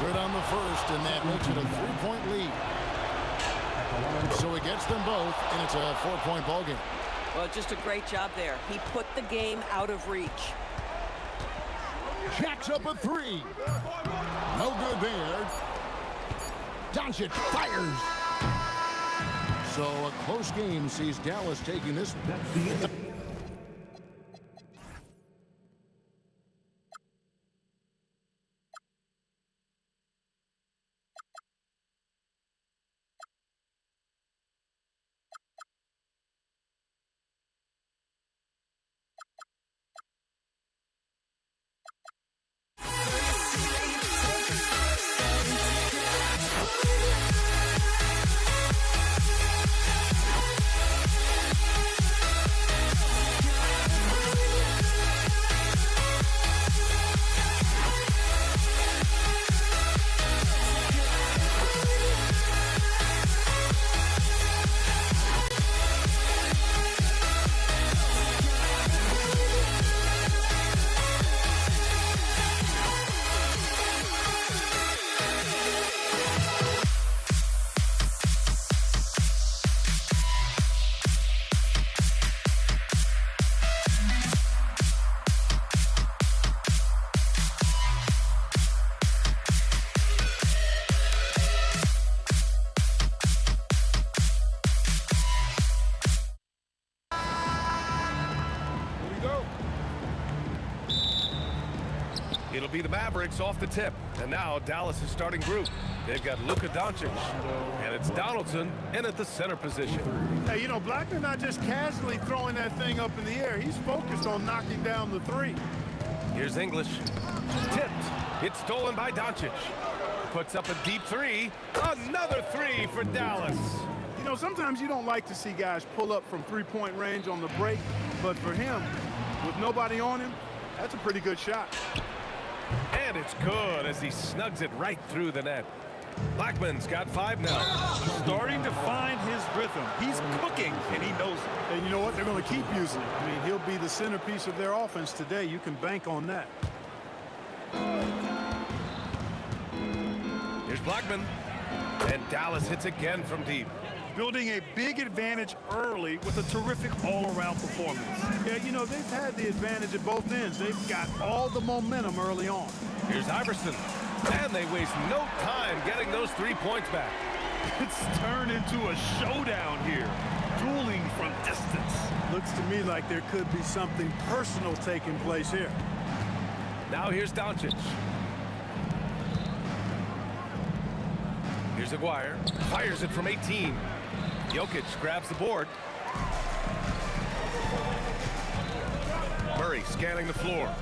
Good on the first, and that makes it a 3-point lead. gets them both, and it's a 4-point ball game. Well, just a great job there. He put the game out of reach. Jacks up a 3. No good there. Doncic fires. So a close game sees Dallas taking this one. It'll be the Mavericks off the tip. And now Dallas is starting group. They've got Luka Doncic. And it's Donaldson in at the center position. Hey, you know, Blackman's not just casually throwing that thing up in the air. He's focused on knocking down the 3. Here's English. Tipped. It's stolen by Doncic. Puts up a deep 3. Another 3 for Dallas. You know, sometimes you don't like to see guys pull up from 3-point range on the break. But for him, with nobody on him, that's a pretty good shot. And it's good as he snugs it right through the net. Blackman's got 5 now. Starting to find his rhythm. He's cooking, and he knows it. And you know what? They're going to keep using it. I mean, he'll be the centerpiece of their offense today. You can bank on that. Here's Blackman. And Dallas hits again from deep. Building a big advantage early with a terrific all-around performance. Yeah, you know, they've had the advantage at both ends. They've got all the momentum early on. Here's Iverson. And they waste no time getting those 3 points back. It's turned into a showdown here. Dueling from distance. Looks to me like there could be something personal taking place here. Now here's Doncic. Here's Aguirre. Fires it from 18. Jokic grabs the board. Murray scanning the floor.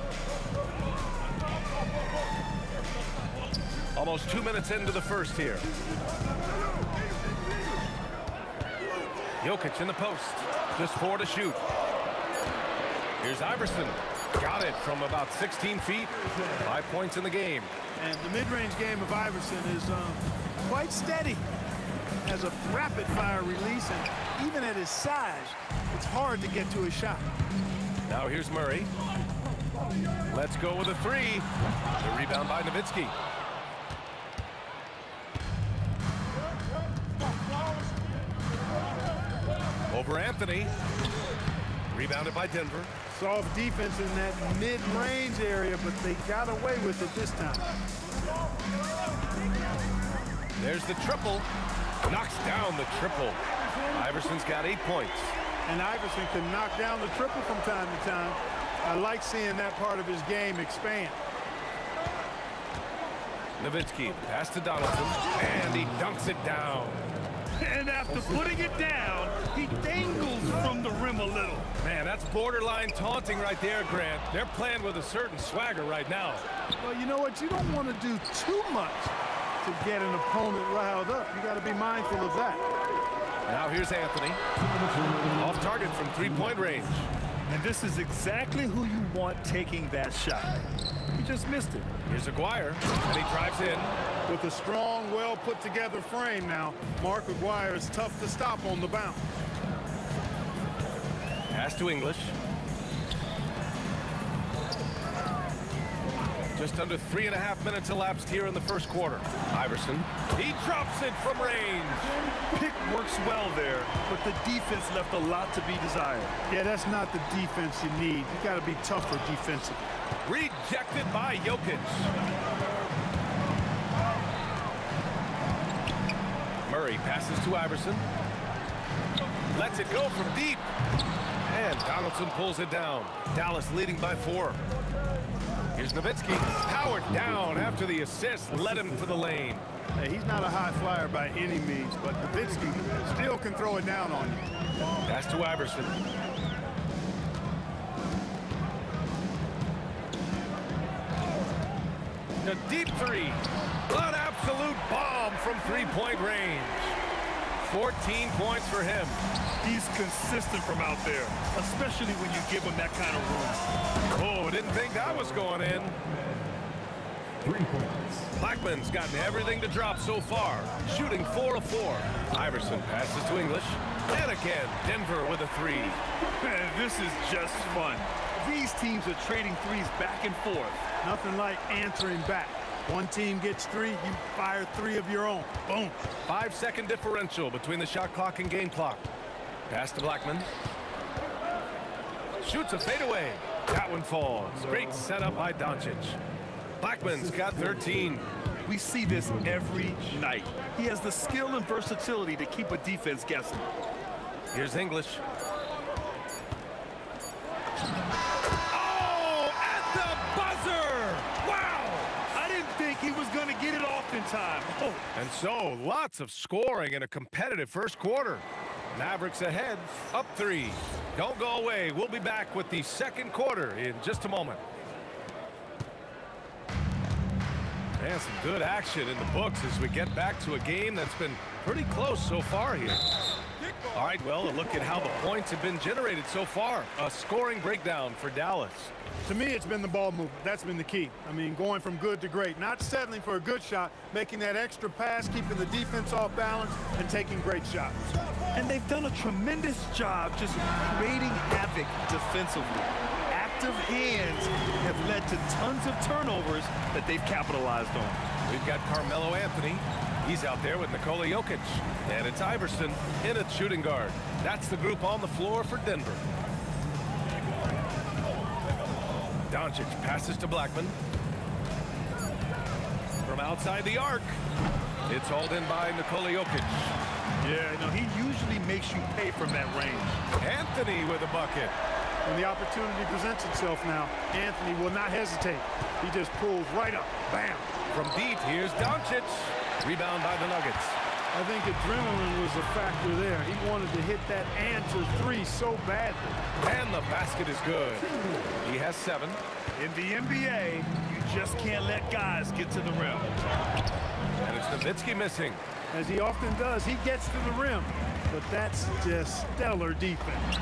Almost 2 minutes into the first here. Jokic in the post. Just 4 to shoot. Here's Iverson. Got it from about 16 feet. 5 points in the game. And the mid-range game of Iverson is quite steady. Has a rapid-fire release, and even at his size, it's hard to get to his shot. Now here's Murray. Let's go with a 3. The rebound by Nowitzki. Over Anthony. Rebounded by Denver. Soft defense in that mid-range area, but they got away with it this time. There's the triple. Knocks down the triple. Iverson's got 8 points. And Iverson can knock down the triple from time to time. I like seeing that part of his game expand. Nowitzki, pass to Donaldson, and he dunks it down. And after putting it down, he dangles from the rim a little. Man, that's borderline taunting right there, Grant. They're playing with a certain swagger right now. Well, you know what? You don't want to do too much to get an opponent riled up. You got to be mindful of that. Now here's Anthony. Off target from 3-point range. And this is exactly who you want taking that shot. He just missed it. Here's Aguirre, and he drives in. With a strong, well-put-together frame now, Mark Aguirre is tough to stop on the bounce. Pass to English. Just under 3.5 minutes elapsed here in the first quarter. Iverson He drops it from range. Pick works well there, but the defense left a lot to be desired. Yeah, that's not the defense you need. You got to be tougher defensively. Rejected by Jokic. Murray passes to Iverson. Lets it go from deep. And Donaldson pulls it down. Dallas leading by 4. Here's Nowitzki. Powered down after the assist. Led him to the lane. Hey, he's not a high flyer by any means, but Nowitzki still can throw it down on you. Pass to Iverson. The deep 3. An absolute bomb from three-point range. 14 points for him. He's consistent from out there, especially when you give him that kind of room. Oh, didn't think that was going in. 3 points. Blackman's gotten everything to drop so far, shooting 4 of 4. Iverson passes to English. And again, Denver with a 3. Man, this is just fun. These teams are trading threes back and forth. Nothing like answering back. One team gets 3, you fire 3 of your own. Boom. 5-second differential between the shot clock and game clock. Pass to Blackman. Shoots a fadeaway. That one falls. Great setup by Doncic. Blackman's got 13. We see this every night. He has the skill and versatility to keep a defense guessing. Here's English. Oh, at the buzzer! Wow! I didn't think he was going to get it off in time. Oh. And so, lots of scoring in a competitive first quarter. Mavericks ahead, up 3. Don't go away. We'll be back with the second quarter in just a moment. And some good action in the books as we get back to a game that's been pretty close so far here. All right, well, a look at how the points have been generated so far. A scoring breakdown for Dallas. To me, it's been the ball movement. That's been the key. I mean, going from good to great. Not settling for a good shot, making that extra pass, keeping the defense off balance, and taking great shots. And they've done a tremendous job just creating havoc defensively. Active hands have led to tons of turnovers that they've capitalized on. We've got Carmelo Anthony. He's out there with Nikola Jokic. And it's Iverson in at shooting guard. That's the group on the floor for Denver. Doncic passes to Blackman. From outside the arc. It's hauled in by Nikola Jokic. Yeah, no, he usually makes you pay from that range. Anthony with a bucket. When the opportunity presents itself now, Anthony will not hesitate. He just pulls right up. Bam! From deep, here's Doncic. Rebound by the Nuggets. I think adrenaline was a factor there. He wanted to hit that answer 3 so badly. And the basket is good. He has 7. In the NBA, you just can't let guys get to the rim. And it's Nowitzki missing. As he often does, he gets to the rim. But that's just stellar defense.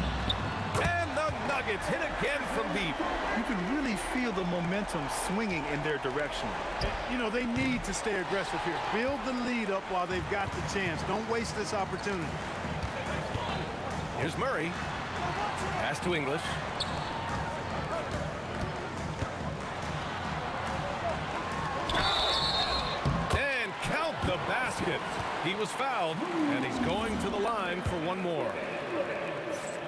And the Nuggets hit again from deep. You can really feel the momentum swinging in their direction. You know, they need to stay aggressive here. Build the lead up while they've got the chance. Don't waste this opportunity. Here's Murray. Pass to English. And count the basket. He was fouled, and he's going to the line for one more.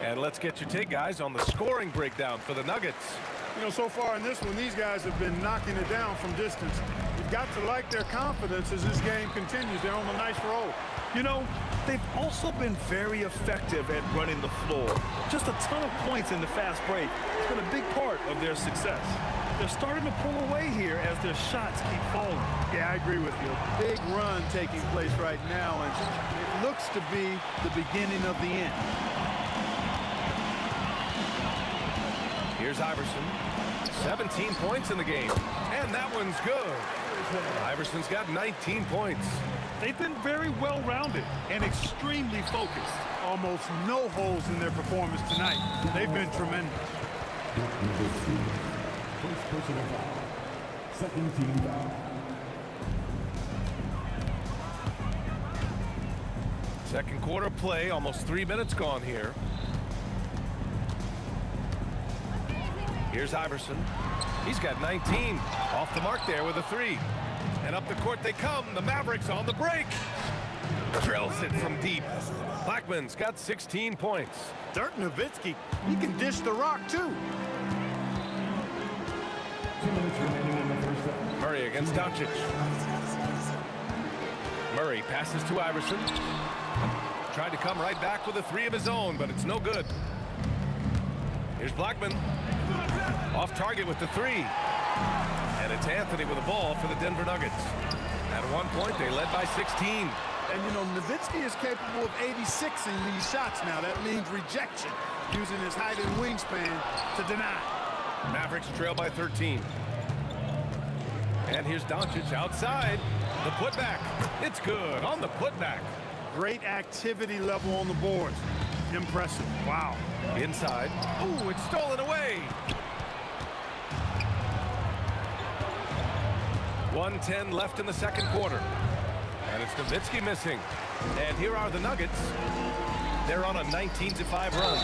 And let's get your take, guys, on the scoring breakdown for the Nuggets. You know, so far in this one, these guys have been knocking it down from distance. You've got to like their confidence as this game continues. They're on a nice roll. You know, they've also been very effective at running the floor. Just a ton of points in the fast break. It's been a big part of their success. They're starting to pull away here as their shots keep falling. Yeah, I agree with you. A big run taking place right now, and it looks to be the beginning of the end. Here's Iverson. 17 points in the game. And that one's good. Iverson's got 19 points. They've been very well-rounded and extremely focused. Almost no holes in their performance tonight. They've been tremendous. First personal foul. Second team foul. Second quarter play, almost 3 minutes gone here. Here's Iverson. He's got 19. Off the mark there with a 3. And up the court they come. The Mavericks on the break. Drills it from deep. Blackman's got 16 points. Dirk Nowitzki, he can dish the rock too. Murray against Doncic. Murray passes to Iverson. Tried to come right back with a three of his own, but it's no good. Here's Blackman. Off target with the three. And it's Anthony with the ball for the Denver Nuggets. At one point, they led by 16. And, you know, Nowitzki is capable of 86ing these shots now. That means rejection, using his height and wingspan to deny. Mavericks trail by 13. And here's Doncic outside. The putback. It's good on the putback. Great activity level on the boards. Impressive. Wow. Inside. Ooh, it's stolen away. 1:10 left in the second quarter. And it's Nowitzki missing. And here are the Nuggets. They're on a 19-5 run.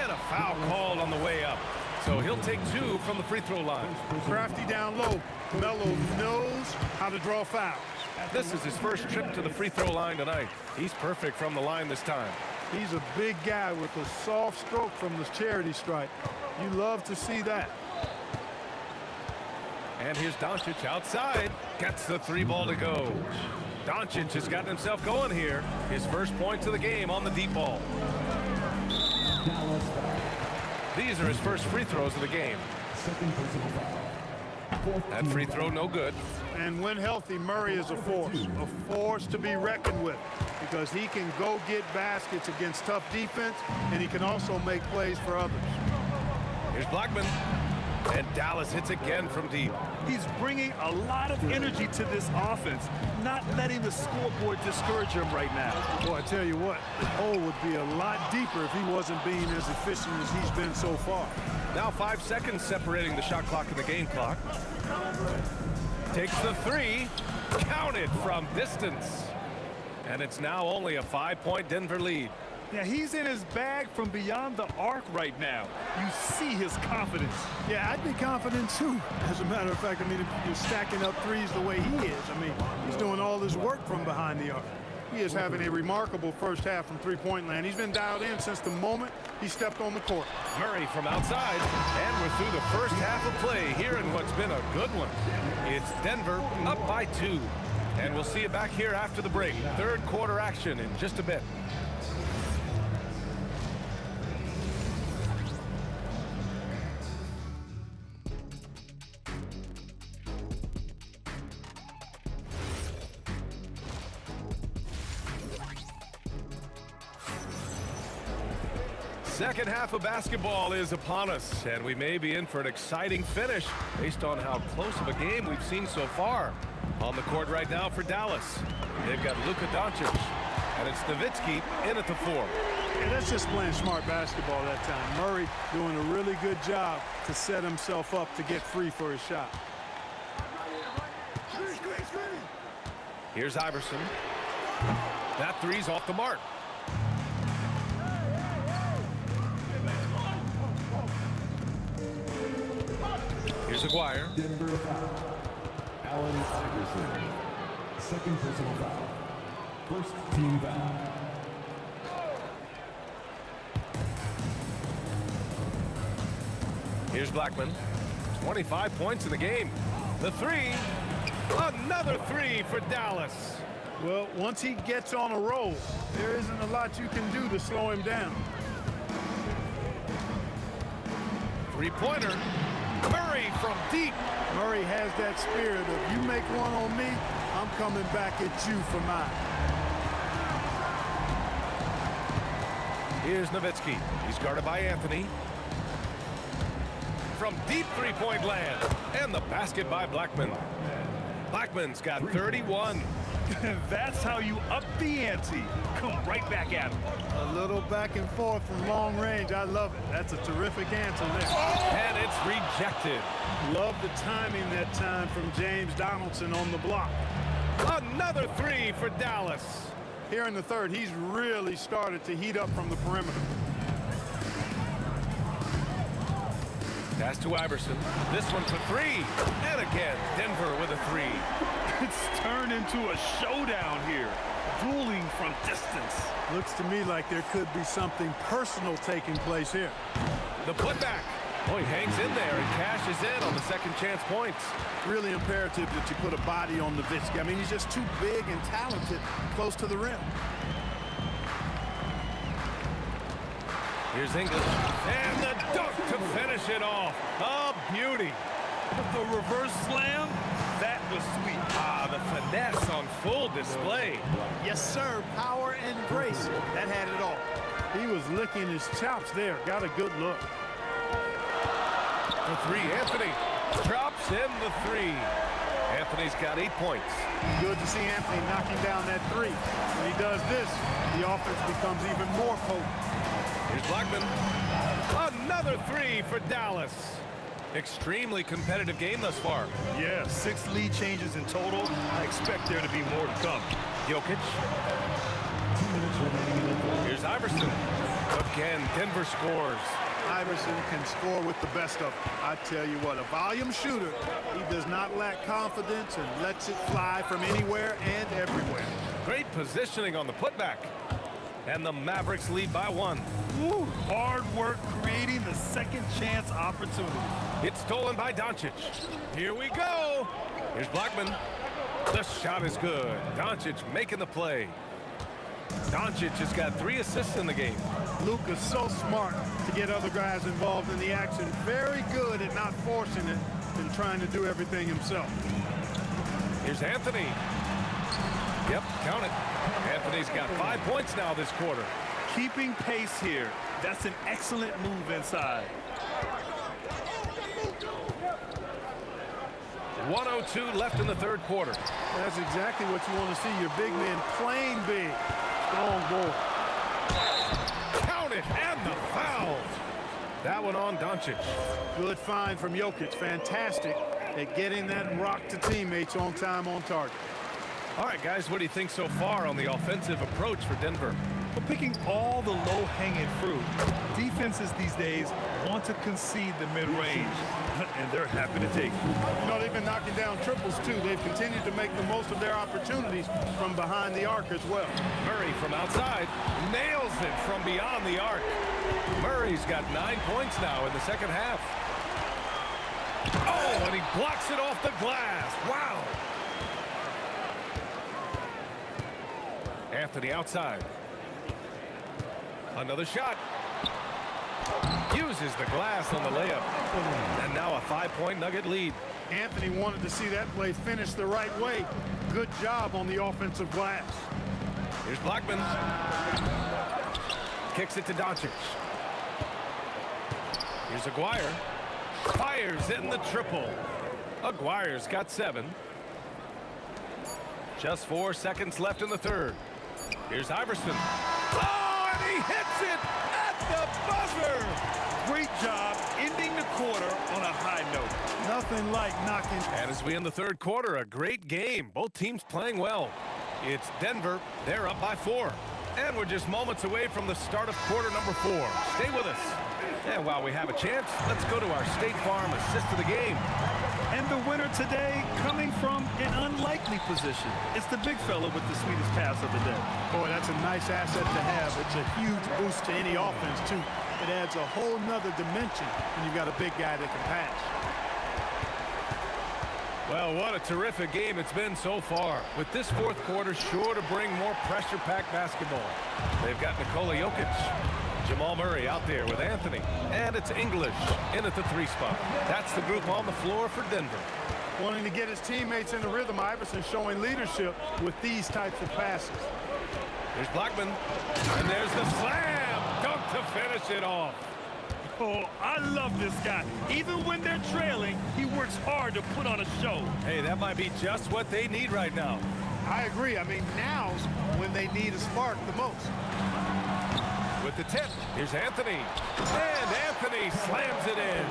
And a foul called on the way up. So he'll take two from the free throw line. Crafty down low. Melo knows how to draw fouls. This is his first trip to the free throw line tonight. He's perfect from the line this time. He's a big guy with a soft stroke from the charity stripe. You love to see that. And here's Doncic outside. Gets the three ball to go. Doncic has gotten himself going here. His first points of the game on the deep ball. These are his first free throws of the game. That free throw no good. And when healthy, Murray is a force to be reckoned with, because he can go get baskets against tough defense, and he can also make plays for others. Here's Blackman. And Dallas hits again from deep. He's bringing a lot of energy to this offense, not letting the scoreboard discourage him right now. Boy, I tell you what, the hole would be a lot deeper if he wasn't being as efficient as he's been so far. Now 5 seconds separating the shot clock and the game clock. Takes the three. Counted from distance. And it's now only a 5-point Denver lead. Yeah, he's in his bag from beyond the arc right now. You see his confidence. Yeah, I'd be confident too. As a matter of fact, I mean, if you're stacking up threes the way he is, I mean, he's doing all his work from behind the arc. He is having a remarkable first half from three-point land. He's been dialed in since the moment he stepped on the court. Murray from outside, and we're through the first half of play here in what's been a good one. It's Denver up by 2. And we'll see you back here after the break. Third quarter action in just a bit. Second half of basketball is upon us, and we may be in for an exciting finish based on how close of a game we've seen so far. On the court right now for Dallas, they've got Luka Doncic, and it's Nowitzki in at the 4. Yeah, that's just playing smart basketball that time. Murray doing a really good job to set himself up to get free for his shot. Here's Iverson. That three's off the mark. Here's Aguirre. Denver foul. Allen Iverson. Second personal foul. First team foul. Here's Blackman. 25 points in the game. The three. Another three for Dallas. Well, once he gets on a roll, there isn't a lot you can do to slow him down. Three-pointer. Murray from deep. Murray has that spirit of, you make one on me, I'm coming back at you for mine. Here's Nowitzki. He's guarded by Anthony. From deep three-point land. And the basket by Blackman. Blackman's got 31. That's how you up the ante. Come right back at him. A little back and forth from long range. I love it. That's a terrific answer there. And it's rejected. Love the timing that time from James Donaldson on the block. Another three for Dallas. Here in the third, he's really started to heat up from the perimeter. Pass to Iverson. This one for three. And again, Denver with a three. It's turned into a showdown here. Dueling from distance. Looks to me like there could be something personal taking place here. The putback. Oh, he hangs in there and cashes in on the second chance points. Really imperative that you put a body on Nowitzki. I mean, he's just too big and talented close to the rim. Here's English. And the dunk to finish it off. A beauty. The reverse slam, that was sweet. Ah, the finesse on full display. Yes, sir. Power and grace. That had it all. He was licking his chops there. Got a good look. The three, Anthony drops in the three. Anthony's got 8 points. Good to see Anthony knocking down that three. When he does this, the offense becomes even more potent. Here's Blackman. Another three for Dallas. Extremely competitive game thus far. Yeah, 6 lead changes in total. I expect there to be more to come. Jokic. Here's Iverson. Again, Denver scores. Iverson can score with the best of them. I tell you what, a volume shooter. He does not lack confidence and lets it fly from anywhere and everywhere. Great positioning on the putback. And the Mavericks lead by 1. Woo, hard work creating the second chance opportunity. It's stolen by Doncic. Here we go. Here's Blackman. The shot is good. Doncic making the play. Doncic has got 3 assists in the game. Luka's so smart to get other guys involved in the action. Very good at not forcing it and trying to do everything himself. Here's Anthony. Yep, count it. Anthony's got 5 points now this quarter. Keeping pace here. That's an excellent move inside. 1:02 left in the third quarter. That's exactly what you want to see. Your big man playing big. Strong ball. Count it, and the foul. That one on Doncic. Good find from Jokic. Fantastic at getting that rock to teammates on time, on target. All right, guys, what do you think so far on the offensive approach for Denver? We're picking all the low-hanging fruit. Defenses these days want to concede the mid-range, and they're happy to take it. You know, they've been knocking down triples, too. They've continued to make the most of their opportunities from behind the arc as well. Murray from outside nails it from beyond the arc. Murray's got 9 points now in the second half. Oh, and he blocks it off the glass. Wow. Anthony outside. Another shot. Uses the glass on the layup. And now a 5-point Nugget lead. Anthony wanted to see that play finish the right way. Good job on the offensive glass. Here's Blackman. Kicks it to Doncic. Here's Aguirre. Fires in the triple. Aguirre's got 7. Just 4 seconds left in the third. Here's Iverson. Oh, and he hits it at the buzzer. Great job ending the quarter on a high note. Nothing like knocking. And as we end the third quarter, a great game. Both teams playing well. It's Denver. They're up by 4. And we're just moments away from the start of quarter number 4. Stay with us. And while we have a chance, let's go to our State Farm assist of the game. And the winner today coming from an unlikely position. It's the big fella with the sweetest pass of the day. Boy, that's a nice asset to have. It's a huge boost to any offense, too. It adds a whole nother dimension when you've got a big guy that can pass. Well, what a terrific game it's been so far. With this fourth quarter sure to bring more pressure-packed basketball. They've got Nikola Jokic, Jamal Murray out there with Anthony, and it's English in at the 3 spot. That's the group on the floor for Denver. Wanting to get his teammates in the rhythm, Iverson showing leadership with these types of passes. There's Blackman, and there's the slam dunk to finish it off. Oh, I love this guy. Even when they're trailing, he works hard to put on a show. Hey, that might be just what they need right now. I agree. I mean, now's when they need a spark the most. With the tip, here's Anthony. And Anthony slams it in.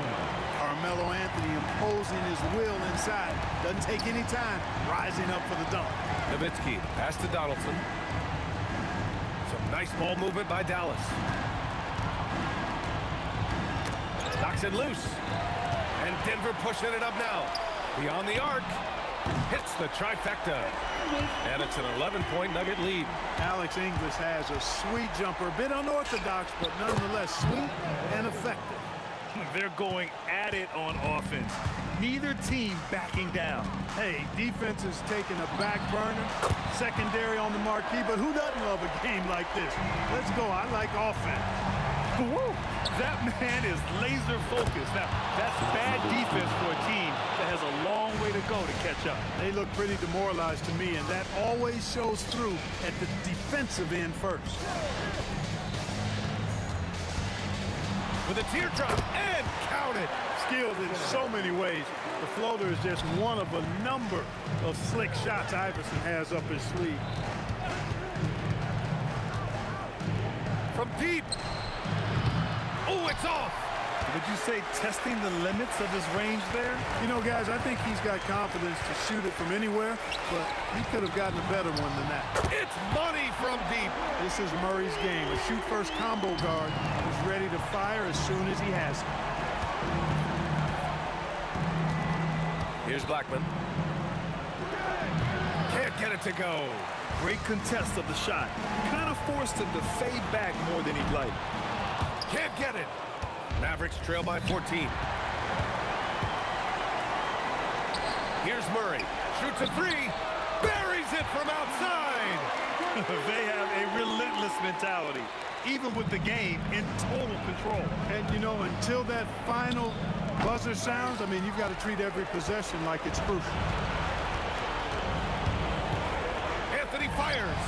Carmelo Anthony imposing his will inside. Doesn't take any time, rising up for the dunk. Nowitzki, pass to Donaldson. Some nice ball movement by Dallas. Knocks it loose. And Denver pushing it up now. Beyond the arc. Hits the trifecta. And it's an 11-point Nugget lead. Alex Inglis has a sweet jumper. A bit unorthodox, but nonetheless sweet and effective. They're going at it on offense. Neither team backing down. Hey, defense is taking a back burner. Secondary on the marquee, but who doesn't love a game like this? Let's go. I like offense. Woo! That man is laser focused. Now, that's bad defense for a team that has a long way to go to catch up. They look pretty demoralized to me, and that always shows through at the defensive end first. With a teardrop and counted. Skilled in so many ways. The floater is just one of a number of slick shots Iverson has up his sleeve. From deep. Oh, it's off. Would you say testing the limits of his range there? You know, guys, I think he's got confidence to shoot it from anywhere, but he could have gotten a better one than that. It's money from deep. This is Murray's game. A shoot-first combo guard who's ready to fire as soon as he has it. Here's Blackman. Can't get it to go. Great contest of the shot. Kind of forced him to fade back more than he'd like. Can't get it. Mavericks trail by 14. Here's Murray. Shoots a three. Buries it from outside. They have a relentless mentality, even with the game in total control. And, you know, until that final buzzer sounds, I mean, you've got to treat every possession like it's crucial. Anthony fires.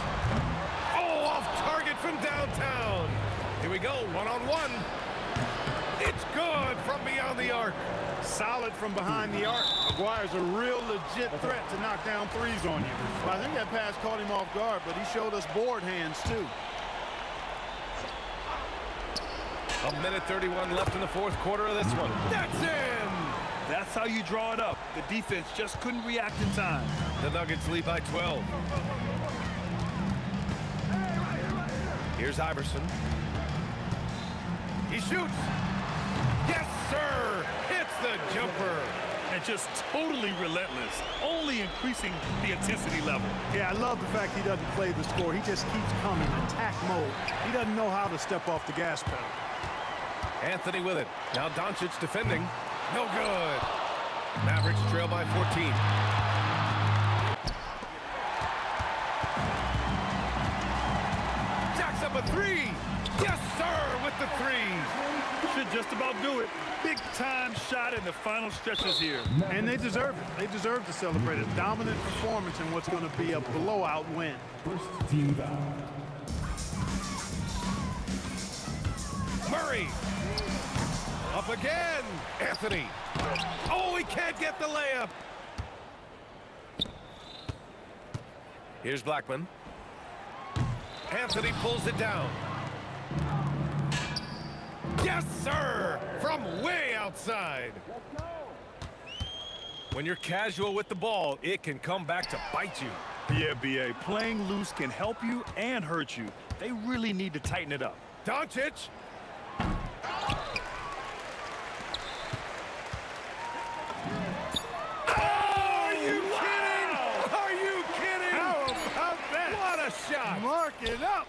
Oh, off target from downtown. Here we go, one-on-one. It's good from beyond the arc. Solid from behind the arc. McGuire's a real legit threat to knock down threes on you. Well, I think that pass caught him off guard, but he showed us board hands, too. A minute 31 left in the fourth quarter of this one. That's in! That's how you draw it up. The defense just couldn't react in time. The Nuggets lead by 12. Here's Iverson. He shoots. Yes, sir! Hits the jumper. And just totally relentless, only increasing the intensity level. Yeah, I love the fact he doesn't play the score. He just keeps coming, attack mode. He doesn't know how to step off the gas pedal. Anthony with it. Now Doncic defending. No good. Mavericks trail by 14. Jacks up a three. Yes, sir, with the three. Should just about do it. Big time shot in the final stretches here. And they deserve it. They deserve to celebrate a dominant performance in what's going to be a blowout win. First team foul. Murray. Up again. Anthony. Oh, he can't get the layup. Here's Blackman. Anthony pulls it down. Yes, sir! From way outside. When you're casual with the ball, it can come back to bite you. Yeah, B.A. Playing loose can help you and hurt you. They really need to tighten it up. Doncic. Are you kidding? Are you kidding? How about that? What a shot! Mark it up.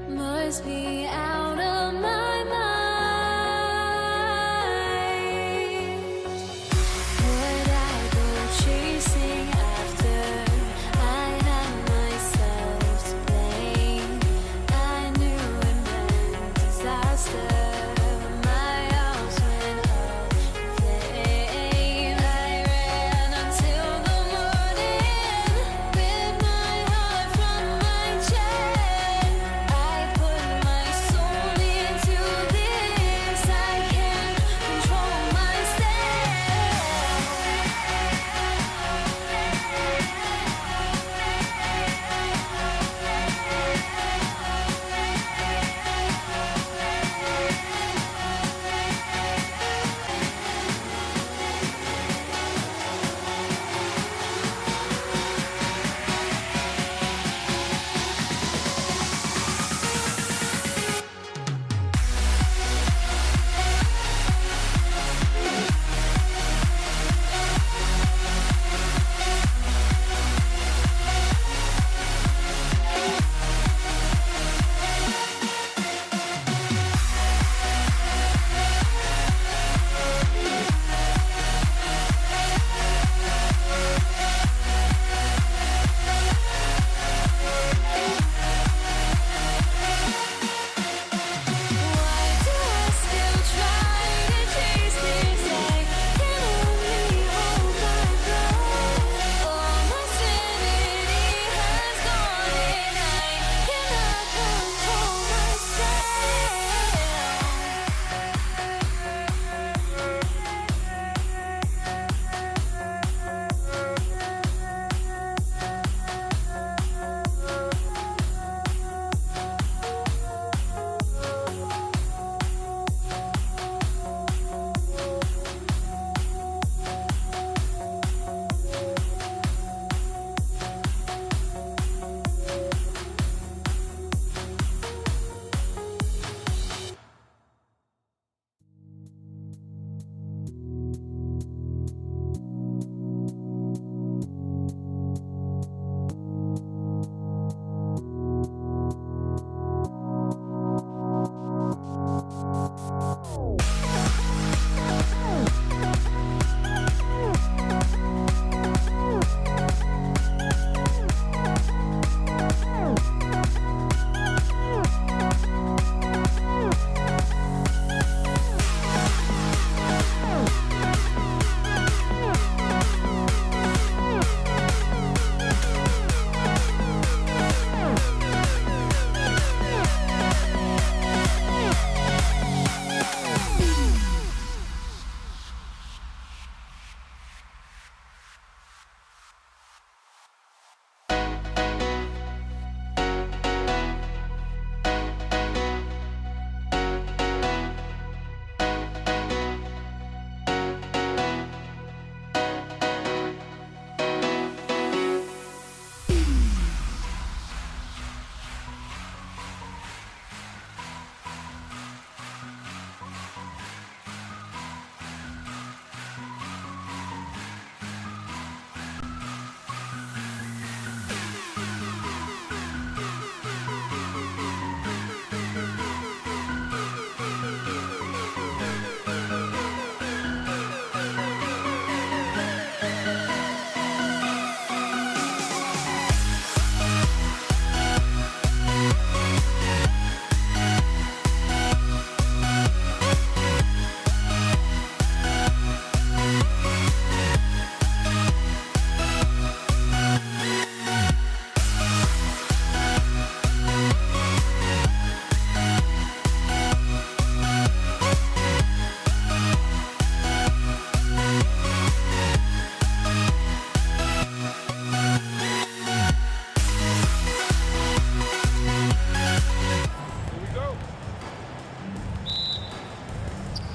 must be out of my mind. Would I go chasing after? I had myself to blame. I knew it meant disaster. My house went up in flames. I ran until the morning with my heart from my chest. I put my soul into this. I can't control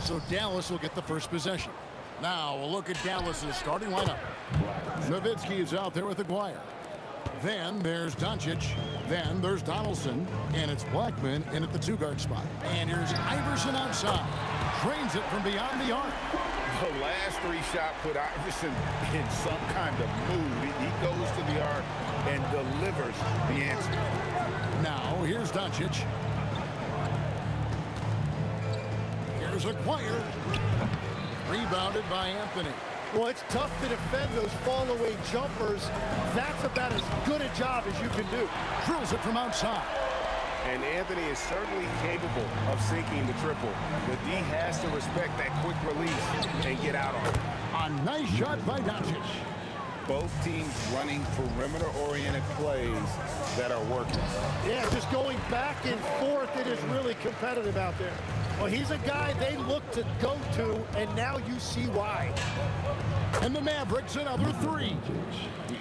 So Dallas will get the first possession. Now we'll look at Dallas's starting lineup. Nowitzki is out there with Aguirre. Then there's Doncic. Then there's Donaldson. And it's Blackman in at the two-guard spot. And here's Iverson outside. Drains it from beyond the arc. The last three shot put Iverson in some kind of mood. He goes to the arc and delivers the answer. Now, here's Doncic. Here's Acquire. Rebounded by Anthony. Well, it's tough to defend those fall-away jumpers. That's about as good a job as you can do. Drills it from outside. And Anthony is certainly capable of sinking the triple. But D has to respect that quick release and get out on it. A nice shot by Doncic. Both teams running perimeter-oriented plays that are working. Yeah, just going back and forth, it is really competitive out there. Well, he's a guy they look to go to, and now you see why. And the Mavericks another three.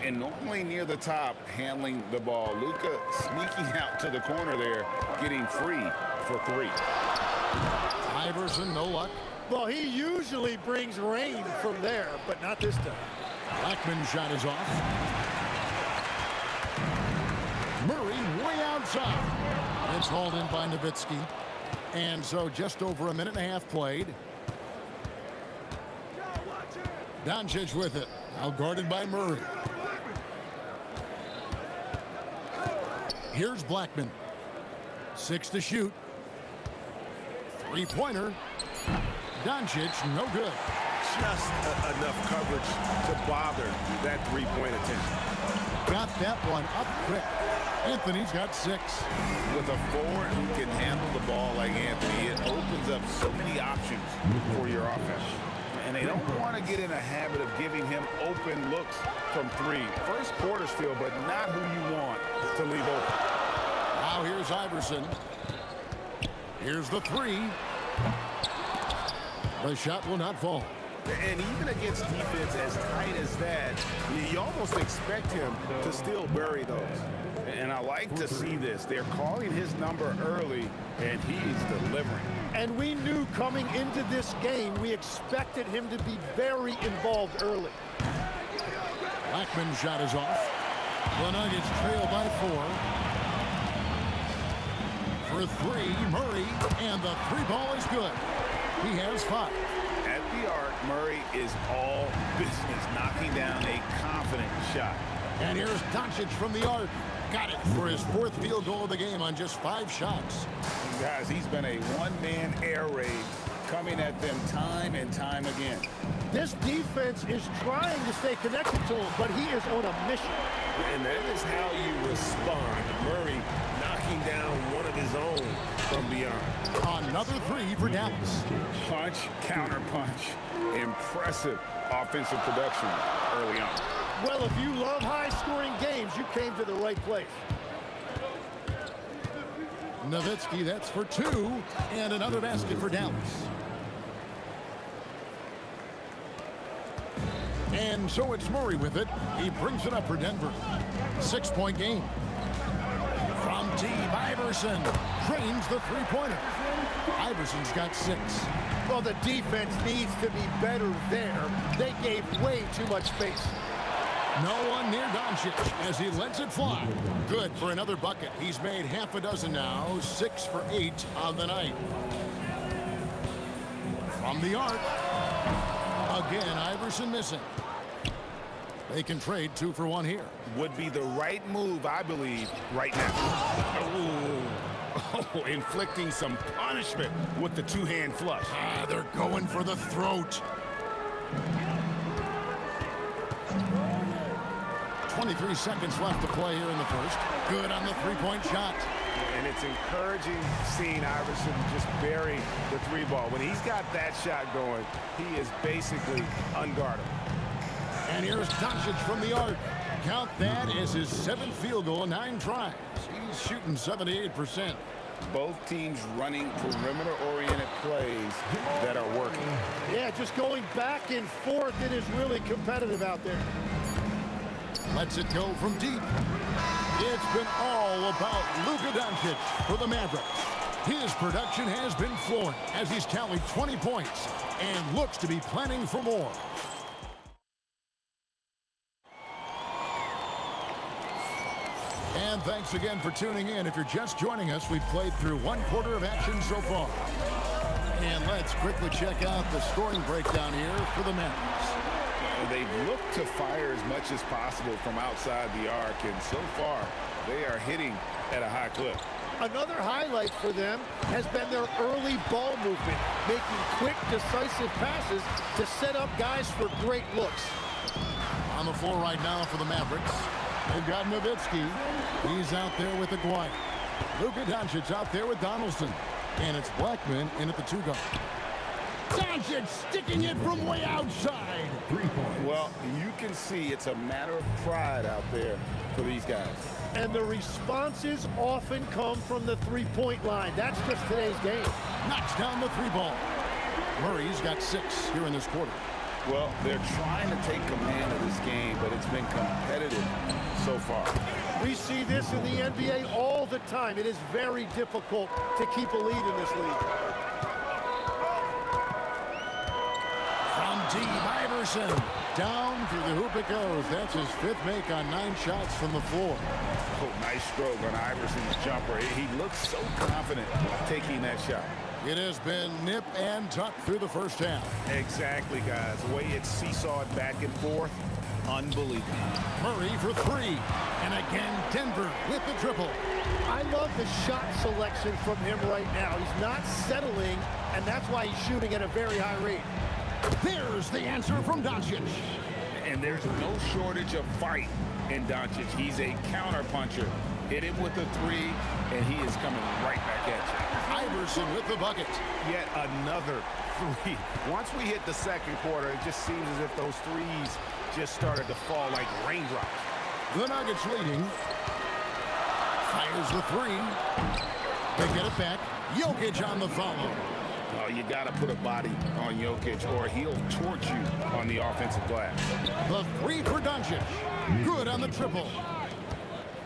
And normally near the top, handling the ball. Luka sneaking out to the corner there, getting free for three. Iverson, no luck. Well, he usually brings rain from there, but not this time. Blackman's shot is off. Murray way outside. It's hauled in by Nowitzki. And so just over a minute and a half played. Doncic with it. Now guarded by Murray. Here's Blackman. 6 to shoot. Three-pointer. Doncic, no good. Just enough coverage to bother that three-point attempt. Got that one up quick. Anthony's got 6. With a forward who can handle the ball like Anthony, it opens up so many options for your offense. And they don't want to get in a habit of giving him open looks from three. First quarter still, but not who you want to leave open. Now here's Iverson. Here's the three. The shot will not fall. And even against defense as tight as that, you almost expect him to still bury those. And I like to see this. They're calling his number early, and he's delivering. And we knew coming into this game, we expected him to be very involved early. Blackman's shot is off. The Nuggets trail by 4. For 3, Murray, and the 3-ball is good. He has 5. At the arc, Murray is all business, knocking down a confident shot. And here's Doncic from the arc. Got it for his 4th field goal of the game on just 5 shots. Guys, he's been a one-man air raid coming at them time and time again. This defense is trying to stay connected to him, but he is on a mission. And that is how you respond. Murray knocking down one of his own from beyond. Another 3 for Dallas. Punch, counter punch. Impressive offensive production early on. Well, if you love high-scoring games, you came to the right place. Nowitzki, that's for 2, and another basket for Dallas. And so it's Murray with it. He brings it up for Denver. 6-point game. From deep, Iverson drains the three-pointer. Iverson's got 6. Well, the defense needs to be better there. They gave way too much space. No one near Doncic as he lets it fly. Good for another bucket. He's made half a dozen now, 6 for 8 on the night. From the arc. Again, Iverson missing. They can trade 2 for 1 here. Would be the right move, I believe, right now. Oh, inflicting some punishment with the two-hand flush. They're going for the throat. 23 seconds left to play here in the first. Good on the three-point shot. And it's encouraging seeing Iverson just bury the 3-ball. When he's got that shot going, he is basically unguardable. And here's Doncic from the arc. Count that as his 7th field goal in 9 tries. He's shooting 78%. Both teams running perimeter-oriented plays that are working. Yeah, just going back and forth, it is really competitive out there. Lets it go from deep. It's been all about Luka Doncic for the Mavericks. His production has been flooring as he's tallied 20 points and looks to be planning for more. And thanks again for tuning in. If you're just joining us, we've played through 1 quarter of action so far. And let's quickly check out the scoring breakdown here for the Mavericks. They've looked to fire as much as possible from outside the arc, and so far they are hitting at a high clip. Another highlight for them has been their early ball movement, making quick, decisive passes to set up guys for great looks. On the floor right now for the Mavericks, they've got Nowitzki. He's out there with Aguirre. Luka Doncic out there with Donaldson. And it's Blackman in at the 2-guard. Doncic sticking it from way outside. 3 points. Well, you can see it's a matter of pride out there for these guys. And the responses often come from the three-point line. That's just today's game. Knocks down the 3-ball. Murray's got 6 here in this quarter. Well, they're trying to take command of this game, but it's been competitive so far. We see this in the NBA all the time. It is very difficult to keep a lead in this league. From deep, Iverson. Down through the hoop it goes. That's his 5th make on 9 shots from the floor. Oh, nice stroke on Iverson's jumper. He looks so confident taking that shot. It has been nip and tuck through the first half. Exactly, guys. The way it's seesawed back and forth, unbelievable. Murray for 3. And again, Denver with the triple. I love the shot selection from him right now. He's not settling, and that's why he's shooting at a very high rate. There's the answer from Doncic. And there's no shortage of fight in Doncic. He's a counterpuncher. Hit him with a 3, and he is coming right back at you. Iverson with the bucket. Yet another 3. Once we hit the second quarter, it just seems as if those threes just started to fall like raindrops. The Nuggets leading. Fires the 3. They get it back. Jokic on the follow. Oh, you got to put a body on Jokic, or he'll torch you on the offensive glass. The 3 for Doncic. Good on the triple.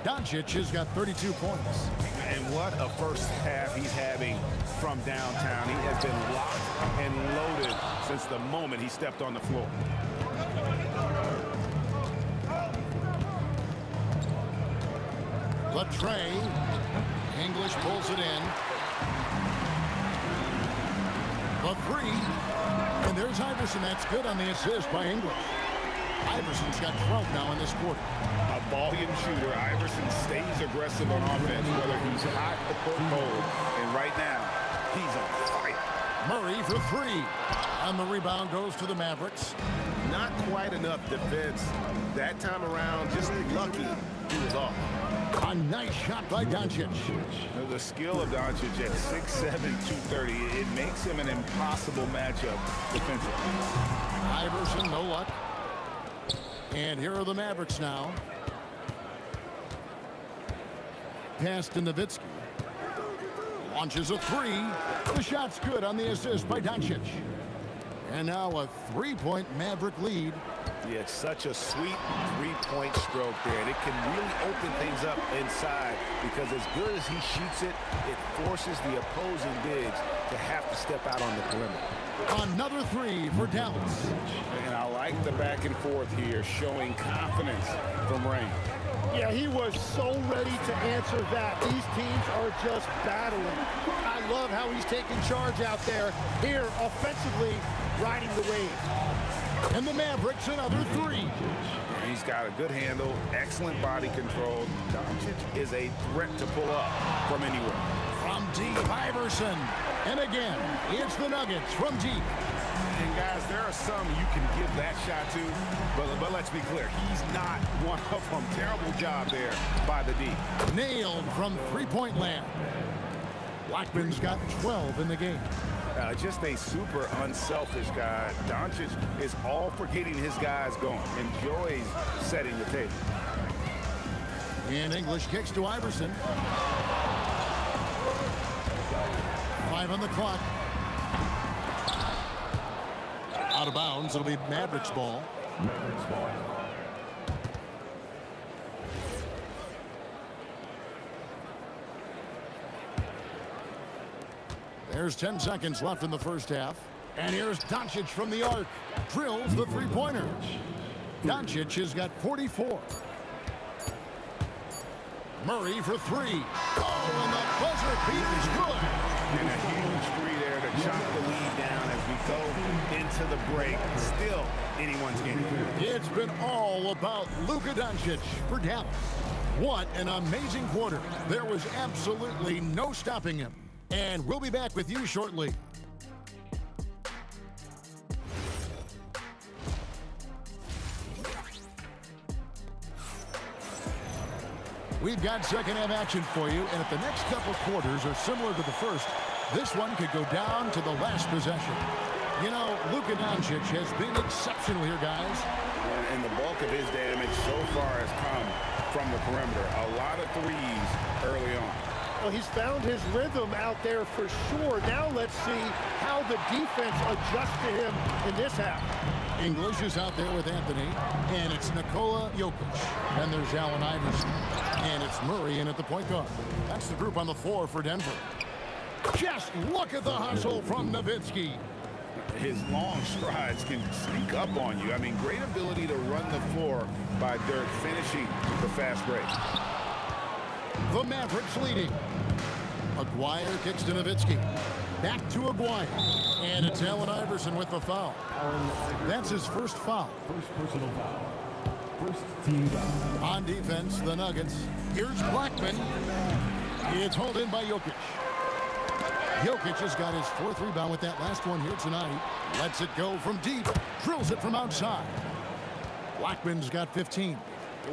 Doncic has got 32 points. And what a first half he's having from downtown. He has been locked and loaded since the moment he stepped on the floor. The tray. English pulls it in. The 3. And there's Iverson. That's good on the assist by English. Iverson's got 12 now in this quarter. A volume shooter. Iverson stays aggressive on offense, whether he's hot or cold. And right now, he's on fire. Murray for 3. And the rebound goes to the Mavericks. Not quite enough defense that time around. Just lucky he was off. A nice shot by Doncic. The skill of Doncic at 6'7", 230, it makes him an impossible matchup defensively. Iverson, no luck. And here are the Mavericks now. Pass to Nowitzki. Launches a 3. The shot's good on the assist by Doncic. And now a 3-point Maverick lead. Yeah, it's such a sweet 3-point stroke there. And it can really open things up inside because as good as he shoots it, it forces the opposing bigs to have to step out on the perimeter. Another 3 for Dallas. And I like the back and forth here, showing confidence from Rain. Yeah, he was so ready to answer that. These teams are just battling. I love how he's taking charge out there. Here, offensively, riding the wave. And the Mavericks another 3. He's got a good handle, excellent body control. Doncic is a threat to pull up from anywhere. From deep, Iverson. And again, it's the Nuggets from deep. And guys, there are some you can give that shot to, but let's be clear, he's not one of them. Terrible job there by the D. Nailed from 3-point land. Blackman's got 12 in the game. Just a super unselfish guy. Doncic is all for getting his guys going. Enjoys setting the table. And English kicks to Iverson. 5 on the clock. Out of bounds. It'll be Mavericks ball. Mavericks ball. There's 10 seconds left in the first half. And here's Doncic from the arc. Drills the 3-pointer. Doncic has got 44. Murray for three. Oh, and the buzzer beat is good. And a huge three there to chop the lead down as we go into the break. Still anyone's game. It's been all about Luka Doncic for Dallas. What an amazing quarter. There was absolutely no stopping him. And we'll be back with you shortly. We've got second half action for you, and if the next couple quarters are similar to the first, this one could go down to the last possession. You know, Luka Doncic has been exceptional here, guys. And the bulk of his damage so far has come from the perimeter. A lot of threes early on. Well, he's found his rhythm out there for sure. Now let's see how the defense adjusts to him in this half. English is out there with Anthony, and it's Nikola Jokic. Then there's Allen Iverson, and it's Murray in at the point guard. That's the group on the floor for Denver. Just look at the hustle from Nowitzki. His long strides can sneak up on you. I mean, great ability to run the floor by Dirk, finishing the fast break. The Mavericks leading. Aguirre kicks to Nowitzki. Back to Aguirre. And it's Allen Iverson with the foul. That's his first foul. First personal foul. First team foul. On defense, the Nuggets. Here's Blackman. It's hauled in by Jokic. Jokic has got his fourth rebound with that last one here tonight. Lets it go from deep. Drills it from outside. Blackman's got 15.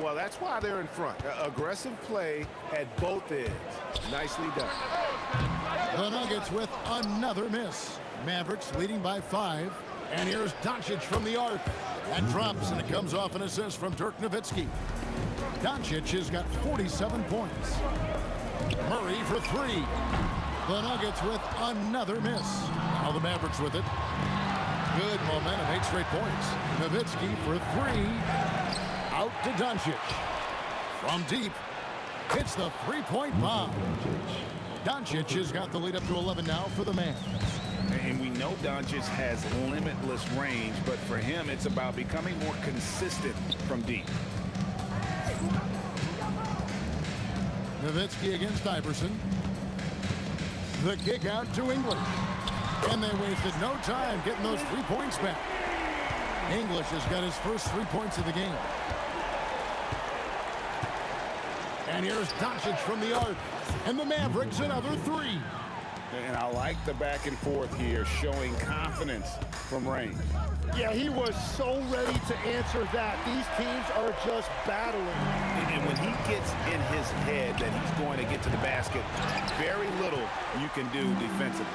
Well, that's why they're in front. Aggressive play at both ends. Nicely done. The Nuggets with another miss. Mavericks leading by 5. And here's Doncic from the arc. That drops, and it comes off an assist from Dirk Nowitzki. Doncic has got 47 points. Murray for 3. The Nuggets with another miss. Now the Mavericks with it. Good momentum, 8 straight points. Nowitzki for 3. Out to Doncic. From deep. Hits the three-point bomb. Doncic has got the lead up to 11 now for the Mavs. And we know Doncic has limitless range, but for him, it's about becoming more consistent from deep. Nowitzki against Iverson. The kick out to English. And they wasted no time getting those 3 points back. English has got his first 3 points of the game. And here's Doncic from the arc. And the Mavericks another 3. And I like the back and forth here, showing confidence from range. Yeah, he was so ready to answer that. These teams are just battling. And when he gets in his head that he's going to get to the basket, very little you can do defensively.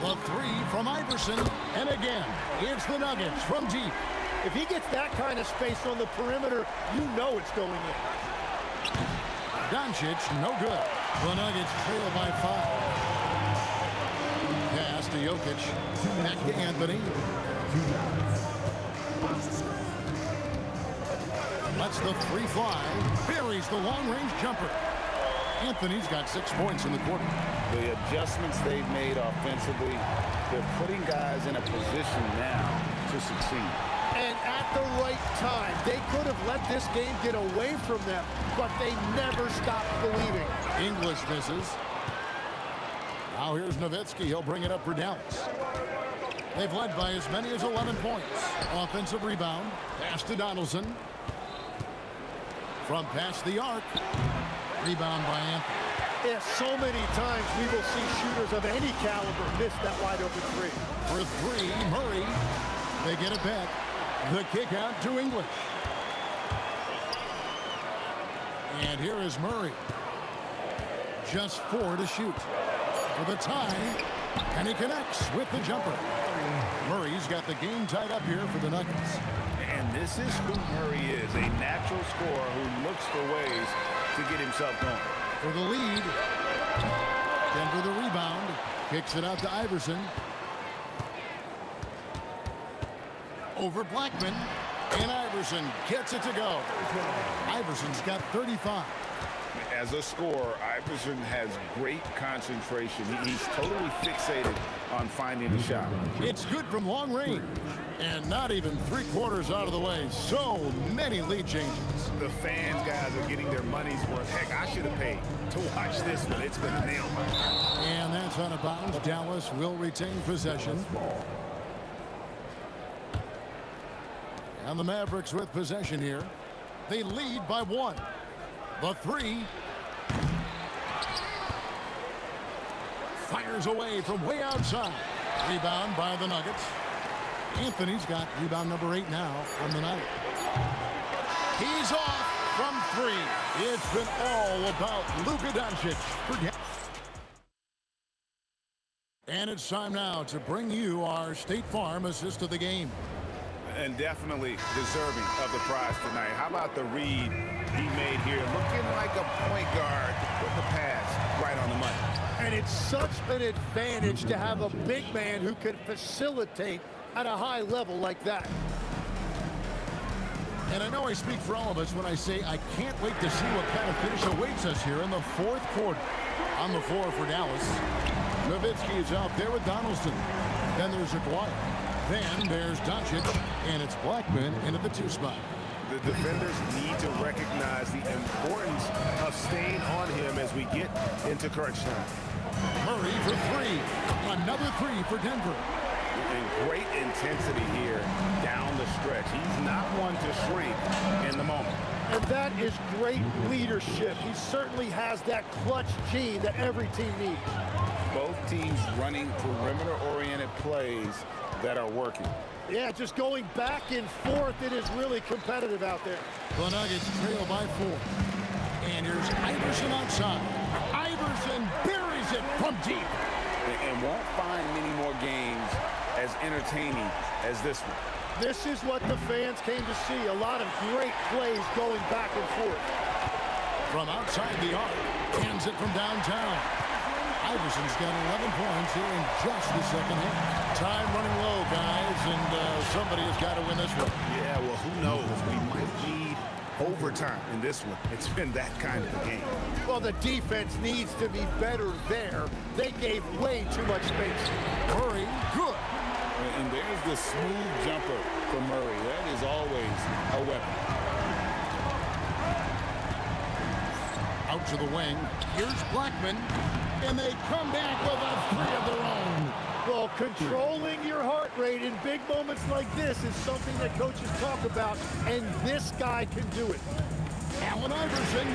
The 3 from Iverson. And again, it's the Nuggets from deep. If he gets that kind of space on the perimeter, you know it's going in. Doncic, no good. The Nuggets trail by 5. Pass to Jokic. Back to Anthony. Lets the 3 fly. Buries the long-range jumper. Anthony's got 6 points in the quarter. The adjustments they've made offensively, they're putting guys in a position now to succeed. And at the right time, they could have let this game get away from them, but they never stopped believing. English misses. Now here's Nowitzki. He'll bring it up for Dallas. They've led by as many as 11 points. Offensive rebound. Pass to Donaldson. From past the arc. Rebound by Anthony. Yeah, so many times we will see shooters of any caliber miss that wide open 3. For 3, Murray. They get it back. The kick out to English. And here is Murray. Just 4 to shoot. For the tie. And he connects with the jumper. Murray's got the game tied up here for the Nuggets. And this is who Murray is, a natural scorer who looks for ways to get himself going. For the lead. Denver the rebound. Kicks it out to Iverson. Over Blackman. And Iverson gets it to go. Iverson's got 35. As a scorer, Iverson has great concentration. He's totally fixated on finding a shot. It's good from long range. And not even 3/4 out of the way. So many lead changes. The fans, guys, are getting their money's worth. Heck, I should have paid to watch this one. It's been a nail. And that's out of bounds. Dallas will retain possession. And the Mavericks with possession here. They lead by 1. The 3. Fires away from way outside. Rebound by the Nuggets. Anthony's got rebound number 8 now on the night. He's off from 3. It's been all about Luka Doncic. And it's time now to bring you our State Farm assist of the game. And definitely deserving of the prize tonight. How about the read he made here? Looking like a point guard with the pass right on the money. And it's such an advantage to have a big man who can facilitate at a high level like that. And I know I speak for all of us when I say I can't wait to see what kind of finish awaits us here in the 4th quarter. On the floor for Dallas, Nowitzki is out there with Donaldson. Then there's Aguirre. Then there's Doncic, and it's Blackman into the 2 spot. The defenders need to recognize the importance of staying on him as we get into crunch time. Murray for 3. Another 3 for Denver. And great intensity here down the stretch. He's not one to shrink in the moment. And that is great leadership. He certainly has that clutch gene that every team needs. Both teams running perimeter-oriented plays that are working. Yeah, just going back and forth, it is really competitive out there. The Nuggets trail by 4. And here's Iverson outside. Iverson buries it from deep. And won't find many more games as entertaining as this one. This is what the fans came to see. A lot of great plays going back and forth. From outside the arc, hands it from downtown. Iverson's got 11 points here in just the second half. Time running low, guys, and somebody has got to win this one. Yeah, well, who knows? We might need overtime in this one. It's been that kind of a game. Well, the defense needs to be better there. They gave way too much space. Murray, good. And there's the smooth jumper for Murray. That is always a weapon. Out to the wing. Here's Blackman. And they come back with a 3 of their own. Well, controlling your heart rate in big moments like this is something that coaches talk about, and this guy can do it. Allen Iverson,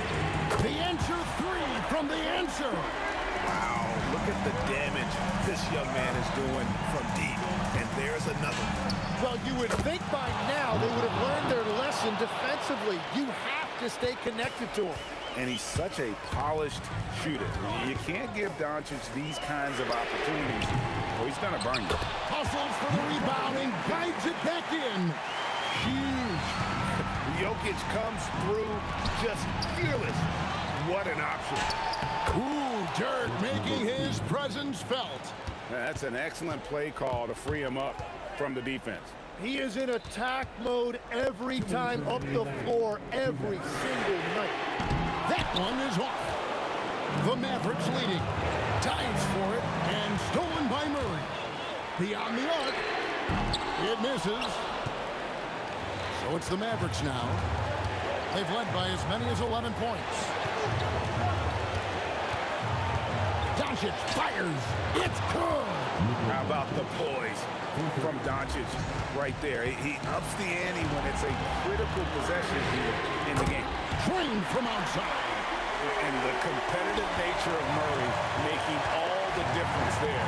the answer 3 from the answer. Wow, look at the damage this young man is doing from deep. And there's another one. Well, you would think by now they would have learned their lesson defensively. You have to stay connected to him. And he's such a polished shooter. You can't give Doncic these kinds of opportunities, or he's going to burn you. Hustles for the rebound and guides it back in. Huge. Jokic comes through just fearless. What an option. Ooh, Dirk making his presence felt. That's an excellent play call to free him up from the defense. He is in attack mode every time up the floor, every single night. That one is off. The Mavericks leading. Dives for it and stolen by Murray. Beyond the arc. It misses. So it's the Mavericks now. They've led by as many as 11 points. Doncic fires. It's good. How about the poise from Doncic right there? He ups the ante when it's a critical possession here in the game. Trained from outside. And the competitive nature of Murray making all the difference there.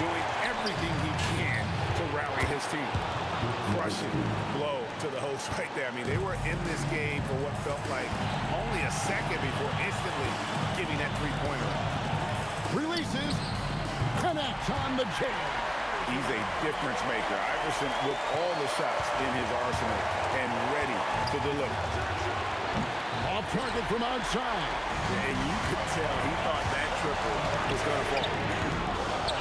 Doing everything he can to rally his team. Crushing blow to the host right there. I mean, they were in this game for what felt like only a second before instantly giving that three-pointer. Releases. Connects on the jam. He's a difference maker. Iverson with all the shots in his arsenal and ready to deliver. Off target from outside. And you could tell he thought that triple was going to fall.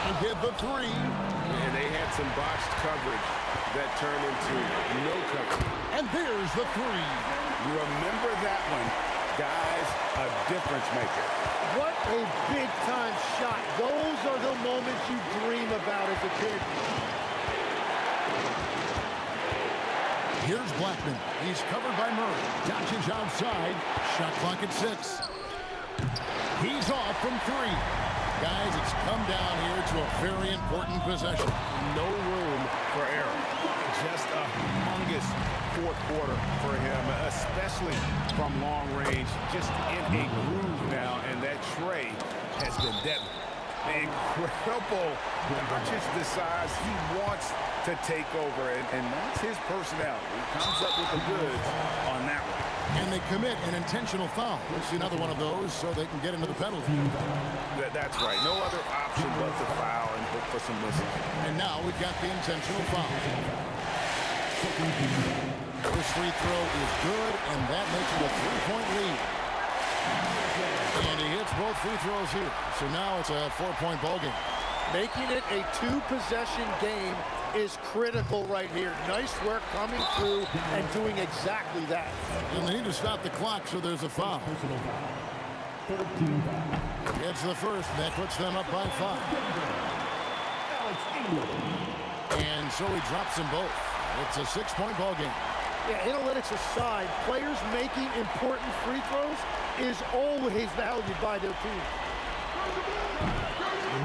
And get the 3. And they had some botched coverage that turned into no coverage. And there's the 3. You remember that one Guy's a difference maker. What a big-time shot. Those are the moments you dream about as a kid. Here's Blackman. He's covered by Murray. Doncic outside. Shot clock at 6. He's off from 3. Guys, it's come down here to a very important possession. No room for error. Just a humongous fourth quarter for him, especially from long range. Just in a groove now, and that tray has been deadly. Incredible. Doncic decides he wants to take over, and that's his personality. He comes up with the goods on that one. And they commit an intentional foul. We'll see another one of those so they can get into the penalty. That's right. No other option but to foul and look for some misses. And now we've got the intentional foul. This free throw is good, and that makes it a 3-point lead. And he hits both free throws here. So now it's a 4-point ball game. Making it a 2-possession game is critical right here. Nice work coming through and doing exactly that. And they need to stop the clock, so there's a foul. Gets the first, that puts them up by 5. And so he drops them both. It's a 6-point ball game. Yeah, analytics aside, players making important free throws is always valued by their team.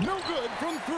No good from 3.